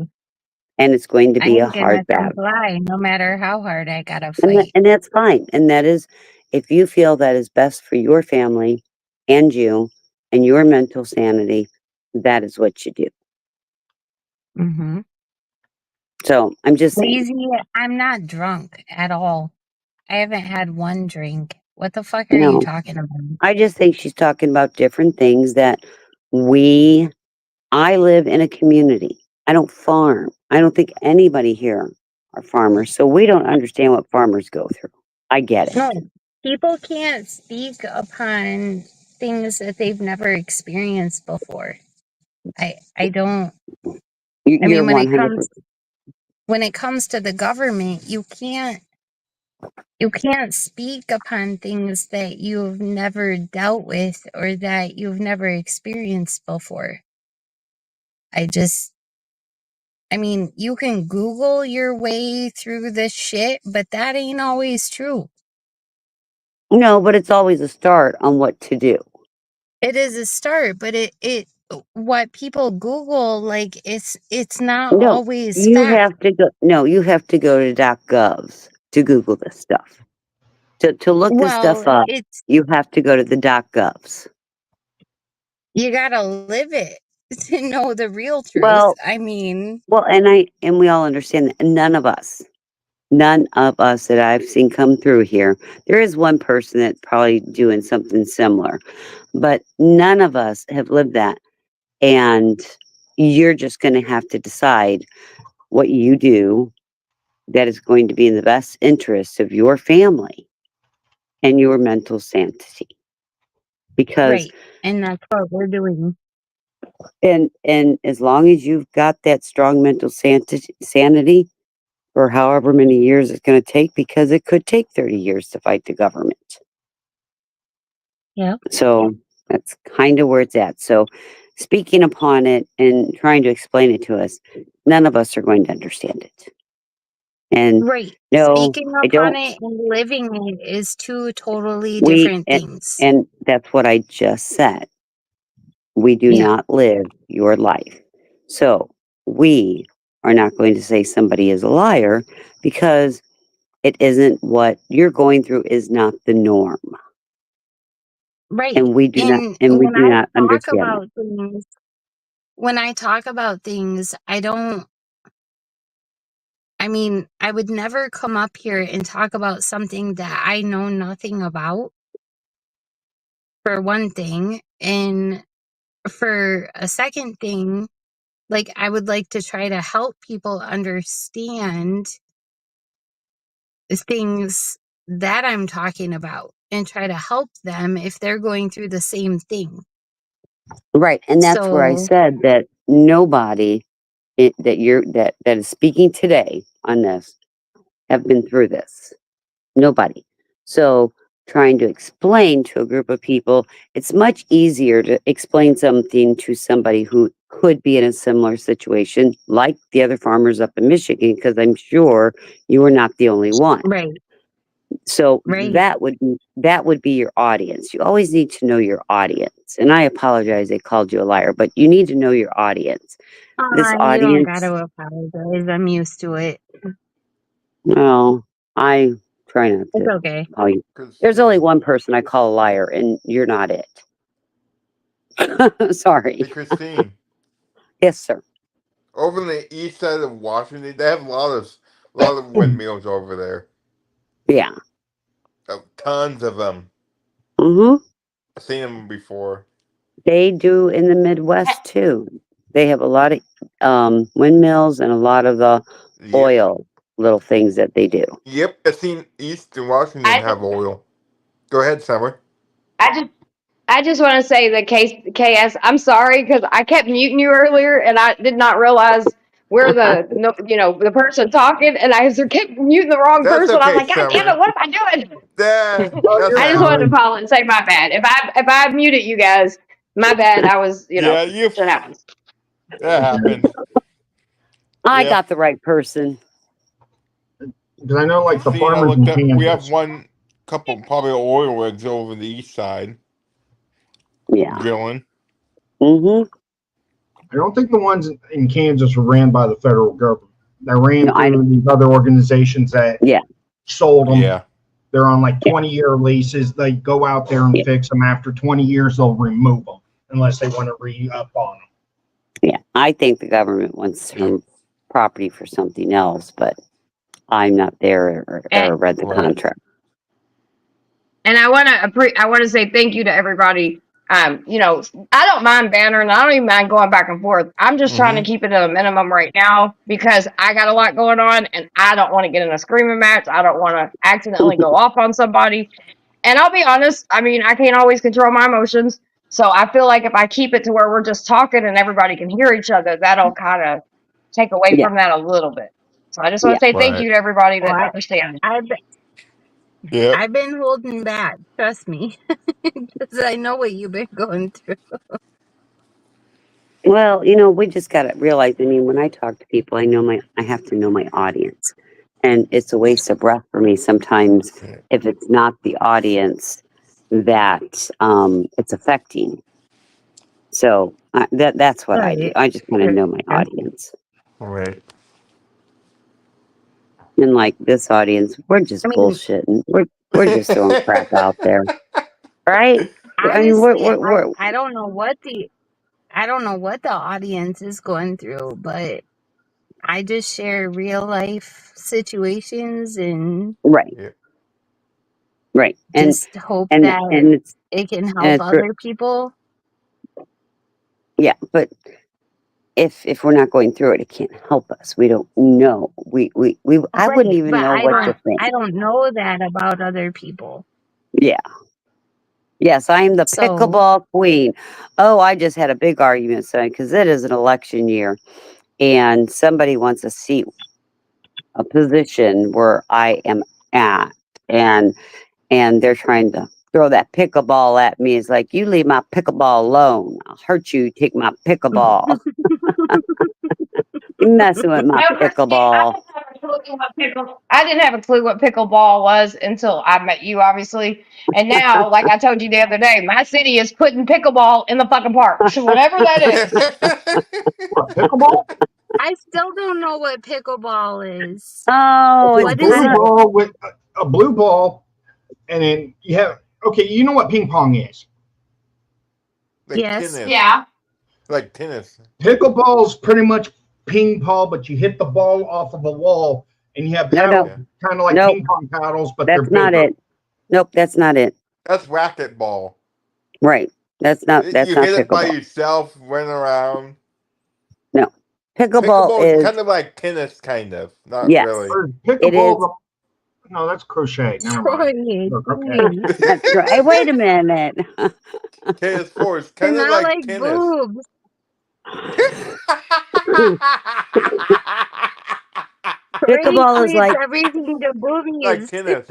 And it's going to I be a ain't gonna hard battle. comply no matter how hard I gotta And fight. and that's fine. And that is, if you feel that is best for your family and you and your mental sanity, that is what you do. Mm-hmm. So I'm just saying, Lazy, I'm not drunk at all. I haven't had one drink. What the fuck you are you know, talking about? I just think she's talking about different things that I live in a community. I don't farm. I don't think anybody here are farmers. So we don't understand what farmers go through. I get it. No, people can't speak upon things that they've never experienced before. I don't. I You're mean, 100%. when it comes to the government, you can't speak upon things that you've never dealt with or that you've never experienced before. I mean, you can Google your way through this shit, but that ain't always true. No, but it's always a start on what to do. It is a start, but it what people Google, like it's not No, always you fact. have to go. No, you have to go to .govs to Google this stuff. To look this stuff Well, up, it's you have to go to the .govs. you gotta live it to know the real truth. Well, I mean, and we all understand that none of us that I've seen come through here. There is one person that's probably doing something similar, but none of us have lived that. And you're just going to have to decide what you do that is going to be in the best interest of your family and your mental sanity. Because right. And that's what we're doing. and as long as you've got that strong mental sanity for however many years it's going to take, because it could take 30 years to fight the government. Yeah. So that's kind of where it's at. So speaking upon it and trying to explain it to us, none of us are going to understand it. And Right. no, Speaking I upon don't. it and living it is two totally We different things. and that's what I just said. We do Yeah. not live your life. So we are not going to say somebody is a liar because it isn't what you're going through is not the norm. Right. And we do When I not talk understand that. about things, when I talk about things, I mean, I would never come up here and talk about something that I know nothing about, for one thing. And for a second thing, like, I would like to try to help people understand things that I'm talking about and try to help them if they're going through the same thing. Right. And that's where I So, said that nobody that is speaking today on this have been through this. Nobody. So trying to explain to a group of people, it's much easier to explain something to somebody who could be in a similar situation, like the other farmers up in Michigan, because I'm sure you were not the only one. right. So Right. that would be your audience. You always need to know your audience. And I apologize they called you a liar, but you need to know your audience. This You don't audience, gotta apologize. I'm used to it. well, I try not It's to okay. call you. There's only one person I call a liar, and you're not it. Sorry. Hey, Christine, Yes, sir. over on the east side of Washington, they have a lot of windmills over there. Yeah. Tons of them. Mm-hmm. I've seen them before. They do in the Midwest too. They have a lot of windmills and a lot of the Yep. oil little things that they do. Yep, I've seen Eastern Washington have oil. Go ahead, Summer. I just want to say that KS, I'm sorry because I kept muting you earlier and I did not realize where the person talking and I kept muting the wrong That's person. I was okay, like, God damn Summer. it, what am I doing? That's I just wanted to fine. call and say my bad. If I muted you guys, my bad. I was, Yeah, shit happens. that happened. I Yeah. got the right person. Because I know, like, the See, I farmers in looked up. We have Kansas. one couple probably oil rigs over the east side Yeah. drilling. Mm-hmm. I don't think the ones in Kansas were ran by the federal government. They ran No, I through these other organizations that Yeah. sold them. Yeah. They're on like 20-year leases. They go out there and Yeah. fix them. After 20 years, they'll remove them unless they want to re-up on them. Yeah. I think the government wants some property for something else, but I'm not there or read the Right. contract. And I want to say thank you to everybody. I don't mind bannering. I don't even mind going back and forth. I'm just trying to keep it at a minimum right now because I got a lot going on and I don't want to get in a screaming match. I don't want to accidentally go off on somebody. And I'll be honest, I mean, I can't always control my emotions. So I feel like if I keep it to where we're just talking and everybody can hear each other, that'll kind of take away Yeah. from that a little bit. So I just want to say thank Right. you to everybody Well, that understands. Yep. I've been holding back. Trust me, because I know what you've been going through. Well, we just got to realize, I mean, when I talk to people, I have to know my audience. And it's a waste of breath for me sometimes if it's not the audience that it's affecting. So that's what I do. Right. I just kind of know my Yeah. audience. Right. And like this audience, we're just I mean, bullshitting. We're just throwing crap out there. Right? I mean, honestly, I don't know what the audience is going through, but I just share real life situations and right. Yeah. Right. And just hope and that and it's it can and help it's other people. yeah, but if we're not going through it, it can't help us. We don't know. I wouldn't Right. even But know what to think. I don't know that about other people. Yeah. Yes, I am the So pickleball queen. Oh, I just had a big argument today because it is an election year, and somebody wants a position where I am at, and they're trying to throw that pickleball at me. It's like, you leave my pickleball alone. I'll hurt you. Take my pickleball. You messing with my No, Christine, pickleball. I didn't have a clue what pickleball was until I met you, obviously. And now, like I told you the other day, my city is putting pickleball in the fucking park. So whatever that is. What, pickleball? I still don't know what pickleball is. Oh, It's a it's What is blue it? ball with a blue ball, and then you have, okay, you know what ping pong is. Like Yes. tennis. Yeah. Like tennis. Pickleball's pretty much ping pong, but you hit the ball off of a wall, and you have No, paddles, Yeah. kind of like Nope. ping pong paddles, but they're That's not bigger. it. Nope, that's not it. That's racquetball. Right. That's not You not hit it by pickleball. yourself, run around. No. Pickleball Pickleball is is kind of like tennis, kind of. Not yes. really. Or It pickleball, no, that's crochet. Never mind. Troy, Look, okay. Troy. That's right. Hey, wait a minute. Tennis four is They're kind of not like like tennis. boobs. Troy Pickleball is equates like everything to Like boobies. tennis.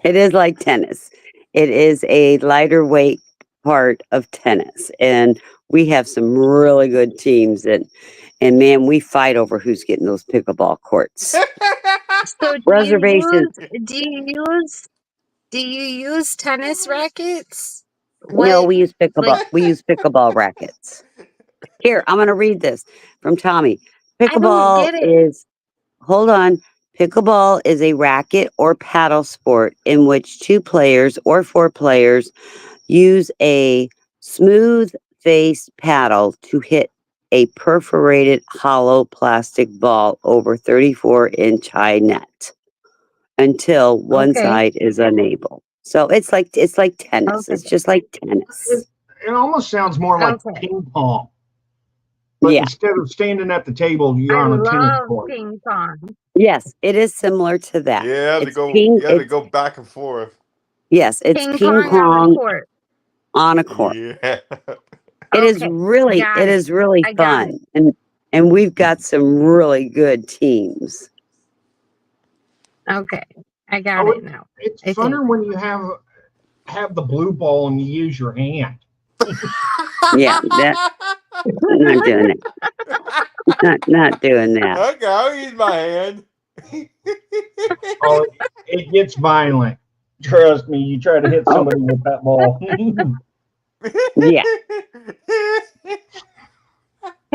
it is like tennis. It is a lighter weight part of tennis, and we have some really good teams and man, we fight over who's getting those pickleball courts. So Reservations. do you use tennis rackets? No, What we use pickleball. like We use pickleball rackets. Here, I'm going to read this from Tommy. I don't Pickleball get it. is, hold on. Pickleball is a racket or paddle sport in which 2 players or 4 players use a smooth face paddle to hit a perforated hollow plastic ball over 34-inch high net until one Okay. side is unable. So it's like tennis. Okay. It's just like tennis. It almost sounds more like Okay. ping pong, but Yeah. instead of standing at the table, you're I on a tennis love court. ping pong. Yes, it is similar to that. Yeah, It's ping. you have to It's, go back and forth. yes, it's Ping ping pong on a pong court. on a court. Yeah. It is Okay. really, Got it it. is really I got it. fun, and we've got some really good teams. Okay. I got Oh, it now. it's I funner think. when you have the blue ball and you use your hand. Yeah, that I'm not doing it. Not doing that. Okay, I'll use my hand. Oh, it gets violent. Trust me, you try to hit Oh, somebody with that ball. yeah.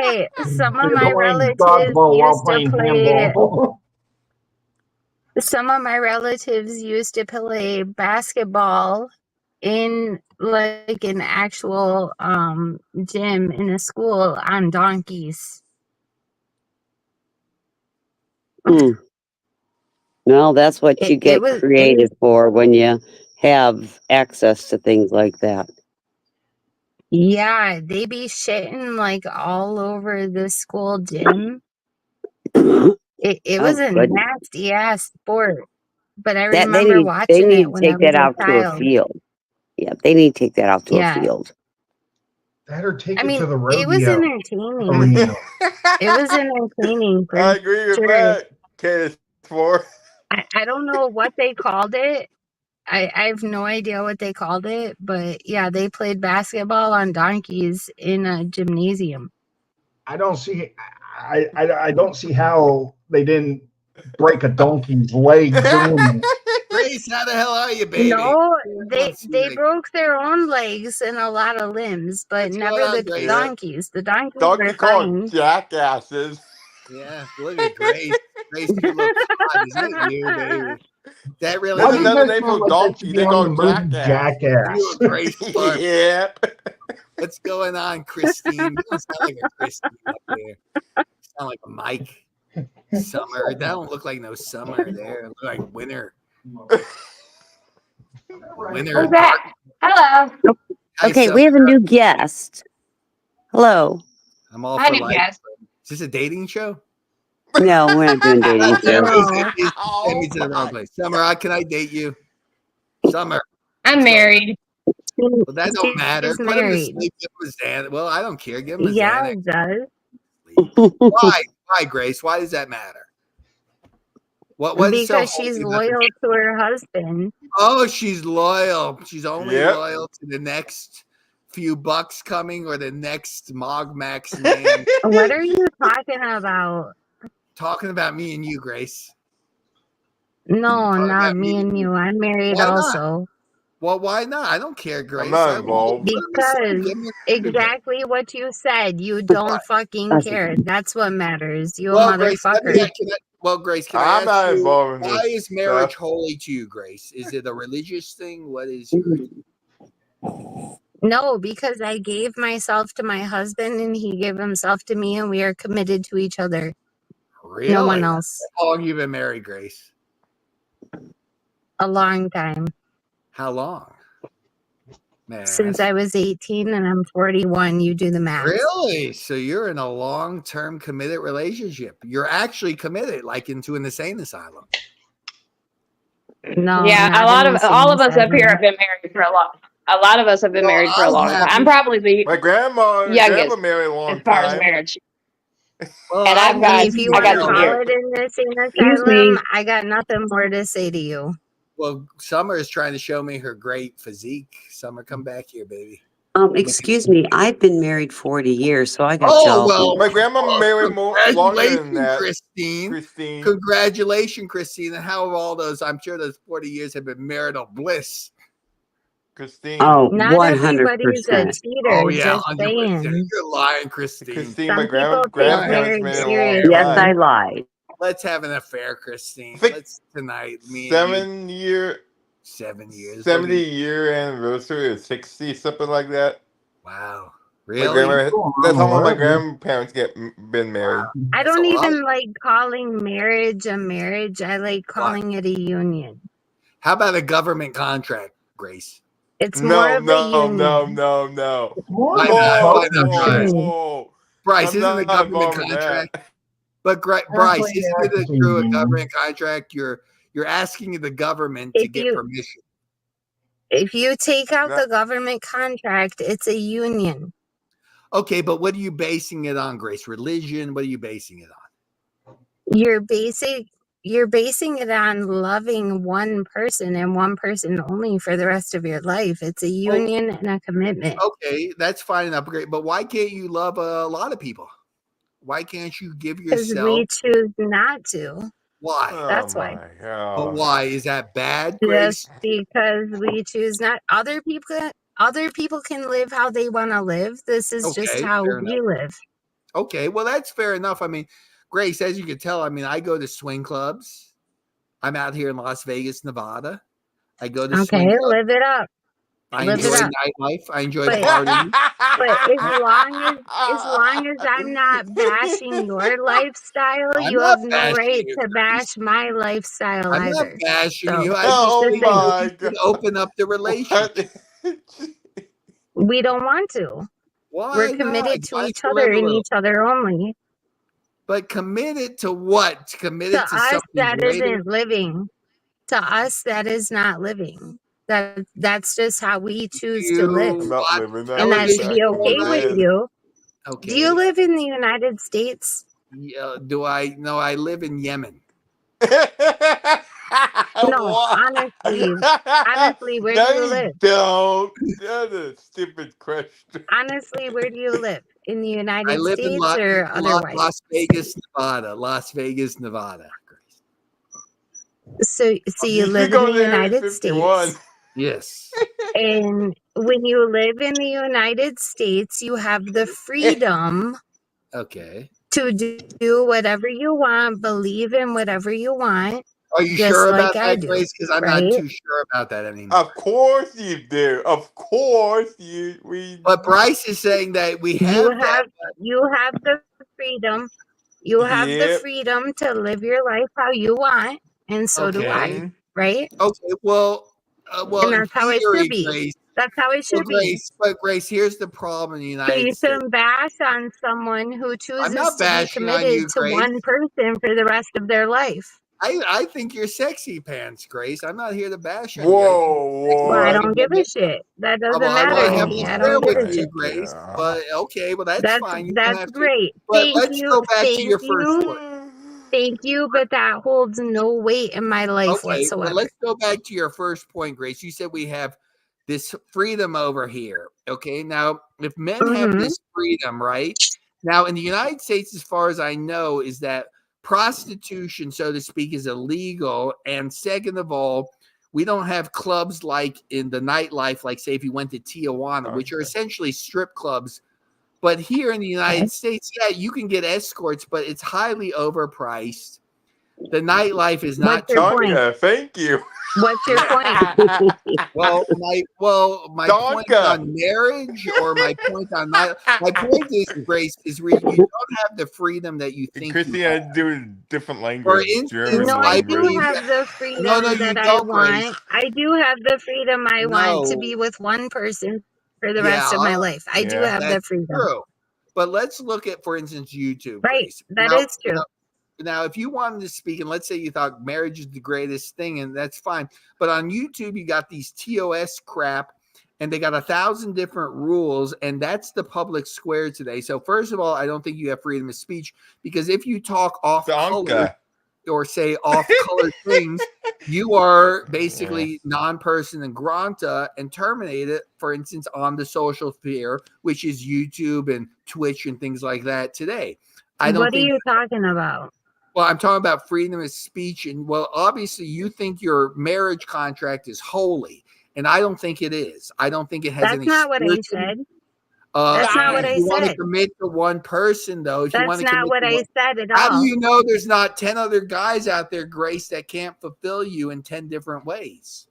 Hey, some of You're my playing relatives dodgeball while used to playing play. handball. Some of my relatives used to play basketball in like an actual gym in a school on donkeys. Hmm. No, that's what you It get was creative for when you have access to things like that. yeah, they be shitting like all over the school gym. It was Oh, a goodness. nasty ass sport, but I That they remember need watching it to when I take that was a out to a child. field. Yeah, they need to take that out to a Yeah. field. That or take I it to mean, the it was rodeo entertaining. arena. It was entertaining for I agree with sure. that. Candace for. I don't know what they called it. I have no idea what they called it, but yeah, they played basketball on donkeys in a gymnasium. I don't see. I don't see how they didn't break a donkey's legs doing it. Grace, how the hell are you, baby? No, they Let's see. broke their own legs and a lot of limbs, but What's never going on, the Grace? donkeys. The donkeys Donkey were called fine. jackasses. Yeah, look at Grace. Grace, you look hot. Is that you, baby? That really Why That's do you? you another guys name sound for like that donkey. should be They on call the it movie jackass. You Jackass? and Grace Barb. Yeah. What's going on, Christine? You don't sound like a Christine up there. You sound like a Mike. Summer. That don't look like no summer there. It look like winter. Winter. Who's that? Hello. Hi, Okay, Summer. we have a new guest. Hello. I'm all Hi, for new life. guest. Is this a dating show? No, we're not doing dating Damn, shows. you No. sent me to the wrong place. Summer, can I date you? Summer. I'm married. Well, that don't matter. She's Put him to married. sleep. Give him a Xanax. Well, I don't care. Give him a Yeah, Xanax. it does. Why? Why, Grace? Why does that matter? What's so Because she's holy about the- loyal to her husband. Oh, she's loyal. She's only Yep. loyal to the next few bucks coming or the next Mog Max man. What are you talking about? Talking about me and you, Grace. No, Talking not about me and you. I'm married Why not? also. Well, why not? I don't care, Grace. not I- involved. put him to sleep. Because Give him a cigarette. exactly what you said. You don't fucking That's care. That's what matters. You a Well, Grace, let me, motherfucker. Grace, can I I'm not ask you, involved in why this is marriage stuff. holy to you, Grace? Is it a religious thing? What is your... No, because I gave myself to my husband and he gave himself to me and we are committed to each other. Really? No one else. How long you been married, Grace? A long time. How long? May I Since ask? I was 18 and I'm 41. You do the math. Really? So you're in a long-term committed relationship. You're actually committed, like into an insane asylum. No, Yeah, not a lot an of all of us insane up here have been married for a long. A lot of us have been Well, married for a I'm long time. happy. I'm probably the My grandma and youngest grandma married a long as far as time. marriage, Well, and I've I'm got If you I want got to 2 call years. it an insane Excuse asylum, me. I got nothing more to say to you. Well, Summer is trying to show me her great physique. Summer, come back here, baby. Excuse me, I've been married 40 years, so I got Oh, jealous. well, My grandma married more longer than congratulations, that. Christine. Christine. Congratulations, Christine. And how have all those, I'm sure those 40 years have been marital bliss. Christine. Oh, Not everybody's a 100%. cheater. Oh, yeah, Just 100%. saying. You're lying, Christine. Christine, Some my people take grandparents marriage married a long seriously. Yes, I time. lied. Let's have an affair, Christine. I think Let's tonight. Me and you. 7 years. 70-year anniversary or 60, something like that. Wow. My Really? grandma, that's how long my Already. grandparents been married. I That's a don't lot. even like calling marriage a marriage. I like calling it a union. How about a government contract, Grace? It's more of a union. No. Why not? Whoa, Why not, whoa, Bryce? whoa. Bryce, I'm isn't a not government involved in contract? that. But Bryce, Actually, isn't yeah, it it's a through a union. government contract? You're asking the government to If get you permission. if you take out Not- the government contract, it's a union. Okay, but what are you basing it on, Grace? Religion? What are you basing it on? You're basing it on loving one person and one person only for the rest of your life. It's a union and a commitment. Okay, that's fine enough, great. But why can't you love a lot of people? Why can't you give Because yourself? we choose not to. Why? That's Oh why. my But God. why is that bad, Grace? Just because we choose not. Other people can live how they want to live. This is just Okay, how fair we enough. live. Okay, well that's fair enough. I mean, Grace, as you can tell, I mean, I go to swing clubs. I'm out here in Las Vegas, Nevada. I go to swing Okay, clubs. live it up. I Live it enjoy up. nightlife. I enjoy But partying. as long as I'm not bashing your lifestyle, I'm you not have no bashing right you, to Grace. bash my lifestyle I'm not either. bashing So you. I just Oh the thing. my you God. can open up the relationship. We don't want to. Why We're not? committed to Why each go other live a and little? each other only. But committed to what? Committed To to us, something that greater? isn't living. To us, that is not living. That's just how we choose to live. I'm You not watch living that And way that should back be in the okay with day. you. Okay. Do you live in the United States? Yeah, do I? No, I live in Yemen. No, What? honestly, where do No, you you live? don't. That's a stupid question. Honestly, where do you live? In the I United live in States or otherwise? Las Vegas, Nevada. Las Vegas, Nevada. So you You live should in go the to Area United 51. States. Yes. And when you live in the United States, you have the freedom Okay. to do whatever you want, believe in whatever you want, Are you just sure like about I that, do, Grace? Because I'm not right? too sure about that anymore. Of course you do. Of course we. But Bryce is saying that we have that. You have the freedom. You have the Yep. freedom to live your life how you want, and so do I, Okay. right? Okay. Well, And in that's how it theory, should be. Grace. That's how it Well, should be. Grace, here's the problem in the So United you States. shouldn't bash on someone who I'm chooses not to be bashing on committed you, to Grace. one person for the rest of their life. I think you're sexy pants, Grace. I'm not here to bash on you. Whoa, Well, I what? don't give a shit. That doesn't Well, I matter want to to have me. an I affair don't give with a you, shit. Grace. But okay, well that's fine. You don't That's have to. great. But let's go back to your first point. Thank you, but that holds no weight in my life Okay, but whatsoever. let's go back to your first point, Grace. You said we have this freedom over here. Okay, now if men have Mhm. this freedom, right? Now in the United States, as far as I know, is that prostitution, so to speak, is illegal. And second of all, we don't have clubs like in the nightlife, like say if you went to Tijuana, which are essentially strip clubs. But here in the United States, yeah, you can get escorts, but it's highly overpriced. The nightlife is not What's your point? Donka, thank you. What's your point? Well, my point on marriage or my point on my point is, Grace, is you don't have the freedom that you think. Christy, I do a different For language. instance, German No, I do language. have the freedom No, you that I don't, want. Grace. I do have the freedom I want to No. be with one person for the Yeah, rest of my life. I do have the that's freedom. true. But let's look at, for instance, YouTube, Right. Grace. That is true. Now, if you wanted to speak, and let's say you thought marriage is the greatest thing, and that's fine. But on YouTube, you got these TOS crap, and they got 1,000 different rules, and that's the public square today. So first of all, I don't think you have freedom of speech, because if you talk off color, or say off-color things, you are basically non-person in Granta and terminated, for instance, on the social sphere, which is YouTube and Twitch and things like that today. I don't What are think. you talking about? Well, I'm talking about freedom of speech, and well, obviously, you think your marriage contract is holy, and I don't think it is. I don't think it has That's any. not what I spiritual- said. That's not what if I you want to said. commit to one person, though, if you That's want to not commit what to I one, said at how all. do you know there's not 10 other guys out there, Grace, that can't fulfill you in 10 different ways?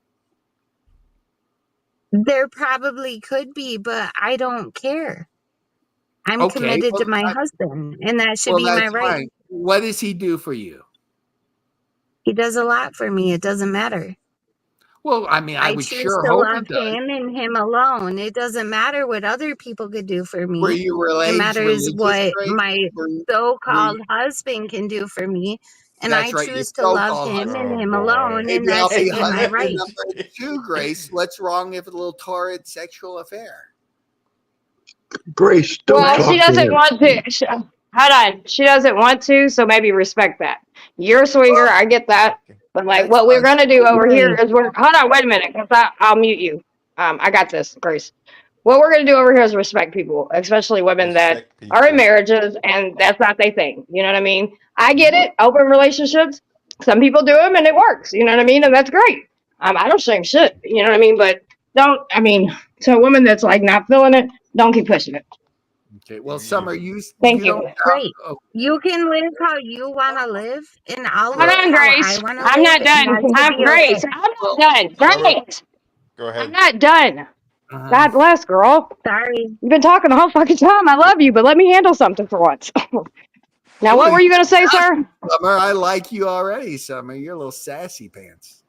There probably could be, but I don't care. I'm Okay, committed well, to my husband, and that should well, be my that's right. fine. What does he do for you? He does a lot for me. It doesn't matter. Well, I mean, I I would choose sure to hope love it does. him and him alone. It doesn't matter what other people could do for Were me. you It matters religious, what Grace? my Were you- so-called husband can do for me, and That's I right, your choose to love so-called him husband. and him alone, and Maybe I'll that should be be my husband right. number 2, Grace. What's wrong with a little torrid sexual affair? Grace, don't Well, talk she to doesn't him. want to. Hold on. She doesn't want to, so maybe respect that. You're a swinger. I get that. But, like, That's what we're fine. going to do over here Right. is we're. Hold on. Wait a minute. Because I'll mute you. I got this, Grace. What we're going to do over here is respect people, especially women that Respect are in people. marriages and that's not their thing. You know what I mean? I get it. Open relationships. Some people do them and it works. You know what I mean? And that's great. I don't shame shit. You know what I mean? But don't, I mean, to a woman that's like not feeling it, don't keep pushing it. Okay, well, Summer, you Thank you. don't. Great. Oh, You can live how you want to live, and I'll Hold live on, how Grace. I want to I'm live, not and done. that should I'm be Grace. okay. I'm not done. Grace. Go I'm ahead. not done. uh-huh. God bless, girl. Sorry. You've been talking the whole fucking time. I love you, but let me handle something for once. Now, what were you going to say, sir? Summer, I like you already, Summer. You're a little sassy pants.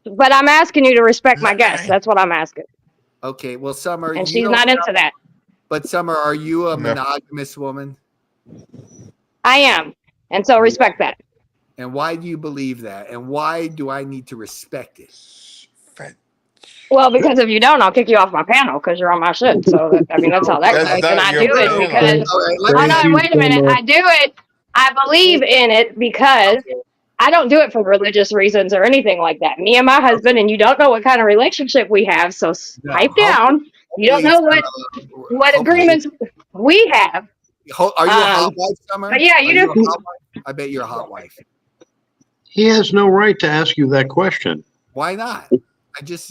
But I'm asking you to respect my guests. That's what I'm asking. Okay, well, Summer, And you she's don't. not into that. But Summer, are you a No. monogamous woman? I am. And so respect that. And why do you believe that? And why do I need to respect it? Well, because if you don't, I'll kick you off my panel because you're on my shit. So, I mean, that's how that That's goes. And not I your do it panel. because, All right, let hold me. on, wait a minute. I do it. I believe in it because I don't do it for religious reasons or anything like that. Me and my husband, and you don't know what kind of relationship we have, so pipe down. You don't know what agreements we have. Are you a hot wife, Summer? but yeah, you Are do. a hot wife? I bet you're a hot wife. He has no right to ask you that question. Why not?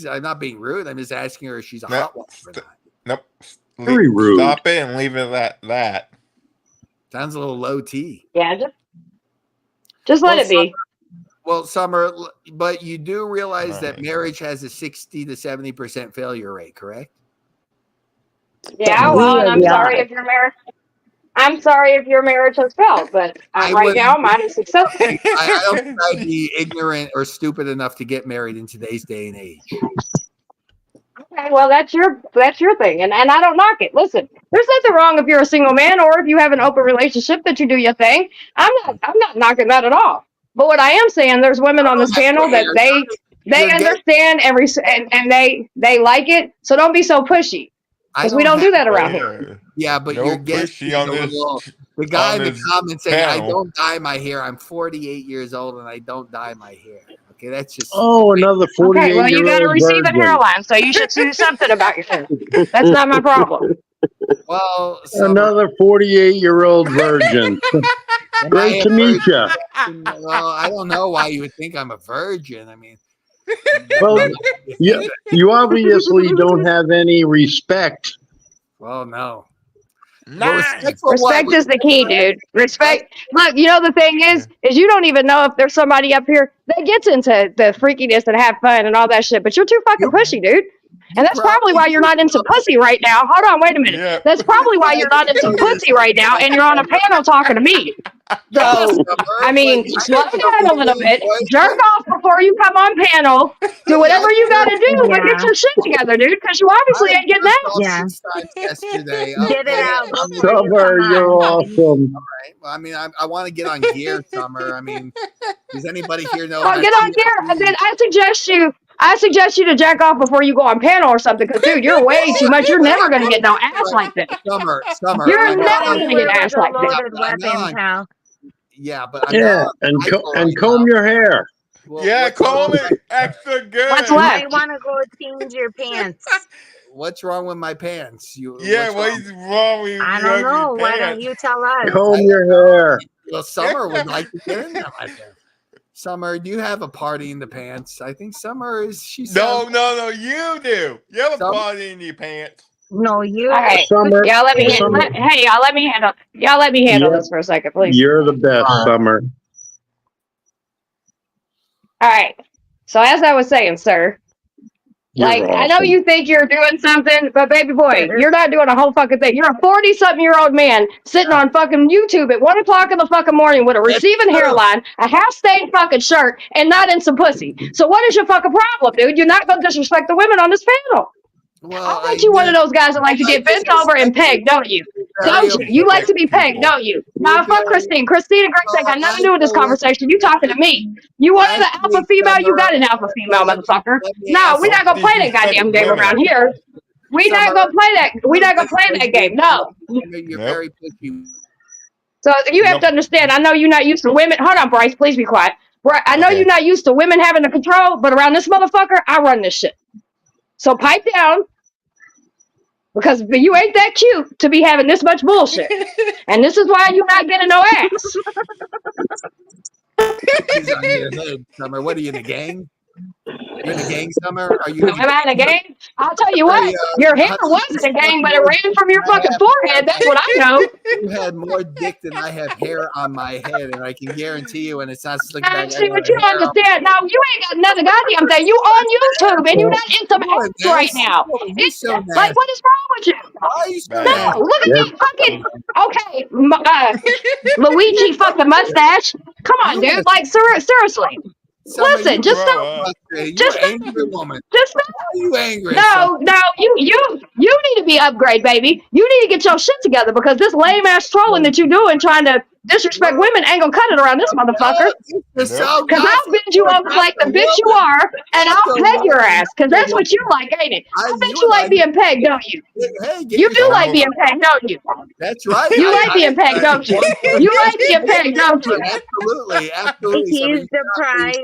I'm not being rude. I'm just asking her if she's a No, hot wife or not. Nope. Very rude. Stop it and leave it at that. Sounds a little low T. Yeah, just let it be. Well, Summer, but you do realize that Right. marriage has a 60 to 70% failure rate, correct? Yeah, well, and I'm sorry if your marriage. I'm sorry if your marriage has failed, but right now mine is successful. I don't think I'd be ignorant or stupid enough to get married in today's day and age. Okay, well, that's your thing, and I don't knock it. Listen, there's nothing wrong if you're a single man or if you have an open relationship that you do your thing. I'm not knocking that at all. But what I am saying, there's women on this panel that they understand and they like it. So don't be so pushy, because we don't do that around here. Yeah, but No your guest pushy is on a this- little- the guy on in the this comments saying, "I panel. don't dye my hair. I'm 48 years old and I don't dye my hair." Okay, that's just Oh, another 48 Okay, well, you got a receiving virgin. hairline, so you should do something about your hair. That's not my problem. well. Another 48-year-old virgin. Great to meet you. Well, I don't know why you would think I'm a virgin. I mean, Well, you obviously don't have any respect. well, no. Respect is the key, dude. Respect. Look, you know the thing is you don't even know if there's somebody up here that gets into the freakiness and have fun and all that shit. But you're too fucking pushy, dude. And that's probably why you're not into pussy right now. Hold on, wait a minute. Yeah. That's probably why you're not into pussy right now, and you're on a panel talking to me. So, I mean, slow down a little bit. Jerk off before you come on panel. Do whatever you got to do, but get your shit together, dude, because you obviously ain't getting that. Yeah. Yesterday, Get it out before you Summer, come you're on. awesome. Right. Well, I mean, I want to get on gear, Summer. I mean, does anybody here know? Oh, how get to- on gear. And then I suggest you to jack off before you go on panel or something, because dude, you're way too much. You're never gonna get no ass like this. Summer. You're I'm never on- gonna get ass like this. Loaded weapon, pal. Yeah, but I'm Yeah, not, and I co- go and right comb now. your hair. Well, Yeah, what's wrong comb with it extra good. What's You left? might want to go change your pants. what's wrong with my pants? Yeah, What's wrong? what's wrong with I you don't ugly know. Why don't pants? you tell us? Comb your hair. Well, Summer would like to get into my pants. Summer, do you have a party in the pants? I think Summer is. She No, sounds. you do. You have a Some- party in your pants. No, you. All right, Summer, y'all let me. Summer, Hey, y'all let me handle. Y'all let me handle you're, this for a second, please. you're the best, Summer. All right. So as I was saying, sir, You're like I know awesome. you think you're doing something, but baby boy, you're not doing a whole fucking thing. You're a 40-something-year-old man sitting on fucking YouTube at 1 o'clock in the fucking morning with a receiving hairline, a half-stained fucking shirt, and not in some pussy. So what is your fucking problem, dude? You're not gonna disrespect the women on this panel. Well, I bet you one of those guys that like to get bent over and pegged, don't you? Don't you? You like to be pegged, don't you? Nah, fuck Christine. Christine and Grace ain't got nothing to do with this conversation. You talking to me. You wanted an alpha female, you got an alpha female, motherfucker. No, we're not gonna play that goddamn game around here. We're not gonna play that. We're not gonna play that game. No. You're very picky. So you have to understand. I know you're not used to women. Hold on, Bryce. Please be quiet. I know you're not used to women having the control, but around this motherfucker, I run this shit. So pipe down. Because you ain't that cute to be having this much bullshit. And this is why you're not getting no ass. She's on your head, Summer. What are you in a gang? You in a gang, Summer? Are you? Am I in a gang? I'll tell you what, your hair wasn't a gang, but it ran from your fucking forehead. That's what I know. You had more dick than I have hair on my head, and I can guarantee you when it's not slicked back. See what you don't understand. Now you ain't got another goddamn thing. You on YouTube and you're not in some ass right now. It's so like, what is wrong with you? Why are you so No, look at that fucking Luigi fucking mustache. Come on, dude. Like seriously. Summer, Listen, you just grow stop. up. You're Just an angry woman. Just Why are you angry? No, you need to be upgrade, baby. You need to get your shit together because this lame ass trolling that you doing trying to disrespect women ain't gonna cut it around this motherfucker. Because I'll bend you over like the bitch you are, and I'll peg your ass. Because that's what you like, ain't it? I bet you like being pegged, don't you? You do like being pegged, don't you? That's right. You like being pegged, don't you? You like being pegged, don't you? Absolutely, absolutely. He's deprived.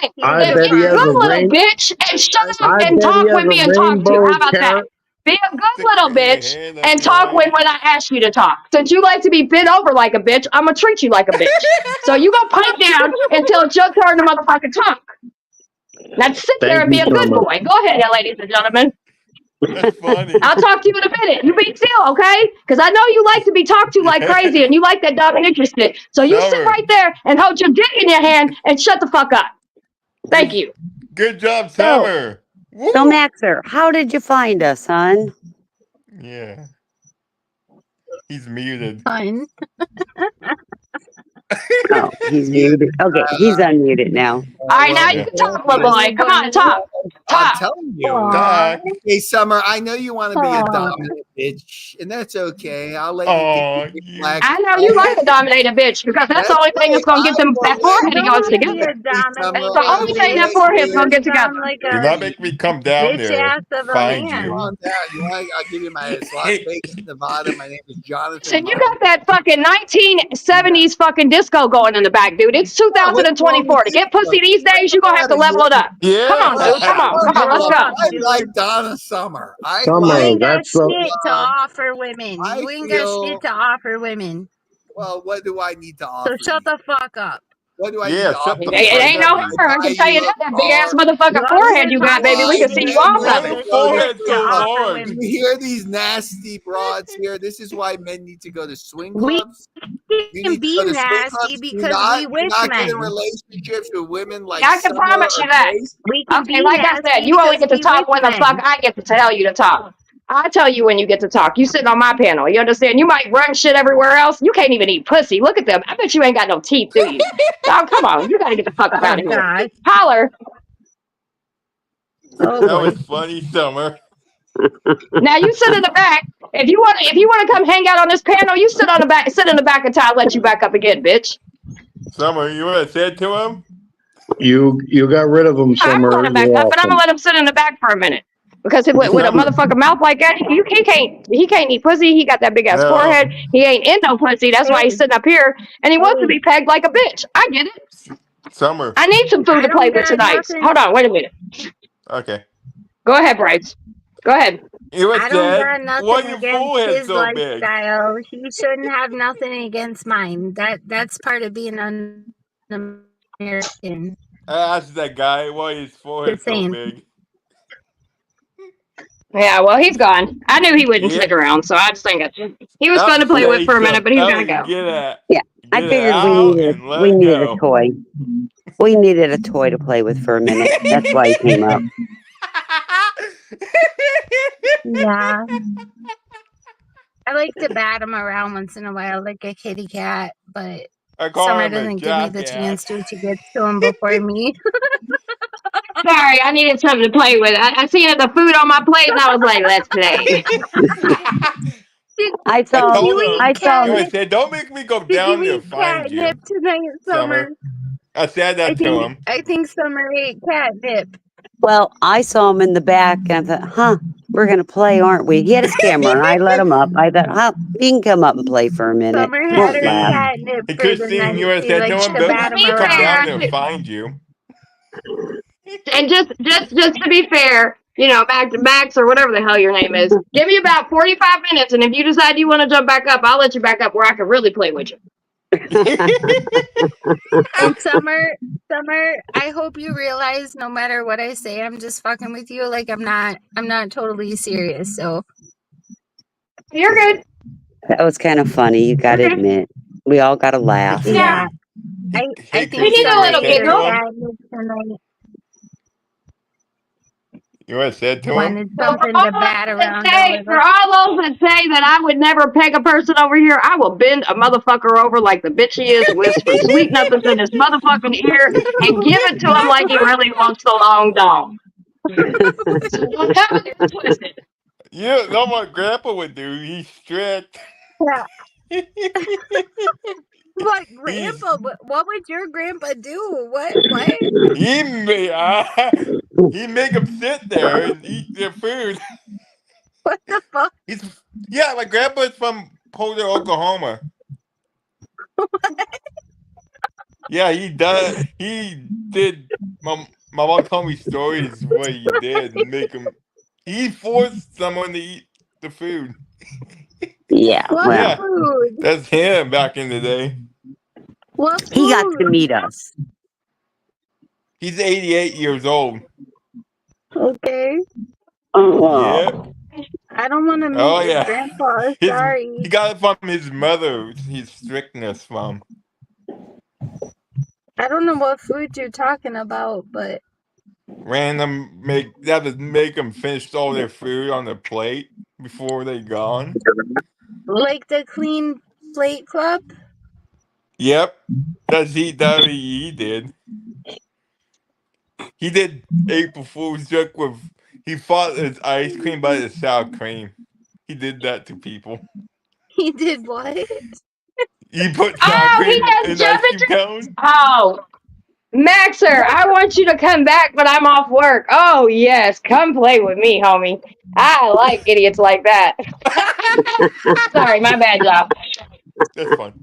Okay, I then bet be he a has good a little rain- bitch and shut up I and bet talk he has with me a and talk to. rainbow How about that? carrot. Be a good little bitch and talk when I ask you to talk. Since you like to be bent over like a bitch, I'm gonna treat you like a bitch. So you go pipe down until it's your turn to motherfucking talk. Now sit there Thank and be you, a good Summer. boy. Go ahead, ladies and gentlemen. That's funny. I'll talk to you in a minute. You be still, okay? Because I know you like to be talked to like crazy and you like that dominatrix shit. So you sit Summer. right there and hold your dick in your hand and shut the fuck up. Thank you. Good job, So- Summer. So, Maxer, how did you find us, son? Yeah. He's muted. Fun. Oh, he's muted. Okay, he's unmuted now. All right, now you can talk, little boy. Come on, talk. I'm Talk. telling you. Talk. Hey, Summer, I know you want to be a Aw. dominant bitch, and that's okay. I'll let Oh, you get your flag. I know you like to dominate a bitch because that's the only thing that's gonna get them that forehead of yours Don't be together. a dominant. The only thing that forehead's gonna get together. Sound like Do a not make me come down bitch there. ass of a Find man. you. Want that? You want? I'll give you my it's Las Vegas, Nevada. My name is Jonathan. So you got that fucking 1970s fucking disco going in the back, dude. It's 2024. To get pussy these days, you're gonna have to level it up. Yeah. Come on, dude. Come on, let's go. I like Donna Summer. I Summer, You like. ain't got that's so. shit to offer women. I You ain't feel- got shit to offer women. Well, what do I need to So offer? shut the fuck up. What do I Yeah, need to shut offer? the It ain't no hair. I can tell you that. That big ass motherfucking forehead you got, baby. We can see you off of it. Forehead so large. You hear these nasty broads here? This is why men need to go to swing We clubs. You can need to be go to swing nasty clubs. Do because not, we do wish not get in men. relationships with women like I can Summer promise you or that. Grace. We can Okay, be like I said, nasty you only because get to we talk wish when the men. fuck I get to tell you to talk. I tell you when you get to talk. You sitting on my panel. You understand? You might run shit everywhere else. You can't even eat pussy. Look at them. I bet you ain't got no teeth, do you? Oh, come on. You gotta get the fuck up out Oh of here. God. Holler. Oh That boy. was funny, Summer. Now you sit in the back. If you want to come hang out on this panel, you sit on the back. Sit in the back until I let you back up again, bitch. Summer, you want to say it to him? You got rid of him, I'm Summer. gonna back You're up, but I'm awesome. gonna let him sit in the back for a minute. Because with a motherfucking mouth like that, he can't eat pussy. He got that big ass No. forehead. He ain't in no pussy. That's why he's sitting up here and he wants to be pegged like a bitch. I get it. Summer. I need some food to play with tonight. Hold on, wait a minute. Okay. Go ahead, Bryce. Go ahead. You were I don't said, got why nothing your against forehead his so big? lifestyle. He shouldn't have nothing against mine. That's part of being an American. I asked that guy why his forehead Just so saying. big. Yeah, well, he's gone. I knew he wouldn't Yeah. stick around, so I just think he was fun to play with for a minute, but he's gotta go. Get it. Yeah, I Get it figured out and let we it needed a go. toy. We needed a toy to play with for a minute. That's why he came up. Yeah. I like to bat him around once in a while like a kitty cat, but I call Summer him a doesn't give me the jackass. chance to gets to him before me. Sorry, I needed something to play with. I seen the food on my plate and I was like, let's play. I I saw. told him. I saw. I said, don't make me go Did you down there eat to find you, catnip tonight, Summer? I said that to him. I think Summer ate catnip. Well, I saw him in the back, and I thought, we're gonna play, aren't we? He had his camera, and I let him up. I thought, he can come up and play for a minute. Summer had Won't her laugh. catnip Hey, for the Christine, night. you would have She said to likes him, to don't bat make him me come down around. there and find you. And just to be fair, Max or whatever the hell your name is, give me about 45 minutes, and if you decide you want to jump back up, I'll let you back up where I can really play with you. And Summer, I hope you realize no matter what I say, I'm just fucking with you. Like I'm not totally serious. So you're good. That was kind of funny. You got to admit, we all got to laugh. yeah, I think We need a Summer little ate her giggle. catnip tonight. You would have said to him? Wanted something to bat around. For all those that say that I would never peg a person over here, I will bend a motherfucker over like the bitch he is, whisper sweet nothings in his motherfucking ear, and give it to him like he really wants the long dong. So don't ever get it twisted. You know what Grandpa would do? He's strict. Yeah. What, Grandpa? What would your grandpa do? What? He make them sit there and eat their food. What the fuck? My grandpa's from Boulder, Oklahoma. Yeah, he does. He did. My mom told me stories of what he did and make him. He forced someone to eat the food. Yeah, What well, food? That's him back in the day. What food? he got to meet us. He's 88 years old. Okay. Oh, Yeah. I don't want to meet Oh your yeah. grandpa. Sorry. He got it from his mother. His strictness from. I don't know what food you're talking about, but Random make them finish all their food on their plate before they gone. like the Clean Plate Club. Yep, that's he did. He did April Fool's joke with he fought his ice cream by the sour cream. He did that to people. He did what? He put sour cream in the ice cream cone. Oh, Maxer, I want you to come back, but I'm off work. Oh, yes. Come play with me, homie. I like idiots like that. Sorry, my bad job. That's fun.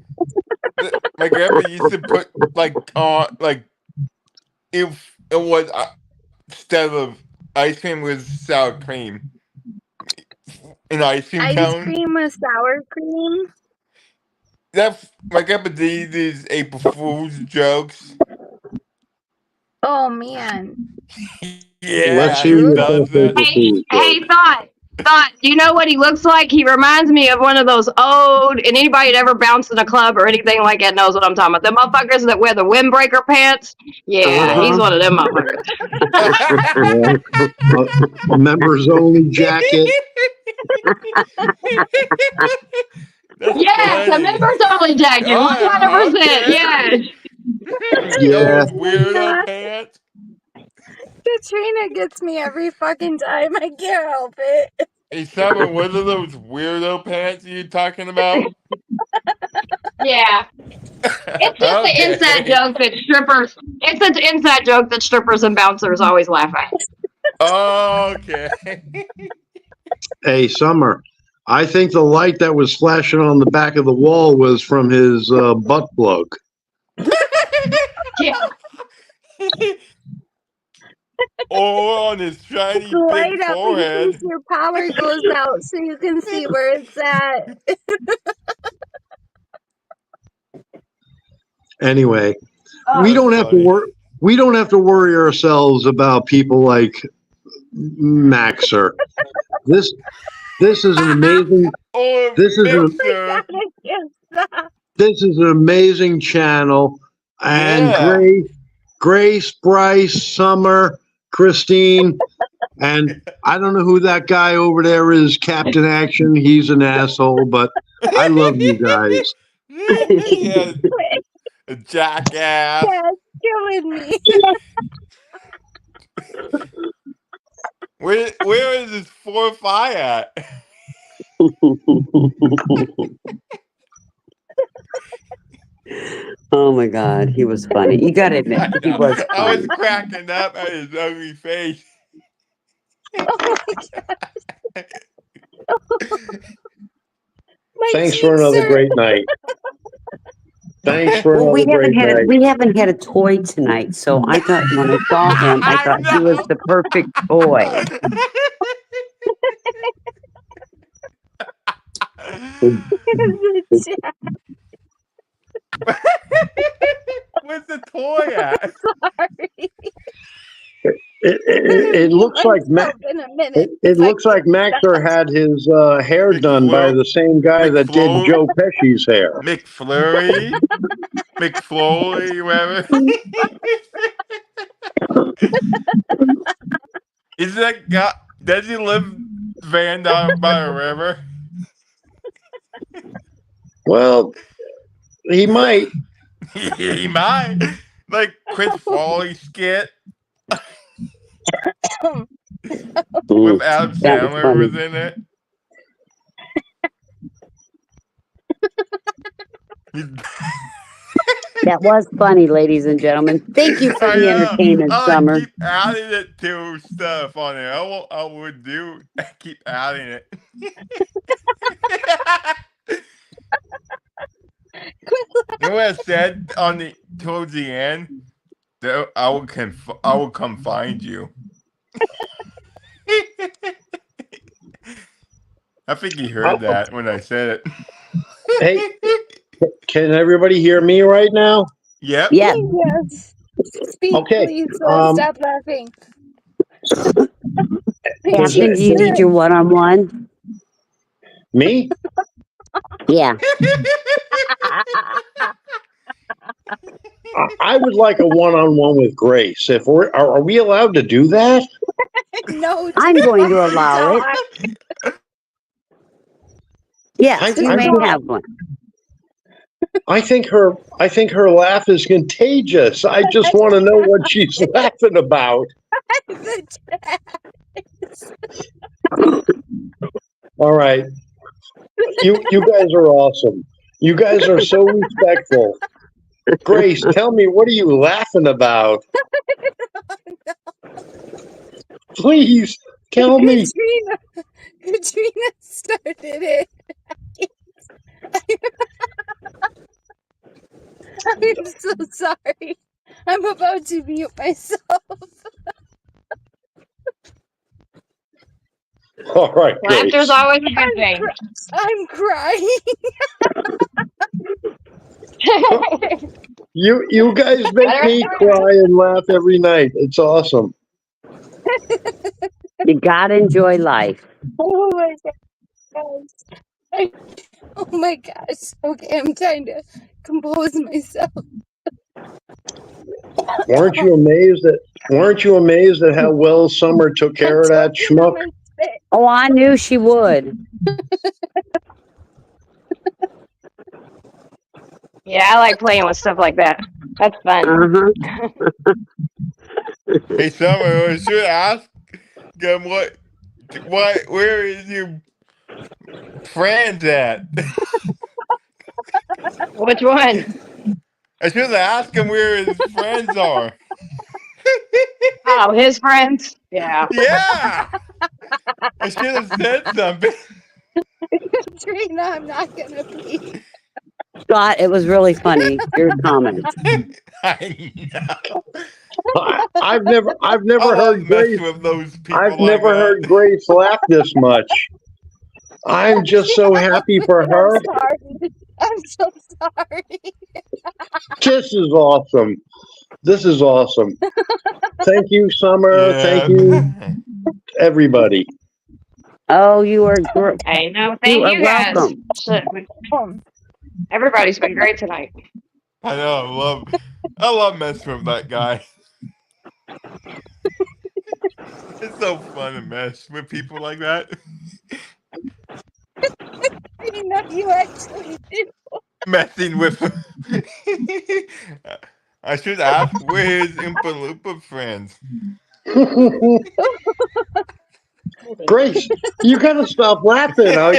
My grandpa used to put if it was instead of ice cream was sour cream. An ice cream Ice cone. cream with sour cream. That's my grandpa did these April Fool's jokes. Oh man. Yeah, he does that. Hey, Thought, you know what he looks like? He reminds me of one of those old, and anybody that ever bounced in a club or anything like that knows what I'm talking about. The motherfuckers that wear the windbreaker pants. Yeah, he's one of them motherfuckers. A members only jacket. Yes, a members only jacket, 100%. Yes. Yeah. Those weirdo pants. Katrina gets me every fucking time. I can't help it. Hey, Summer, what are those weirdo pants you talking about? Yeah. It's just an inside joke that strippers. It's an inside joke that strippers and bouncers always laugh at. Okay. Hey, Summer. I think the light that was flashing on the back of the wall was from his butt plug. Yeah. Oh, on his shiny Light big up in forehead. case your power goes out so you can see where it's at. Anyway, Oh, we That's don't have to funny. worry. We don't have to worry ourselves about people like Maxer. This is an amazing. Oh, This is an Mixer. this is an amazing channel, and Yeah. Grace, Bryce, Summer, Christine, and I don't know who that guy over there is, Captain Action. He's an asshole, but I love you guys. Yeah, a jackass. That's killing me. Where is this 4-5 at? Oh my God, he was funny. You got to admit, he was I was funny. cracking up at his ugly face. Oh my gosh. My Thanks for cheeks another are- great night. Thanks for Well, another great night. we haven't had a toy tonight, so I thought when I saw him, I thought he was the perfect toy. Where's the toy at? Sorry. It looks like in a minute. it looks like Maxer had his hair done by the same guy that did McFlo- Joe Pesci's hair. McFlurry? McFlurry, whatever. Is that guy? Does he live van down by a river? Well, he might. He might. Like Chris Farley skit with Adam That was Sandler funny. was in it. That was funny, ladies and gentlemen. Thank you for I the know. entertainment, I Summer. keep adding it to stuff on there. I would do. I keep adding it. You know what I said on the towards the end? That I will come find you. I think you heard that when I said it. Hey, can everybody hear me right now? Yep. Yeah. Yes. Speak, Okay, please. Stop laughing. Captain, do you need your one-on-one? Me? Yeah. I would like a one-on-one with Grace. If are we allowed to do that? No, I'm going to allow it. Yes, you may have one. I think her laugh is contagious. I just want to know what she's laughing about. All right. You guys are awesome. You guys are so respectful. Grace, tell me, what are you laughing about? Please tell me. Katrina started it. I'm so sorry. I'm about to mute myself. All right, Laughter's Grace. always a good thing. I'm crying. You guys make me cry and laugh every night. It's awesome. You gotta enjoy life. Oh my gosh. Oh my gosh. Okay, I'm trying to compose myself. Weren't you amazed at how well Summer took care of that schmuck? Oh, I knew she would. Yeah, I like playing with stuff like that. That's fun. Uh-huh. Hey, Summer, I should ask him where is your friends at? Which one? I should ask him where his friends are. Oh, his friends? Yeah. Yeah. I should have said something. Katrina, I'm not gonna be. Scott, it was really funny. Your comments. I know. I've never I heard love Grace. messing with those people I've like never that. heard Grace laugh this much. I'm just so happy for her. I'm sorry. I'm so sorry. This is awesome. This is awesome. Thank you, Summer. Thank you, everybody. Oh, you are Hey, no, you thank are you guys. welcome. Shit, everybody's been great tonight. I know. I love messing with that guy. It's so fun to mess with people like that. Katrina, you actually did. Messing with him. I should ask where his Oompa Loompa friends. Grace, you gotta stop laughing. I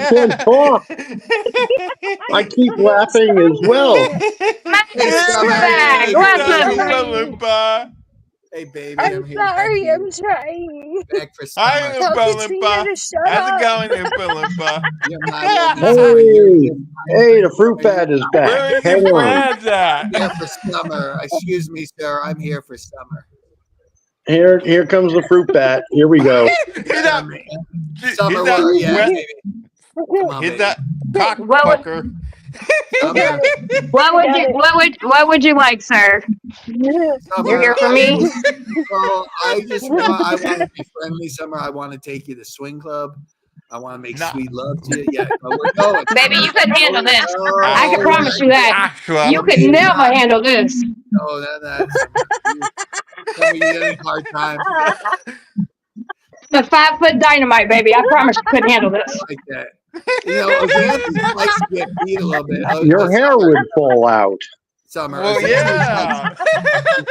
can't talk. I keep laughing as well. Hey, Summer. back. Hey, What's baby. up, Oompa Loompa. Hey, baby. I'm here. sorry. Back, I'm trying. back for Summer. Hi, Tell Oompa Katrina Loompa. to shut How's up. it going, Oompa Loompa? You're my baby. Hey, the fruit bat is Where back. are Hang your on. friends at? I'm here for Summer. Excuse me, sir. I'm here for Summer. Here comes the fruit bat. Here we go. He's that, Summer, he's that, what? Yeah, wet- baby. Come on, he's baby. that cock What would- fucker. Summer. What would you like, sir? Summer, You're here for me? Well, I want to be friendly, Summer. I want to take you to swing club. I want to make sweet love to you. Yeah, no, we're going. Baby, you couldn't handle this. Oh, I can promise you that. Actually, You could never handle this. No, Summer, you get a hard time. The 5 foot dynamite, baby. I promise you couldn't handle this. Like that. You know, Xanthi likes to get beat a little bit. Your hair would fall out. Summer. Well, yeah.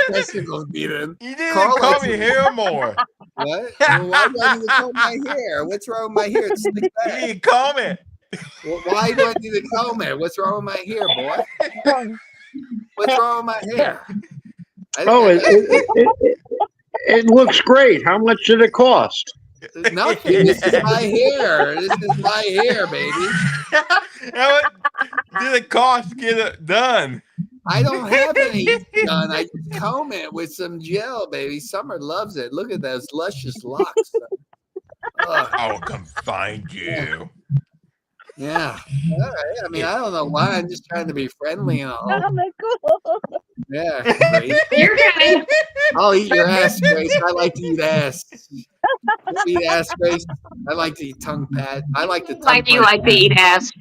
Testicles beaten. You didn't Carl call likes me it. hair more. What? Well, why do I need to comb my hair? What's wrong with my hair? It's slick You back. didn't comb it. Well, why do I need to comb it? What's wrong with my hair, boy? What's wrong with my hair? Oh, it looks great. How much did it cost? Nothing. This is my hair. This is my hair, baby. How much did it cost to get it done? I don't have any done. I just comb it with some gel, baby. Summer loves it. Look at those luscious locks. I will come find you. Yeah. All right. I mean, I don't know why. I'm just trying to be friendly and all. Oh my God. Yeah. Grace. You're kidding. I'll eat your ass, Grace. I like to eat ass. You eat ass, Grace. I like to eat tongue pat. I like to tongue Like you punch like to eat ass.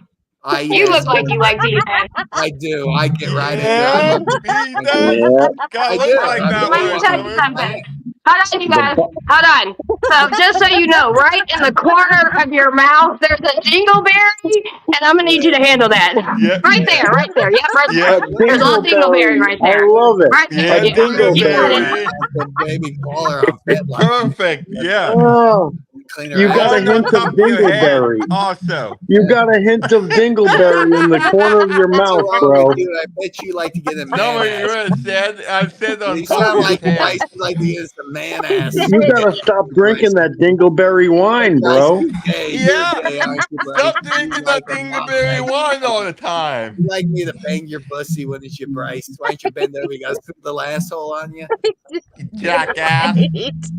I eat You ass. look like you like to eat ass. I do. I get right in Yeah, there. he does. God, I look do. like I that do. Let me one, tell you Summer. something. Hold on, you guys. Hold on. So just so you know, right in the corner of your mouth, there's a dingleberry, and I'm gonna need you to handle that. Yeah. Right there, right there. Yep, right Yeah. there. There's a little dingleberry right I there. love it. Right there. Yeah, You got it. dingleberry. The baby caller on FetLife. Perfect. Yeah. Oh, Clean her you ass. got a Right on hint of top of your head. dingleberry. Also. You got a hint of dingleberry in the corner of your What's mouth, wrong bro. with you? I bet you like to get a man No, you ass. would have said, I said on You top sound of like his Bryce. head. You like to get some man ass. You gotta stop drinking that dingleberry wine, bro. Hey, Yeah. you're gay, aren't you, Bryce? Stop You drinking like that a mom dingleberry bag. wine all the time. You like me to bang your pussy, wouldn't you, Bryce? Why don't you bend over? You got a little asshole on you? You jackass.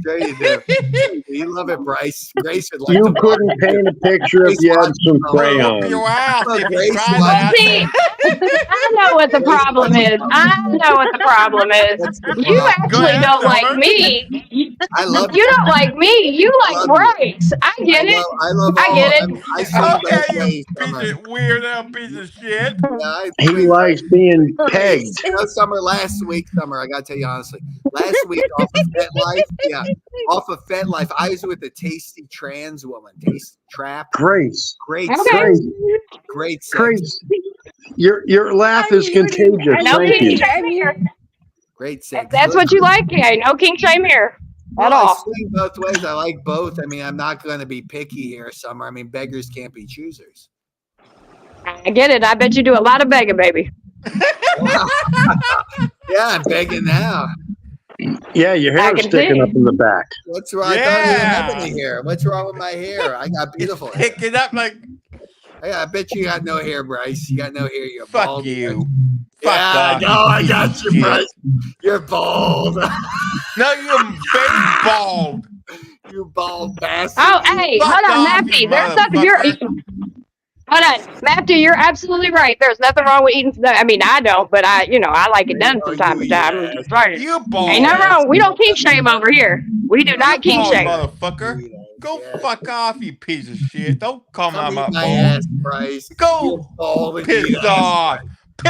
Sure you do. You love it, Bryce. Grace would like You to couldn't paint a picture if you had some Whoop crayon. your ass Look, if you Grace try wants- See, that. I know what the problem is. I know what the problem is. What's the You problem? Go actually ahead, don't like Summer. me. I love You don't like me. You like love you. Bryce. I get it. I love I all. get it. I see Okay, both you ways, piece Summer. of weirdo piece of shit. Yeah, He likes being pegged. You know, Summer, last week, Summer, I gotta tell you honestly, last week off of FetLife, I was with a tasty trans woman, Tasty Trap. Grace, Great, Okay. sex, Grace, great sex, Grace. Your laugh is contagious. No Thank king you. shame here. great sex. If that's what you like, yeah, no king shame here at Well, I all. swing both ways. I like both. I mean, I'm not going to be picky here, Summer. I mean, beggars can't be choosers. I get it. I bet you do a lot of begging, baby. Yeah, I'm begging now. Yeah, your I hair's can sticking see. up in the back. What's wrong? I thought I didn't have Yeah. any hair. What's wrong with my hair? I got beautiful hair. Pick it up like Yeah, I bet you got no hair, Bryce. You got no hair. You're fuck bald. you. Yeah, Fuck I off, know. I piece got of you, shit. Bryce. You're bald. No, you're fake bald. You bald bastard. Oh, hey, Fuck hold on, off, Nappy. you There's nothing you're motherfucker. eating. Hold on, Matthew, you're absolutely right. There's nothing wrong with eating. I mean, I don't, but I like it done from time to time. I'm just sorry. You bald. Ain't nothing wrong. We don't kink shame over here. We do not You kink bald shame. motherfucker. Go fuck off, you piece of shit. Don't come on Come eat my my phone. ass, Bryce. Go You're bald and piss eat ass. off.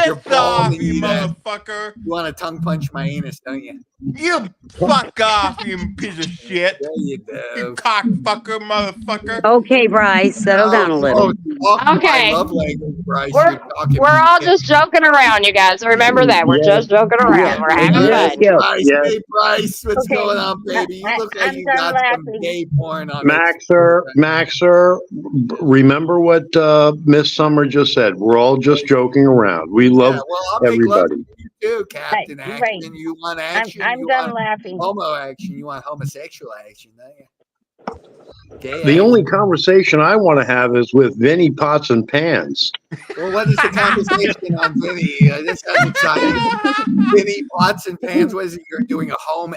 You're Piss bald off, and you eat ass. motherfucker. You want to tongue punch my anus, don't you? You fuck off, you piece of shit. There you You go. cockfucker, motherfucker. Okay, Bryce, settle down a little. Okay. My love language, Bryce. We're You're talking we're to all me. just joking around, you guys. Remember that. We're just joking around. We're having Yes, fun. Bryce. Yeah. Hey, Bryce, what's Okay. going on, baby? You look like I'm you done got some laughing. gay porn on Maxer, remember what Miss Summer just said. We're all just joking around. We love Yeah, well, I'll make love everybody. to you too, Captain Right. Action. You want action? I'm you done want laughing. homo action? You want homosexual action, don't you? Gay The action. only conversation I want to have is with Vinny Pots and Pans. Well, what is the conversation on Vinny? This sounds exciting. Vinny Pots and Pans. What is it? You're doing a home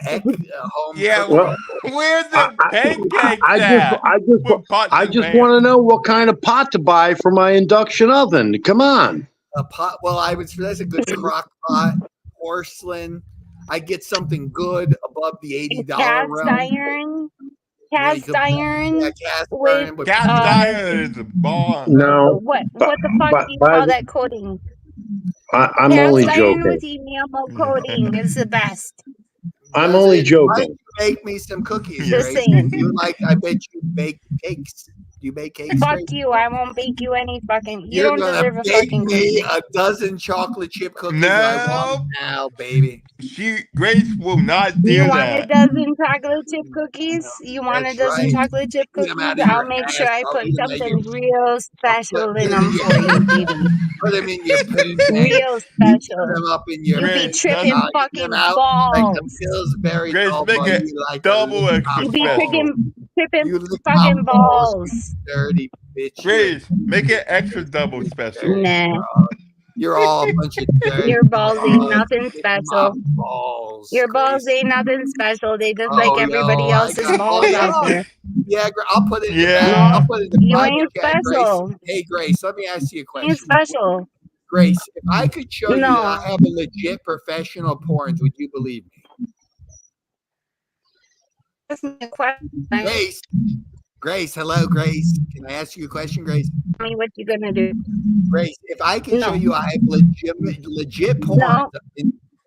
Yeah, Well, where's the pancakes I at? With pots I and just pans. want to know what kind of pot to buy for my induction oven. Come on. a pot. Well, I would. That's a good crock pot, porcelain. I get something good above the $80 Cast realm. iron. Yeah, you Cast could- iron. Yeah, cast with, iron with Cast iron is a ball. No, what but- the fuck but do you by call the- that coating? I'm Cast only iron joking. with enamel coating is the best. I'm Does only it? joking. Why don't you make me some cookies, Just Grace? saying. You like? I bet you bake cakes. Do you bake cakes? Fuck Grace? you. I won't bake you any fucking. You You're don't gonna deserve a bake fucking me cookie. a dozen chocolate chip cookies. No. I want now, baby. Grace will not do You want a that. dozen chocolate chip cookies? You want That's a dozen right. chocolate chip Eat 'em cookies? out of I'll your make ass. sure I I'll put eat 'em out something your- real special put in 'em them for you, baby. Put them in your pudding pan. Real Put special. them up in your You be Grace, tripping I'll eat fucking them out like the balls. Pillsbury Grace, make Doughboy. it You like double to extra You be special. tripping You lick fucking my balls, balls. you dirty bitch. Grace, make it extra double special. Nah, You're all a bunch of dirty. your balls ain't dogs. nothing Lick my special. balls. Your balls Grace. ain't nothing special. They just Oh, like yo, everybody I else's got- balls oh, out yeah. there. Yeah, I'll put it in the Yeah. back. I'll put it in the You private ain't chat, special. Grace. Hey, Grace, let me ask you a You ain't question. special. Grace, if I could show you that No. I have a legit professional porn, would you believe me? Ask me a question. Grace, Grace, hello, Grace. Can I ask you a question, Grace? Tell me what you gonna do. Grace, if I could show No. you I have legit porn, No.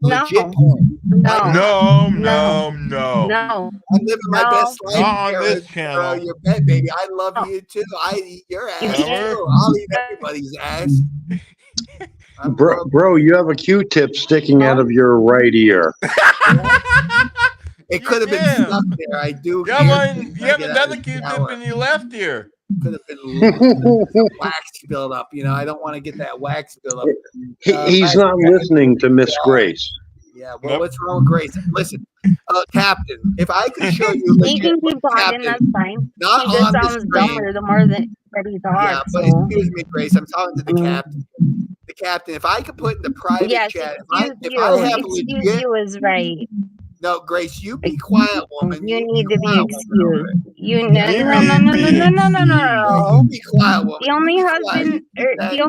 legit No. porn. No. No, no, no. No. I'm living my No. best life. Not on Karen. this channel. Your bed, baby. I love No. you too. I eat your ass Never. too. I'll eat everybody's ass. I'm Bro, you have a Q-tip sticking out of your right ear. It could have been Yeah. stuck there. I do. You hear have, things you when I have get out another of the Q-tip shower. in your left ear. Could have been wax build up. You know, I don't want to get that wax build up. He's not listening to Miss Grace. Yeah. Well, what's wrong with Grace? Listen, Captain. If I could show you You legit, can keep talking, Captain, that's fine. not He just on the sounds screen. dumber the more that he Yeah, talks. but So. excuse me, Grace. I'm talking to the captain. The captain. If I could put in the private Yes, chat, excuse if you. I have Excuse legit. you is right. No, Grace, you be quiet, woman. You need to be quiet, woman. excused. You no Yeah, no no no no no no no. You be quiet, woman. The only You be husband, quiet. the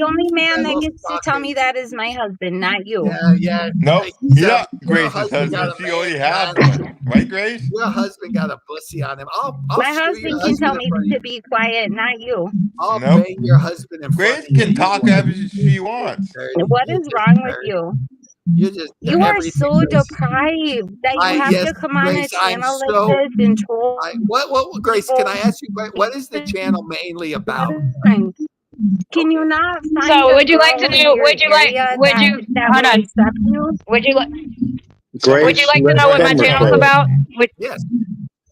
only man that little gets to tell me that is my husband, not you. Yeah. Nope. Like, You're not your Grace's husband got husband. a She already man has down. one. Right, Grace? Your husband got a pussy on him. I'll My screw your husband can tell husband me in front of to you. be quiet, not you. I'll Nope. bang your husband in front Grace of you. can talk as she wants. What is wrong with you? You're just You are everything, so Grace. deprived that you have yes, to come on a Grace, I'm channel like so. this and troll. What, Grace? Can I ask you? What is the channel mainly about? Can you not find So a would you like girl to in do? your Would you like? area Would that- you? that Hold would on. accept you? Would you like? Grace, Would you like to let know what my Summer channel's say it. about? Yes.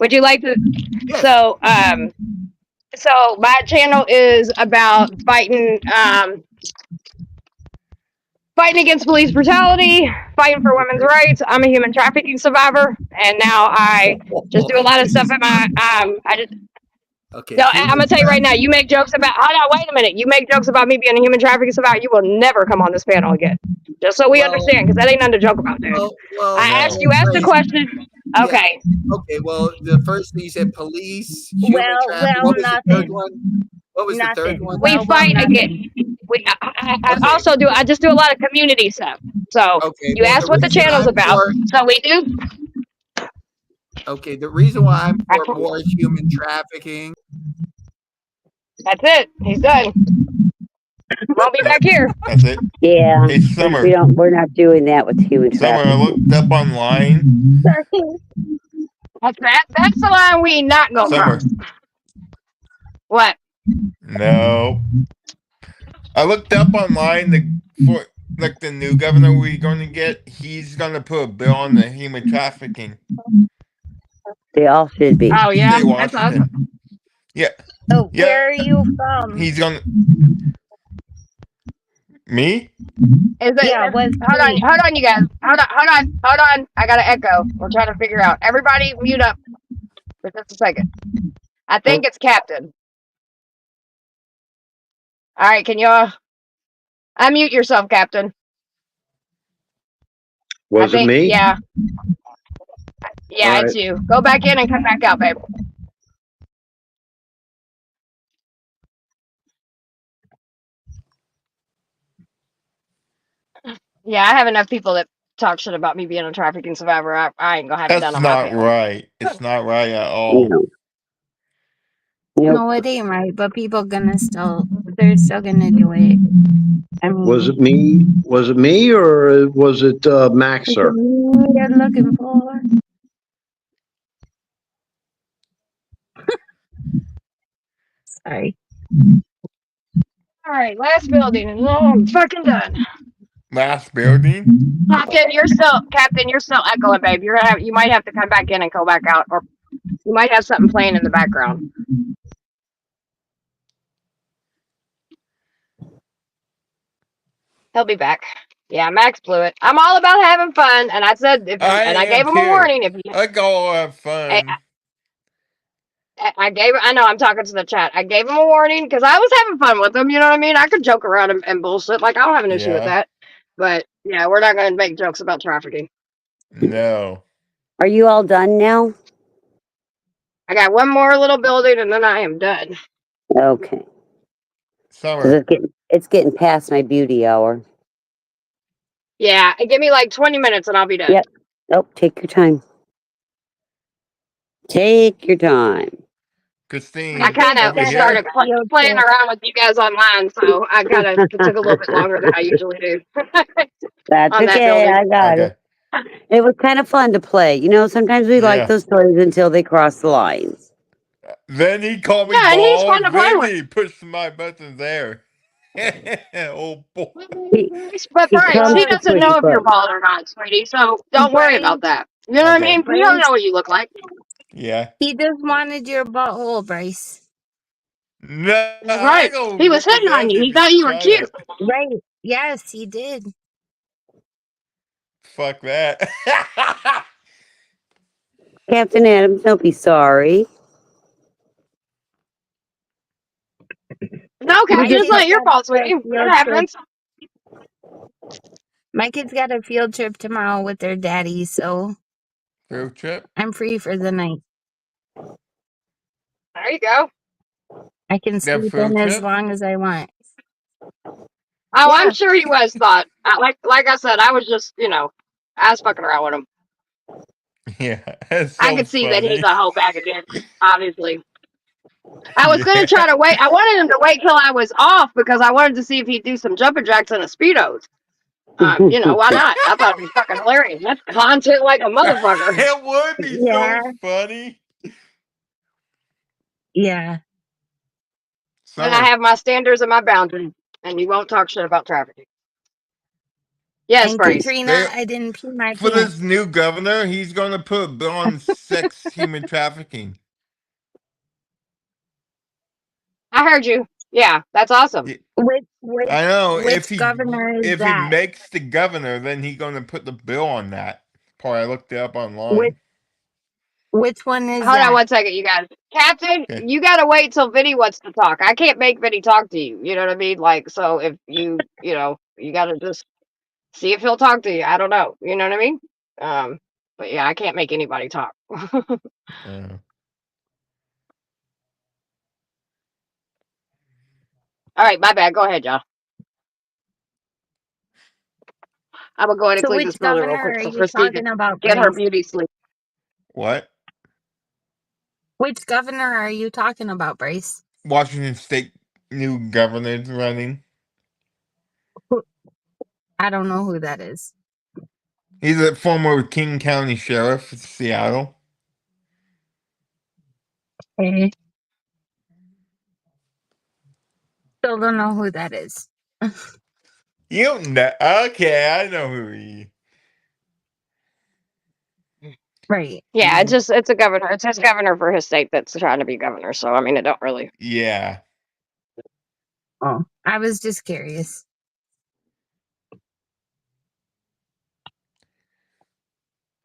Would you like to? Yes. So my channel is about fighting fighting against police brutality, fighting for women's rights. I'm a human trafficking survivor, and now I just do a lot of stuff at my. I just. Okay. No, I'm gonna tell you right now. You make jokes about. Hold on, wait a minute. You make jokes about me being a human trafficking survivor. You will never come on this panel again. Just so we understand, because that ain't nothing to joke about, dude. I asked you asked the question. Okay. Okay. Well, the first thing you said, police, human trafficking. What was the third one? What was the third one? We fight again. I also do. I just do a lot of community stuff. So you asked what the channel's about. So we do. Okay. The reason why I'm for more human trafficking. That's it. He's done. Won't be back here. That's it. Yeah. Hey, Summer. We're not doing that with human Summer, I trafficking. looked up online. That's the line we not go Summer. from. What? No. I looked up online for the new governor we're going to get. He's going to put a bill on the human trafficking. They all should be. Oh yeah, State that's Washington. awesome. Yeah. Oh, Yeah. where are you from? He's going to. Me? Is it? Yeah, Hold on, you guys. Hold on. I got an echo. We're trying to figure out. Everybody, mute up for just a second. I think it's Captain. All right, can you unmute yourself, Captain? Was it me? Yeah. Yeah, All it's right. you. Go back in and come back out, babe. Yeah, I have enough people that talk shit about me being a trafficking survivor. I ain't gonna have it done That's on my not panel. right. It's not right at all. No, it ain't right, but people they're still gonna do it. I mean, Was it me? Was it me or was it Maxer? they're looking for. Sorry. All right, last building, and I'm fucking done. Last building? Captain, you're still echoing, babe. You might have to come back in and go back out, or you might have something playing in the background. He'll be back. Yeah, Max blew it. I'm all about having fun, and I said, I gave him a warning. If you, I go have fun. I know I'm talking to the chat. I gave him a warning because I was having fun with him. You know what I mean? I could joke around and bullshit. Like, I don't have an issue with Yeah. that. But yeah, we're not going to make jokes about trafficking. No. Are you all done now? I got one more little building, and then I am done. Okay. 'Cause Summer. it's getting past my beauty hour. Yeah, give me like 20 minutes, and I'll be done. Yep. Oh, take your time. Take your time. Christine. I kind of over here. started playing around with you guys online, so I kind of took a little bit longer than I usually do. That's on that okay. building. I got it. It was kind of fun to play. You know, sometimes we Yeah. like those stories until they cross the lines. Then he called me Yeah, and he's bald. fun to play Then with. he pushed my buttons there. Oh boy. But Bryce, comes he to doesn't push know the if you're button. bald or not, sweetie. So don't worry about that. You know what I Okay. mean? We don't know what you look like. Yeah. He just wanted your butthole, Bryce. No, I Right. go He was whoop his hitting on ass you. if He thought you were try cute. to. Right. Yes, he did. Fuck that. Captain Adams, don't be sorry. No, Captain, it's not your fault, sweetie. It happens. My kids got a field trip tomorrow with their daddy, so Field trip? I'm free for the night. There you go. I can That sleep field in as trip? long as I want. Oh, I'm sure he was thought. Like I said, I was just, I was fucking around with him. Yeah. That's so I could see that funny. he's a whole bag of dicks, obviously. I was going to try to wait. I wanted him to wait till I was off because I wanted to see if he'd do some jumping jacks and a Speedos. Why not? I thought it'd be fucking hilarious. That's content like a motherfucker. It would be Yeah. so funny. Yeah. And I have my standards and my boundaries, and you won't talk shit about trafficking. Yes, And Bryce. Katrina, I didn't pee my For pants. this new governor, he's going to put a bill on sex human trafficking. I heard you. Yeah, that's awesome. Yeah. Which, I know which governor is if he that? makes the governor, then he's gonna put the bill on that. Part I looked it up online. Which one is Hold on that? one second, you guys. Captain, Okay. you gotta wait till Vinny wants to talk. I can't make Vinny talk to you. You know what I mean? Like, so if you gotta just see if he'll talk to you. I don't know. You know what I mean? But yeah, I can't make anybody talk. All right, my bad. Go ahead, y'all. I'm gonna go ahead and So clean which this building real governor quick are so you Christine talking can about, get her Bryce? beauty sleep. What? Which governor are you talking about, Bryce? Washington State new governor's running. I don't know who that is. He's a former King County Sheriff of Seattle. Okay. Still don't know who that is. You don't know? Okay, I know who he. Right. Yeah, it's a governor. It's his governor for his state that's trying to be governor. So I mean, it don't really. Yeah. Oh, I was just curious.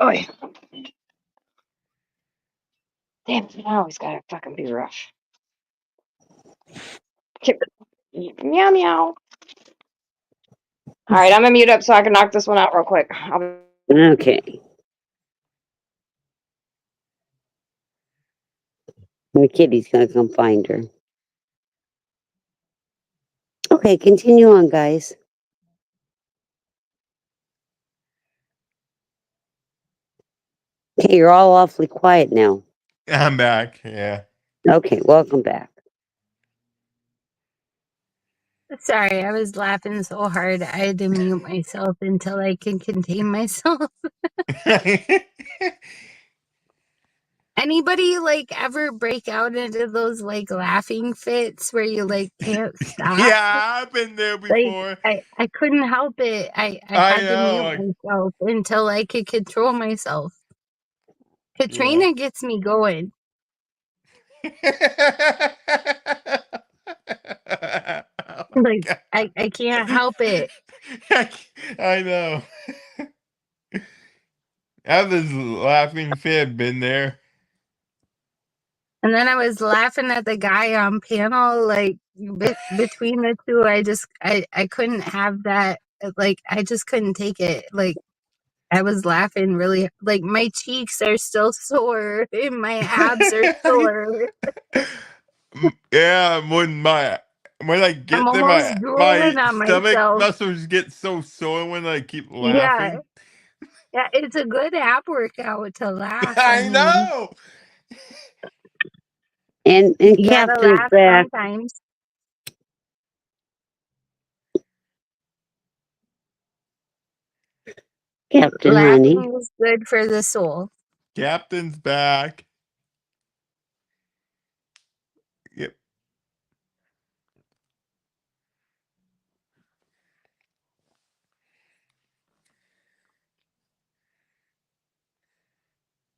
Oh yeah. Damn, I always gotta fucking be rough. Meow meow. All right, I'm gonna mute up so I can knock this one out real quick. Okay. The kitty's gonna come find her. Okay, continue on, guys. Okay, you're all awfully quiet now. I'm back. Yeah. Okay, welcome back. Sorry, I was laughing so hard I had to mute myself until I can contain myself. Anybody like ever break out into those like laughing fits where you like can't stop? Yeah, I've been there before. Like I couldn't help it. I I had know, to mute myself until I could control myself. Katrina gets me going. Like I can't help it. I know. I was laughing fit, been there. And then I was laughing at the guy on panel, like between the two, I couldn't have that. Like I just couldn't take it. Like I was laughing really, like my cheeks are still sore and my abs are sore. Yeah, when I get I'm there, almost drooling my on stomach myself. muscles get so sore when I keep Yeah, laughing. yeah, it's a good ab workout to laugh. I mean, know. And you gotta Captain's laugh back. sometimes. Captain Honey. Laughing is good for the soul. Captain's back. Yep.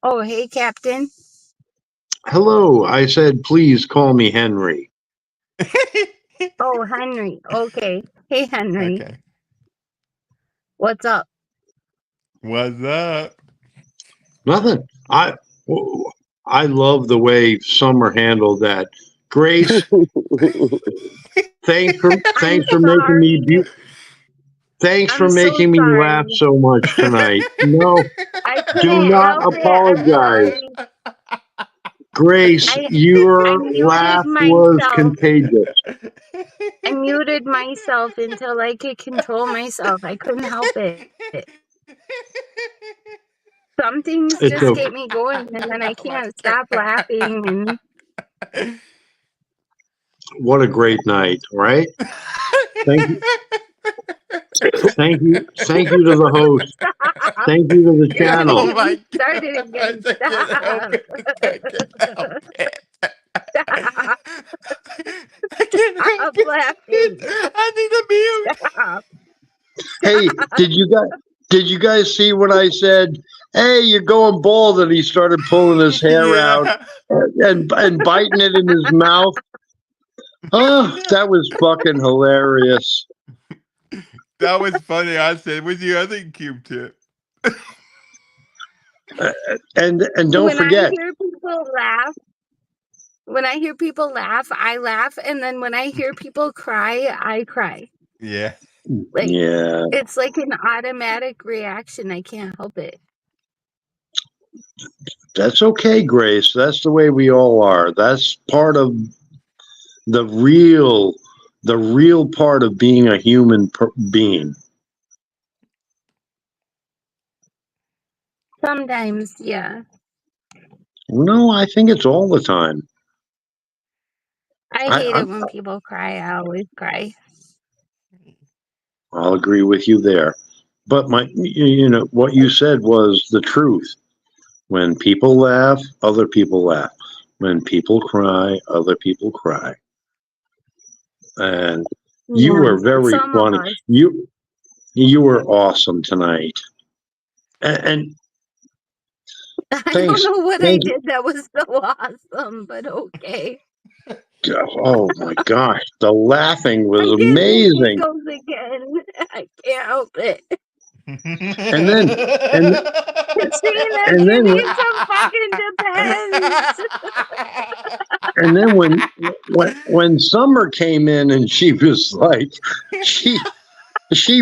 Oh, hey, Captain. Hello. I said, please call me Henry. Oh, Henry. Okay. Hey, Henry. Okay. What's up? What's up? Nothing. I love the way Summer handled that. Grace, thanks for making me thanks for I'm so making me laugh sorry. so much tonight. No, I do couldn't not help it. I'm apologize. sorry. Grace, I your muted laugh was myself. contagious. I muted myself until I could control myself. I couldn't help it. Some things It's just okay. get me going, and then I can't stop laughing. And What a great night, right? Thank you. Thank you to the host. Thank you to the you're gonna channel. get me started again. I can't help it. I can't help it. Stop. I can't Stop help it. laughing. I need a mute. Stop. Hey, did you guys see when I said, "Hey, you're going bald," and he started pulling his hair out Yeah. and biting it in his mouth? Oh, that was fucking hilarious. That was funny. I said, "With your other Q-tip." And don't When forget, I hear people laugh, I laugh, and then when I hear people cry, I cry. Yeah. Like yeah, it's like an automatic reaction. I can't help it. that's okay, Grace. That's the way we all are. That's part of the real part of being a human being. Sometimes, yeah. No, I think it's all the time. I hate it when people cry. I always cry. I'll agree with you there. But what you said was the truth. When people laugh, other people laugh. When people cry, other people cry. And you were very some funny. of us. You were awesome tonight. And I thanks. don't know what I Thank you. did that was so awesome, but okay. Oh my gosh, the laughing was I'm getting the amazing. giggles again. I can't help it. And then Christina, and give then me some fucking depends. and then when Summer came in and she was like, she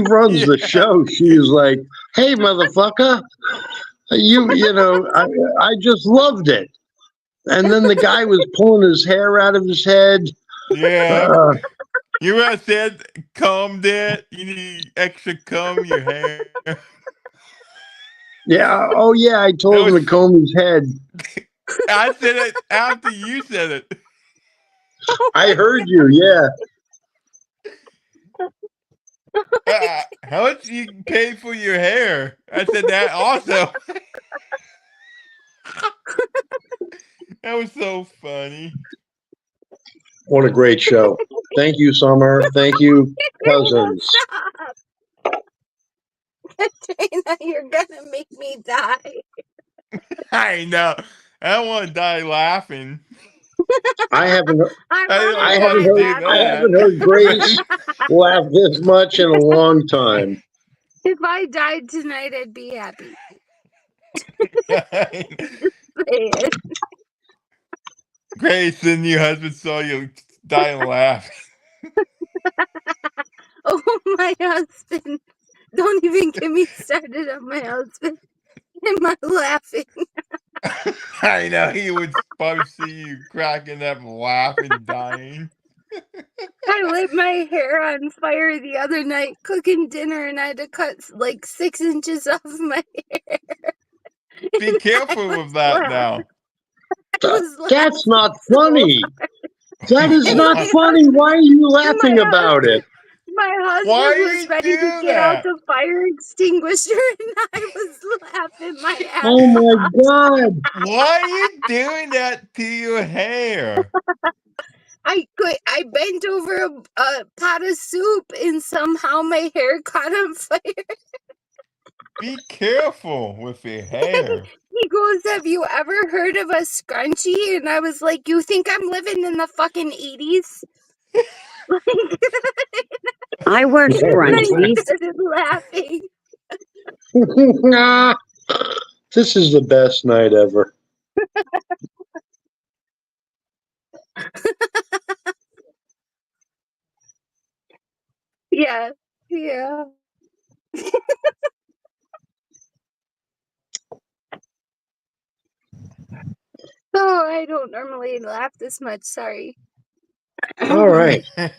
runs the show. She was like, "Hey, motherfucker, I just loved it." And then the guy was pulling his hair out of his head. Yeah. You ever said comb that? You need extra comb your hair. Yeah. Oh, yeah. I told him to comb his head. I said it after you said it. I heard you. Yeah. How much you pay for your hair? I said that also. That was so funny. What a great show. Thank you, Summer. Thank you, cousins. Katrina, you're gonna make me die. I know. I don't want to die laughing. I haven't I haven't heard Grace laugh this much in a long time. If I died tonight, I'd be happy. Just saying. Grace and your husband saw you die laughing. Oh, my husband. Don't even get me started on my husband. Am I laughing? I know he would probably see you cracking up, laughing, dying. I lit my hair on fire the other night cooking dinner, and I had to cut like 6 inches off my hair. Be careful with that now. That's not funny. That is not funny. Why are you laughing about it? My husband Why was ready to get out the fire extinguisher, and I was laughing my ass Oh my off. God. Why are you doing that to your hair? I bent over a pot of soup, and somehow my hair caught on fire. Be careful with your hair. He goes, "Have you ever heard of a scrunchie?" And I was like, "You think I'm living in the fucking 80s?" I wear And I scrunchies. started laughing. This is the best night ever. Yeah, yeah. Oh, I don't normally laugh this much. Sorry. All right. I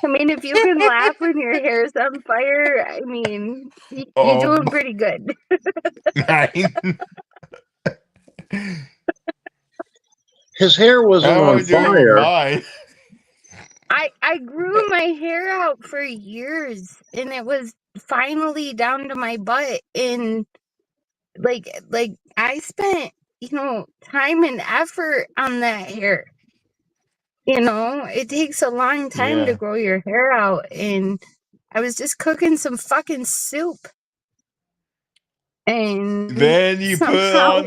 mean, if you can laugh when your hair's on fire, I mean, you're doing pretty good. His hair wasn't How am on I doing with fire. mine? I grew my hair out for years, and it was finally down to my butt, and like I spent time and effort on that hair. It takes a long time to Yeah. grow your hair out, and I was just cooking some fucking soup. And Then you put it somehow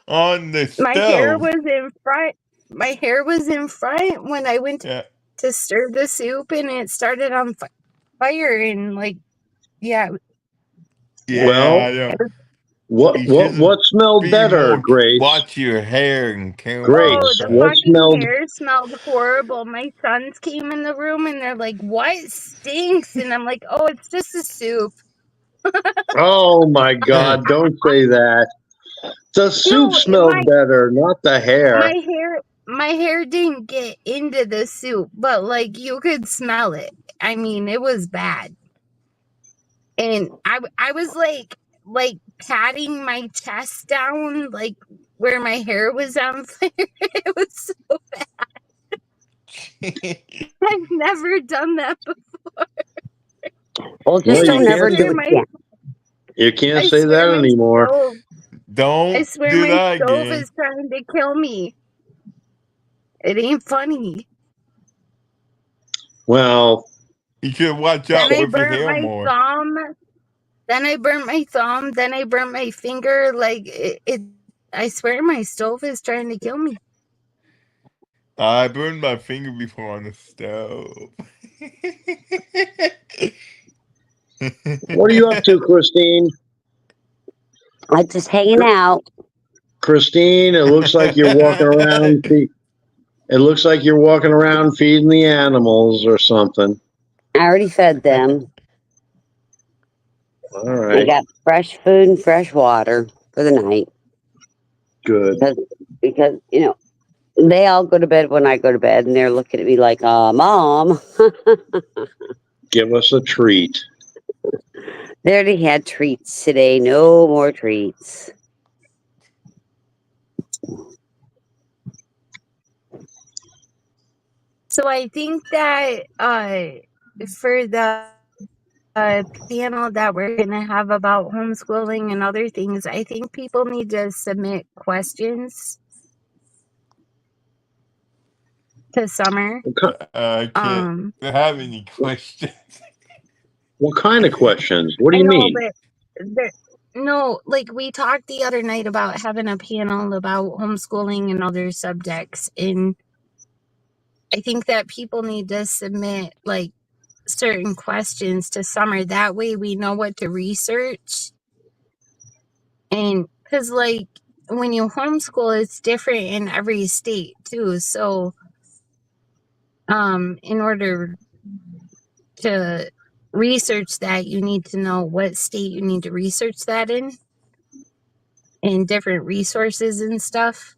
on the my hair stove. was in front. My hair was in front when I went Yeah. to stir the soup, and it started on fire. And like, yeah, Yeah, Well, I know. what You what shouldn't what smelled be better, more. Grace? Watch your hair and care Grace, oh, about the that. what fucking smelled? hair smelled horrible. My sons came in the room and they're like, "What stinks?" And I'm like, "Oh, it's just the soup." Oh my God! Don't say that. The soup No, smelled better, not the hair. my hair didn't get into the soup, but like you could smell it. I mean, it was bad. And I was like patting my chest down, like where my hair was on fire. It was so bad. I've never done that before. Well, just Well, don't you ever can't. do it again. You can't I say swear that my anymore. stove. I Don't swear do my that stove again. is trying to kill me. It ain't funny. Well, You should watch Then out I with your burnt hair my more. thumb. Then I burnt my thumb. Then I burnt my finger. Like it I swear my stove is trying to kill me. I burned my finger before on the stove. what are you up to, Christine? I'm just hanging out. Christine, it looks like you're walking around. It looks like you're walking around feeding the animals or something. I already fed them. All They right, got fresh food and fresh water for the night good. because you know they all go to bed when I go to bed, and they're looking at me like, Mom." Give us a treat. They already had treats today. No more treats. So I think that for the panel that we're going to have about homeschooling and other things, I think people need to submit questions to Summer. I can't have any questions. What kind of questions? What do I you know, mean? but no, like we talked the other night about having a panel about homeschooling and other subjects, and I think that people need to submit like certain questions to Summer. That way we know what to research. And because like when you homeschool, it's different in every state too. So in order to research that, you need to know what state you need to research that in, and different resources and stuff.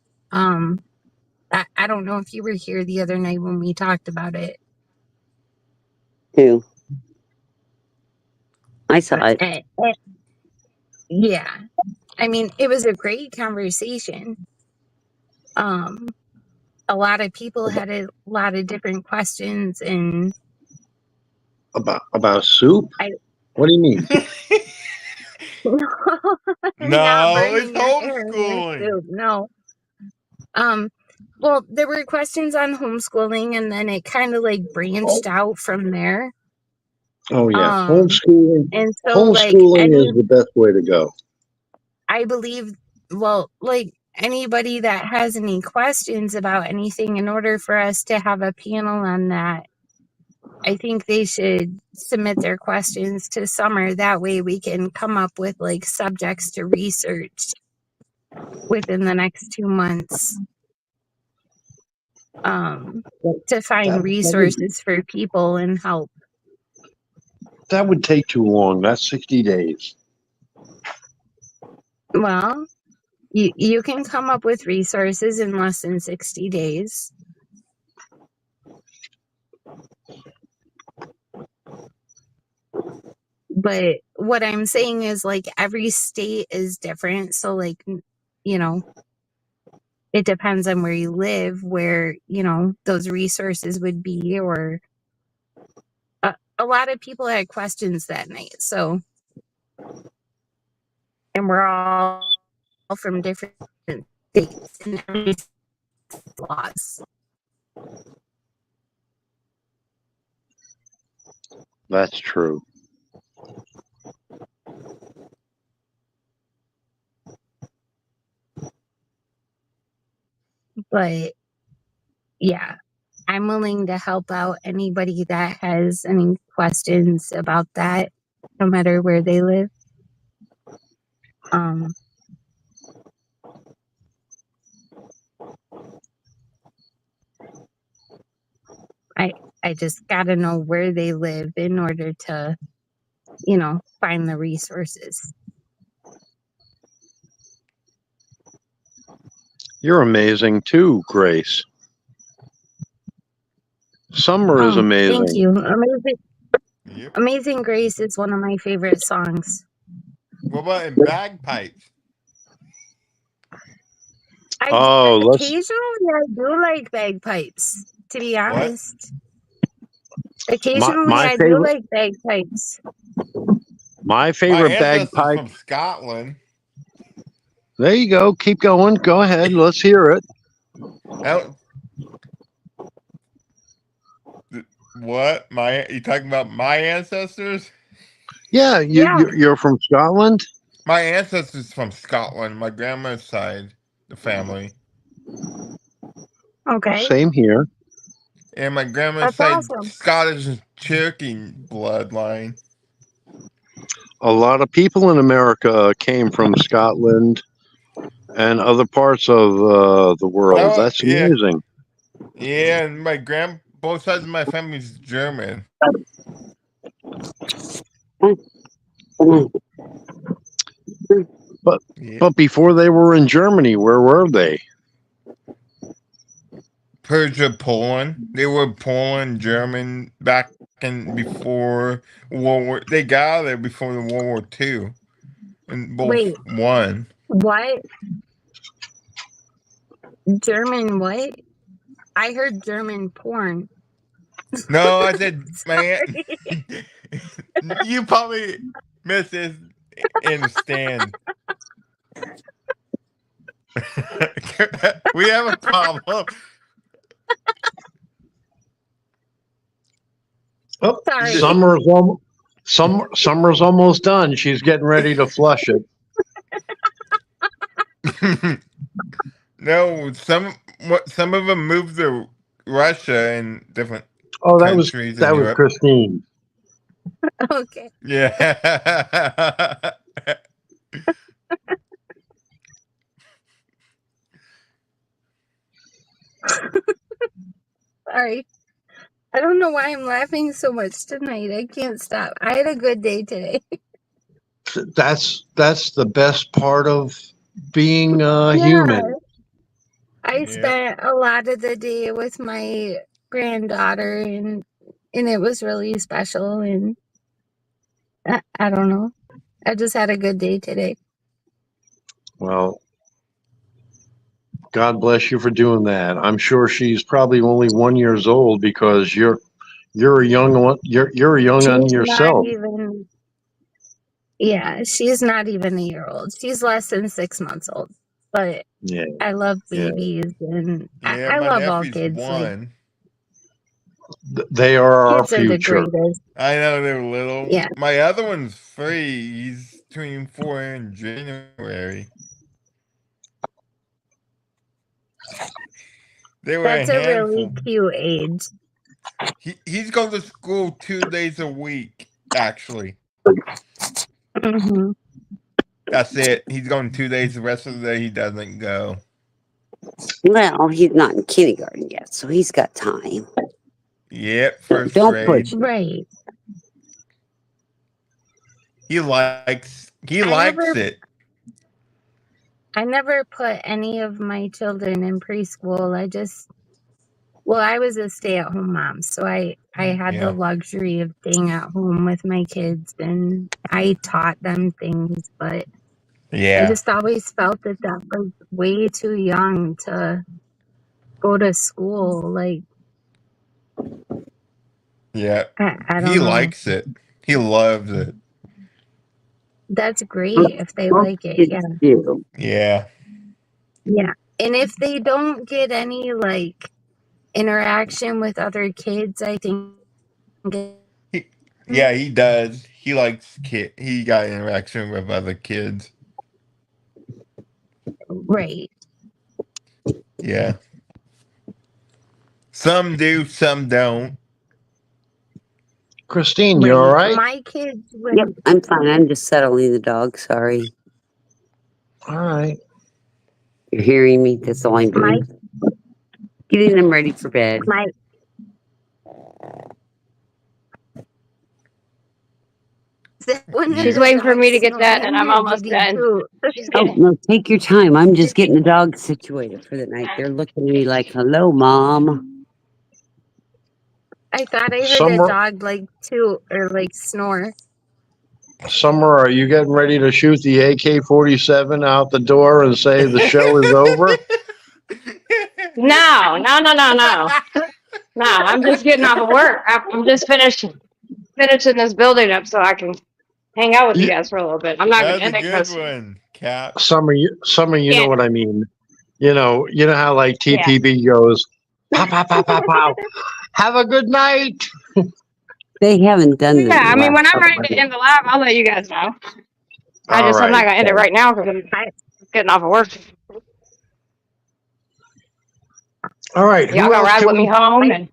I don't know if you were here the other night when we talked about it. Who? I saw it. Yeah. I mean, it was a great conversation. A lot of people had a lot of different questions, and About soup? What do you mean? not No, it's burning your hair in your homeschooling. soup. No. Well, there were questions on homeschooling, and then it kind of like branched out from there. Oh yeah, homeschooling. And so like Homeschooling is the best way to go. I believe, well, like anybody that has any questions about anything, in order for us to have a panel on that, I think they should submit their questions to Summer. That way we can come up with like subjects to research within the next 2 months. To find resources for people and help. That would take too long. That's 60 days. Well, you can come up with resources in less than 60 days. But what I'm saying is like every state is different. So like, you know, it depends on where you live, where, you know, those resources would be, or a lot of people had questions that night. So, and we're all from different states and every laws. That's true. But yeah, I'm willing to help out anybody that has any questions about that, no matter where they live. Um, I just gotta know where they live in order to, find the resources. You're amazing too, Grace. Summer is Oh, thank amazing. you. Amazing, Yep. Amazing Grace is one of my favorite songs. What about in bagpipes? Occasionally I do like bagpipes, to be What? honest. my Occasionally my I do favorite like bagpipes. my My favorite ancestors bagpipe. from Scotland. There you go. Keep going. Go ahead. Let's hear it. How- What? You talking about my ancestors? Yeah, Yeah. you're from Scotland. My ancestors from Scotland. My grandma's side, the family, Okay. Same here. and my grandma's That's side, awesome. Scottish and Cherokee bloodline. A lot of people in America came from Scotland and other parts of the world. Oh, That's yeah. amazing. Yeah, and both sides of my family's German. But Yeah. but before they were in Germany, where were they? Persia, Poland. They were Poland, German back in before World War. They got out of there before the World War II, and both Wait, won. what? German what? I heard German porn. No, I said, man, Sorry. you probably misunderstand. We have a problem. Oh, Sorry. summer's almost done. She's getting ready to flush it. No, some of them moved to Russia and different Oh, countries that in was Europe. Christine. Okay. Yeah. Sorry. I don't know why I'm laughing so much tonight. I can't stop. I had a good day today. That's the best part of being Yeah. human. I Yep. spent a lot of the day with my granddaughter and it was really special, and I don't know. I just had a good day today. Well, God bless you for doing that. I'm sure she's probably only 1 year old because you're a young one. You're a young one She's not yourself. even, yeah, she's not even a year old. She's less than 6 months old. But Yeah, I love yeah. babies, and Yeah, I my love all nephew's kids. Like, one. They are our kids are the future. greatest. I know they were little. Yeah. My other one's 3. He's turning 4 in January. They were That's a a really handful. cute age. He's going to school 2 days a week, actually. Hmm. That's it. He's going 2 days. The rest of the day, he doesn't go. Well, he's not in kindergarten yet, so he's got time. Yep, first Don't grade. push. Right. He likes never- it. I never put any of my children in preschool. I was a stay-at-home mom, so I had Yeah. the luxury of staying at home with my kids, and I taught them things, but I Yeah. just always felt that was way too young to go to school. Like, Yeah. I don't He know. likes it. He loves it. That's great if they like it. Yeah. You. Yeah. Yeah. And if they don't get any like interaction with other kids, I think Yeah, he does. He likes kid. He got interaction with other kids. Right. Yeah. Some do, some don't. Christine, you all right? My kids would. Yep, I'm fine. I'm just settling the dog. Sorry. All right. You're hearing me. That's all I'm My doing. Getting them ready for bed. my. She's waiting for me to get that, and I'm almost done. She's Oh, getting. no, take your time. I'm just getting the dogs situated for the night. They're looking at me like, hello, Mom. I thought I heard a Summer, dog like toot or like snore. Summer, are you getting ready to shoot the AK-47 out the door and say the show is over? No. No, I'm just getting off of work. I'm just finishing this building up so I can hang out with you guys for a little bit. I'm not going to That's a end it good because one, Cap. Summer, you Yeah. know what I mean. You know how like TPB goes, pow, pow, pow, pow, pow. Have a good night. They haven't done yeah. that. I mean, when I'm ready to end the live, I'll let you guys know. I'm not going to end it right now because I'm getting off of work. All right. Y'all gonna ride with me home and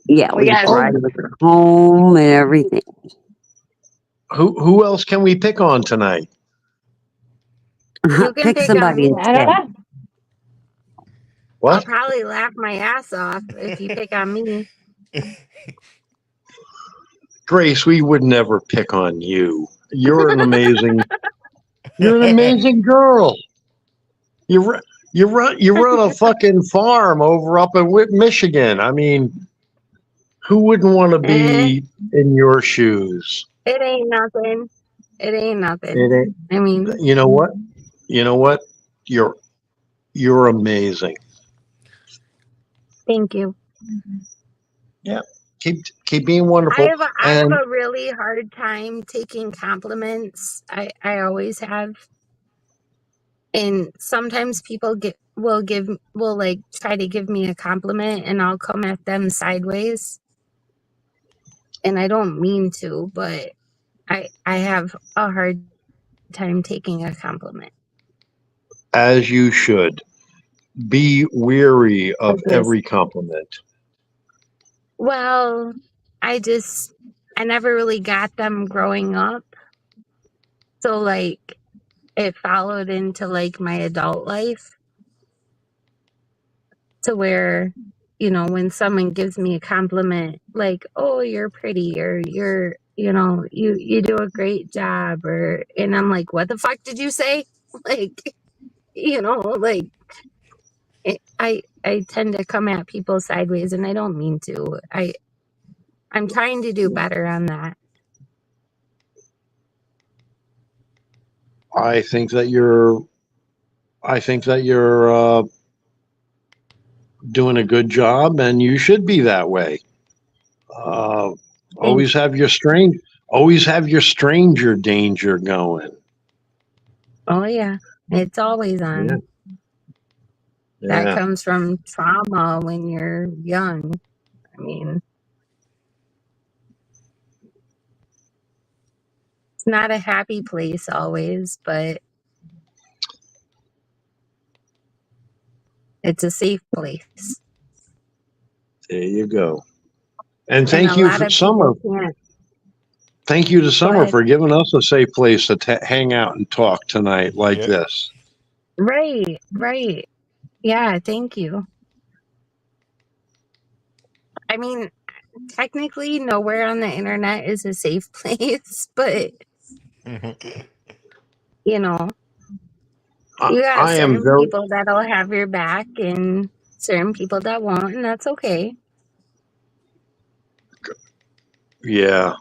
Yeah, we we guys. ride with her home and everything. Who else can we pick on tonight? You can Pick pick somebody on me. I don't instead. know. I'll What? probably laugh my ass off if you pick on me. Grace, we would never pick on you. You're an amazing girl. You run a fucking farm over up in Michigan. I mean, who wouldn't want to be in your shoes? It ain't nothing. It ain't nothing. It ain't. I mean, You know what? You're amazing. thank you. Yeah. Keep being wonderful. I have And a really hard time taking compliments. I always have. And sometimes people will like try to give me a compliment and I'll come at them sideways. And I don't mean to, but I have a hard time taking a compliment. as you should, be weary of every compliment. Well, I never really got them growing up. So like it followed into like my adult life to where, when someone gives me a compliment, like, oh, you're pretty, or you do a great job, and I'm like, what the fuck did you say? Like, like I tend to come at people sideways and I don't mean to. I'm trying to do better on that. I think that you're doing a good job, and you should be that way. Always have your stranger danger going. Oh yeah, it's always on. Yeah. That comes from trauma when you're young. I mean, it's not a happy place always, but it's a safe place. There you go. And And thank a you lot for of Summer. people can't. Thank you to Summer ahead. for giving us a safe place to hang out and talk tonight like this. Right. Yeah, thank you. I mean, technically, nowhere on the internet is a safe place, but you got I am certain very people that'll have your back and certain people that won't, and that's okay. Yeah.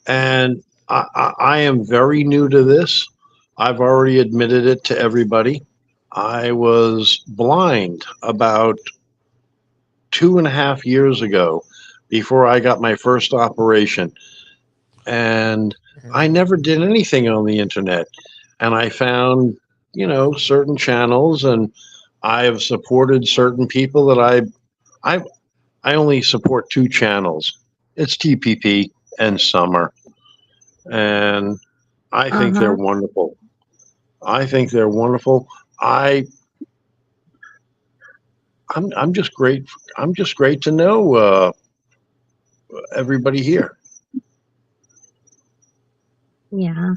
And I am very new to this. I've already admitted it to everybody. I was blind about 2.5 years ago before I got my first operation. And I never did anything on the internet. And I found, certain channels, and I have supported certain people that I only support 2 channels. It's TPP and Summer, and I think they're wonderful. I think they're wonderful. I'm just great. I'm just great to know everybody here. Yeah.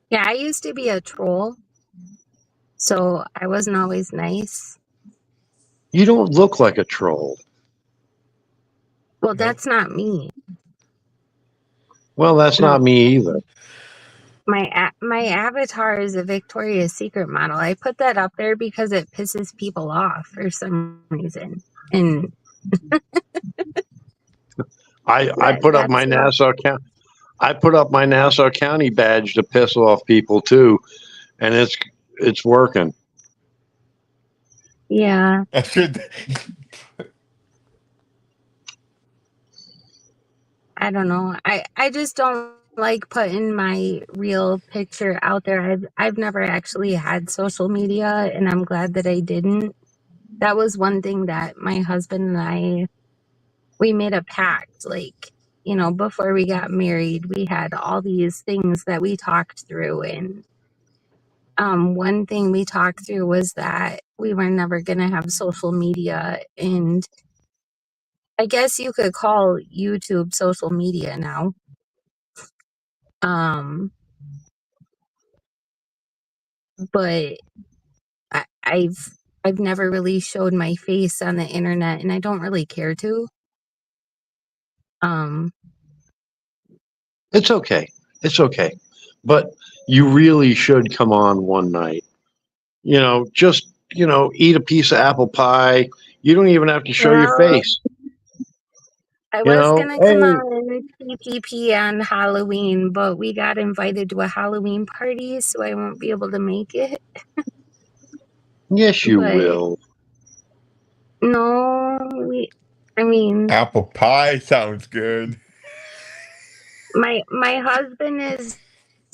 Yeah, I used to be a troll, so I wasn't always nice. You don't look like a troll. Well, that's not me. Well, that's not me either. My avatar is a Victoria's Secret model. I put that up there because it pisses people off for some reason. And I put up my Nassau County. I put up my Nassau County badge to piss off people too, and it's working. yeah. I should. I don't know. I just don't like putting my real picture out there. I've never actually had social media, and I'm glad that I didn't. That was one thing that my husband and we made a pact. Like, you know, before we got married, we had all these things that we talked through, and one thing we talked through was that we were never gonna have social media, and I guess you could call YouTube social media now. But I've never really showed my face on the internet, and I don't really care to. It's okay. It's okay. But you really should come on one night. You know, just, eat a piece of apple pie. You don't even have to show your Well, face. I You was know, gonna come hey, on PPP on Halloween, but we got invited to a Halloween party, so I won't be able to make it. yes, you But will. no, I mean, Apple pie sounds good. my husband is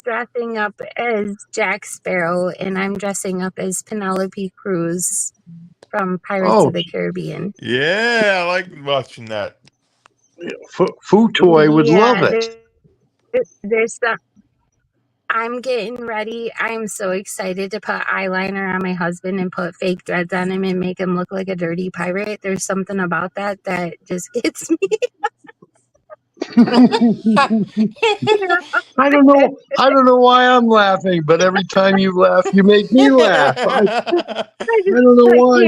dressing up as Jack Sparrow, and I'm dressing up as Penelope Cruz from Pirates Oh, of the Caribbean. Yeah, I like watching that. Food Toy would love Yeah, it. there's some. I'm getting ready. I'm so excited to put eyeliner on my husband and put fake dreads on him and make him look like a dirty pirate. There's something about that just gets me. I don't know. I don't know why I'm laughing, but every time you laugh, you make me laugh. I don't know why.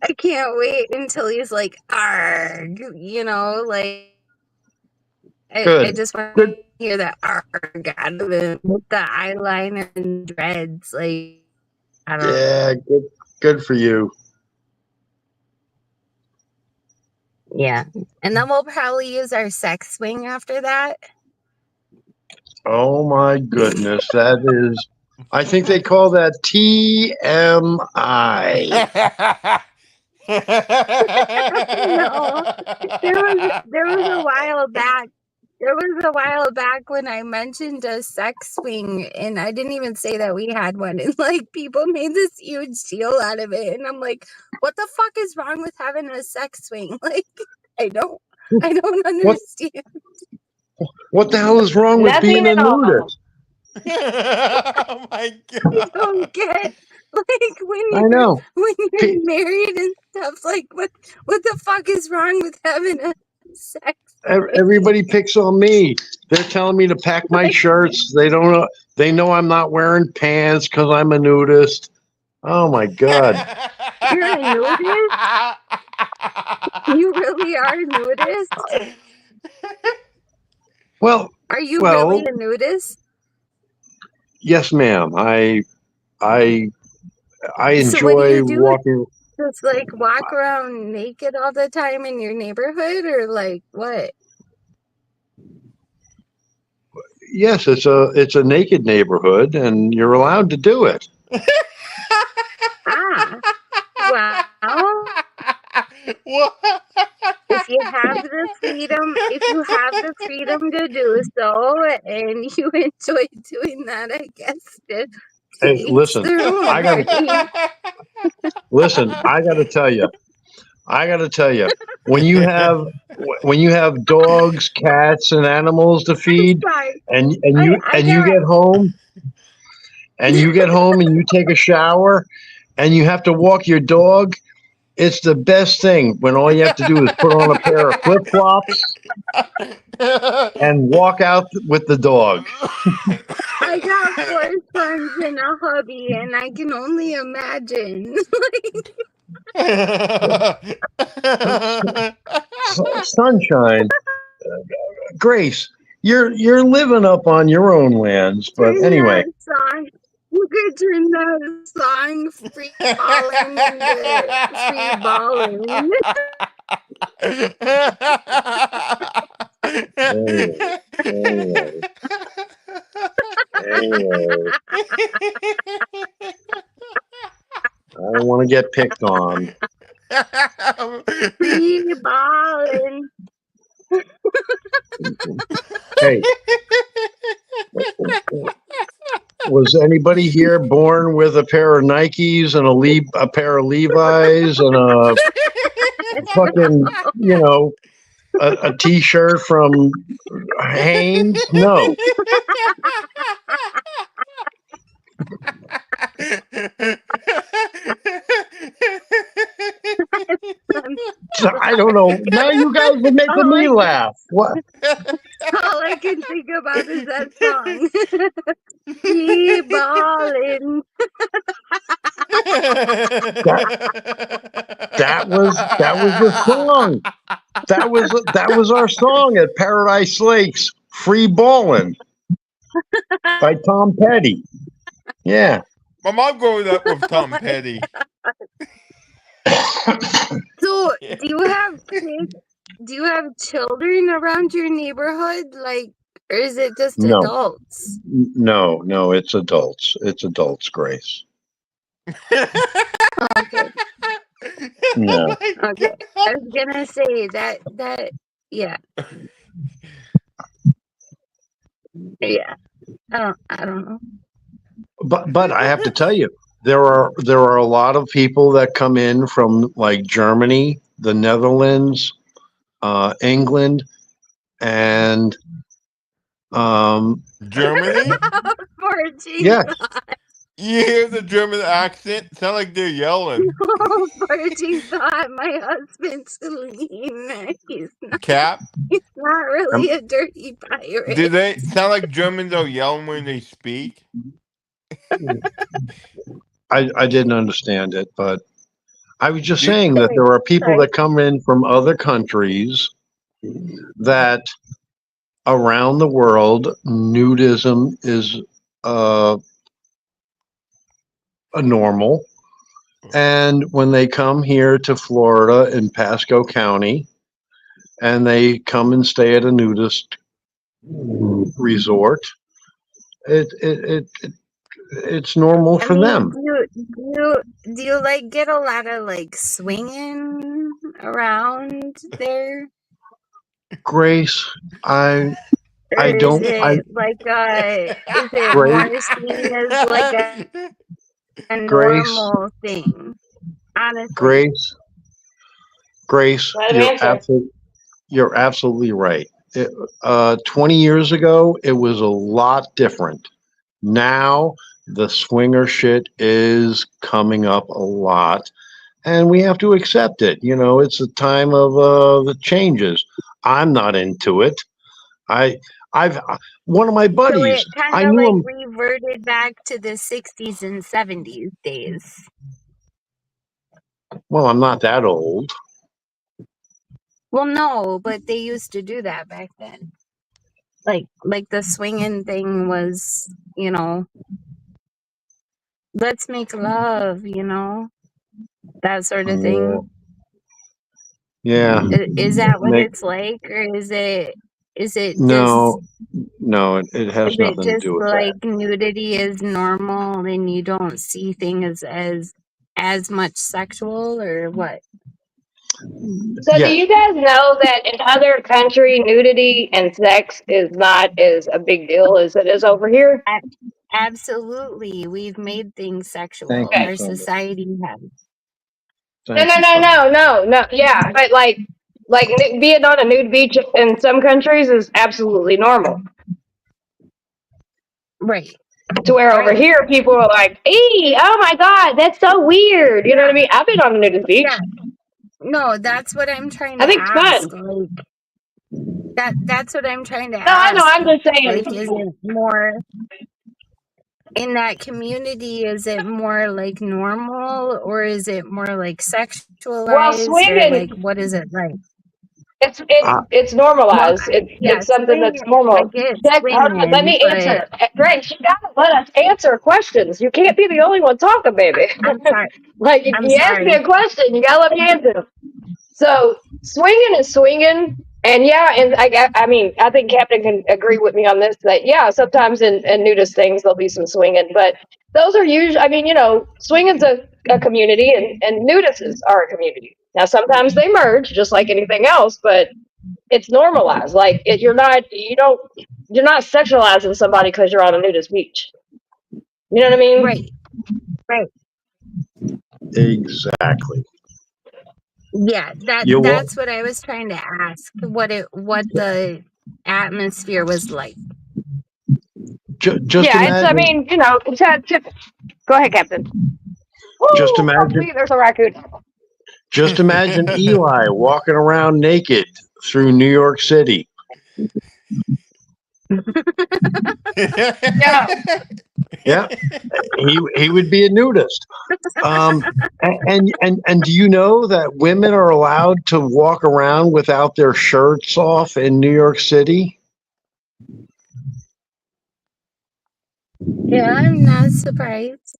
I can't wait until he's like, arg, you know, like, I Good. just want Good. to hear that arg out of him with the eyeliner and dreads. Like, I don't know. Yeah, good for you. Yeah. And then we'll probably use our sex swing after that. Oh my goodness, that is. I think they call that TMI. No, there was a while back. There was a while back when I mentioned a sex swing, and I didn't even say that we had one. And like people made this huge deal out of it, and I'm like, "What the fuck is wrong with having a sex swing?" Like, I don't understand. What the hell is wrong with being a nudist? Oh my I don't get like I know. when you're married and stuff. Like, what the fuck is wrong with having a sex? Everybody picks on me. They're telling me to pack my shirts. They don't know. They know I'm not wearing pants because I'm a nudist. Oh my god! You're a nudist? You really are a nudist? Well, Are you really a nudist? Yes, ma'am. I So what do enjoy you do? walking. Just like walk around naked all the time in your neighborhood, or like what? Yes, it's a naked neighborhood, and you're allowed to do it. Ah, well, if you have the freedom to do so, and you enjoy doing that, I guess to Hey, each listen, their own. I gotta tell you, I got to tell you, when you have dogs, cats, and animals to feed, Sorry. and I you gotta. get home, and you take a shower, and you have to walk your dog, it's the best thing when all you have to do is put on a pair of flip flops and walk out with the dog. I got 4 sons and a hubby, and I can only imagine. Sunshine, Grace, you're living up on your own lands, but Turn anyway. that song. You could turn that song "Free Ballin'" into "Free Ballin'." Anyway. I don't want to get picked on. Free ballin'. Hey, was anybody here born with a pair of Nikes and a pair of Levi's and a fucking, a T-shirt from Hanes? No. I don't know. Now you guys are making me laugh. What? All I can think about is that song. Free ballin'. That was the song. That was our song at Paradise Lakes, "Free Ballin'" by Tom Petty. Yeah. My mom growing up with Tom Petty. So, do you have kids? Do you have children around your neighborhood, or is it just No. adults? No, it's adults. It's adults, Grace. Okay. No. Okay. I was gonna say that. Yeah. Yeah. I don't know. But I have to tell you, there are a lot of people that come in from like Germany, the Netherlands, England, and Germany? Yeah. You hear the German accent? Sound like they're yelling. Oh, Virgie thought my husband's clean. He's not. Cap? He's not really a dirty pirate. Do they sound like Germans are yelling when they speak? I didn't understand it, but I was just saying that there are people that come in from other countries that around the world, nudism is a normal. And when they come here to Florida in Pasco County and they come and stay at a nudist resort, it's normal for them. Do you get a lot of swinging around there? Grace, I Or don't. Is it I is it Grace, more seen as a Grace, normal thing? Honestly. Grace, Let him answer. you're absolutely right. 20 years ago, it was a lot different. Now, the swinger shit is coming up a lot, and we have to accept it. It's a time of the changes. I'm not into it. I've one of my So buddies. it kind I of knew him. reverted back to the 60s and 70s days. Well, I'm not that old. Well, no, but they used to do that back then. Like the swinging thing was, let's make love, that sort of thing. Yeah. Is that what Make- it's like, or is it No, it has is it nothing to just do with that. nudity is normal and you don't see things as much sexual, or what? So do you guys know that in other country, nudity and sex is not as a big deal as it is over here? Absolutely. We've made things sexual. Thank you Our so much. society has. No. Yeah, but like being on a nude beach in some countries is absolutely normal. Right. To where over here people are like, "Ee, oh my god, that's so weird." You know what I mean? I've been on a nudist beach. Yeah. No, that's what I'm trying to I think it's ask. fun. Like that's what I'm trying to No, I ask. know. I'm just saying. Like, is it more in that community? Is it more like normal, or is it more like sexualized, Well, or swinging. like what is it like? It's Well, normalized. yeah, It's something that's swinging. I normal. get Hold on, let swinging, me but answer. Grace, you gotta let us answer questions. You can't be the only one talking, baby. I'm sorry. Like, if I'm you ask me sorry. a question, you gotta let me answer. So, swinging is swinging. And yeah, and I mean, I think Captain can agree with me on this, that yeah, sometimes in nudist things, there'll be some swinging, but those are usually, I mean, you know, swinging's a community and nudists are a community. Now, sometimes they merge just like anything else, but it's normalized. Like you're not sexualizing somebody because you're on a nudist beach. You know what I mean? Right. Exactly. Yeah, that's what I was trying to ask. What the atmosphere was like. Just yeah, imagine. it's. I mean, you know, go ahead, Captain. Just Woo, imagine. there's a raccoon. Just imagine Eli walking around naked through New York City. Yeah, he would be a nudist. And do you know that women are allowed to walk around without their shirts off in New York City? Yeah, I'm not surprised.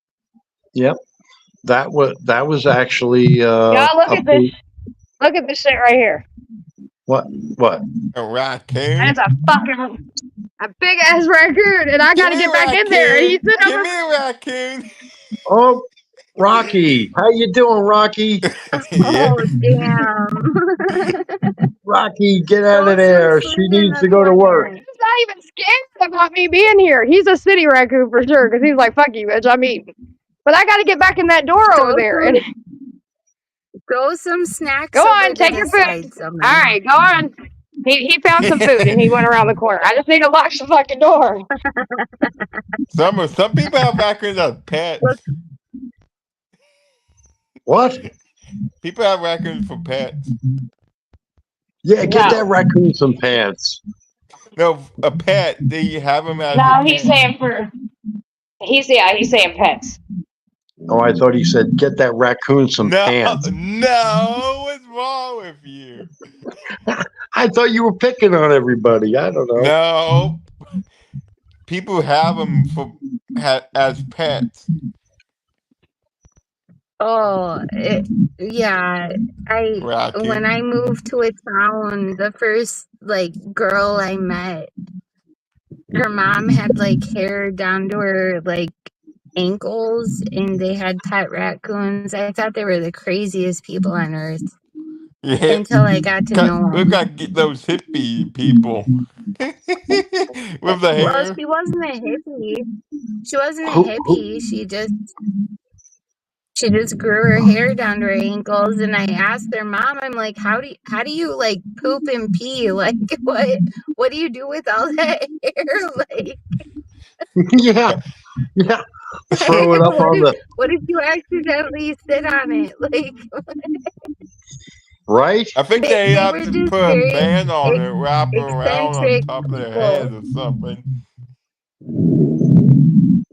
Yep, that was actually. Yeah, look at this. Look at this shit right here. What? A raccoon? That's a big ass raccoon, and I gotta get back in there. And he's sitting Give over. me a raccoon. Oh, Rocky, how you doing, Rocky? Oh, damn. Rocky, get out of there. She needs to go to work. He's not even scared about me being here. He's a city raccoon for sure, because he's like, "Fuck you, bitch, I'm eating." But I gotta get back in that door over there. And throw some snacks. Go on, over take to your the food. side, All right, go on. He found some food and he went around the corner. I just need to lock the fucking door. Some people have raccoons as pets. What? People have raccoons for pets. Yeah, get that raccoon some pants. No, a pet. They have them as. No, he's saying he's saying pets. Oh, I thought he said get that raccoon some pants. No, what's wrong with you? I thought you were picking on everybody. I don't know. No, people have them as pets. Oh, yeah. When I moved to a town, the first girl I met, her mom had hair down to her ankles, and they had pet raccoons. I thought they were the craziest people on earth. Yeah. Until I got to know We them. gotta get those hippie people with the hair. Well, she wasn't a hippie. She wasn't a hippie. She just grew her hair down to her ankles, and I asked their mom, I'm like, how do you poop and pee? What do you do with all that hair? Yeah. Throw it up on the. What if you accidentally sit on it? Right? I think they have were to just put a very band on it, wrap around on eccentric top of their people. head or something.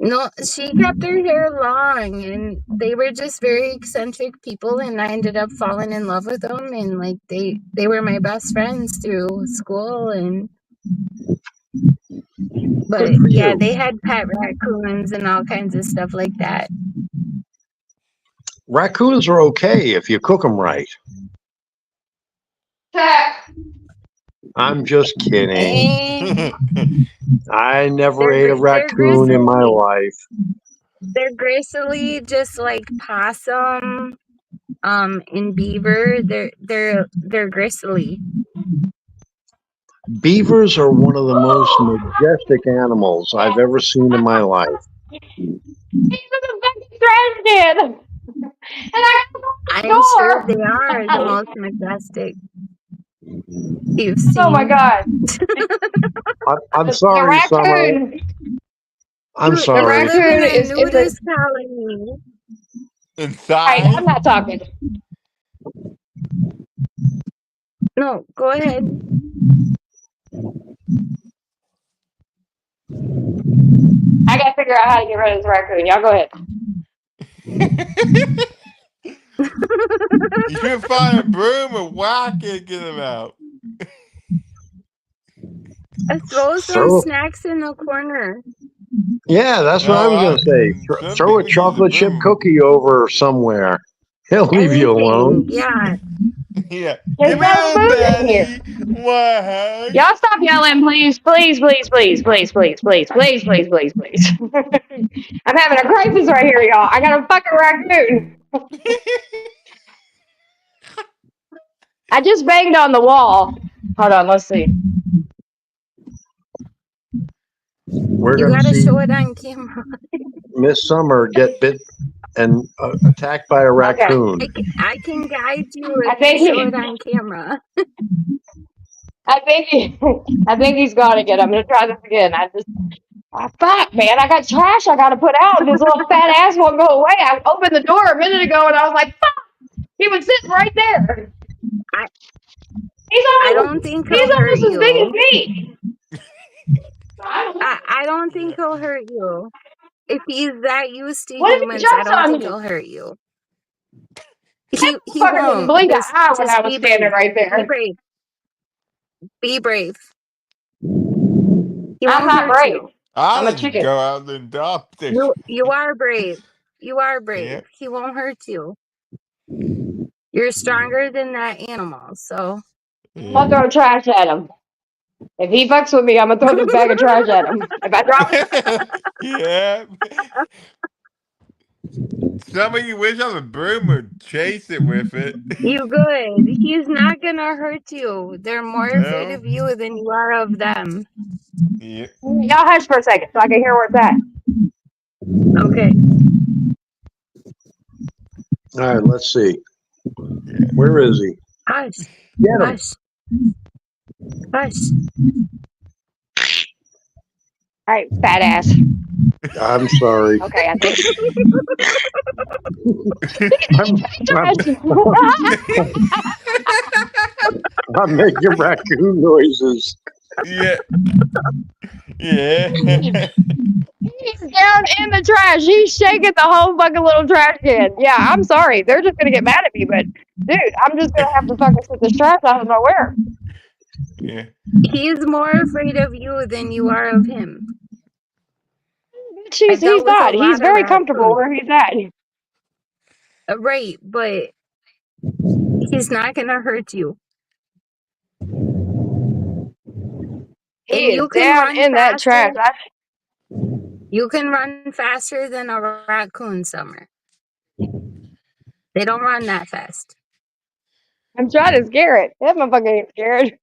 No, she kept her hair long, and they were just very eccentric people, and I ended up falling in love with them, and they were my best friends through school, but yeah, they had pet raccoons and all kinds of stuff like that. Raccoons are okay if you cook them right. I'm just kidding. I never ate a raccoon in my life. They're gracefully just like possum, and beaver. They're gracefully. Beavers are one of the most majestic animals I've ever seen in my life. He's a fucking trash can. And I'm sure door. they are the most majestic you've seen. Oh my god. I'm The sorry, Summer. raccoon. I'm You sorry. live in Raccoon a is a nudist colony. Alright, Inside? I'm not talking. No, go ahead. I gotta figure out how to get rid of this raccoon. Y'all go ahead. You should find a broom and whack it, get him out. Throw some Throw, snacks in the corner. yeah, that's what I was gonna say. Some Throw a people use a chocolate chip broom. cookie over somewhere. He'll leave you Anything. alone. Yeah. Yeah. There's Give me no a food in here. daddy. Whack. Y'all stop yelling, please, please, please, please, please, please, please, please, please, please, please. I'm having a crisis right here, y'all. I got a fucking raccoon. I just banged on the wall. Hold on, let's see. We're You gonna gotta see show it on camera. Miss Summer get bit and attacked by a raccoon. I can guide you I if think you show he- it on camera. I think he's got it again. I'm gonna try this again. Fuck, man, I got trash I gotta put out, and his little fat ass won't go away. I opened the door a minute ago, and I was like, fuck, he was sitting right there. He's I almost, don't think he's he'll hurt almost as big as you. me. I don't think he'll hurt you. If he's that used to What if he humans, I jumps don't on think me? he'll hurt you. That He fucker didn't won't. blink an eye when Just I was be standing brave. right Be there. brave. Be brave. He I'm won't not hurt brave. you. I'm a I'll chicken. go out and adopt this. You are brave. You are brave. Yeah. He won't hurt you. You're stronger than that animal. So I'm gonna throw trash at him. If he fucks with me, I'm gonna throw this bag of trash at him. If I drop it, Yeah. Some of you wish I was a broom or chase it with it. you good. He's not gonna hurt you. They're more afraid No. of you than you are of them. Yeah. y'all hush for a second so I can hear where it's at. Okay. All right, let's see. Where is he? Hush. Get him. Hush. Hush. All right, fat ass. I'm sorry. Okay, I think. I'm making raccoon noises. Yeah. Yeah. He's down in the trash. He's shaking the whole fucking little trash can. Yeah, I'm sorry. They're just gonna get mad at me, but dude, I'm just gonna have to fucking put this trash out of nowhere. Yeah. He's more afraid of you than you are of him. He's dealt with a not. lot He's of very comfortable where he's at. Right, but he's not gonna hurt you. He And is you can down run in that trash. faster. You can run faster than a raccoon, Summer. They don't run that fast. I'm trying to scare it. That motherfucker ain't scared.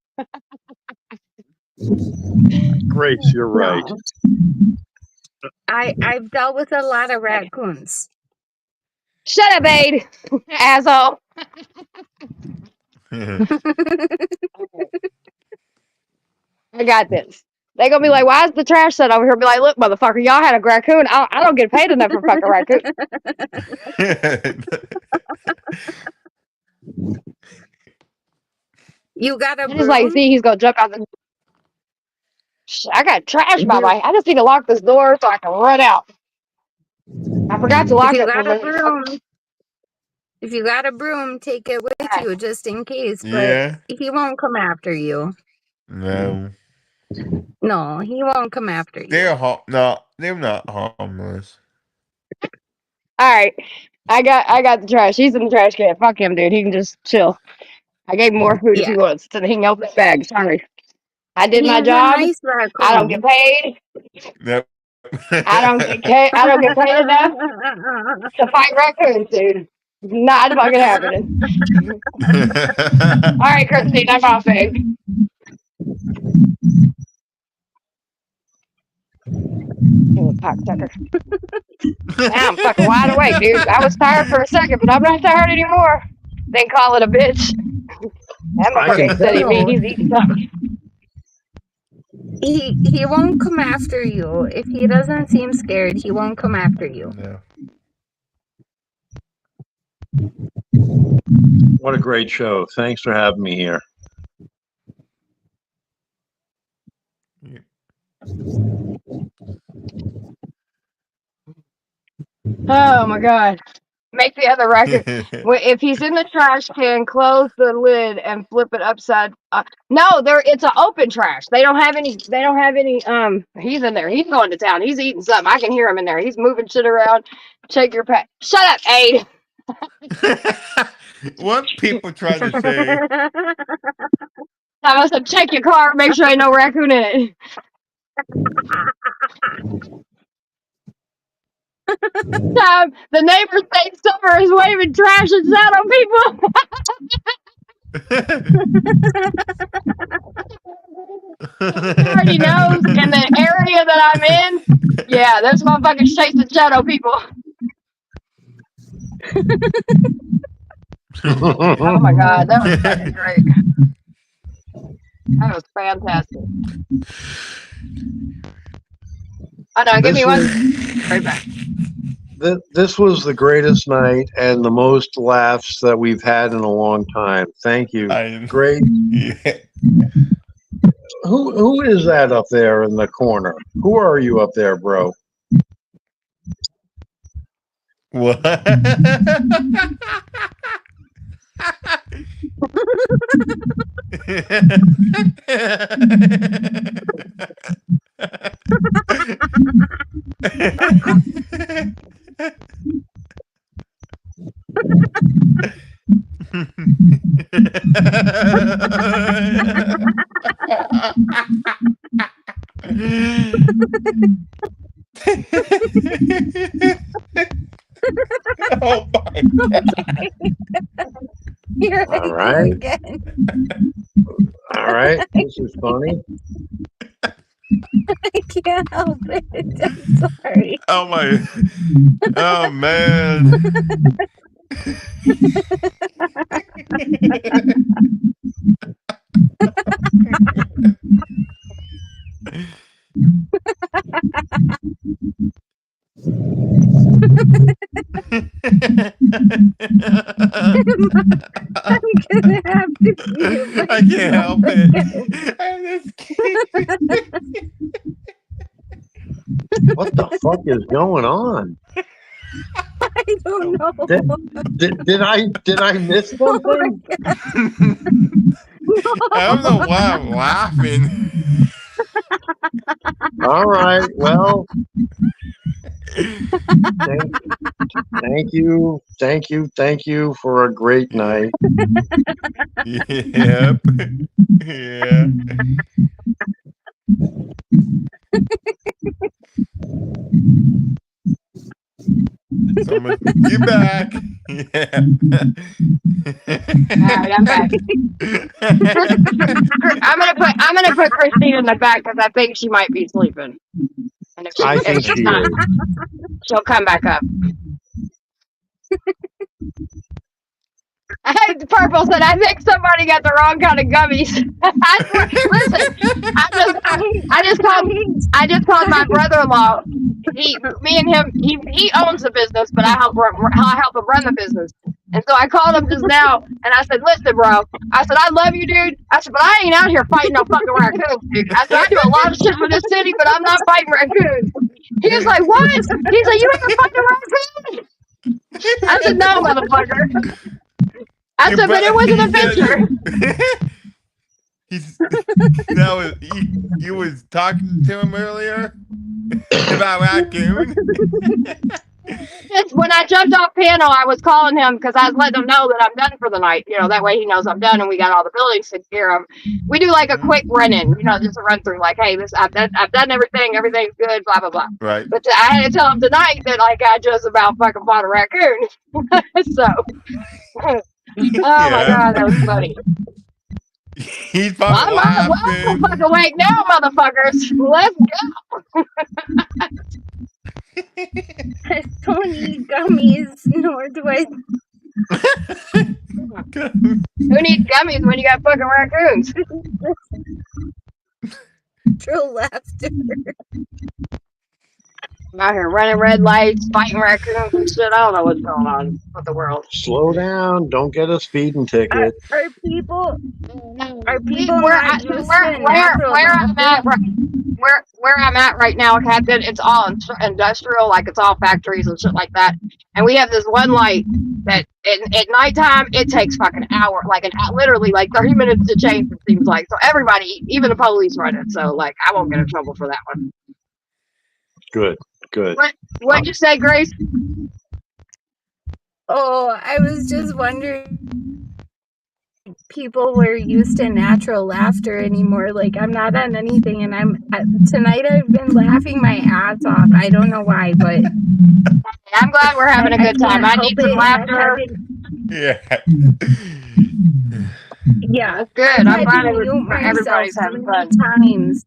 Grace, you're right. No. I've dealt with a lot of raccoons. Shut up, Aid, asshole. I got this. They gonna be like, "Why is the trash set over here?" Be like, "Look, motherfucker, y'all had a raccoon. I don't get paid enough for fucking raccoon." You got a I just like broom? see he's gonna jump out the. I got trash by my. I just need to lock this door so I can run out. I forgot to lock If you it for a got a minute. broom, if you got a broom, take it with you just in case. But Yeah. he won't come after you. No. No, he won't come after you. They're not harmless. All right, I got the trash. He's in the trash can. Fuck him, dude. He can just chill. I gave him more food if he wants, so he can help his bag. Sorry, I did my He's a job. nice raccoon. I don't get paid. Yep. I don't get paid enough to fight raccoons, dude. Not fucking happening. All right, Christine, I'm off, babe. You cocksucker. Now I'm fucking wide awake, dude. I was tired for a second, but I'm not tired anymore. Then call it a bitch. That I motherfucker can said No, he's eating something. he won't come after you. If he doesn't seem scared, he won't come after you. No. What a great show. Thanks for having me here. Oh my god. Make the other record. If he's in the trash can, close the lid and flip it upside. No, it's an open trash. They don't have any. He's in there. He's going to town. He's eating something. I can hear him in there. He's moving shit around. Check your pack. Shut up, Aid. What people try to say? I must have check your car. Make sure ain't no raccoon in it. The neighbors say Summer is waving trash and shadow people. He already knows in the area that I'm in. Yeah, those motherfuckers chasing shadow people. Oh my god, that was fucking great. That was fantastic. Oh no, give me one. Right back. This was the greatest night and the most laughs that we've had in a long time. Thank you. Great. Yeah. Who is that up there in the corner? Who are you up there, bro? What? Oh my god. Here I All go right. again. All right. This is funny. I can't help it. I'm sorry. Oh my. Oh man. I'm gonna have to see if I can't help it. I just What the fuck is going on? I don't know. Did I miss something? I don't know why I'm laughing. All right. Well, thank you for a great night. Yep. Yeah. Someone, you back? Yeah. Alright, I'm back. I'm gonna put Christine in the back because I think she might be sleeping. And I if think she's she not, is. she'll come back up. Purple said, I think somebody got the wrong kind of gummies. Listen, I just called my brother-in-law. Me and him, he owns the business, but I help him run the business. And so I called him just now, and I said, listen, bro. I said, I love you, dude. I said, but I ain't out here fighting no fucking raccoons, dude. I said, I do a lot of shit for this city, but I'm not fighting raccoons. He was like, what? He said, you ever fight a raccoon? I said, no, motherfucker. I said, but it was an adventure. You was talking to him earlier about raccoon. When I jumped off panel, I was calling him because I was letting him know that I'm done for the night. You know, that way he knows I'm done and we got all the buildings taken care of. We do like a quick run-in, you know, just a run through, like, hey, I've done everything, everything's good, blah blah blah. Right. But I had to tell him tonight that like I just about fucking fought a raccoon. So, oh my god, that was funny. He's fucking I'm laughing. fucking awake now, motherfuckers. Let's go. I don't eat gummies, nor do I. Who needs gummies when you got fucking raccoons? True laughter. I'm out here running red lights, fighting raccoons and shit. I don't know what's going on with the world. Slow down. Don't get a speeding ticket. Are people Where not used to natural I'm at, where I'm at right now, Captain, it's all industrial, like it's all factories and shit like that. And we have this one light that at nighttime it takes fucking hour, literally like 30 minutes to change. It seems like so everybody, even the police, run it. So like I won't get in trouble for that one. Good. Good. What'd you say, Grace? Oh, I was just wondering. People were used to natural laughter anymore. Like I'm not on anything, and tonight I've been laughing my ass off. I don't know why, but I'm glad we're having a good time. I need some laughter. Yeah. Yeah, That's good. I'm glad mute everybody's having fun. Times.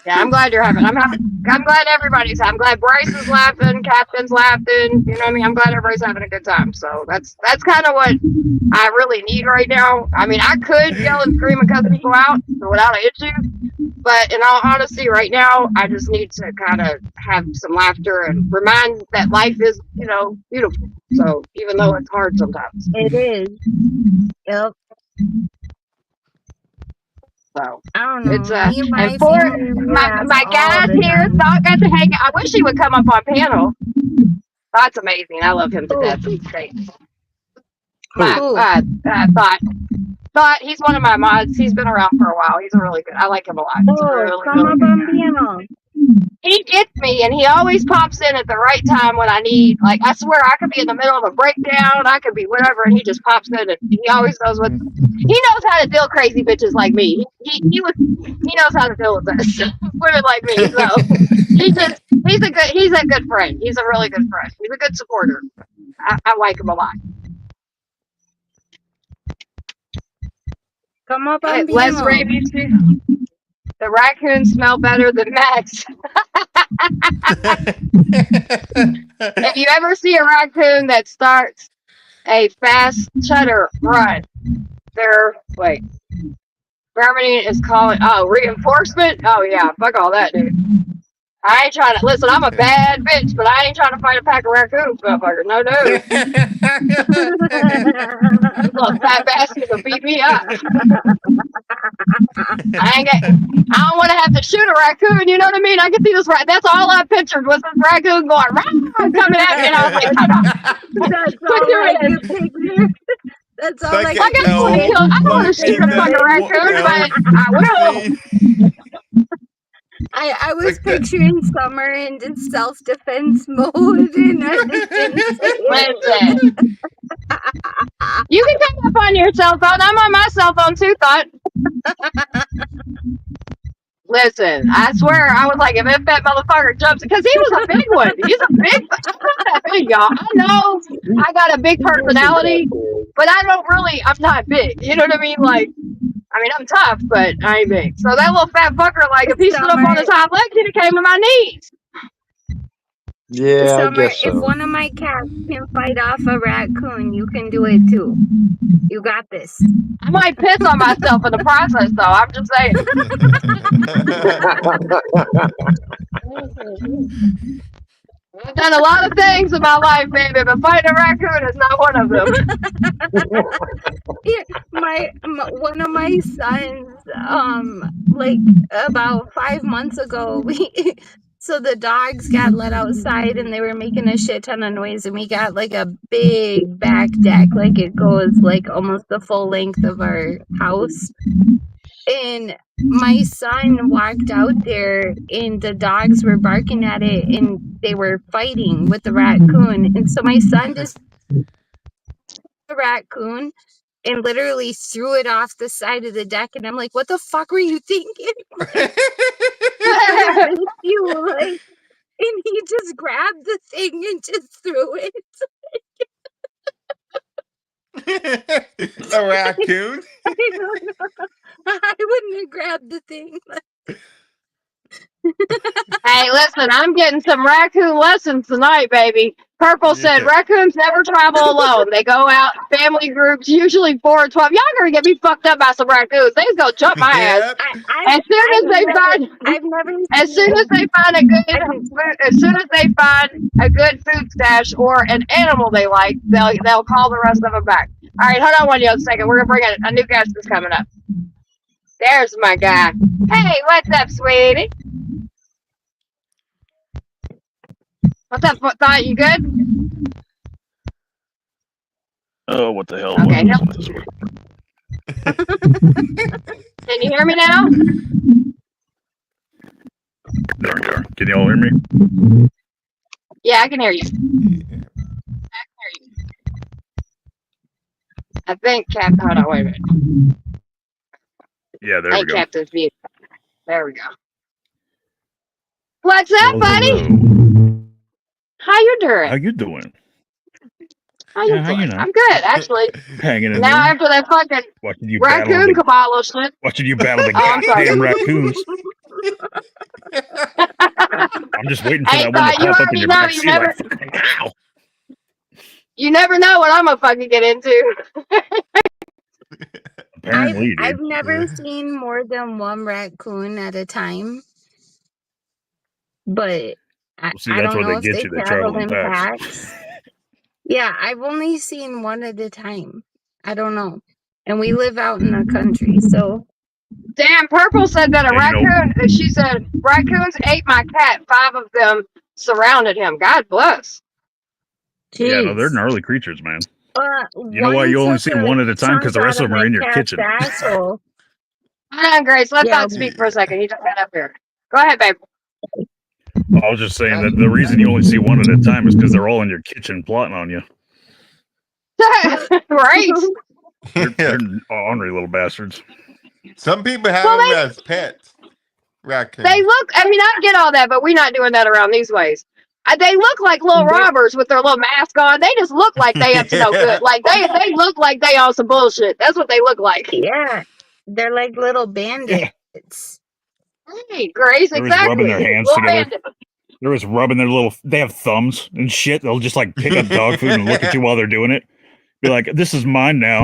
Yeah, I'm glad you're having. I'm glad everybody's. I'm glad Bryce is laughing. Captain's laughing. You know what I mean? I'm glad everybody's having a good time. So that's kind of what I really need right now. I mean, I could yell and scream and cuss people out without an issue, but in all honesty, right now, I just need to kind of have some laughter and remind that life is, beautiful. So even though it's hard sometimes, it is. Yep. So I don't know. it's and for my guys here, Thought got to hang out. I wish he would come up on panel. Thought's amazing. I love him to death. He's great. Thought he's one of my mods. He's been around for a while. He's a really good. I like him a lot. He's really, come up on panel. He gets me, and he always pops in at the right time when I need. Like I swear, I could be in the middle of a breakdown. I could be whatever, and he just pops in, and he always knows what. He knows how to deal with crazy bitches like me. He knows how to deal with this women like me. So he's a good friend. He's a really good friend. He's a good supporter. I like him a lot. Come up on Less panel. rabies too. The raccoons smell better than Max. If you ever see a raccoon that starts a fast chutter run, Germany is calling, reinforcement? Oh yeah, fuck all that, dude. I ain't trying to, listen, I'm a bad bitch, but I ain't trying to fight a pack of raccoons, motherfucker. No. These little fat bastards will beat me up. I don't want to have to shoot a raccoon, you know what I mean? I can see this, that's all I pictured was this raccoon going, rah, coming at me, and I was like, come on. That's all I can picture. That's all I can picture. I don't want to shoot a fucking raccoon, but I will. I was picturing Summer in just self-defense mode, and Listen, you can come up on your cell phone. I'm on my cell phone too, Thought. Listen, I swear, I was like, if that motherfucker jumps, because he was a big one. He's a big, big, y'all. I know I got a big personality, but I'm not big. You know what I mean? Like, I'm tough, but I ain't big. So that little fat fucker, like, if he stood up on his hind legs, he'd have came to my knees. Yeah, Summer, I guess so. if one of my cats can fight off a raccoon, you can do it too. You got this. I might piss on myself in the process, though. I'm just saying. I've done a lot of things in my life, baby, but fighting a raccoon is not one of them. One of my sons, like about 5 months ago, so the dogs got let outside and they were making a shit ton of noise, and we got like a big back deck, like it goes like almost the full length of our house. And my son walked out there and the dogs were barking at it and they were fighting with the raccoon. And so my son just the raccoon and literally threw it off the side of the deck. And I'm like, what the fuck were you thinking? And he just grabbed the thing and just threw it. A raccoon? I don't know. I wouldn't have grabbed the thing. Hey, listen, I'm getting some raccoon lessons tonight, baby. Purple said Yeah. raccoons never travel alone. They go out in family groups, usually 4 or 12. Y'all gonna get me fucked up by some raccoons. They just gonna jump my ass. Yep. As soon as they find, I've never as soon seen as they find a good food, as soon as they find a good food stash or an animal they like, they'll call the rest of them back. All right, hold on one second. We're gonna bring a new guest that's coming up. There's my guy. Hey, what's up, sweetie? What's up, Thought? You good? Oh, what the hell? Okay. What is this? Can you hear me now? There we are. Can you all hear me? Yeah, I can hear you. I think Cap. Hold on, wait a minute. Yeah, there I we go. Cap this view. There we go. What's up, Oh, buddy? hello. How you doing? How you doing? How you Yeah, doing? you know. I'm good, actually. Hanging in Now there. after that fucking Watching you battle raccoon the cabal shit. watching you battle the Oh, I'm sorry. goddamn raccoons. I'm just waiting for Hey, that one to Thought, you pop up in already your know. back You seat never, like fucking cow. you never know what I'm gonna fucking get into. Apparently, you I've do. never seen more than one raccoon at a time, but Well, see, I that's don't where know they if get they you. They travel travel in in packs. packs. Yeah, I've only seen one at a time. I don't know. And we live out in the country, so Damn, Purple said that a Yeah, you know, raccoon. She said raccoons ate my cat. 5 of them surrounded him. God bless. yeah, no, they're jeez. gnarly creatures, man. You know why One you only took see a one at a time? Because chunk the rest out of of them are my in your cat's kitchen. Hold asshole. on, Grace. Let Yeah, Thought speak for a second. He just got up here. Go ahead, babe. I was just saying that the reason you only see one at a time is because they're all in your kitchen plotting on you. Right. They're ornery little bastards. Some people have Well, them as pets. they Raccoons. look. I mean, I get all that, but we're not doing that around these ways. They look like little they, robbers with their little mask on. They just look like they up to no good. Yeah. Like they look like they on some bullshit. That's what they look like. yeah, they're like little Yeah. bandits. Hey, Grace, They're just rubbing their exactly. hands Little together. bandit. They're just rubbing their little. They have thumbs and shit. They'll just like pick up dog food and look at you while they're doing it. Be like, "This is mine now."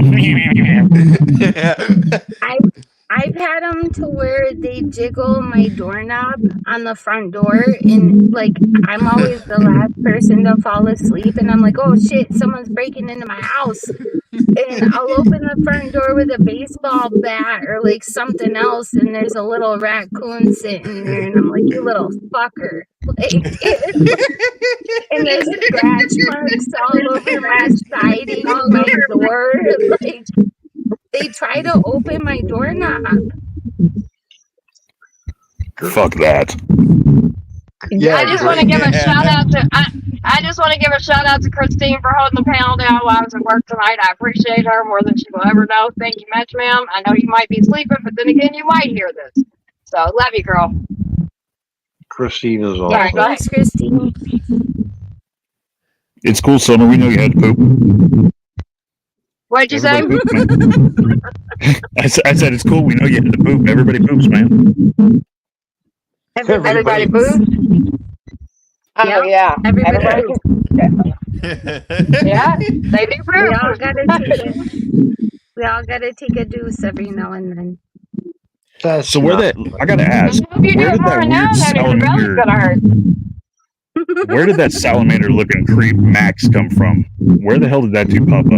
I've had them to where they jiggle my doorknob on the front door, and like I'm always the last person to fall asleep, and I'm like, oh shit, someone's breaking into my house, and I'll open the front door with a baseball bat or like something else, and there's a little raccoon sitting there, and I'm like, you little fucker, like, and there's scratch marks all over my siding of my door, like. They try to open my doorknob. Fuck that. Yeah, I just want to give a shout out to I just want to give a shout out to Christine for holding the panel down while I was at work tonight. I appreciate her more than she will ever know. Thank you much, ma'am. I know you might be sleeping, but then again, you might hear this. So love you, girl. Christine is Yeah, awesome. go ahead. Thanks, Christine. It's cool, Summer. We know you had to poop. What'd you say? Everybody poops, man. I said it's cool. We know you had to poop. Everybody poops, man. Everybody boo. Oh Yep, yeah, everybody everybody. Yeah, they do We all poop. gotta take it. We all gotta take a deuce every now and then. That's So where not that? I gotta ask. I hope you do Where it did more that now, weird honey. Your belly's salamander? gonna hurt. Where did that salamander-looking creep Max come from? Where the hell did that dude pop up?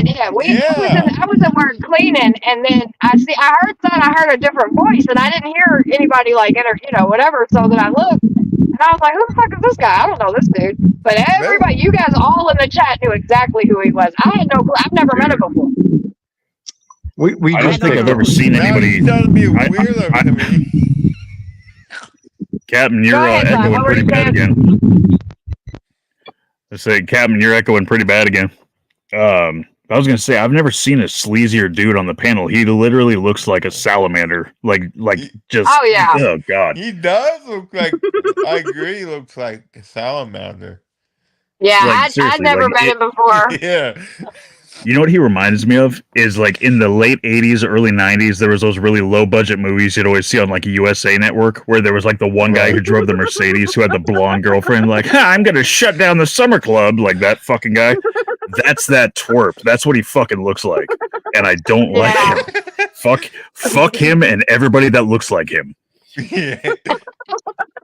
Yeah, I was at work cleaning, and then I heard a different voice, and I didn't hear anybody like enter, whatever. So then I looked, and I was like, "Who the fuck is this guy? I don't know this dude." But everybody, you guys all in the chat knew exactly who he was. I had no clue. I've never met him before. we I don't just think I've ever seen Now anybody. you trying to be a I- weirdo I- to me. Captain, Go you're ahead, Todd. echoing What were pretty you bad saying? again. I say, Captain, you're echoing pretty bad again. I was gonna say I've never seen a sleazier dude on the panel. He literally looks like a salamander, like just. Oh yeah. Oh god. He does look like. I agree. He looks like a salamander. Yeah, Like, I'd seriously, never like, met it- him before. Yeah. You know what he reminds me of is like in the late 80s, early 90s, there was those really low budget movies you'd always see on like a USA Network where there was like the one guy who drove the Mercedes who had the blonde girlfriend, like, I'm going to shut down the summer club, like that fucking guy. That's that twerp. That's what he fucking looks like. And I don't like him. Fuck him and everybody that looks like him. Yeah.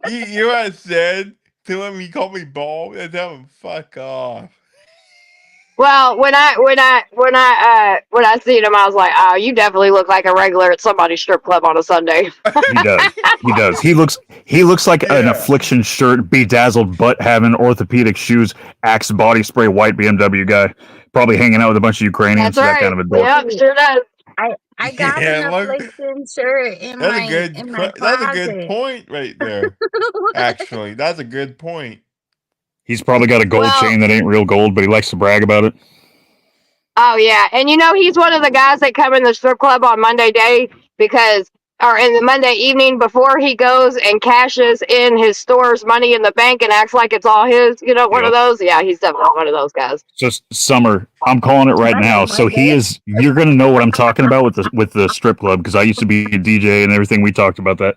You know what I said to him? He called me bald and tell him fuck off. Well, when I seen him, I was like, "Oh, you definitely look like a regular at somebody's strip club on a Sunday." He does. He does. He looks like an Affliction shirt, bedazzled butt having orthopedic shoes, Axe body spray, white BMW guy, probably hanging out with a bunch of Ukrainians. That's right. That kind of a dork. Yep, sure does. I got Yeah, an look- Affliction shirt in That's my a good. in my That's a closet. good point right there. Actually, that's a good point. He's probably got a gold Well- chain that ain't real gold, but he likes to brag about it. Oh yeah, and you know he's one of the guys that come in the strip club on Monday day or in the Monday evening before he goes and cashes in his store's money in the bank and acts like it's all his. You know, one of those. Yeah, he's definitely one of those guys. Just Summer, I'm calling it right now. So he is. You're gonna know what I'm talking about with the strip club because I used to be a DJ and everything. We talked about that.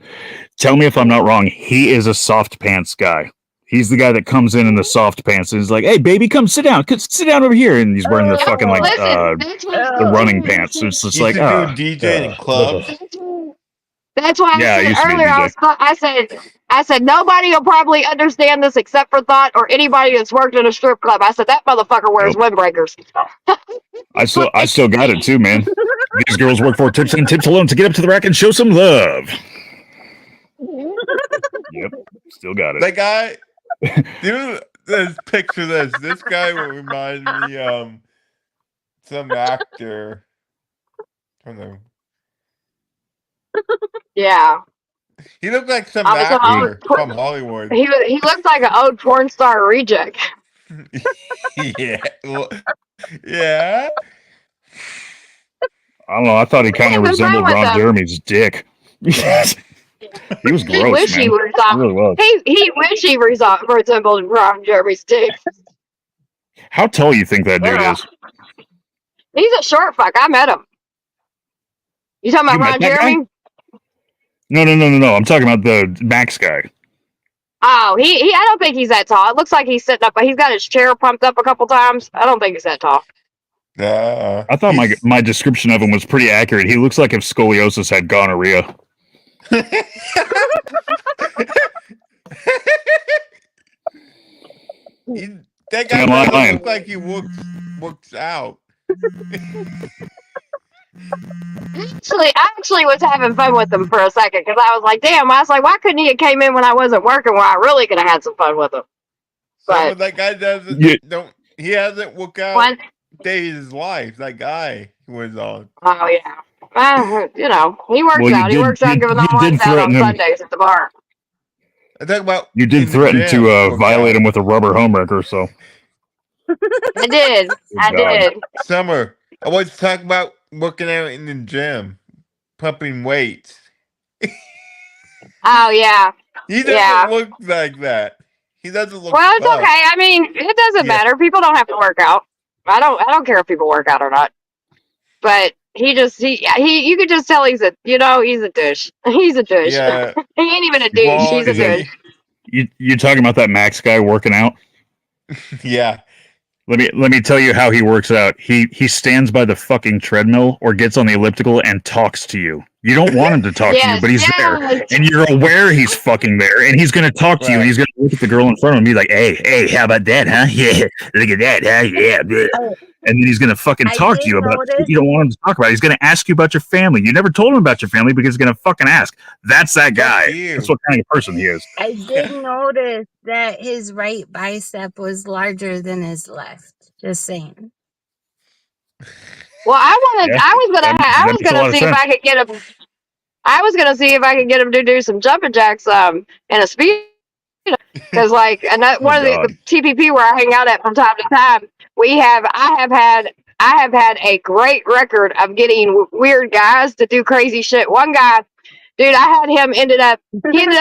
Tell me if I'm not wrong. He is a soft pants guy. He's the guy that comes in the soft pants and is like, "Hey, baby, come sit down. Sit down over here." And he's wearing the fucking like Listen, that's the running pants. So it's just Used like, to do DJ in clubs. That's why Yeah, I I used said to be a earlier. DJ. I said nobody will probably understand this except for Thought or anybody that's worked in a strip club. I said that motherfucker wears windbreakers. I still got it too, man. These girls work for tips and tips alone to get up to the rack and show some love. Yep, still got it. That guy, dude. Picture this. This guy will remind me some actor. I don't know. Yeah, He looked like some I was actor all- from Hollywood. he looks like an old porn star reject. Yeah. Well, yeah. I don't know. I thought he kind of What's wrong resembled with Ron him? Jeremy's dick. He was He gross, wish man. he was. He really was. He wish he resembled Ron Jeremy's dick. How tall you think that dude Yeah. is? He's a short fuck. I met him. You talking You about met Ron that guy? Jeremy? No. I'm talking about the Max guy. Oh, he. I don't think he's that tall. It looks like he's sitting up, but he's got his chair pumped up a couple times. I don't think he's that tall. I thought my description of him was pretty accurate. He looks like if scoliosis had gonorrhea. That guy Am I doesn't lying? look like he works out. I actually was having fun with him for a second because I was like, damn. I was like, why couldn't he have came in when I wasn't working where I really could have had some fun with him? But that guy doesn't. Yeah. He hasn't worked out One- day of his life. That guy was on. Oh yeah. You know, he works Well, you out. He did- works out you- giving you the did lights out on threaten him. Sundays at the bar. I talk about You did in the threaten gym, to work violate out. him with a rubber homewrecker, so I did. I God. did. Summer. I was talking about working out in the gym, pumping weights. Oh yeah. He doesn't Yeah. look like that. He doesn't look. Well, it's buff. okay. I mean, it doesn't Yeah. matter. People don't have to work out. I don't care if people work out or not. But he you could just tell he's a douche. He's a douche. Yeah. He ain't even a douche. Well, He's a douche. you talking about that Max guy working out? Yeah. Let me tell you how he works out. He stands by the fucking treadmill or gets on the elliptical and talks to you. You don't want him to talk to you, Yes, but he's there, yes. and you're aware he's fucking there, and he's gonna talk to you, and Right. he's gonna look at the girl in front of him and be like, "Hey, how about that, huh? Yeah, look at that, huh? Yeah." bleh." And then he's gonna fucking I talk to did you about notice- shit you don't want him to talk about. He's gonna ask you about your family. You never told him about your family because he's gonna fucking ask. That's that guy. you. That's what kind of person he is. I did notice that his right bicep was larger than his left. Just saying. Well, I was that makes a lot gonna of see if sense. I could get him. I was gonna see if I could get him to do some jumping jacks in a speed because like one of the TPP where I hang out at from time to time, I have had a great record of getting weird guys to do crazy shit. One guy Dude, I had him he ended up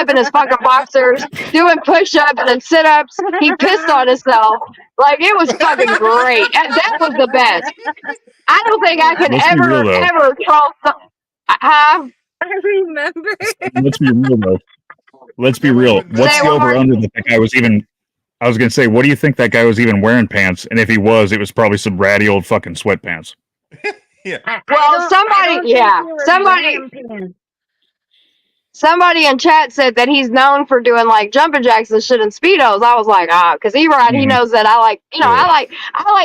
in his fucking boxers doing push-ups and sit-ups. He pissed on himself. Like, it was fucking great. That was the best. I don't think I could Let's be real, though. ever troll I remember. Let's be real, though. Let's be real. What's Say the it one more over-under that the guy was even... I was going to say, what do you think that guy was even wearing pants? And if he was, it was probably some ratty old fucking sweatpants. Well, somebody in chat said that he's known for doing like jumping jacks and shit in speedos. I was like, because he knows that I like, I like.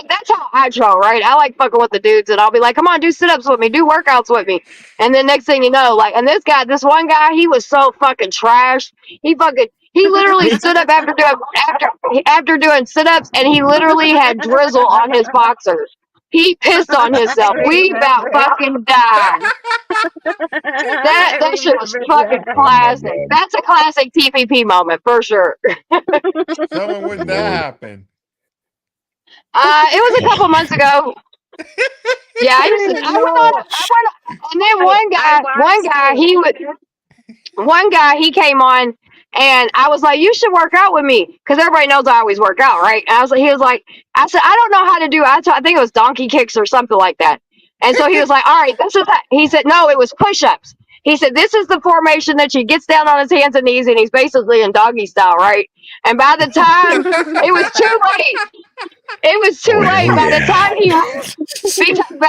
That's how I troll, right? I like fucking with the dudes, and I'll be like, come on, do sit-ups with me, do workouts with me, and then next thing you know, like, and this one guy, he was so fucking trash. He literally stood up after doing sit-ups, and he literally had drizzle on his boxers. He pissed on himself. We about fucking died. That shit was fucking classic. That's a classic TPP moment for sure. Tell me when that happened. It was a couple months ago. Yeah, I went on, and then one guy, he came on, and I was like, you should work out with me, because everybody knows I always work out, right? And I said, I don't know how to do, I think it was donkey kicks or something like that. And so he was like, all right, this is that. He said, no, it was push-ups. He said, this is the formation that he gets down on his hands and knees, and he's basically in doggy style, right? And by the time, it was too late. It was too late. By the time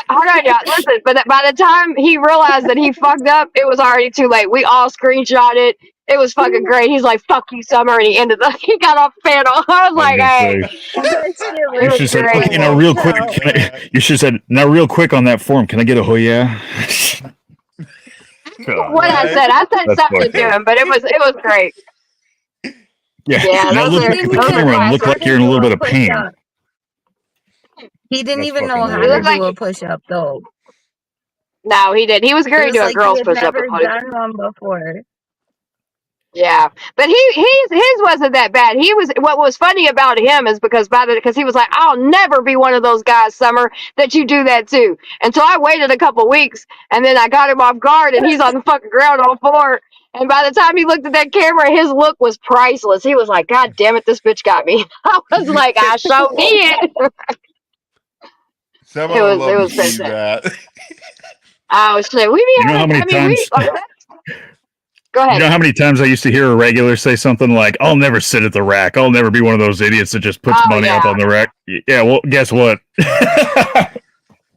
hold on, y'all, listen, but by the time he realized that he fucked up, it was already too late. We all screenshot it. It was fucking great. He's like, fuck you, Summer, and he got off the panel. I was like, hey. You should have said, real quick. You should have said, now, real quick on that form, can I get a oh yeah? What I said something to him, but it was great. Yeah, now look at the camera and look like you're in a little bit of pain. He didn't That's even know fucking how weird. to do a push-up, though. No, he did. He was great doing girls he had push-up. never done one before. Yeah, but his wasn't that bad. What was funny about him is because he was like, I'll never be one of those guys, Summer, that you do that to. And so I waited a couple weeks, and then I got him off guard, and he's on the fucking ground on the floor. And by the time he looked at that camera, his look was priceless. He was like, God damn it, this bitch got me. I was like, I sure did. Someone would love to see that. Oh shit, You know how many times? Go ahead. You know how many times I used to hear a regular say something like, I'll never sit at the rack. I'll never be one of those idiots that just puts money up on the rack. Yeah, well, guess what?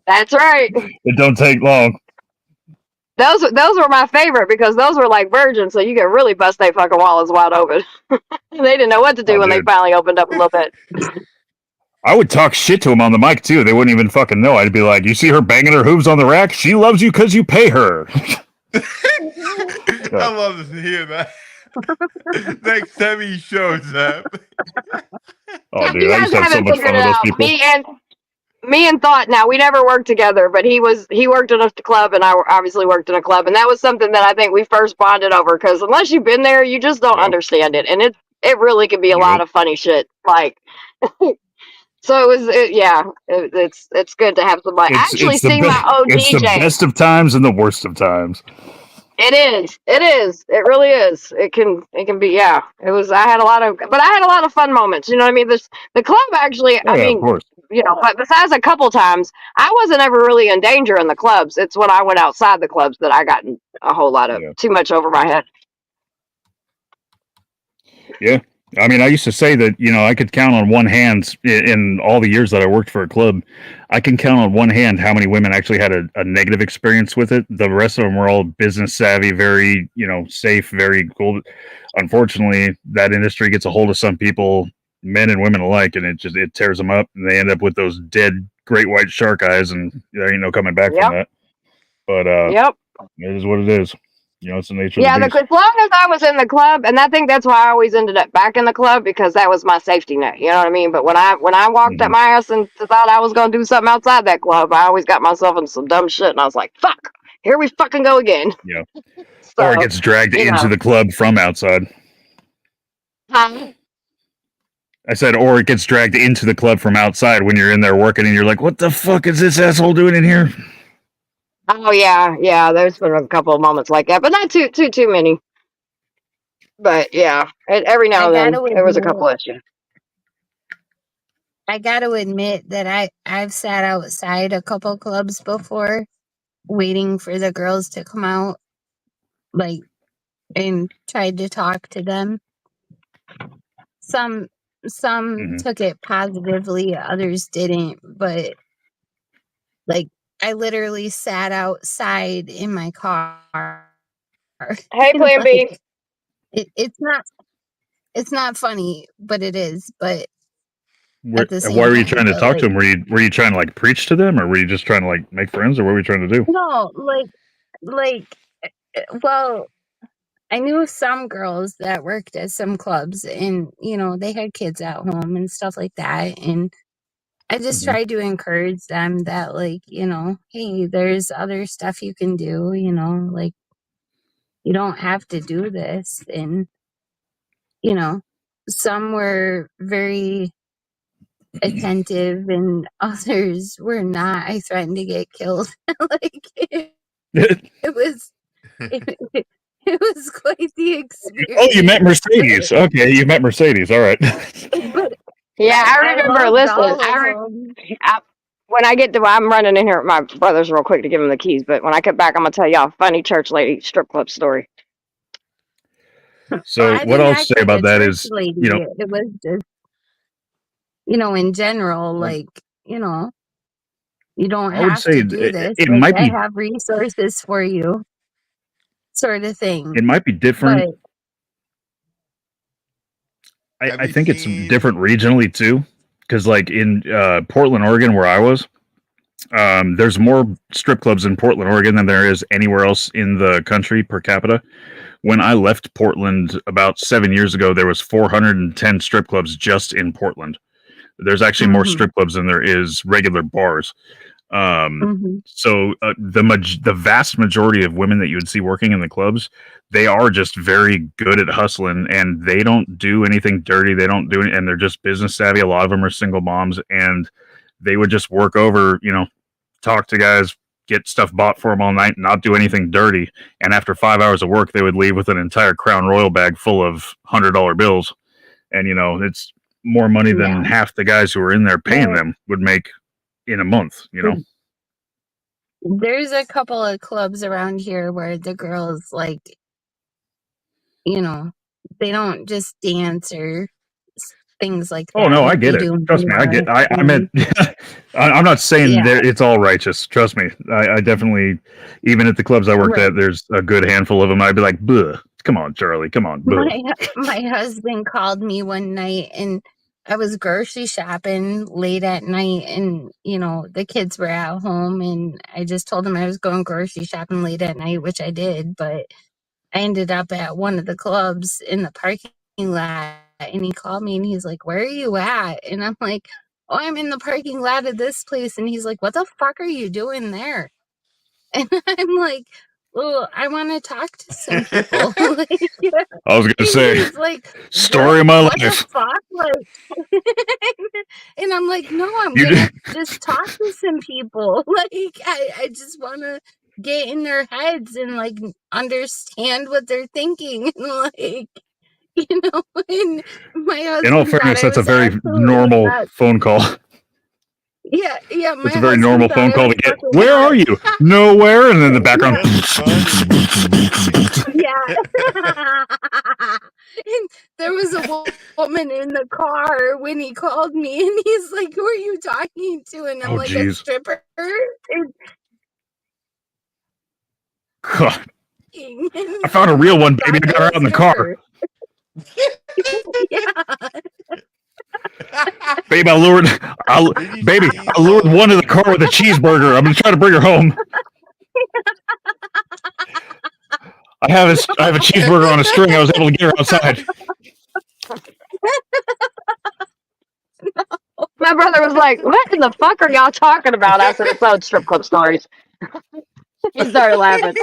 That's right. It don't take long. Those were my favorite because those were like virgins, so you could really bust their fucking wallets wide open. They didn't know what to do when they finally opened up a little bit. I would talk shit to them on the mic, too. They wouldn't even fucking know. I'd be like, you see her banging her hooves on the rack? She loves you because you pay her. I love to hear that. Next time he shows up. Oh, dude, You I guys used to have so haven't much figured fun with it those out. people. Me and Thought, now we never worked together, but he worked in a club and I obviously worked in a club, and that was something that I think we first bonded over, because unless you've been there, you just don't understand it, and it really can be a lot of funny shit. Like, so it's good to have somebody. I actually see my OG It's the best of times and the worst of times. It is. It really is. It can be. Yeah. It was. I had a lot of fun moments. You know what I mean? The club actually. Oh, I yeah, mean, of course. you know, but besides a couple times, I wasn't ever really in danger in the clubs. It's when I went outside the clubs that I got in a whole lot of too much over my head. Yeah. I mean, I used to say that, you know, I could count on one hand in all the years that I worked for a club. I can count on one hand how many women actually had a negative experience with it. The rest of them were all business savvy, very, you know, safe, very cool. Unfortunately, that industry gets a hold of some people, men and women alike, and it tears them up, and they end up with those dead great white shark eyes, and there ain't no coming back from that. But it is what it is. You know, it's the nature of the beast. As long as I was in the club, and I think that's why I always ended up back in the club, because that was my safety net. You know what I mean? But when I walked up my ass and thought I was going to do something outside that club, I always got myself in some dumb shit, and I was like, fuck, here we fucking go again. Yeah. Or it gets dragged into the club from outside. Huh? I said, or it gets dragged into the club from outside when you're in there working and you're like, what the fuck is this asshole doing in here? Oh yeah. There's been a couple of moments like that, but not too many. But yeah, and every I now and then gotta there was a couple admit, issues. I gotta admit that I've sat outside a couple clubs before, waiting for the girls to come out, like, and tried to talk to them. Some Mhm. took it positively, others didn't. But like, I literally sat outside in my car. Hey, And Plan B. like, it's not funny, but it is. But at the Why same were you time, trying to but talk to like, them? Were you trying to like preach to them, or were you just trying to like make friends, or what were you trying to do? no, like, well, I knew some girls that worked at some clubs, and they had kids at home and stuff like that. And I just Mhm. tried to encourage them that, like, hey, there's other stuff you can do, like, you don't have to do this. And, you know, some were very attentive and others were not. I threatened to get killed. Like, it was, it, it was quite the Oh, you met experience. Mercedes. Okay, you met Mercedes. All right. But Yeah, I I remember. loved Listen, all of them. when I get to, I'm running in here with my brothers real quick to give them the keys. But when I get back, I'm gonna tell y'all a funny church lady strip club story. Well, So I what didn't I'll act say like about a that church is, lady. It was just, in general, like, you don't I would have say to do this. it Like, might I be have resources for you, sort of thing. different. But Have I you think it's seen? different regionally too, because like in Portland, Oregon, where I was, there's more strip clubs in Portland, Oregon than there is anywhere else in the country per capita. When I left Portland about 7 years ago, there was 410 strip clubs just in Portland. There's actually more hmm strip clubs than there is regular bars. hmm So the vast majority of women that you would see working in the clubs, they are just very good at hustling, and they don't do anything dirty. They don't do it, and they're just business savvy. A lot of them are single moms, and they would just work over, talk to guys, get stuff bought for them all night, not do anything dirty. And after 5 hours of work, they would leave with an entire Crown Royal bag full of $100 bills. And it's more money than yeah. half the guys who were in there paying There, them would make in a month. there's a couple of clubs around here where the girls, like, you know, they don't just dance or things like Oh that no, I like get they it. do Trust me, I more. get. I meant. And I'm not saying yeah, that it's all righteous. Trust me, I definitely, even at the clubs I worked right. at, there's a good handful of them. I'd be like, "Buh, come on, Charlie, come on, buh." My husband called me one night, and I was grocery shopping late at night, and the kids were at home, and I just told him I was going grocery shopping late at night, which I did. But I ended up at one of the clubs in the parking lot, and he called me and he's like, "Where are you at?" And I'm like, "Oh, I'm in the parking lot of this place." And he's like, "What the fuck are you doing there?" And I'm like, "Well, I want to talk to some people." Like, yeah. I was gonna And say, he's like, story of my what the life. fuck?" Like, and I'm like, "No, I'm You gonna did. just talk to some people." Like, I just want to get in their heads and like understand what they're thinking. And like, and my In all husband thought fairness, I that's a was very absolutely normal nuts. phone call. Yeah, That's my a very husband normal thought phone I call was to get. fucking Where are nuts. you? Nowhere. And then the background. That's funny. Yeah. And there was a woman in the car when he called me, and he's like, "Who are you talking to?" And I'm Oh, like, "A geez. stripper." And God, and I found a real one, baby. thought I got I her out was in a the car. stripper. Yeah. Babe, Did you baby, see I lured one to the car with a cheeseburger. I'm gonna try to bring her home. I have a cheeseburger on a string. I was able to get her outside. My brother was like, "What in the fuck are y'all talking about?" I said, "It's old strip club stories." He started laughing.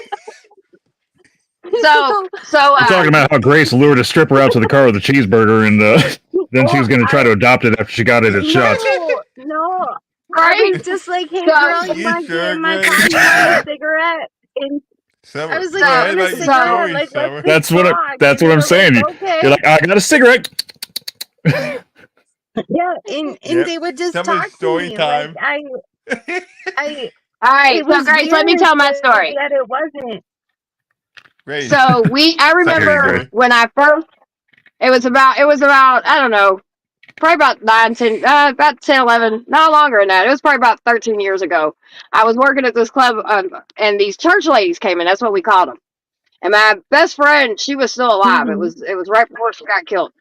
So, so, We're talking about how Grace lured a stripper out to the car with a cheeseburger, and then she Well, was going to try to adopt it after she got it at shots. no, I Right? was just like, hey, So, girl, you You want to get sure, in my Grace? car? You want a cigarette? And I Summer, was go like, you ahead want a about your cigarette? story, Like, let's Summer. just talk. That's And what I'm they're saying. like, okay. You're like, I got a cigarette. Yeah, and Yep. they would just Summer's talk to story me. Like, time. I, all right. it So, was Grace, let me weird tell my that, story. that it wasn't. Grace. So I Summer's remember story. when I first, it was about, I don't know, probably about about 10, 11, no longer than that. It was probably about 13 years ago. I was working at this club, and these church ladies came in. That's what we called them. And my best friend, she was still alive. It was right before she got killed.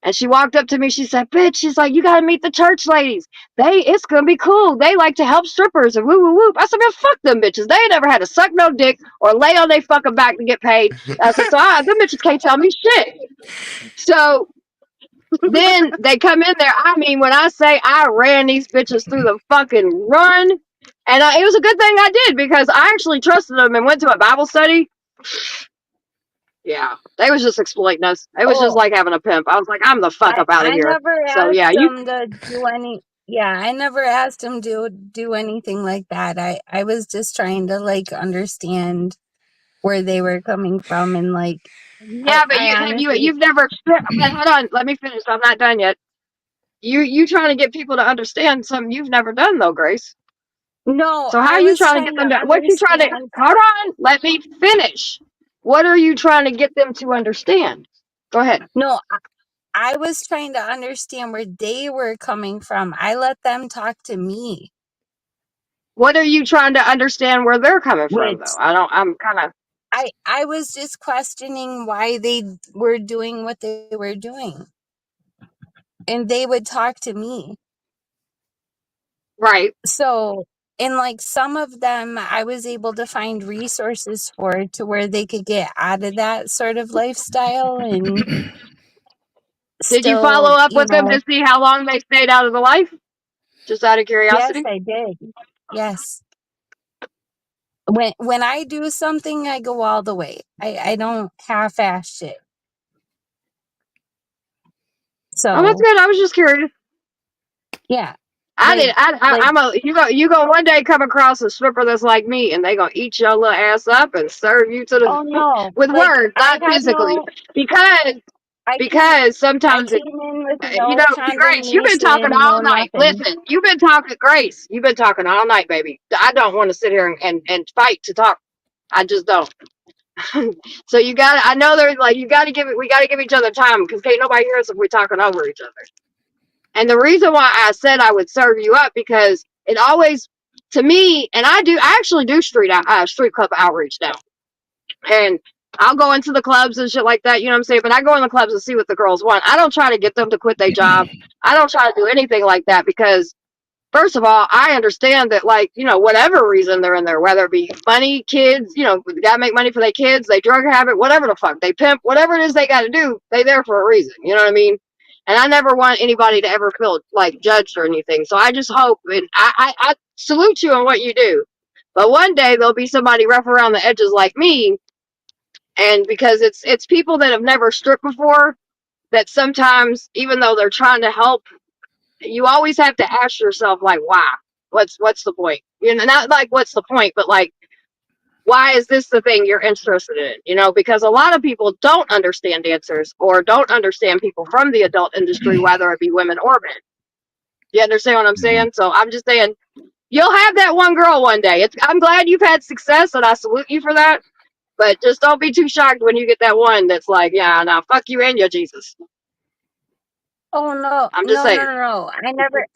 And she walked up to me. She said, "Bitch," she's like, "you got to meet the church ladies. It's gonna be cool. They like to help strippers and woo woo woo." I said, "Man, fuck them bitches. They ain't never had to suck no dick or lay on their fucking back to get paid." I said, "So them bitches can't tell me shit." So then they come in there. I mean, when I say I ran these bitches through the fucking run, and it was a good thing I did because I actually trusted them and went to a Bible study. Yeah, they was just exploiting us. It was just Oh, like having a pimp. I was like, I'm the fuck up out of I here. never So asked yeah, you them to do any. Yeah, I never asked them to do anything like that. I was just trying to like understand where they were coming from, and like yeah, but I honestly you've never. But hold on, let me finish. I'm not done yet. You trying to get people to understand something you've never done though, Grace. no, So how are I you was trying to trying get to them to? What you trying to? understand. Hold on, let me finish. What are you trying to get them to understand? Go ahead. No, I was trying to understand where they were coming from. I let them talk to me, What are you trying to understand where they're coming from which though? I don't. I'm kind of I was just questioning why they were doing what they were doing. And they would talk to me. right. So, and like some of them, I was able to find resources for to where they could get out of that sort of lifestyle and Did you follow still, up with them to see how long they stayed out of the life? Just out of yes, curiosity. I did. Yes. When I do something, I go all the way. I don't half-ass shit. Oh, that's So, good. I was just curious. yeah. I Like, did. I'm a. You go one day come across a stripper that's like me, and they gonna eat your little ass up and serve you to oh the no, with like words, I not had physically, no, because I came, because I sometimes it. came in with You no know, Grace, you've been talking condemnation, all no night. nothing. Listen, you've been talking, Grace. You've been talking all night, baby. I don't want to sit here and fight to talk. I just don't. So you got. I know there's like you got to give it. We got to give each other time because can't nobody hear us if we're talking over each other. And the reason why I said I would serve you up because it always, to me, and I actually do street club outreach now, and I'll go into the clubs and shit like that. You know what I'm saying? But I go in the clubs and see what the girls want. I don't try to get them to quit their job. I don't try to do anything like that because first of all, I understand that, like, you know, whatever reason they're in there, whether it be money, kids, you know, they gotta make money for their kids, they drug habit, whatever the fuck, they pimp, whatever it is they gotta do, they there for a reason. You know what I mean? And I never want anybody to ever feel like judged or anything. So I just hope, and I salute you on what you do. But one day there'll be somebody rough around the edges like me, and because it's people that have never stripped before that sometimes, even though they're trying to help, you always have to ask yourself like why, what's the point, you know, not like what's the point, but like why is this the thing you're interested in, you know, because a lot of people don't understand dancers or don't understand people from the adult industry, whether it be women or men. You understand what I'm saying? So I'm just saying you'll have that one girl one day. I'm glad you've had success and I salute you for that, but just don't be too shocked when you get that one that's like, yeah, now fuck you and your Jesus. Oh no, I'm just no, no, saying. no, no.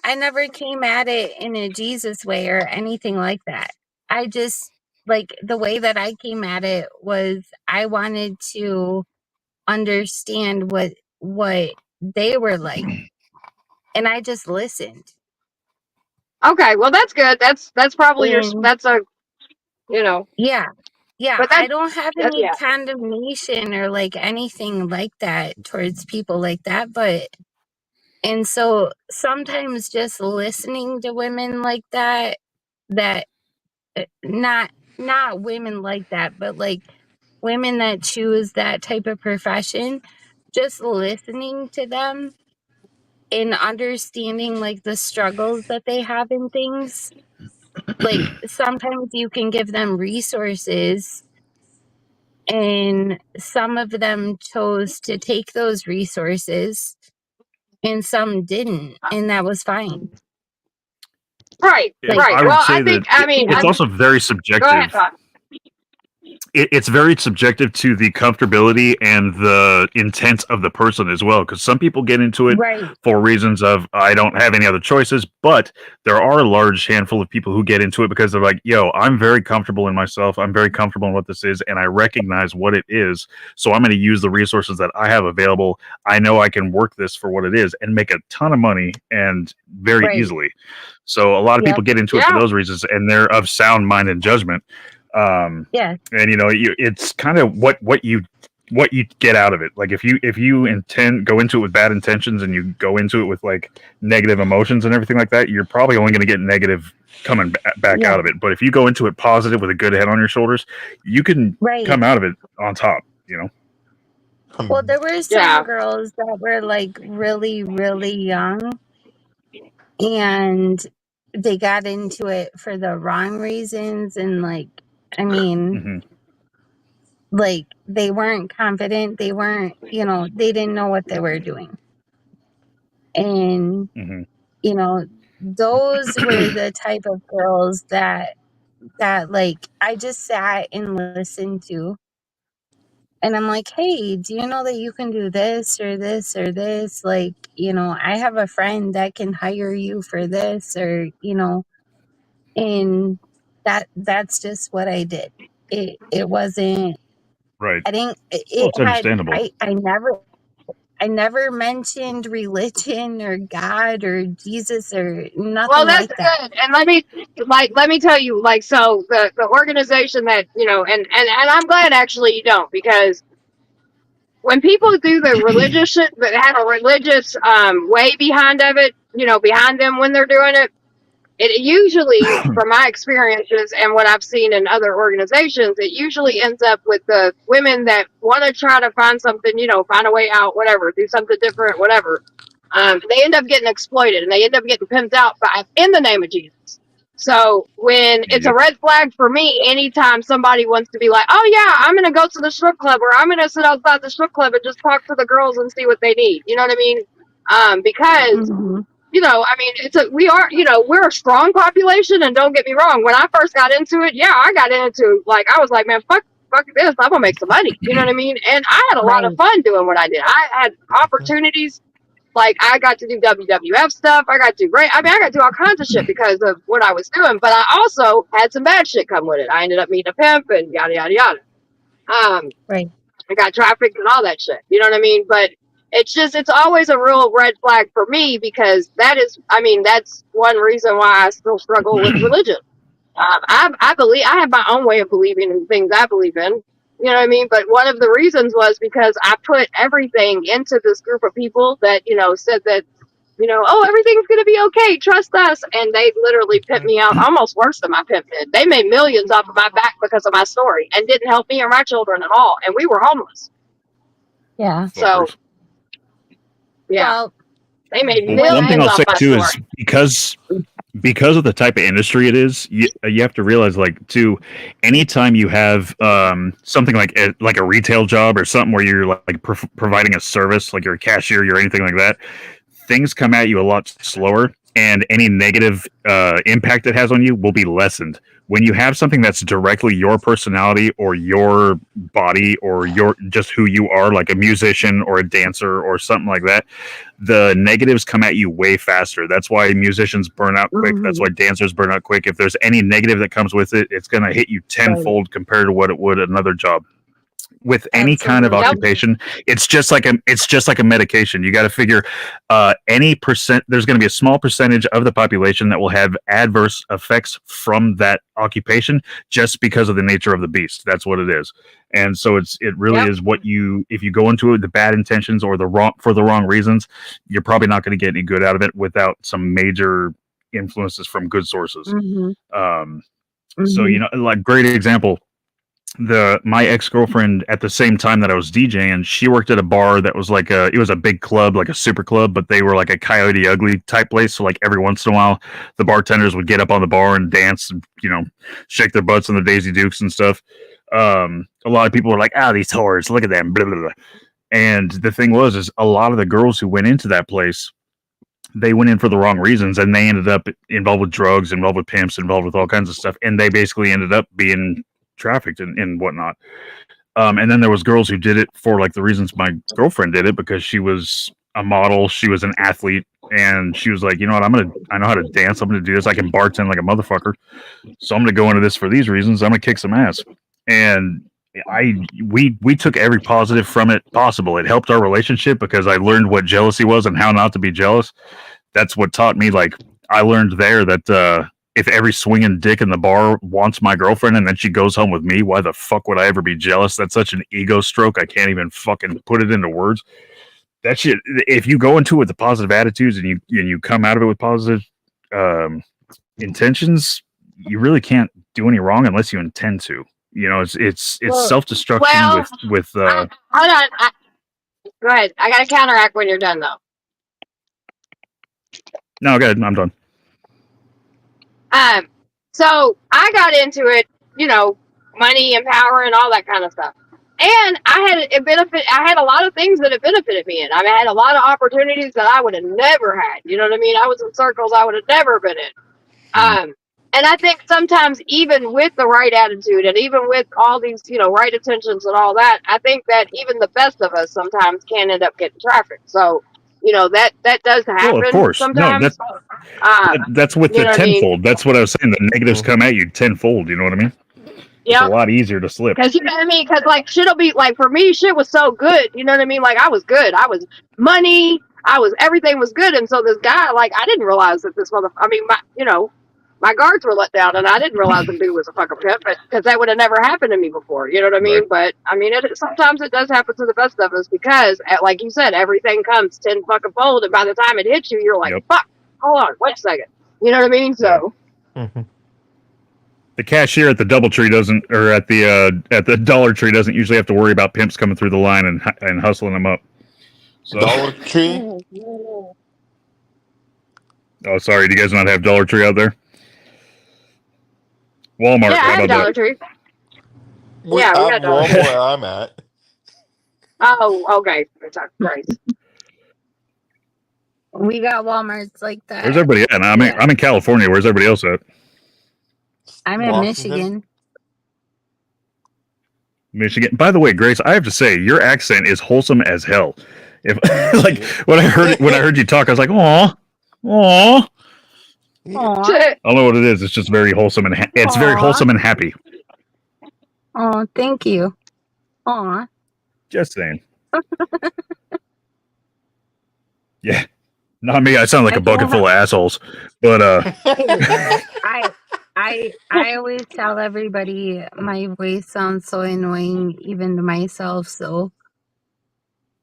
I never came at it in a Jesus way or anything like that. I just like the way that I came at it was I wanted to understand what they were like, and I just listened. Okay, well that's good. That's probably And that's a, you know, yeah, yeah, but I don't have that's any yeah. condemnation or like anything like that towards people like that, but and so sometimes just listening to women like that not women like that, but like women that choose that type of profession, just listening to them in understanding like the struggles that they have in things, like sometimes you can give them resources and some of them chose to take those resources and some didn't, and that was fine. Right, Yeah, right. I would Well, say I think, that I mean, it's also very go ahead, subjective. Todd. It's very subjective to the comfortability and the intent of the person as well, because some people get into it Right. for reasons of I don't have any other choices, but there are a large handful of people who get into it because they're like, yo, I'm very comfortable in myself, I'm very comfortable in what this is, and I recognize what it is, so I'm going to use the resources that I have available. I know I can work this for what it is and make a ton of money and very Right. easily. So a lot of Yep. people get into it for Yeah. those reasons, and they're of sound mind and judgment. Yeah. And it's kind of what you get out of it. Like if you go into it with bad intentions and you go into it with like negative emotions and everything like that, you're probably only going to get negative coming back Yeah. out of it. But if you go into it positive with a good head on your shoulders, you can Right. come out of it on top. Well, there were some Yeah. girls that were like really, really young and they got into it for the wrong reasons. And like, I mean, Mhm. like they weren't confident. They weren't, they didn't know what they were doing. And, Mhm. those were the type of girls that like I just sat and listened to. And I'm like, hey, do you know that you can do this or this or this? Like, I have a friend that can hire you for this or, and that's just what I did. It wasn't, Right. I didn't, Well, it it's had, understandable. I never mentioned religion or God or Jesus or nothing Well, that's like that. good. And let me tell you, like, so the organization that, and I'm glad actually you don't, because when people do the religious shit that have a religious way behind them when they're doing it, it usually, from my experiences and what I've seen in other organizations, it usually ends up with the women that want to try to find something, find a way out, whatever, do something different, whatever. They end up getting exploited and they end up getting pimped out in the name of Jesus. So when it's a Yep. red flag for me, anytime somebody wants to be like, oh yeah, I'm going to go to the strip club, or I'm going to sit outside the strip club and just talk to the girls and see what they need. You know what I mean? Because Mhm. I mean, we're a strong population, and don't get me wrong, when I first got into it, I got into, like, I was like, man, fuck this, I'm gonna make some money, you know what I mean? And I had a lot of Right. fun doing what I did. I had opportunities, like, I got to do WWF stuff, I got to do all kinds of shit because of what I was doing, but I also had some bad shit come with it. I ended up meeting a pimp and yada, yada, yada. Right. I got trafficked and all that shit. You know what I mean? But it's always a real red flag for me, because that's one reason why I still struggle with religion. I believe I have my own way of believing in things I believe in. You know what I mean? But one of the reasons was because I put everything into this group of people that, said that, oh, everything's going to be okay, trust us. And they literally pimped me out almost worse than my pimp did. They made millions off of my back because of my story and didn't help me or my children at all. And we were homeless. Yeah. So, Fuckers. yeah, Well, they made One thing millions I'll off say my too is story. because of the type of industry it is, you have to realize, like, too, anytime you have something like a retail job or something where you're like providing a service, like you're a cashier, you're anything like that, things come at you a lot slower, and any negative impact it has on you will be lessened. When you have something that's directly your personality or your body or your just who you are, like a musician or a dancer or something like that, the negatives come at you way faster. That's why musicians burn out quick. That's Mhm. why dancers burn out quick. If there's any negative that comes with it, it's going to hit you tenfold compared to what it would another job. With any kind of Absolutely. occupation, it's just like a medication. You got to figure any percent. There's going to be a small percentage of the population that will have adverse effects from that occupation, just because of the nature of the beast. That's what it is. And so it really Yep. is if you go into it with the bad intentions or for the wrong reasons, you're probably not going to get any good out of it without some major influences from good sources. Mhm. So Mhm. like, great example. my ex-girlfriend at the same time that I was DJing, she worked at a bar that was like it was a big club, like a super club, but they were like a Coyote Ugly type place. So like every once in a while, the bartenders would get up on the bar and dance, and, shake their butts on the Daisy Dukes and stuff. A lot of people were like, these whores, look at them, blah, blah, blah. And the thing is a lot of the girls who went into that place, they went in for the wrong reasons, and they ended up involved with drugs, involved with pimps, involved with all kinds of stuff, and they basically ended up being trafficked and whatnot. And then there was girls who did it for like the reasons my girlfriend did it, because she was a model, she was an athlete, and she was like, you know what, I know how to dance, I'm gonna do this, I can bartend like a motherfucker, so I'm gonna go into this for these reasons, I'm gonna kick some ass. And we took every positive from it possible. It helped our relationship because I learned what jealousy was and how not to be jealous. That's what taught me, like, I learned there that if every swinging dick in the bar wants my girlfriend and then she goes home with me, why the fuck would I ever be jealous? That's such an ego stroke. I can't even fucking put it into words. That shit, if you go into it with the positive attitudes and you come out of it with positive intentions, you really can't do any wrong unless you intend to. It's self-destruction with hold on. Go ahead. I got to counteract when you're done, though. No, go ahead. I'm done. So I got into it, money and power and all that kind of stuff. And I had a lot of things that it benefited me in. I mean, I had a lot of opportunities that I would have never had. You know what I mean? I was in circles I would have never been in. And I think sometimes even with the right attitude and even with all these, right intentions and all that, I think that even the best of us sometimes can end up getting trafficked. So, that does happen. Well, of course. Sometimes. No, that's with the tenfold. That's what I was saying. The negatives come at you tenfold. You know what I mean? Yeah. It's a lot easier to slip. Because, because, like, shit'll be, like, for me, shit was so good. You know what I mean? Like, I was good. I was money. Everything was good. And so this guy, like, I didn't realize that this my guards were let down, and I didn't realize the dude was a fucking pimp, because that would have never happened to me before. You know what I mean? Right. But I mean, sometimes it does happen to the best of us because, like you said, everything comes 10 fucking fold, and by the time it hits you, you're like, "Fuck, hold on, wait a second." You know what I mean? So. The cashier at the DoubleTree doesn't, or at the Dollar Tree doesn't usually have to worry about pimps coming through the line and hustling them up. So. Dollar Tree. Oh, sorry. Do you guys not have Dollar Tree out there? Walmart. Yeah, I have Dollar Tree. We got Dollar Tree where I'm at. Oh, okay. That's great. We got Walmarts like that. Where's everybody at? I'm in California. Where's everybody else at? I'm in Michigan. Michigan. By the way, Grace, I have to say your accent is wholesome as hell. If like when I heard you talk, I was like, "Aw, aw." I don't know what it is. It's just very wholesome and it's very wholesome and happy. Oh, thank you. Aw. Just saying. Yeah, not me. I sound like a bucket full of assholes. But I always tell everybody my voice sounds so annoying, even to myself. So,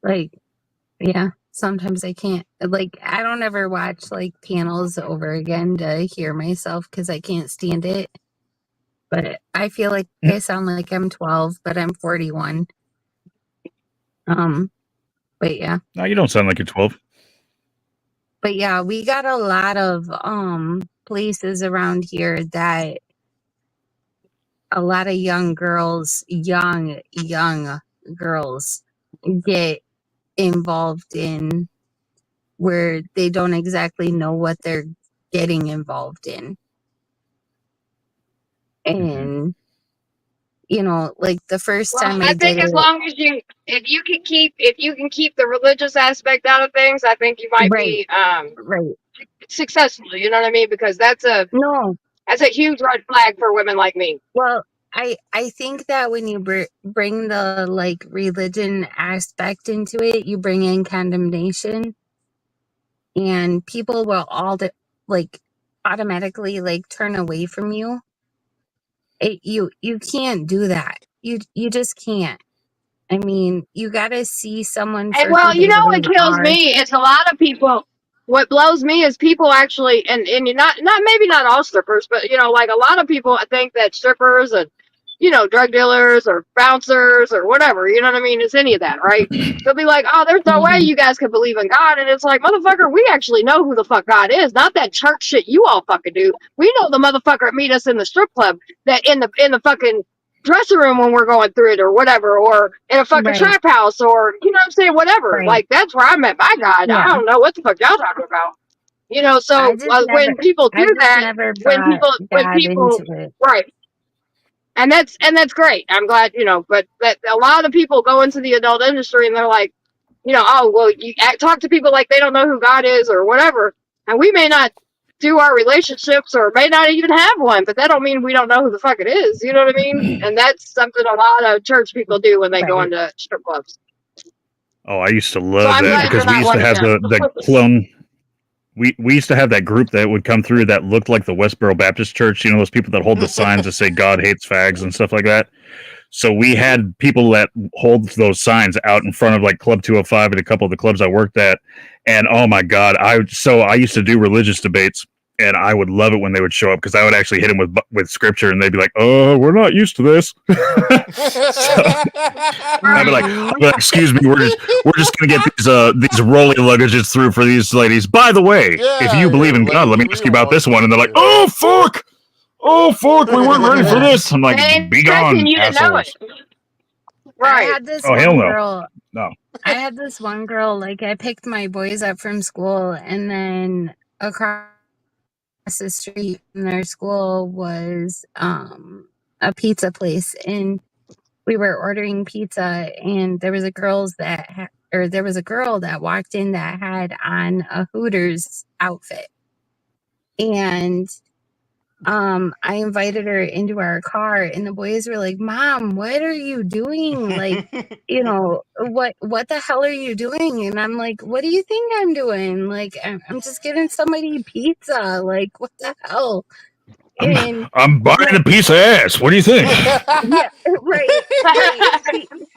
like, yeah. Sometimes I can't, like, I don't ever watch, like, panels over again to hear myself because I can't stand it. But I feel like I sound like I'm 12, but I'm 41. But yeah. No, you don't sound like you're 12. But yeah, we got a lot of places around here that a lot of young girls get involved in, where they don't exactly know what they're getting involved in. And like the first time I think did as long as if you can keep the religious aspect out of things, I think you might be successful. You know what I mean? Because that's a huge red flag for women like me. Well, I think that when you bring the like religion aspect into it, you bring in condemnation, and people will automatically like turn away from you. You can't do that. You just can't. I mean, you got to see someone. And well, what kills me is a lot of people. What blows me is people actually, and you're not maybe not all strippers, but like a lot of people, I think that strippers and drug dealers or bouncers or whatever. You know what I mean? It's any of that, right? They'll be like, oh, there's no way you guys could believe in God. And it's like, motherfucker, we actually know who the fuck God is. Not that church shit you all fucking do. We know the motherfucker that meet us in the strip club, that in the fucking dressing room when we're going through it or whatever, or in a fucking Right. trap house, or, you know what I'm saying, whatever. Right. Like, that's where I met my God. Yeah. I don't know what the fuck y'all talking about. I So just never, when people I do just that, never when brought God people, into it. right. And that's great. I'm glad, but that a lot of people go into the adult industry and they're like, oh, well, you talk to people like they don't know who God is or whatever. And we may not do our relationships or may not even have one, but that don't mean we don't know who the fuck it is. You know what I mean? And that's something a lot of church people do when they go Right. into strip clubs. Oh, I used to So love I'm that glad because you're we not used to like have them. the clone. We used to have that group that would come through that looked like the Westboro Baptist Church. You know, those people that hold the signs that say God hates fags and stuff like that. So we had people that hold those signs out in front of like Club 205 and a couple of the clubs I worked at. And oh my God, I used to do religious debates, and I would love it when they would show up because I would actually hit them with scripture, and they'd be like, "Oh, we're not used to this." I'd be like, "Excuse me, we're just gonna get these rolling luggages through for these ladies. By the way, if you believe in God, let me ask you about this one." And they're like, "Oh fuck, we weren't ready for this." I'm like, And "Be gone, you didn't know it. assholes!" I Right. had this Oh hell one no, girl. no. I had this one girl. Like, I picked my boys up from school, and then across the street from their school was a pizza place, and we were ordering pizza, and there was a girl that walked in that had on a Hooters outfit, and I invited her into our car, and the boys were like, "Mom, what are you doing? Like, what the hell are you doing?" And I'm like, "What do you think I'm doing? Like, I'm just getting somebody pizza. Like, what the hell?" And I'm buying like, a piece of ass. What do you think? yeah, right.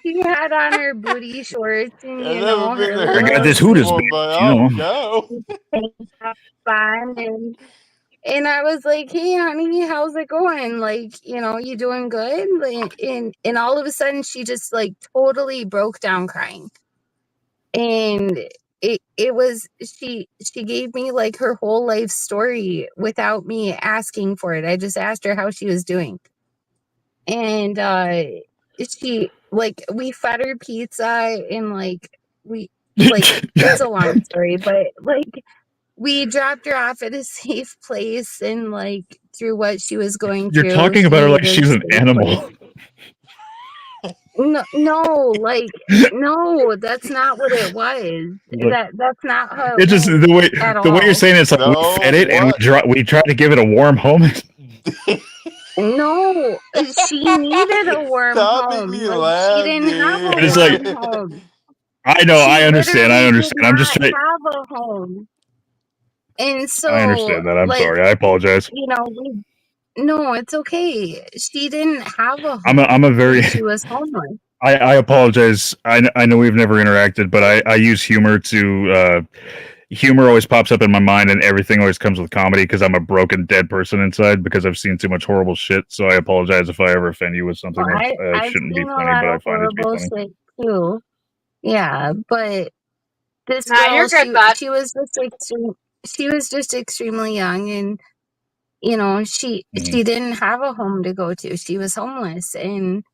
She had on her booty shorts and I've never been her to I got little this Hooters Hooters before, bitch, but you I'll know. go. tank top on, and I was like, "Hey, honey, how's it going? Like, you doing good?" And all of a sudden, she just like totally broke down crying, and it was she gave me like her whole life story without me asking for it. I just asked her how she was doing, and she like we fed her pizza, and it's a long story, but like we dropped her off at a safe place, and like through what she was going You're through, talking she about her like needed a she's an safe place. animal. No, that's not what it was. Look, That's not how it it just went at the way you're all. saying it's like we No, fed it and what? we tried to give it a warm home. No, she needed a warm Stop making home. me Like, she laugh, didn't have a It is like, warm home. I know, She I understand. literally did I'm not just trying. have a home. And I so, understand that. I'm like, sorry. I apologize. no, it's okay. She didn't have a I'm home a very. when she was homeless. I apologize. I know we've never interacted, but I use humor to. Humor always pops up in my mind, and everything always comes with comedy because I'm a broken, dead person inside because I've seen too much horrible shit. So I apologize if I ever offend you with something Well, that I've shouldn't be seen a funny, lot but I of find it to be horrible funny. shit too. Yeah, but this Nah, girl, you're good, bud. she was just extremely young, and she didn't have a home to go to. She was homeless, and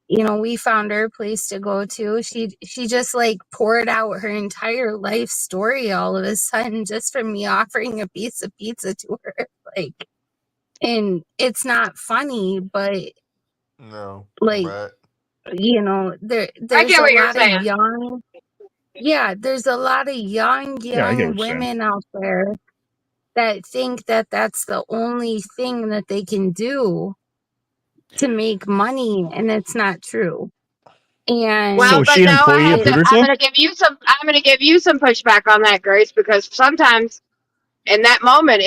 we found her a place to go to. She just like poured out her entire life story all of a sudden just from me offering a piece of pizza to her. Like, and it's not funny, but No, like, but I there's get a what you're lot of saying. young, there's a lot of young Yeah, I get what you're saying. women out there that think that that's the only thing that they can do to make money, and it's not true. And Well, So is but she an no, employee of Hooters I'm though? gonna give you some pushback on that, Grace, because sometimes in that moment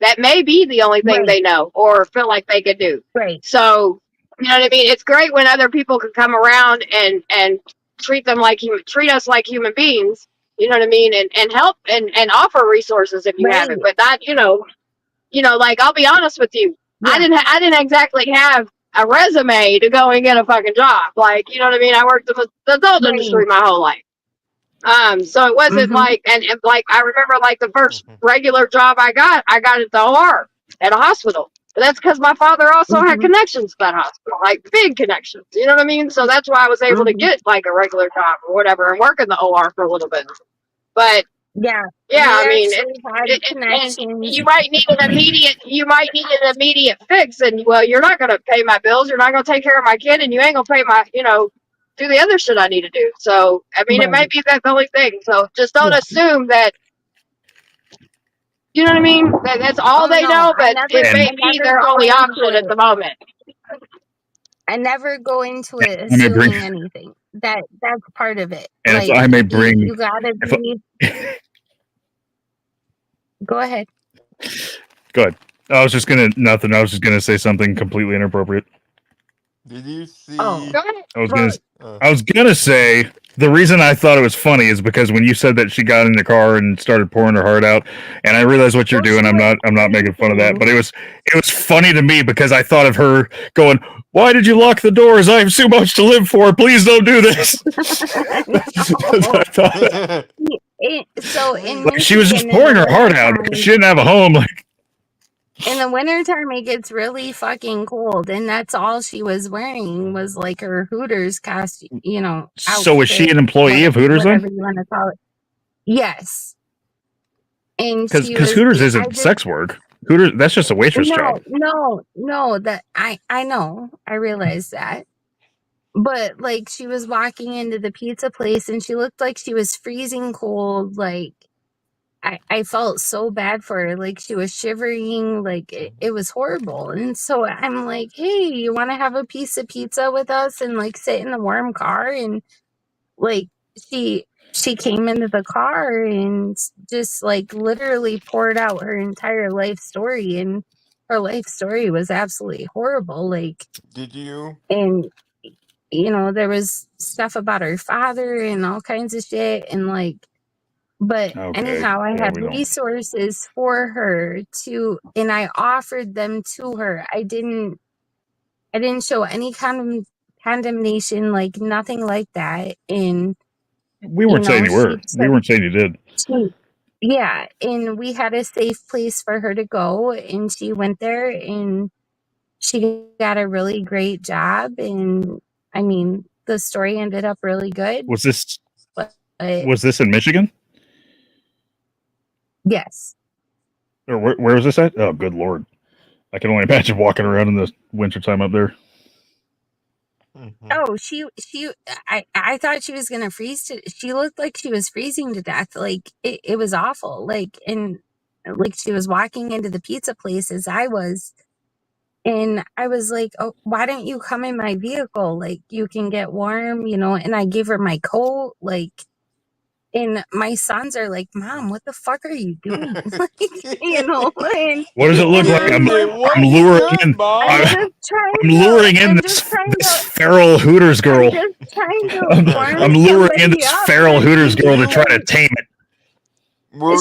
that may be the only thing right, they know or feel like they could do. right, So you know what I mean? It's great when other people can come around and treat us like human beings, you know what I mean, and help and offer resources if you have right, it. But not, like I'll be honest with you. yeah, I didn't exactly have a resume to go and get a fucking job. Like, you know what I mean? I worked in the adult industry my whole life. So it wasn't like, and like, I remember like the first regular job I got at the OR at a hospital. But that's because my father also had connections to that hospital, like big connections. You know what I mean? So that's why I was able to get like a regular job or whatever and work in the OR for a little bit. But yeah, I mean, connections. you might need an immediate fix, and well, you're not going to pay my bills, you're not going to take care of my kid, and you ain't going to pay my, do the other shit I need to do. So, I mean, it might be that the only thing. So, just don't assume that. You know what I mean? That's all they know, but it may be their only option at the moment. I never go into it I may bring- assuming anything. That's part of it. And if I may bring, you gotta be. Go ahead. Go ahead. I was just gonna say something completely inappropriate. Did you see? Oh, Go ahead. I was gonna say the reason I thought it was funny is because when you said that she got in the car and started pouring her heart out, and I realized what you're doing. I'm not making fun of that, but it was funny to me because I thought of her going, "Why did you lock the doors? I have so much to live for. Please don't do this." She was just pouring her heart out because she didn't have a home. Like, in the wintertime, it gets really fucking cold, and that's all she was wearing was like her Hooters costume, so was she outfit, an employee of Hooters then? whatever you want to call it. Yes. And Because Hooters isn't sex work. Hooters, that's just a waitress job. No, that I know. I realize that. But like she was walking into the pizza place and she looked like she was freezing cold. Like I felt so bad for her. Like she was shivering. Like it was horrible. And so I'm like, hey, you want to have a piece of pizza with us and like sit in the warm car? And like she came into the car and just like literally poured out her entire life story. And her life story was absolutely horrible. Like, did you? And there was stuff about her father and all kinds of shit. And like, but anyhow, I had resources for her and I offered them to her. I didn't show any kind of condemnation, like nothing like that. And we weren't saying you were. We weren't saying you did. Yeah, and we had a safe place for her to go, and she went there, and she got a really great job. And I mean, the story ended up really good. Was this in Michigan? Yes. Or where was this at? Oh, good Lord. I can only imagine walking around in the wintertime up there. Oh, I thought she was gonna freeze she looked like she was freezing to death. Like it was awful. Like, and like she was walking into the pizza place as I was, and I was like, oh, why don't you come in my vehicle? Like you can get warm, and I gave her my coat, like. And my sons are like, Mom, what the fuck are you doing? Like, and what does it look like? I'm luring in this feral Hooters girl. I'm luring in this feral Hooters girl to try to tame it.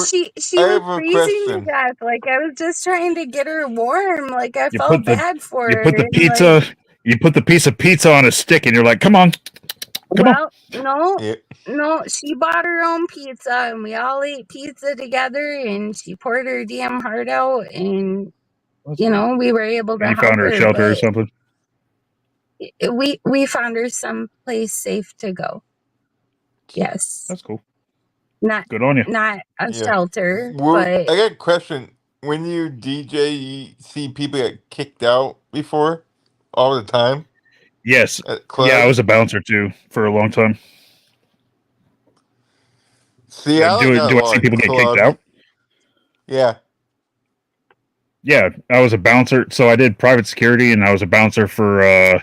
She was freezing to death. Like I was just trying to get her warm. Like I felt bad for her. You put the pizza. You put the piece of pizza on a stick, and you're like, "Come on, come on." No, she bought her own pizza, and we all ate pizza together. And she poured her damn heart out, and we were able to. And you found her a shelter or something. We found her someplace safe to go. Yes, that's cool. Not good on you. Not a shelter, but I got a question. When you DJ, you see people get kicked out before all the time? Yes. Yeah, I was a bouncer too for a long time. See, do I see people get kicked out? Yeah. Yeah, I was a bouncer. So I did private security, and I was a bouncer for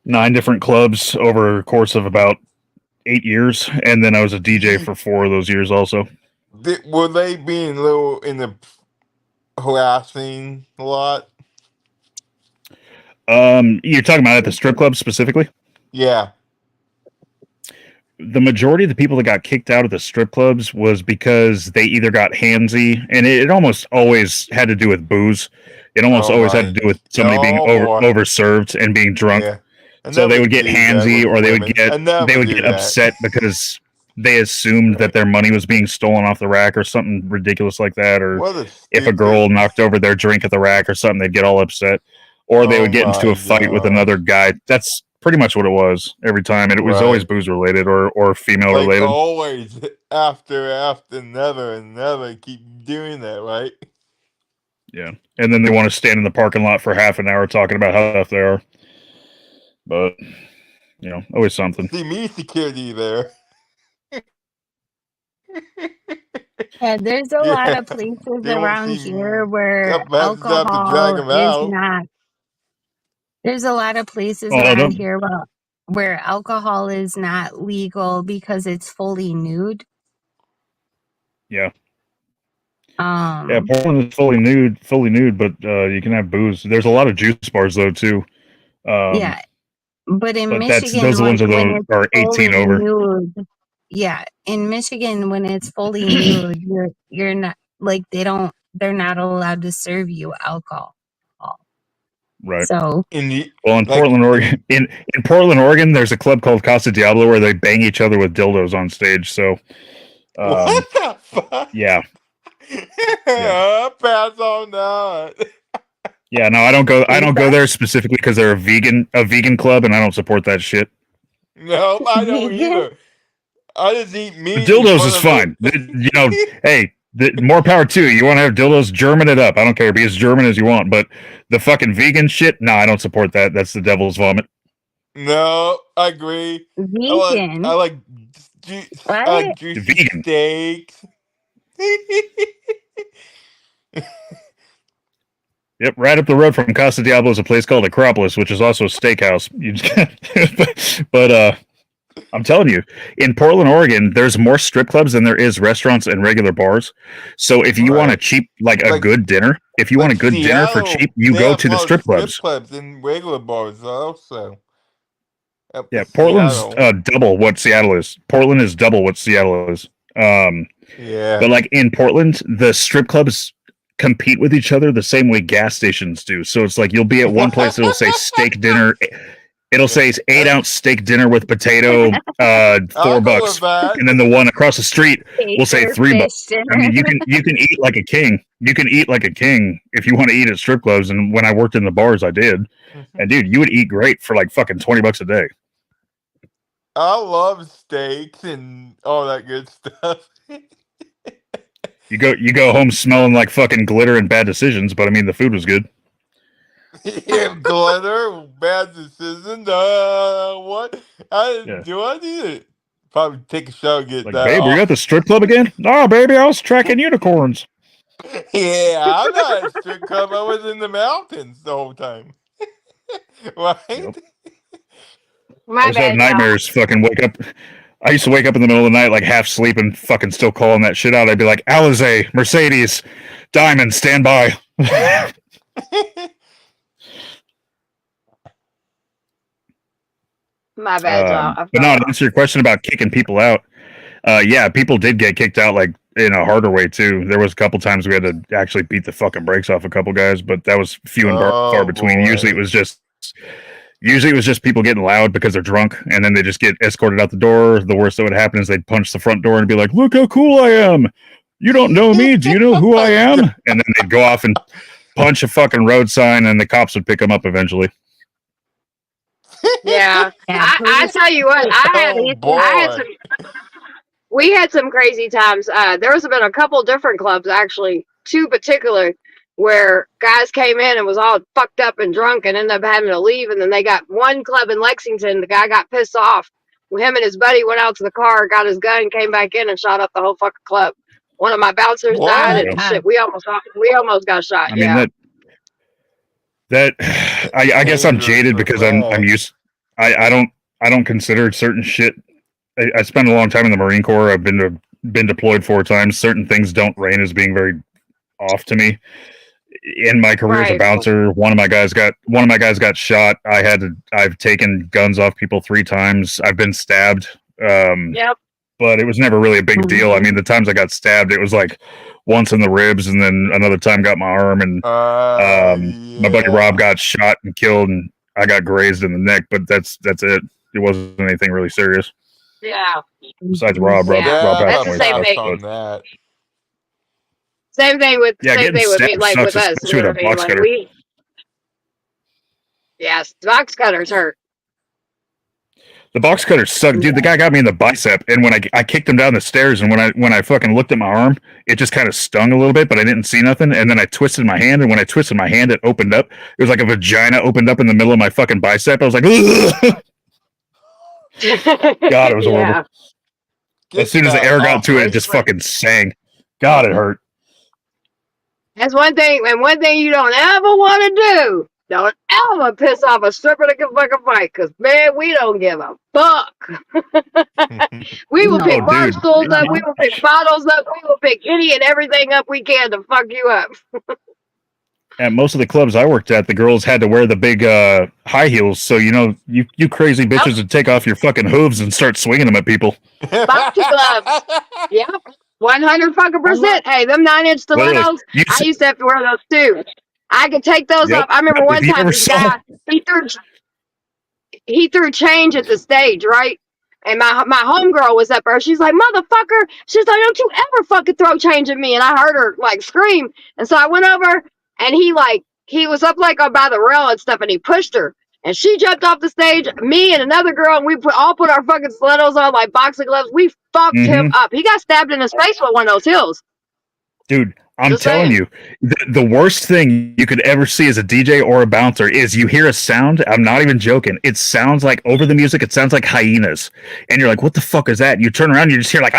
9 different clubs over a course of about 8 years, and then I was a DJ for 4 of those years also. Were they being a little in the harassing a lot? You're talking about at the strip club specifically? Yeah. The majority of the people that got kicked out of the strip clubs was because they either got handsy, and it almost always had to do with booze. It almost Oh always had my. to do with somebody being Oh boy. overserved and being drunk. Yeah. I So they never would get do that handsy, with or they would women. I never do get that. upset because they assumed that their money was being stolen off the rack or something ridiculous like that, or What a if a stupid. girl knocked over their drink at the rack or something, they'd get all upset, or they Oh would get into my a fight with god. another guy. That's pretty much what it was every time, and it was always Right. booze related or female Like related. always, after, never and never keep doing that, right? Yeah, and then they want to stand in the parking lot for half an hour talking about how tough they are. But always something. See me security there. Yeah, there's a lot Yeah. of places They won't around see here me. where Yep, I just have to drag alcohol them is out. not. There's a lot of places Oh, around no. here where alcohol is not legal because it's fully nude. Yeah. Um, Yeah, Portland is fully nude, but you can have booze. There's a lot of juice bars though too. yeah, but in But those Michigan, are the ones that when it's are fully 18 over. nude, yeah, in Michigan, when it's fully nude, you're not like they're not allowed to serve you alcohol. Right. So In the Well, in like Portland, Oregon, in Portland, Oregon, there's a club called Casa Diablo where they bang each other with dildos on stage. So, what the fuck? yeah, Pass on that. yeah. No, I don't go there specifically because they're a vegan club, and I don't support that shit. No, I don't either. I just eat meat. The in dildos front is of fine. it. Hey, more power to you. You want to have dildos, German it up. I don't care. Be as German as you want. But the fucking vegan shit, no, I don't support that. That's the devil's vomit. No, I agree. vegan. I like What? juicy Vegan. steaks. Yep, right up the road from Casa Diablo is a place called Acropolis, which is also a steakhouse. You just but I'm telling you, in Portland, Oregon, there's more strip clubs than there is restaurants and regular bars. So if you want a cheap, like a good dinner, if you want a good dinner for cheap, you They go have to a the lot of strip clubs. clubs and regular bars also. Up Yeah, in Portland's Seattle. double what Seattle is. Portland is double what Seattle is. Yeah. But like in Portland, the strip clubs compete with each other the same way gas stations do. So it's like you'll be at one place, it'll say steak dinner. It'll say 8-ounce steak dinner with potato, $4, and then the one across the street will say $3. I mean, you can eat like a king. You can eat like a king if you want to eat at strip clubs. And when I worked in the bars, I did. And dude, you would eat great for like fucking $20 a day. I love steaks and all that good stuff. You go home smelling like fucking glitter and bad decisions, but I mean the food was good. Yeah, glitter, bad decision. What? Do I need it? Probably take a shower and get Like, that babe, were you off. at the strip club again? No, baby, I was tracking unicorns. Yeah, I'm not at a strip club. I was in the mountains the whole time. Right? Yep. My I used to have bad, y'all. nightmares. Fucking wake up. I used to wake up in the middle of the night, like half sleeping, fucking still calling that shit out. I'd be like, Alizé, Mercedes, Diamond, stand by. My bad, y'all. But no, to answer your question about kicking people out, yeah, people did get kicked out like in a harder way too. There was a couple times we had to actually beat the fucking brakes off a couple guys, but that was few and far between. boy. Usually it was just people getting loud because they're drunk, and then they just get escorted out the door. The worst that would happen is they'd punch the front door and be like, "Look how cool I am! You don't know me? Do you know who I am?" And then they'd go off and punch a fucking road sign, and the cops would pick them up eventually. Yeah, I tell you what, we had some crazy times. There was been a couple different clubs, actually, two particular, where guys came in and was all fucked up and drunk and ended up having to leave. And then they got one club in Lexington. The guy got pissed off. Him and his buddy went out to the car, got his gun, came back in and shot up the whole fucking club. One of my bouncers died and shit. We almost got shot. I mean I guess I'm jaded because I'm used. I don't consider certain shit. I spent a long time in the Marine Corps. I've been deployed 4 times. Certain things don't reign as being very off to me. In my career as a bouncer, one of my guys got shot. I've taken guns off people 3 times. I've been stabbed. Yep. But it was never really a big deal. I mean, the times I got stabbed, it was like once in the ribs, and then another time got my arm. And my buddy Rob got shot and killed, and I got grazed in the neck. But that's it. It wasn't anything really serious. Yeah. Besides Rob Yeah. Rob That's passed the away. same so- thing. on that. Same thing with Yeah, same getting thing with me, stabbed like sucks, with us. especially with a Literally, box like cutter. we. Yes, box cutters hurt. The box cutter sucked, dude. The guy got me in the bicep, and when I kicked him down the stairs, and when I fucking looked at my arm, it just kind of stung a little bit, but I didn't see nothing. And then I twisted my hand, and when I twisted my hand, it opened up. It was like a vagina opened up in the middle of my fucking bicep. I was like, ugh! God, it was horrible. As soon as the air got to it, it just fucking sang. God, it hurt. That's one thing, and one thing you don't ever want to do. Don't ever piss off a stripper that can fucking fight, because, man, we don't give a fuck. We will No, pick dude. bar stools up, we will pick bottles up, we will pick any and everything up we can to fuck you up. At most of the clubs I worked at, the girls had to wear the big high heels, so you crazy bitches would take off your fucking hooves and start swinging them at people. Boxing gloves. Yep. 100%. Hey, them 9-inch Literally. stilettos, You I s- used to have to wear those too. I could take those Yep. off. I remember If one you time ever this saw- guy, he threw change at the stage, right? And my homegirl was up there. She's like, motherfucker. She's like, don't you ever fucking throw change at me. And I heard her like scream. And so I went over and he was up like by the rail and stuff and he pushed her. And she jumped off the stage, me and another girl, and we all put our fucking stilettos on like boxing gloves. We fucked him up. He got stabbed in his face with one of those heels. Dude, I'm Just telling saying. you, the worst thing you could ever see as a DJ or a bouncer is you hear a sound. I'm not even joking. It sounds like over the music, it sounds like hyenas. And you're like, what the fuck is that? And you turn around, you just hear like,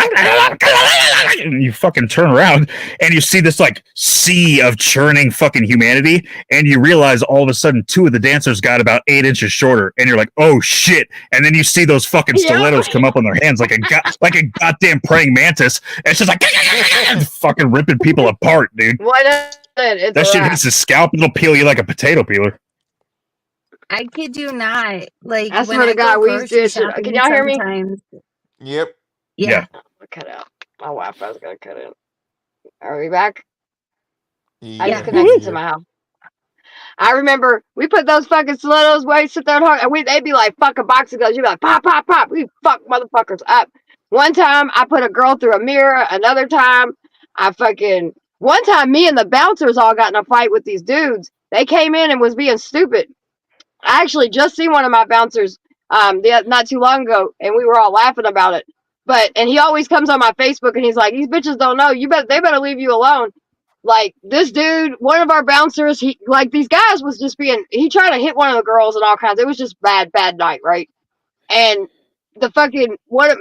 and you fucking turn around and you see this like sea of churning fucking humanity. And you realize all of a sudden 2 of the dancers got about 8 inches shorter. And you're like, oh shit. And then you see those fucking stilettos come up on their hands like a goddamn praying mantis. And it's just like, fucking ripping people apart, dude. What is it? It's That a shit wrap. hits the scalp, it'll peel you like a potato peeler. I kid you not. Like That's when where I the guy go we used to. grocery shopping Can y'all hear me? sometimes. Yep. Yeah. I'll cut out. My Wi-Fi is gonna cut in. Are we back? I Yeah. just connected to my house. I remember we put those fucking stilettos way sit there hard, and they'd be like fucking boxing gloves. You'd be like pop, pop, pop. We fuck motherfuckers up. One time I put a girl through a mirror. Another time one time me and the bouncers all got in a fight with these dudes. They came in and was being stupid. I actually just seen one of my bouncers not too long ago, and we were all laughing about it. And he always comes on my Facebook and he's like, these bitches don't know. They better leave you alone. Like this dude, one of our bouncers, these guys was just he tried to hit one of the girls and all kinds. It was just bad night, right? And the fucking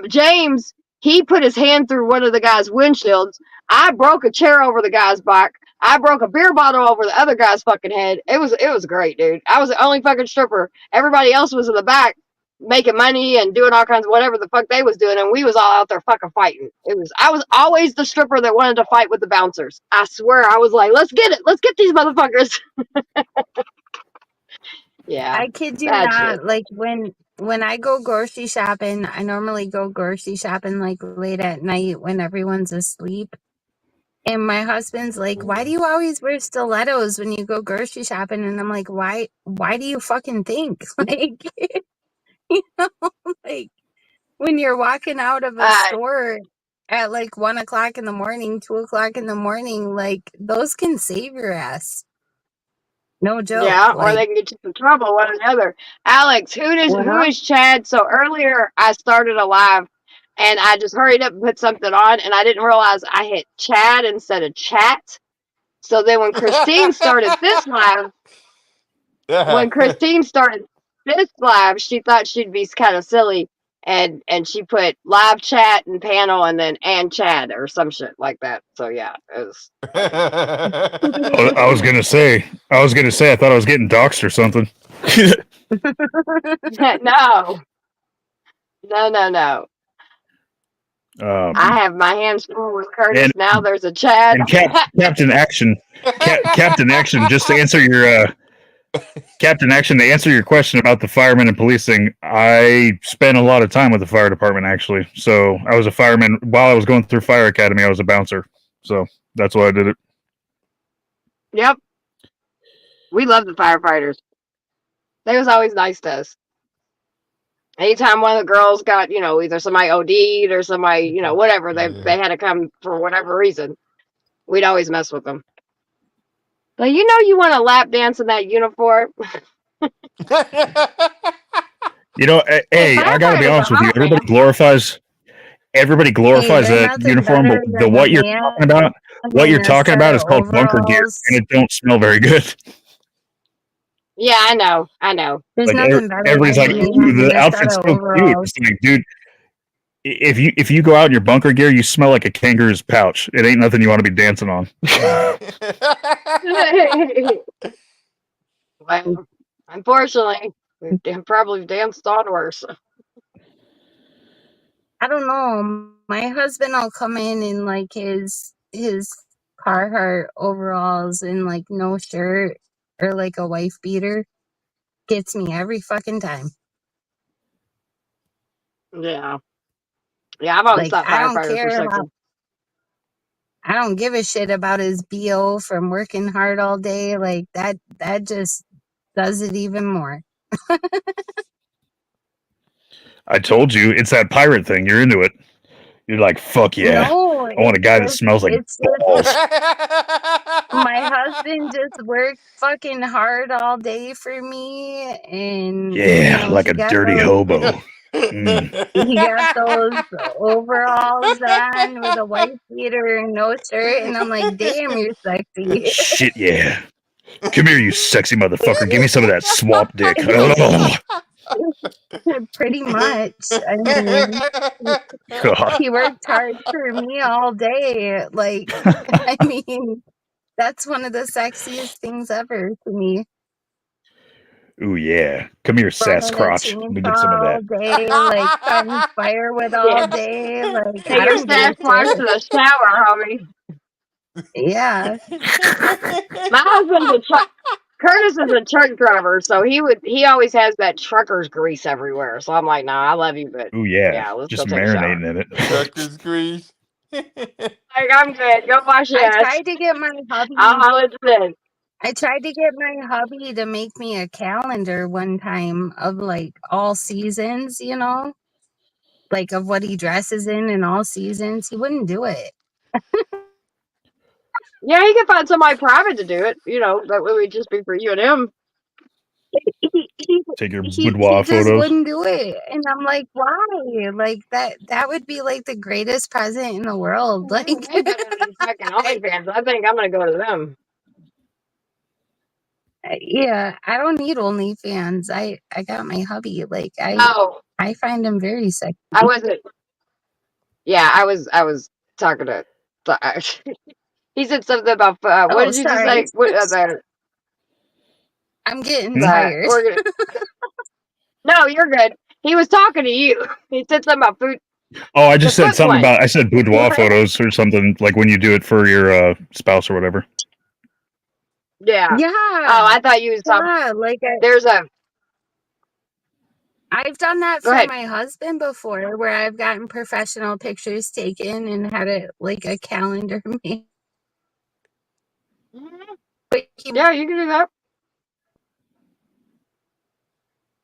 James, he put his hand through one of the guy's windshields. I broke a chair over the guy's back. I broke a beer bottle over the other guy's fucking head. It was great, dude. I was the only fucking stripper. Everybody else was in the back making money and doing all kinds of whatever the fuck they was doing, and we was all out there fucking fighting. I was always the stripper that wanted to fight with the bouncers. I swear, I was like, let's get these motherfuckers. Yeah, I kid you bad not. shit. Like when I go grocery shopping, I normally go grocery shopping like late at night when everyone's asleep. And my husband's like, "Why do you always wear stilettos when you go grocery shopping?" And I'm like, "Why do you fucking think?" Like, you know, like when you're walking out of a store at like 1 o'clock in the morning, 2 o'clock in the morning, like those can save your ass. No joke. Yeah, or Like, they can get you in trouble, one or the other. Alex, who is Chad? So earlier I started a live and I just hurried up and put something on and I didn't realize I hit Chad instead of chat. So then when Christine started this live, she thought she'd be kind of silly and she put live chat and panel and then and Chad or some shit like that. So yeah, it was I was gonna say, I thought I was getting doxxed or something. No. I have my hands full with Curtis. and- Now there's a Chad. And Captain Action, Captain Action, just to answer your Captain Action, to answer your question about the firemen and police thing, I spent a lot of time with the fire department actually. So I was a fireman while I was going through fire academy. I was a bouncer. So That's why I did it. Yep. We love the firefighters. They was always nice to us. Anytime one of the girls got, either somebody OD'd or somebody, whatever, they had to come for whatever reason, we'd always mess with them. But you want to lap dance in that uniform? You know, hey, I gotta be firefighters honest are with you. hot, man. Everybody Hey, glorifies they're that nothing uniform, but better the than a what you're man talking about, in a set of is called bunker gear, overalls. and it don't smell very good. Yeah, I know. There's Like nothing better everybody's than like, a "Ooh, man in the a set outfit's of so cute." overalls. It's like, dude, if you go out in your bunker gear, you smell like a kangaroo's pouch. It ain't nothing you want to be dancing on. Well, unfortunately, we've probably danced on worse. I don't know. My husband will come in like his Carhartt overalls and like no shirt or like a wife beater. Gets me every fucking time. Yeah. Yeah, I've always Like thought I don't firefighters were care sexy. about. I don't give a shit about his BO from working hard all day. Like that just does it even more. I told you, it's that pirate thing. You're into it. You're like, fuck yeah. No, I want a guy that smells like it's balls. just my husband just worked fucking hard all day for me, and Yeah, like he a got dirty those hobo. Mm. he got those overalls on with a white beater and no shirt, and I'm like, damn, you're sexy. Shit yeah. Come here, you sexy motherfucker. Give me some of that swamp dick. Oh, Pretty much. I mean, God. he worked hard for me all day. Like, I mean, that's one of the sexiest things ever to me. Ooh, yeah. Come here, sass Burning a crotch. Let me get some of chainsaw all that. day, like starting firewood all Yeah. day. Like, Take I your don't give a Sasquatch shit. to the shower, homie. Yeah. My husband's a truck. Curtis is a truck driver, so he always has that trucker's grease everywhere. So I'm like, nah, I love you, but Ooh, yeah. yeah, let's Just go take a shower. marinating in it. Trucker's grease. Like, I'm good. Go wash your I ass. tried to get my hubby. I'll holler at you then. I tried to get my hubby to make me a calendar one time of like all seasons, like of what he dresses in all seasons. He wouldn't do it. Yeah, he can find somebody private to do it. That way would just be for you and him. Take your He boudoir just photos. wouldn't do it, and I'm like, why? Like that would be like the greatest present in the world. Like, Way better than fucking OnlyFans. I think I'm gonna go to them. yeah, I don't need OnlyFans. I got my hubby. Like No, I find him very sexy. I wasn't. Yeah, I was talking to. He said something about. What Oh, did you just sorry. say? What the I'm getting Hmm? tired. No, you're good. He was talking to you. He said something about food. Oh, I The just said foot something play. about, I said boudoir photos or something, like when you do it for your spouse or whatever. Yeah. Yeah. Oh, I thought you was talking. Yeah, like There's a. I've done that Go for ahead. my husband before, where I've gotten professional pictures taken and had it like a calendar made. But Yeah, you can do that.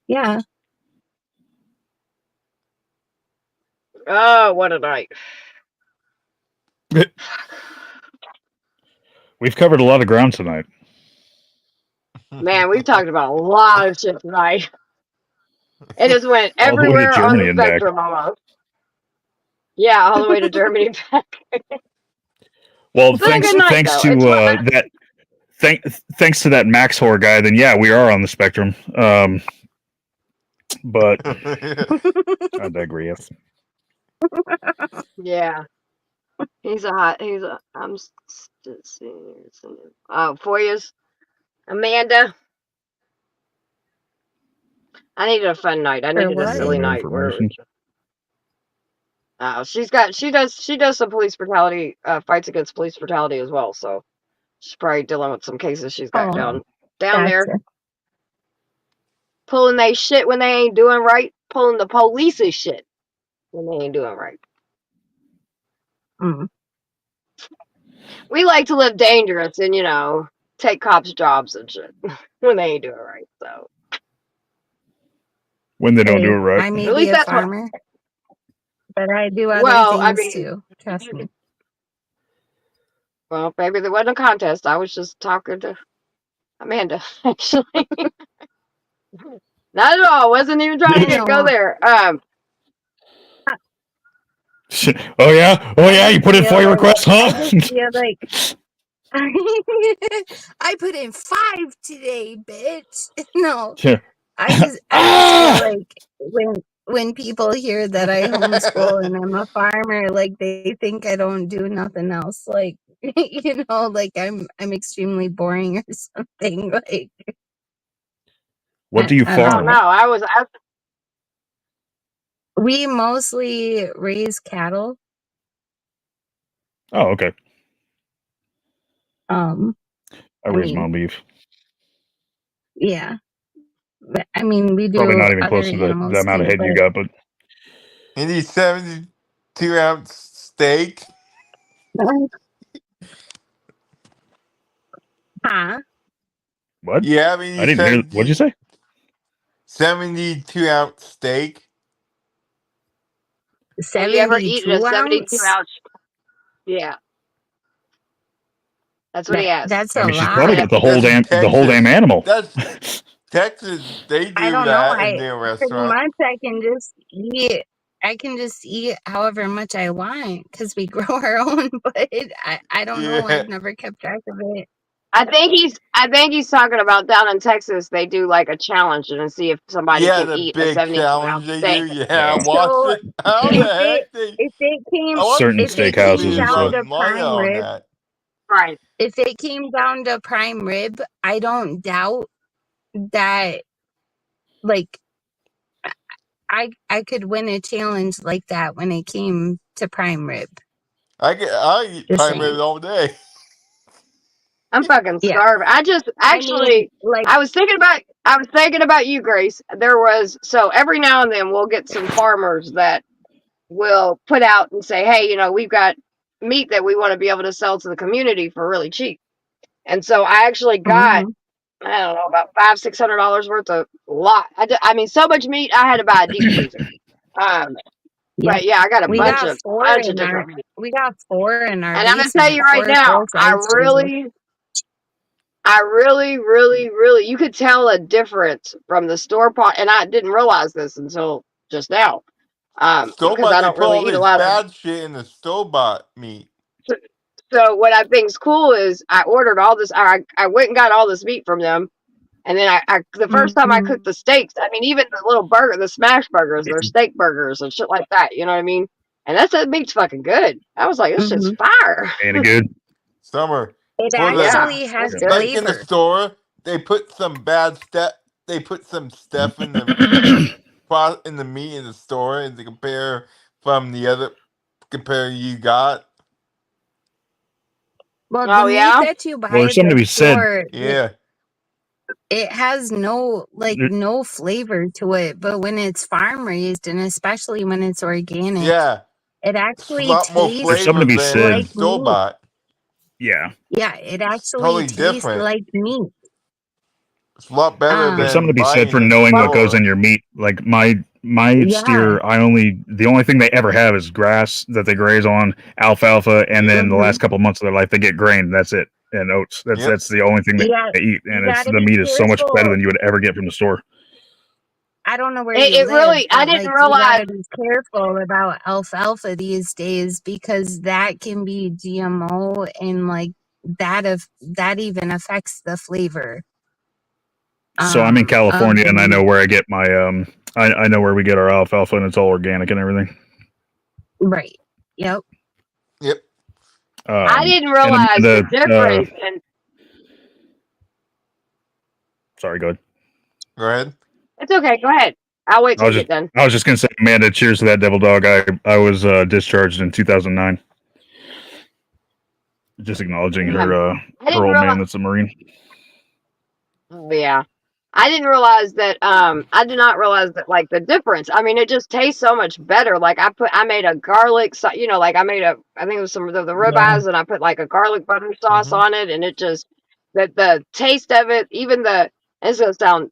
yeah. Oh, what a night. We've covered a lot of ground tonight. Man, we've talked about a lot of shit tonight. It just went All the way to everywhere on Germany the and back. spectrum almost. Yeah, all the way to Germany and back. Well, It's been a thanks good night, thanks though. to It's fun. that thanks to that Max Horror guy, then yeah, we are on the spectrum. But I digress. Yeah. He's a I'm seeing. Oh, Foya's Amanda. I needed a fun night. I For needed a what? silly Random night where information. she does some police brutality, fights against police brutality as well. So she's probably dealing with some cases she's got Oh, down there, gotcha. pulling they shit when they ain't doing right, pulling the police's shit when they ain't doing right. Mm. We like to live dangerous and, you know, take cops' jobs and shit when they ain't doing it right. So When they don't do Hey, it right. I may at be least a that's what. farmer, but I do other Well, I things mean, too. Trust me. well, maybe there wasn't a contest. I was just talking to Amanda, actually. Not at all. Wasn't even trying I to go know. there. Oh yeah, You put in Feel FOIA like requests, I just huh? feel like I put in 5 today, bitch. No, Yeah. I just feel like when people hear that I homeschool and I'm a farmer, like they think I don't do nothing else. Like you know, like I'm extremely boring or something. Like What do you I don't Oh farm? no, know. I We mostly raise cattle. Oh, okay. I I raise my mean, own beef. yeah. But, I mean, we Probably do not even other close to the animals amount of too, head you but got, but You need 72-ounce steak. huh? what? You have any I didn't hear. What'd you say? 72-ounce steak? have you ever eaten a 72 72 ounce? ounce? Yeah, that's what he asked. That's I a mean, she's He probably lot. said, got the That's in whole damn Texas. animal. That's Texas. They I do don't know. that in I their pretty restaurant. much I can just eat. I can just eat however much I want because we grow our own. But I don't know. Yeah. I've never kept track of it. I think he's talking about down in Texas. They do like a challenge and see if somebody Yeah, can the eat a big 72-ounce challenge they do. steak. Yeah, I Yeah. watched So it. How the if heck they? I watched Certain it Pizza came steakhouses and News down stuff. to on Maya prime on rib, that. Right. if it came down to prime rib, I don't doubt that. Like I could win a challenge like that when it came to prime rib. I eat Just prime saying. rib all day. I'm fucking Yeah. starving. I just I mean, actually like, I was thinking about you, Grace. There was so every now and then we'll get some farmers that will put out and say, "Hey, you know, we've got meat that we want to be able to sell to the community for really cheap." And so I actually got mhm. I don't know about $500-600 worth of lot. I mean, so much meat I had to buy a deep freezer. Um, Yep. but yeah, I got a We bunch got of 4 in our different meat. And I'm gonna tell you basement, right 4 now, full size freezers. I really, really, really, you could tell a difference from the store bought, and I didn't realize this until just now, Store because bought, I they don't put all really eat a this lot of. bad shit in the store bought meat. So what I think's cool is I ordered all this. I went and got all this meat from them, and then I the first time I Mhm. cooked the steaks, I mean, even the little burger, the smash burgers, they're steak burgers and shit like that. You know what I mean? And that meat's fucking good. I was like, this shit's Mhm. fire. Ain't it good? Summer It for the Yeah, actually it's has Yeah. good. like in the flavor. store, they put some bad stuff. They put some stuff in the meat in the store, and to compare from the other you got. Well, the Oh meat yeah. that you buy Well, there's at something the to be said. store, Yeah, it has no flavor to it. But when it's farm raised, and especially when it's organic, yeah, it it's a actually lot more There's tastes something flavor to be than in said. like store meat. bought. Yeah. Yeah, it It's actually totally tastes different. like meat. It's a lot better There's something to than be said buying for in the knowing what goes store. in your meat. Like my Yeah. steer, the only thing they ever have is grass that they graze on, alfalfa, and then the Mhm. last couple of months of their life they get grain. That's it, and oats. Yep. That's the only thing Yeah, they eat, you and it's gotta the be meat is so much better careful. than you would ever get from the store. I don't know where It, you it live, really. I but didn't like you realize. gotta be careful about alfalfa these days because that can be GMO and like that even affects the flavor. So I'm in Of California, the and I know meat. where I get my I know where we get our alfalfa, and it's all organic and everything. Right. Yep. Yep. I didn't And realize the Amanda, difference. And sorry, go ahead. Go ahead. it's okay. Go ahead. I'll wait till you get done. I was just gonna say, Amanda, cheers to that devil dog. I was discharged in 2009. Just acknowledging her I her didn't old man realize. that's a Marine. Oh yeah. I didn't realize that. I did not realize that, like, the difference. I mean, it just tastes so much better. Like, I made a garlic, like I made I think it was some of the Yeah. ribeyes, and I put like a garlic butter sauce Mm-hmm. on it, and it just the taste of it, even it's gonna sound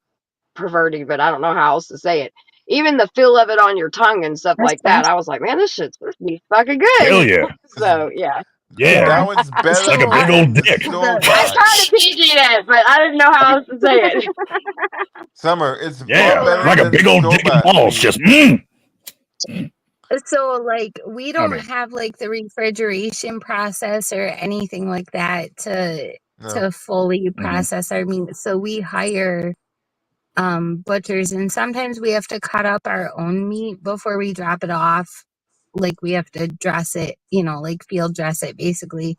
perverted, but I don't know how else to say it. Even the feel of it on your tongue and stuff That's like fine. that, I was like, man, this be fucking Hell good. yeah. So yeah. Yeah. That one's It's better like a big than old the dick. store I bought. tried to PG it, but I didn't know how else to say it. Summer, it's Yeah. better Like a than big the old store dick and bought balls. meat. Just So like we I don't mean, have like the refrigeration process or anything like that No. to fully mhm. process our meat. So we hire butchers, and sometimes we have to cut up our own meat before we drop it off. Like we have to dress it, like field dress it basically,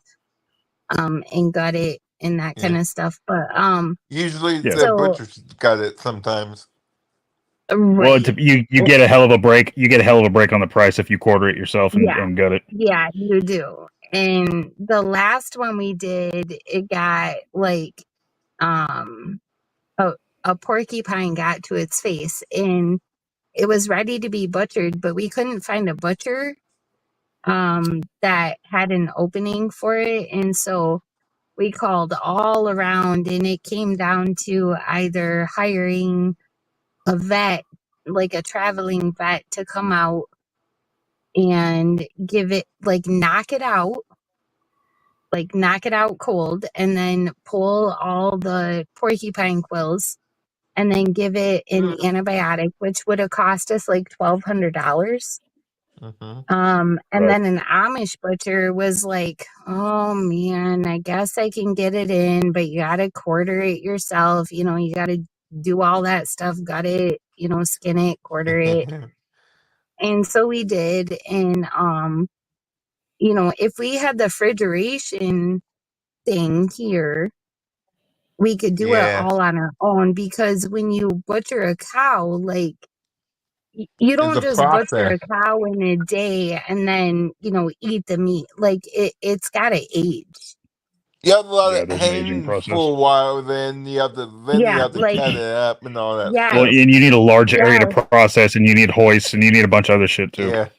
and gut it and that kind Yeah. of stuff. But Usually Yeah. the so butcher's got it sometimes. Well, right. you get a hell of a break. You get a hell of a break on the price if you quarter it yourself Yeah. and gut it. Yeah, you do. And the last one we did, it got like a, a porcupine got to its face, and it was ready to be butchered, but we couldn't find a butcher that had an opening for it. And so we called all around, and it came down to either hiring a vet, like a traveling vet, to come out and give it, like, knock it out cold, and then pull all the porcupine quills, and then give it an antibiotic, which would have cost us like $1,200. Mm-hmm. And Right. then an Amish butcher was like, oh man, I guess I can get it in, but you gotta quarter it yourself. You gotta do all that stuff, gut it, skin it, quarter it. And so we did. And if we had the refrigeration thing here, we could do it Yeah. all on our own, because when you butcher a cow, like, you It's don't a just butcher process. a cow in a day and then, eat the meat. Like, it's gotta age. You have to let Yeah, it there's an aging hang process. for a while, then you have to Yeah, like, cut it up and all that yeah, Well, stuff. and you need a large area yeah, to process, and you need hoists, and you need a bunch of other shit too. Yeah.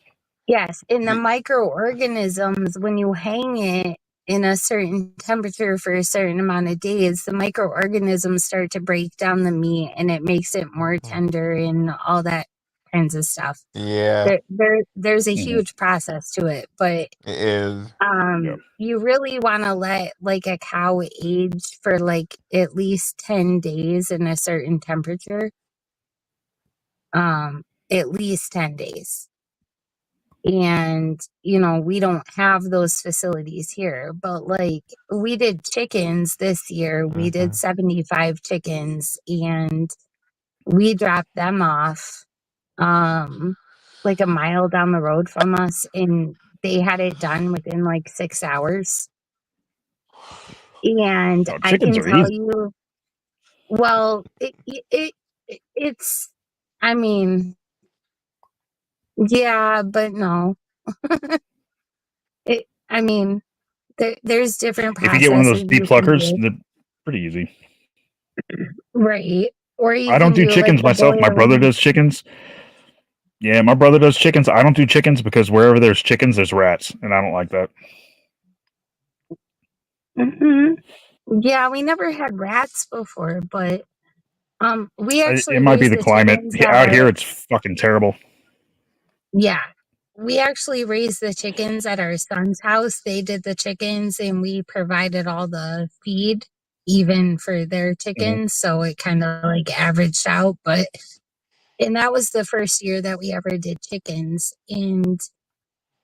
yes. And the The- microorganisms, when you hang it in a certain temperature for a certain amount of days, the microorganisms start to break down the meat, and it makes it more tender and all that kinds of stuff. Yeah, There's a Mhm. huge process to it, but it is. Yeah. you really want to let like a cow age for like at least 10 days in a certain temperature. At least 10 days. And we don't have those facilities here, but like we did chickens this year. We did Mm-hmm. 75 chickens, and we dropped them off like a mile down the road from us, and they had it done within like 6 hours. And Oh, I chickens can are tell easy. you, well, it's, I mean, yeah, but no. I mean, there's different If you get one of those processes deep you can pluckers, do, they're pretty easy. right? Or you I don't can do do like chickens the myself. My brother boiling. does chickens. Yeah, my brother does chickens. I don't do chickens because wherever there's chickens, there's rats, and I don't like that. Hmm. Yeah, we never had rats before, but we actually It might be raised the the climate. chickens at Out here, our, it's fucking terrible. yeah. We actually raised the chickens at our son's house. They did the chickens, and we provided all the feed, even for their chickens. So it kind of like averaged out. And that was the first year that we ever did chickens. And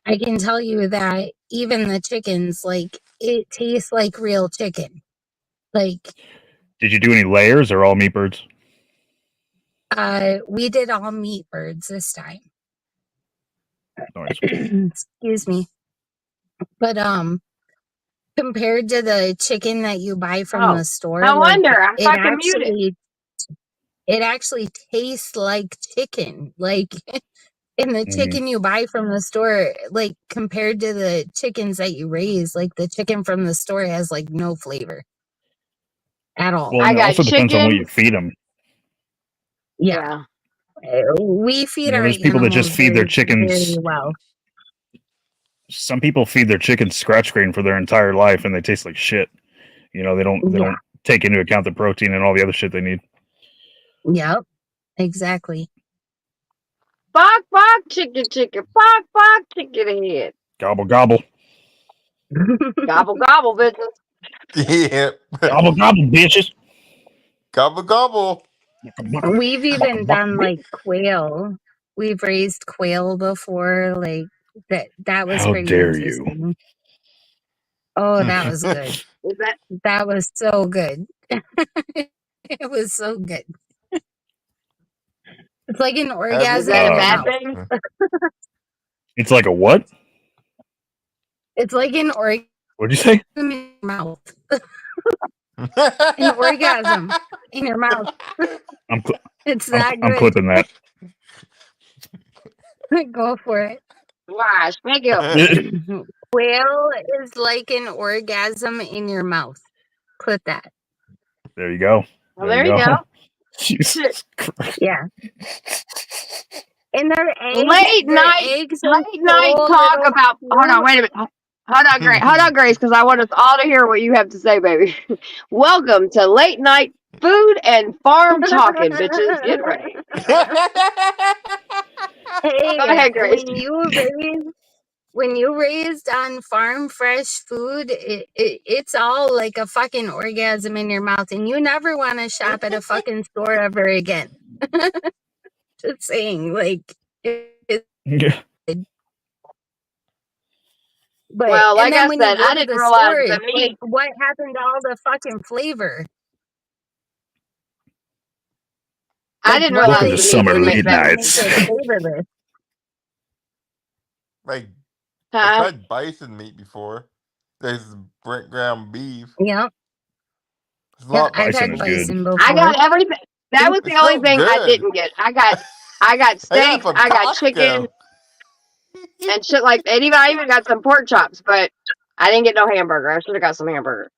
I can tell you that even the chickens, like, it tastes like real chicken. Like, Did you do any layers or all meat birds? we did all meat birds this time. Nice. Excuse me. But compared to the chicken that you buy from the store, No like, wonder I'm fucking muted. it actually tastes like chicken. Like, and the chicken you buy from the store, like, compared to the chickens that you raise, like, the chicken from the store has like no flavor at all. Well, I and it got also depends on what chicken. you feed them. Yeah. We feed our there's people that just animals feed their very, chickens. very well. Some people feed their chickens scratch grain for their entire life, and they taste like shit. They don't take into account the protein and all the other shit they need. Yep, exactly. Bark, bark, chicken, chicken, bark, bark, chicken head. Gobble gobble. Gobble, gobble, bitches. Yeah. Gobble gobble, bitches. Gobble gobble. We've even done like quail. We've raised quail before. Like that was How pretty dare you? interesting. Oh, that was good. That was so good. It was so good. It's like an Is orgasm that in a your bad mouth. thing? It's like a what? It's like an orgasm What'd you say? in your mouth. An orgasm in your mouth. It's that I'm good. clipping that. Go for it. Wash, thank you. Whale is like an orgasm in your mouth. Clip that. There you go. Well, there you go. Jesus Christ. Yeah. And their eggs, Late night talk about. Hold on, wait a minute. Hold on, Grace. Hold on, Grace, because I want us all to hear what you have to say, baby. Welcome to late night food and farm talking, bitches. Get ready. Hey, Go ahead, Grace. when you raised on farm fresh food, it's all like a fucking orgasm in your mouth, and you never want to shop at a fucking store ever again. Just saying, like. Yeah. But Well, like and then I when said, you go I to didn't the realize store, the it's meat. like, what happened to all the fucking flavor? I didn't what Welcome realize to the Summer meat would Late make that. Nights. It's flavorless. Like, Huh? I've had bison meat before. There's ground beef. Yep. It's a Yeah, lot I've Bison had is good. bison before. I got everything. That was It's the only so thing I good. didn't get. I got I got steaks, it from I got chicken, Costco. and shit like that. And I even got some pork chops, but I didn't get no hamburger. I should have got some hamburger.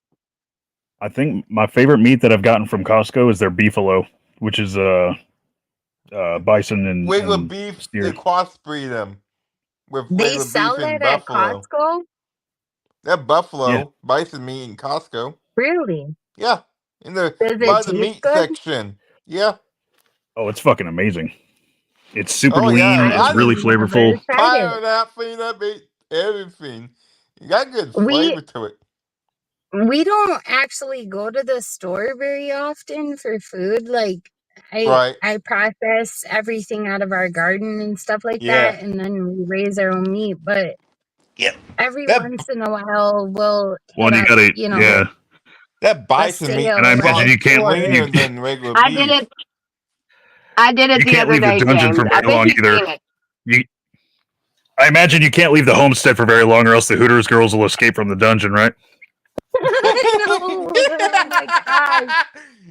I think my favorite meat that I've gotten from Costco is their beefalo, which is bison and Regular and beef, steer. they crossbreed them with They regular sell beef and that at buffalo. Costco? They have buffalo, Yeah. bison meat in Costco. Really? Yeah, in the Does it by the taste meat good? section. Yeah. Oh, it's fucking amazing. It's super Oh lean. yeah, It's I really just flavorful. Never tried fire it. that peanut meat, everything. You got good We flavor to it. we don't actually go to the store very often for food. Like Right. I process everything out of our garden and stuff like Yeah. that, and then we raise our own meat. But Yep. every That once in a while, we'll Well, hit you up, gotta, you know, yeah. that a bison meat And I sale at imagine the you can't, store. cleaner you, than regular I beef. did it. I did it you the can't other leave the day, dungeon for James. I very bet long you've either. seen it. You, I imagine you can't leave the homestead for very long, or else the Hooters girls will escape from the dungeon, right? I know. Oh my god.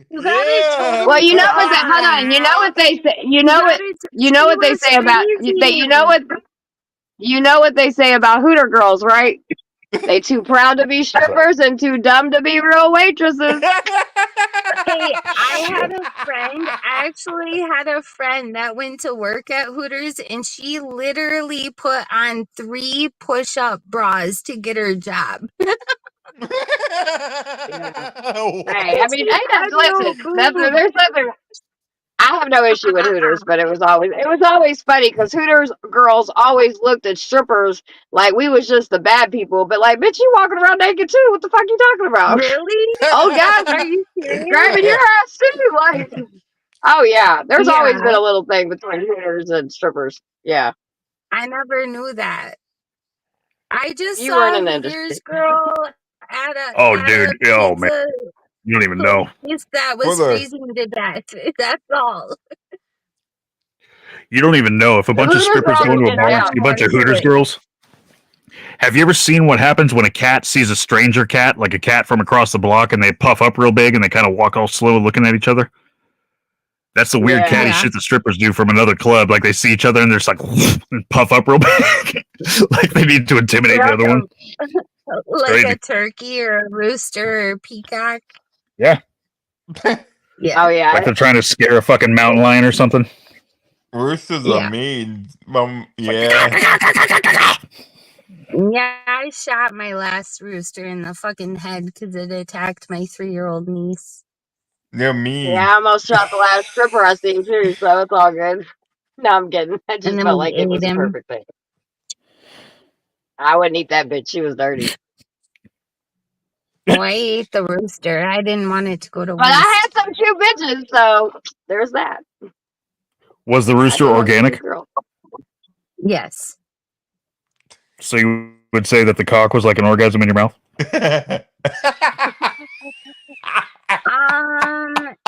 You gotta totally Well, you know tell what? us Hold on. that. You know what they say. You You know what? gotta You know she what they was say about they. You know freezing. what? You know what they say about Hooter girls, right? They too proud to be strippers and too dumb to be real waitresses. Hey, I actually had a friend that went to work at Hooters, and she literally put on 3 push-up bras to get her job. Hey, I mean, She ain't that, had no listen, there's boobs. nothing. I have no issue with Hooters, but it was always funny because Hooters girls always looked at strippers like we was just the bad people. But like, bitch, you walking around naked too? What the fuck you talking about? Really? Oh guys, Are you serious? grabbing your ass too. Like, oh yeah, there's always Yeah, been a little thing between Hooters and strippers. Yeah, I never knew that. I just you were in saw an Hooters industry. girl at Oh, a dude. Oh, man. pizza You don't even know. place that For was the freezing to death. That's all. You don't even know. If a The bunch of Hooters strippers girls go will into a get bar and down. see a bunch of More to Hooters it. girls, have you ever seen what happens when a cat sees a stranger cat, like a cat from across the block, and they puff up real big and they kind of walk all slow looking at each other? That's the weird Yeah. catty Yeah. shit the strippers do from another club. Like they see each other and they're just like and puff up real big, like they need to intimidate the other one. Like Crazy. a turkey or a rooster or a peacock. Yeah. Yeah. Oh yeah. Like they're trying to scare a fucking mountain lion or something. Roosters Yeah. are mean. Yeah. Yeah, I shot my last rooster in the fucking head because it attacked my 3-year-old niece. They're mean. Yeah, I almost shot the last stripper I seen too, so it's all good. No, I'm kidding. I And just then felt we like it was ate a him. perfect thing. I wouldn't eat that bitch. She was dirty. Oh, I ate the rooster. I didn't want it to go to But I had waste. some cute bitches, so there's that. Was the I rooster did have some organic? cute girls. Yes. So you would say that the cock was like an orgasm in your mouth?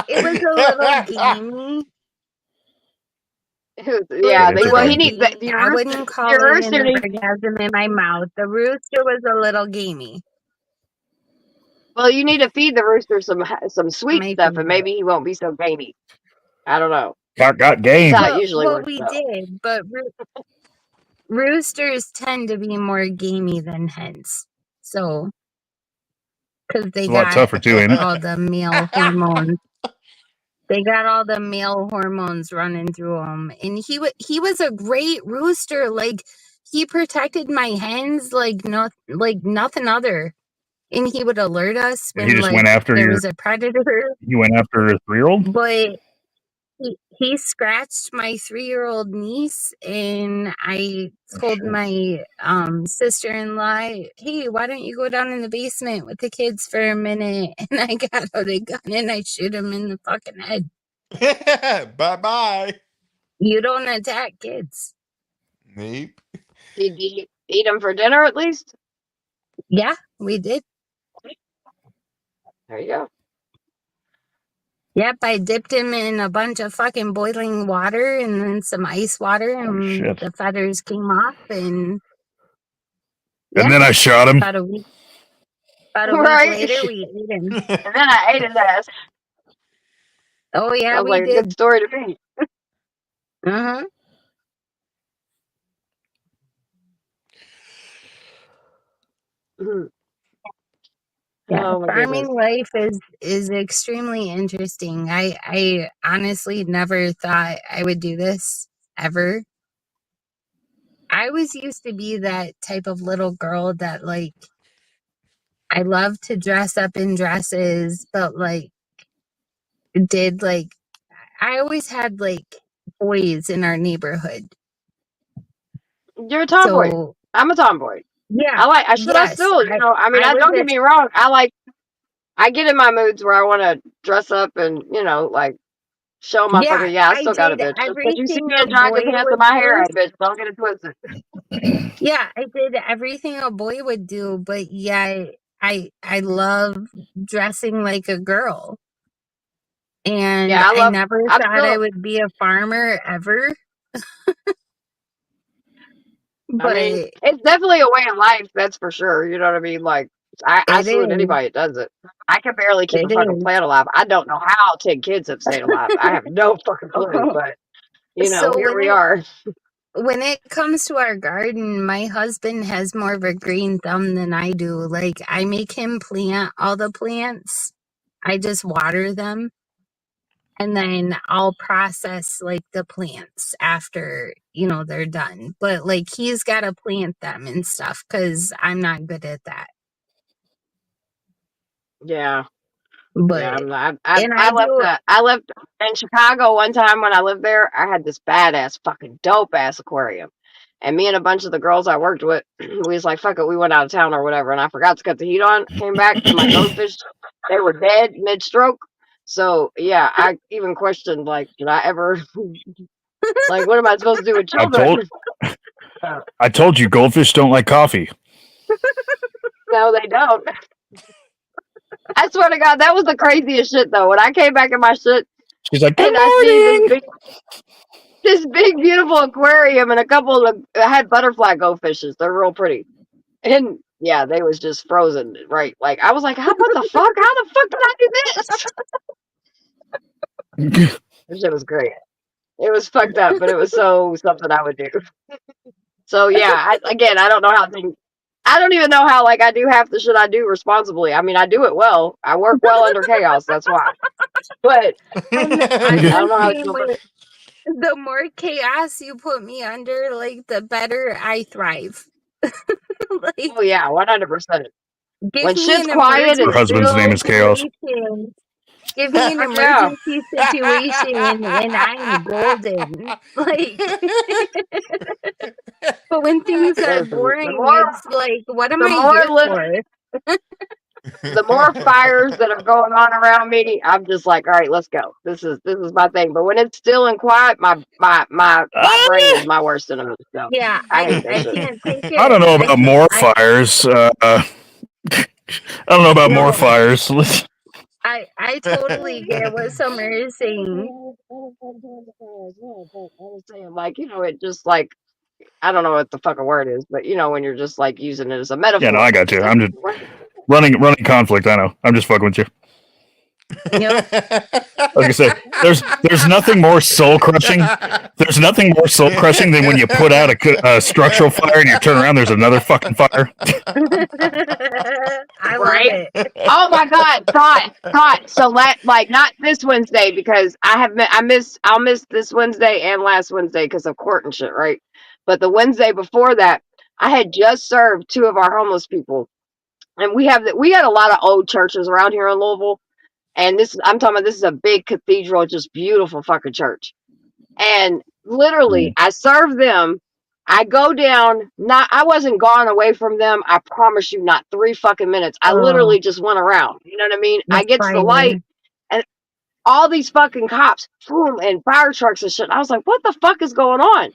It was a little gamey. Yeah, That's well, he okay. needs that. I wouldn't call Your it rooster an needs. orgasm in my mouth. The rooster was a little gamey. Well, you need to feed the rooster some sweet My stuff, and favorite. maybe he won't be so gamey. I don't know. Cock got game. That's how it usually Well, works, we though. did, but roosters tend to be more gamey than hens. So, because they It's a lot got tougher too, ain't it? all the male hormones. They got all the male hormones running through them, and he was a great rooster. Like he protected my hens like nothing other, and he would alert us He when just like went after there your. was a predator. You went after a 3-year-old. But he scratched my 3-year-old niece, and I told my sister-in-law, "Hey, why don't you go down in the basement with the kids for a minute?" And I got out a gun and I shoot him in the fucking head. Bye-bye. You don't attack kids. Nope. Did you eat them for dinner at least? Yeah, we did. There you go. Yep, I dipped him in a bunch of fucking boiling water and then some ice water, and shit. the feathers came off, and And then I shot him. about a week Right. later, we ate him. And then I ate his ass. Oh yeah, Sounds we like a did. good story to me. Uh-huh. Mhm. Yeah, Oh my farming goodness. life is extremely interesting. I honestly never thought I would do this ever. I was used to be that type of little girl that like I love to dress up in dresses, but like did like I always had like boys in our neighborhood. You're a tomboy. So I'm a tomboy. yeah, I yes, still, you know, I mean, I was don't a get me wrong. I get in my moods where I want to dress up and, you know, like show my yeah, fucking, yeah, I I still got a did bitch. Just because you see everything me a in jogging boy pants and would my hair do. out, bitch, don't get it twisted. Yeah, I did everything a boy would do, but yeah, I love dressing like a girl. And Yeah, I never I'm thought I still, would be a farmer ever. I mean, But it's definitely a way of life, that's for sure. You know what I mean? Like, I it salute is. anybody that does it. I can barely keep a It fucking is. plant alive. I don't know how 10 kids have stayed alive. I have no fucking clue, but, you know, So here we are. when it comes to our garden, my husband has more of a green thumb than I do. Like I make him plant all the plants. I just water them. And then I'll process like the plants after, you know, they're done. But like he's got to plant them and stuff because I'm not good at that. Yeah. But Yeah, I'm not. and I do. I left in Chicago one time when I lived there. I had this badass, fucking dope ass aquarium, and me and a bunch of the girls I worked with, we was like, fuck it, we went out of town or whatever, and I forgot to cut the heat on. Came back and my goldfish, they were dead mid stroke. So yeah, I even questioned like, did I ever like, what am I supposed to do with children? I told you goldfish don't like coffee. No, they don't. I swear to God, that was the craziest shit though. When I came back in my shit She's like, and I see this big beautiful aquarium and a couple of I had butterfly goldfishes. They're real pretty. And yeah, they was just frozen, right? Like I was like, what the fuck? How the fuck did I do this? That shit was great. It was fucked up, but it was so something I would do. So yeah, I don't know how things. I don't even know how like I do half the shit I do responsibly. I mean, I do it well. I work well under chaos. That's why. But I'm I the don't know how to same feel. way. The more chaos you put me under, like the better I thrive. Like, Oh yeah, 100%. give When me shit's an quiet Her and husband's name still, is Chaos. situation. Give me an fuck yeah. emergency situation and I'm golden. Like, but when things are Listen, boring, it's like, what am the I more here li- for? the more fires that are going on around me, I'm just like, all right, let's go. This is my thing. But when it's still and quiet, my brain is my worst enemy. So Yeah, I hate I that shit. can't take I it. don't know I about can't. more fires. I don't know about more No, fires. I totally get what Summer is saying. I was saying, like, it just like, I don't know what the fucking word is, but when you're just like using it as a Yeah, no, metaphor. I got you. It's I'm just like, running conflict. I know. I'm just fucking with you. Yep. Like I said, there's nothing more soul crushing. There's nothing more soul crushing than when you put out a structural fire and you turn around, there's another fucking fire. I love right? it. Oh my God, thought. So like not this Wednesday because I'll miss this Wednesday and last Wednesday because of court and shit, right? But the Wednesday before that, I had just served 2 of our homeless people, and we got a lot of old churches around here in Louisville, and I'm talking about, this is a big cathedral, just beautiful fucking church. And literally, I served them. I go down, I wasn't gone away from them. I promise you, not 3 fucking minutes. I Oh, literally just went around. You know what I mean? the I get to the fire. light and all these fucking cops, boom, and fire trucks and shit. I was like, what the fuck is going on?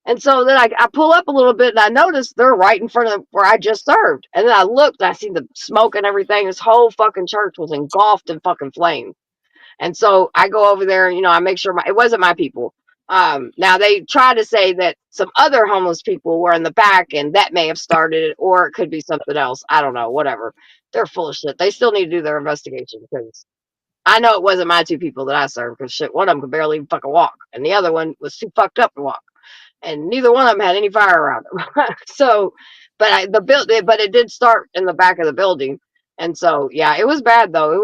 And so then I pull up a little bit and I notice they're right in front of where I just served. And then I looked, I see the smoke and everything. This whole fucking church was engulfed in fucking flames. And so I go over there and, I make sure it wasn't my people. Now they try to say that some other homeless people were in the back and that may have started it, or it could be something else. I don't know, whatever. They're full of shit. They still need to do their investigation because I know it wasn't my 2 people that I served because shit, one of them could barely even fucking walk and the other one was too fucked up to walk. And neither one of them had any fire around them. So, but it did start in the back of the building. And so, yeah, it was bad though. It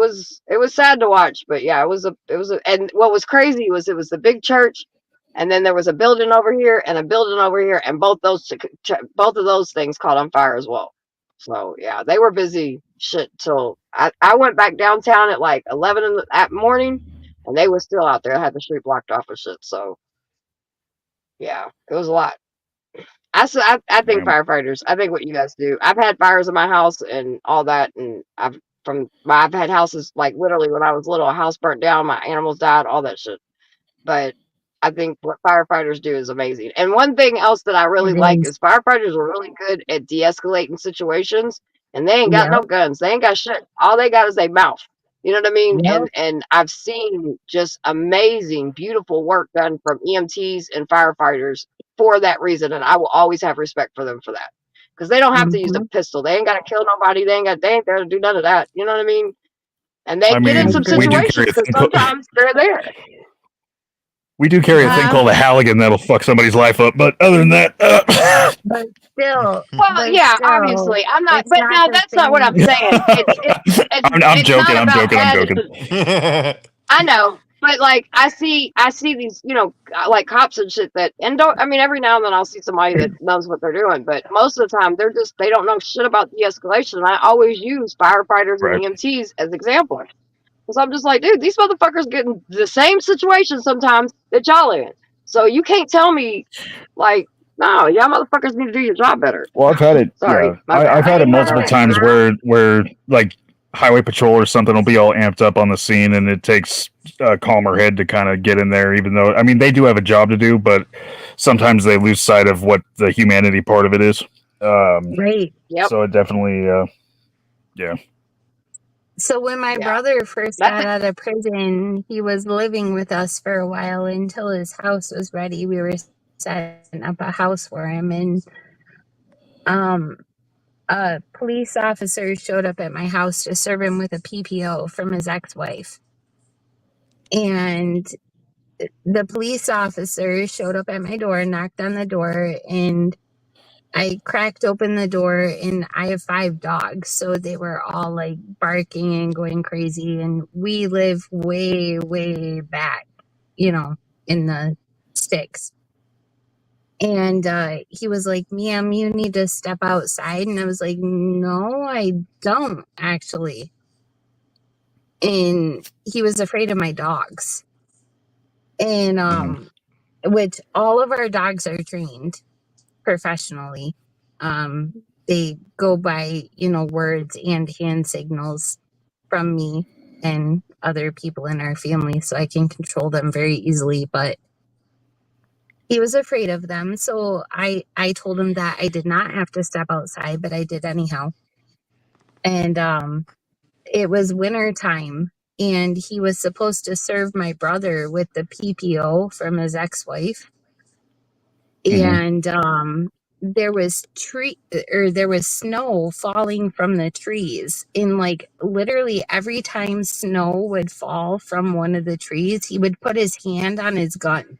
was sad to watch, but yeah, and what was crazy was it was the big church, and then there was a building over here and a building over here, and both of those things caught on fire as well. So yeah, they were busy shit till I went back downtown at like 11 in the morning, and they were still out there. I had the street blocked off and shit. So yeah, it was a lot. I think firefighters. I think what you guys do. I've had fires in my house and all that, and I've had houses like literally when I was little, a house burnt down, my animals died, all that shit. But I think what firefighters do is amazing. And one thing else that I really It like is. is firefighters are really good at de-escalating situations, and they ain't got Yep. no guns. They ain't got shit. All they got is their mouth. You know what I mean? Yep. And I've seen just amazing, beautiful work done from EMTs and firefighters for that reason, and I will always have respect for them for that. Because they don't have to use a Mm-hmm. pistol. They ain't got to kill nobody. They ain't there to do none of that. You know what I mean? And they I get in mean, some we do situations carry a because thing called sometimes they're there. we do carry a thing Yeah, called a Halligan that'll fuck somebody's life up. But other than that, but still, Well, yeah, obviously, I'm not. it's But not now the that's not what I'm same. saying. I'm It's joking. not I'm about joking. I'm that. joking. I know, but like I see these, like cops and shit and don't. I mean, every now and then I'll see somebody that knows what they're doing, but most of the time they don't know shit about de-escalation. And I always use firefighters and Right. EMTs as examples. So I'm just like, dude, these motherfuckers get in the same situation sometimes that y'all in. So you can't tell me, like, no, y'all motherfuckers need to do your job better. Well, I've had it. Sorry, Yeah, my bad. I've had it I multiple times where like highway patrol or something will be all amped up on the scene, and it takes a calmer head to kind of get in there. Even though, I mean, they do have a job to do, but sometimes they lose sight of what the humanity part of it is. Right. Yep. So it definitely, yeah. So when my brother first got out of prison, he was living with us for a while until his house was ready. We were setting up a house for him, and a police officer showed up at my house to serve him with a PPO from his ex-wife. And the police officer showed up at my door, knocked on the door, and I cracked open the door, and I have 5 dogs, so they were all like barking and going crazy. And we live way, way back, in the sticks. And he was like, "Ma'am, you need to step outside." And I was like, "No, I don't actually." And he was afraid of my dogs. And which all of our dogs are trained professionally. They go by, words and hand signals from me and other people in our family, so I can control them very easily. But he was afraid of them, so I told him that I did not have to step outside, but I did anyhow. And it was winter time, and he was supposed to serve my brother with the PPO from his ex-wife. And there was snow falling from the trees, and like literally every time snow would fall from one of the trees, he would put his hand on his gun,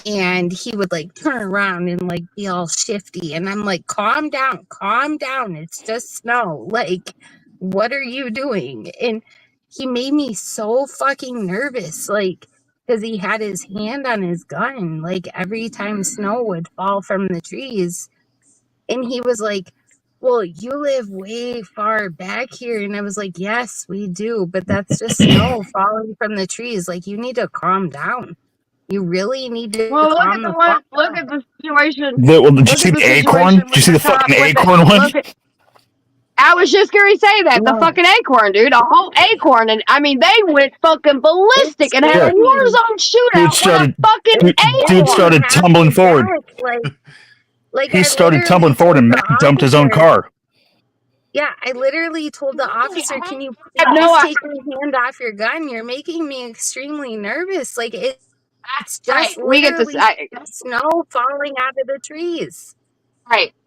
and he would like turn around and like be all shifty, and I'm like, calm down, it's just snow, like what are you doing? And he made me so fucking nervous, like, because he had his hand on his gun like every time snow would fall from the trees. And he was like, "Well, you live way far back here." And I was like, "Yes, we do, but that's just snow falling from the trees. Like, you need to calm down. You really need to Well, look calm at the fuck look down." at the situation. Well, did you Look see at the the acorn? situation Did you with see the the fucking cop with acorn it. one? Look at. I was just gonna say that the Yeah, fucking acorn, dude, a whole acorn, and I mean they went fucking it ballistic and had a Yeah, scared me. warzone dude shootout with a started fucking It dude scared me acorn. started half tumbling to forward. death. Like He I started literally tumbling forward told and the Mac dumped his own officer, car. yeah, I literally told the officer, "Can you I have please no take your hand off your gun? You're making me extremely nervous. Like it's just we get this. literally snow falling out of the trees."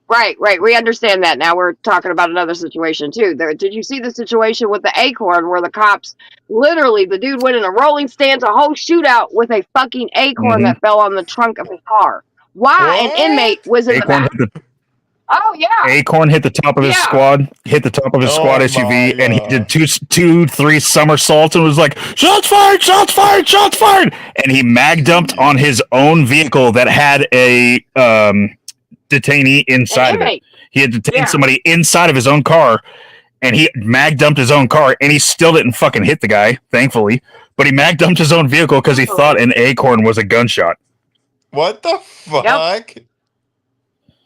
Right. We understand that. Now we're talking about another situation too. Did you see the situation with the acorn where the cops literally the dude went in a rolling stance, a whole shootout with a fucking acorn hmm that fell on the trunk of his car? Why an inmate What? was in the Acorn back? hit the Oh yeah, Acorn hit the top of his squad, hit the top of his squad Oh SUV, my and he did god. 3 somersaults and was like, "Shots fired! Shots fired! Shots fired!" And he mag dumped on his own vehicle that had a detainee an inside of it. inmate. He had detained Yeah. somebody inside of his own car, and he mag dumped his own car, and he still didn't fucking hit the guy, thankfully. But he mag dumped his own vehicle because he thought an acorn was a gunshot. What the fuck?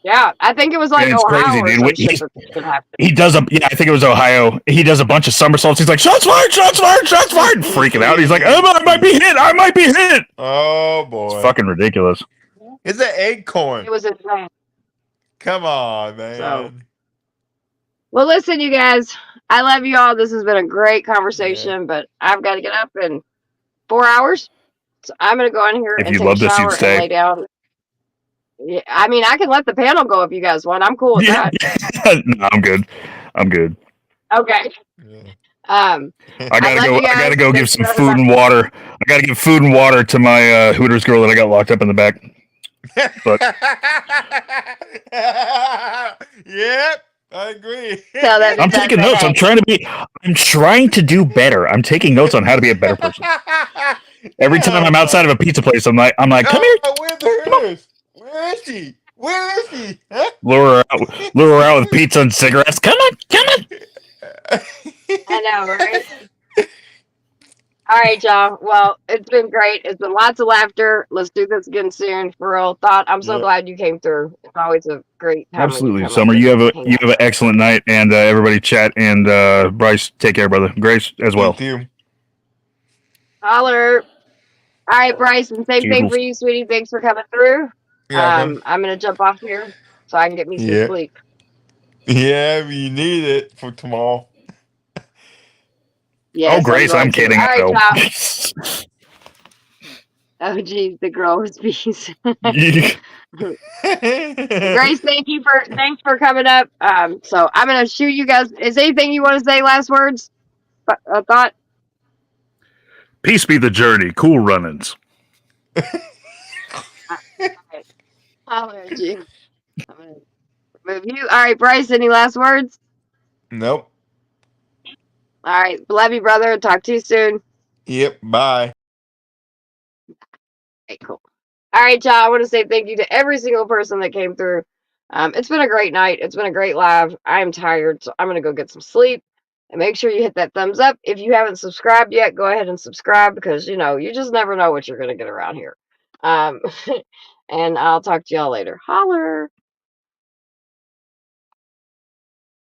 Yeah, I think it was like And it's Ohio crazy, or dude. some shit that happened. He does I think it was Ohio. He does a bunch of somersaults. He's like, "Shots fired! Shots fired! Shots fired!" Freaking out. He's like, I might be hit! I might be hit!" Oh It's boy. fucking ridiculous. It's an acorn. It was insane. Come on, man. So, well, listen, you guys, I love you all. This has been a great conversation, but I've got to get up in 4 hours. So I'm going to go in here If and you take a love this, shower you'd and stay. lay down. Yeah, I mean, I can let the panel go if you guys want. I'm cool with Yeah. that. No, I'm good. I'm good. Okay. I gotta love go. you I gotta guys. go give Thanks some for food and water. I gotta give food and water to my Hooters girl that I got locked up in the back. But Yep, I agree. Tell that I'm taking notes. I'm trying to do better. I'm taking notes on how to be a better person. Every time I'm outside of a pizza place, I'm like, come here. Where's the Hooters? Where is he? Where is he? Huh? Lure her out with pizza and cigarettes. Come on. I know, right? All right, y'all. Well, it's been great. It's been lots of laughter. Let's do this again soon. For real, Thought. I'm so Yeah. glad you came through. It's always a great time. Absolutely, when you come Summer. up You have and a hang you out. have an excellent night, and everybody chat and Bryce, take care, brother. Grace as well. Thank you. Holler. All right, Bryson. Same thing for Toodles. you, sweetie. Thanks for coming through. Yeah. I'm gonna jump off here so I can get me some Yeah. sleep. Yeah, we need it for tomorrow. Yes, Oh, Grace, I'm going to. kidding. All right, I know. y'all. Oh, geez, the girl was bees. Grace, thanks for coming up. So I'm gonna shoot you guys. Is anything you want to say? Last words? Thought. Peace be the journey. Cool runnings. Holler at you. I'm gonna remove you. All right, Bryce, any last words? Nope. All right, love you, brother. Talk to you soon. Yep. Bye. Okay, cool. All right, y'all. I want to say thank you to every single person that came through. It's been a great night. It's been a great live. I'm tired, so I'm gonna go get some sleep. And make sure you hit that thumbs up. If you haven't subscribed yet, go ahead and subscribe because you just never know what you're gonna get around here. And I'll talk to y'all later. Holler.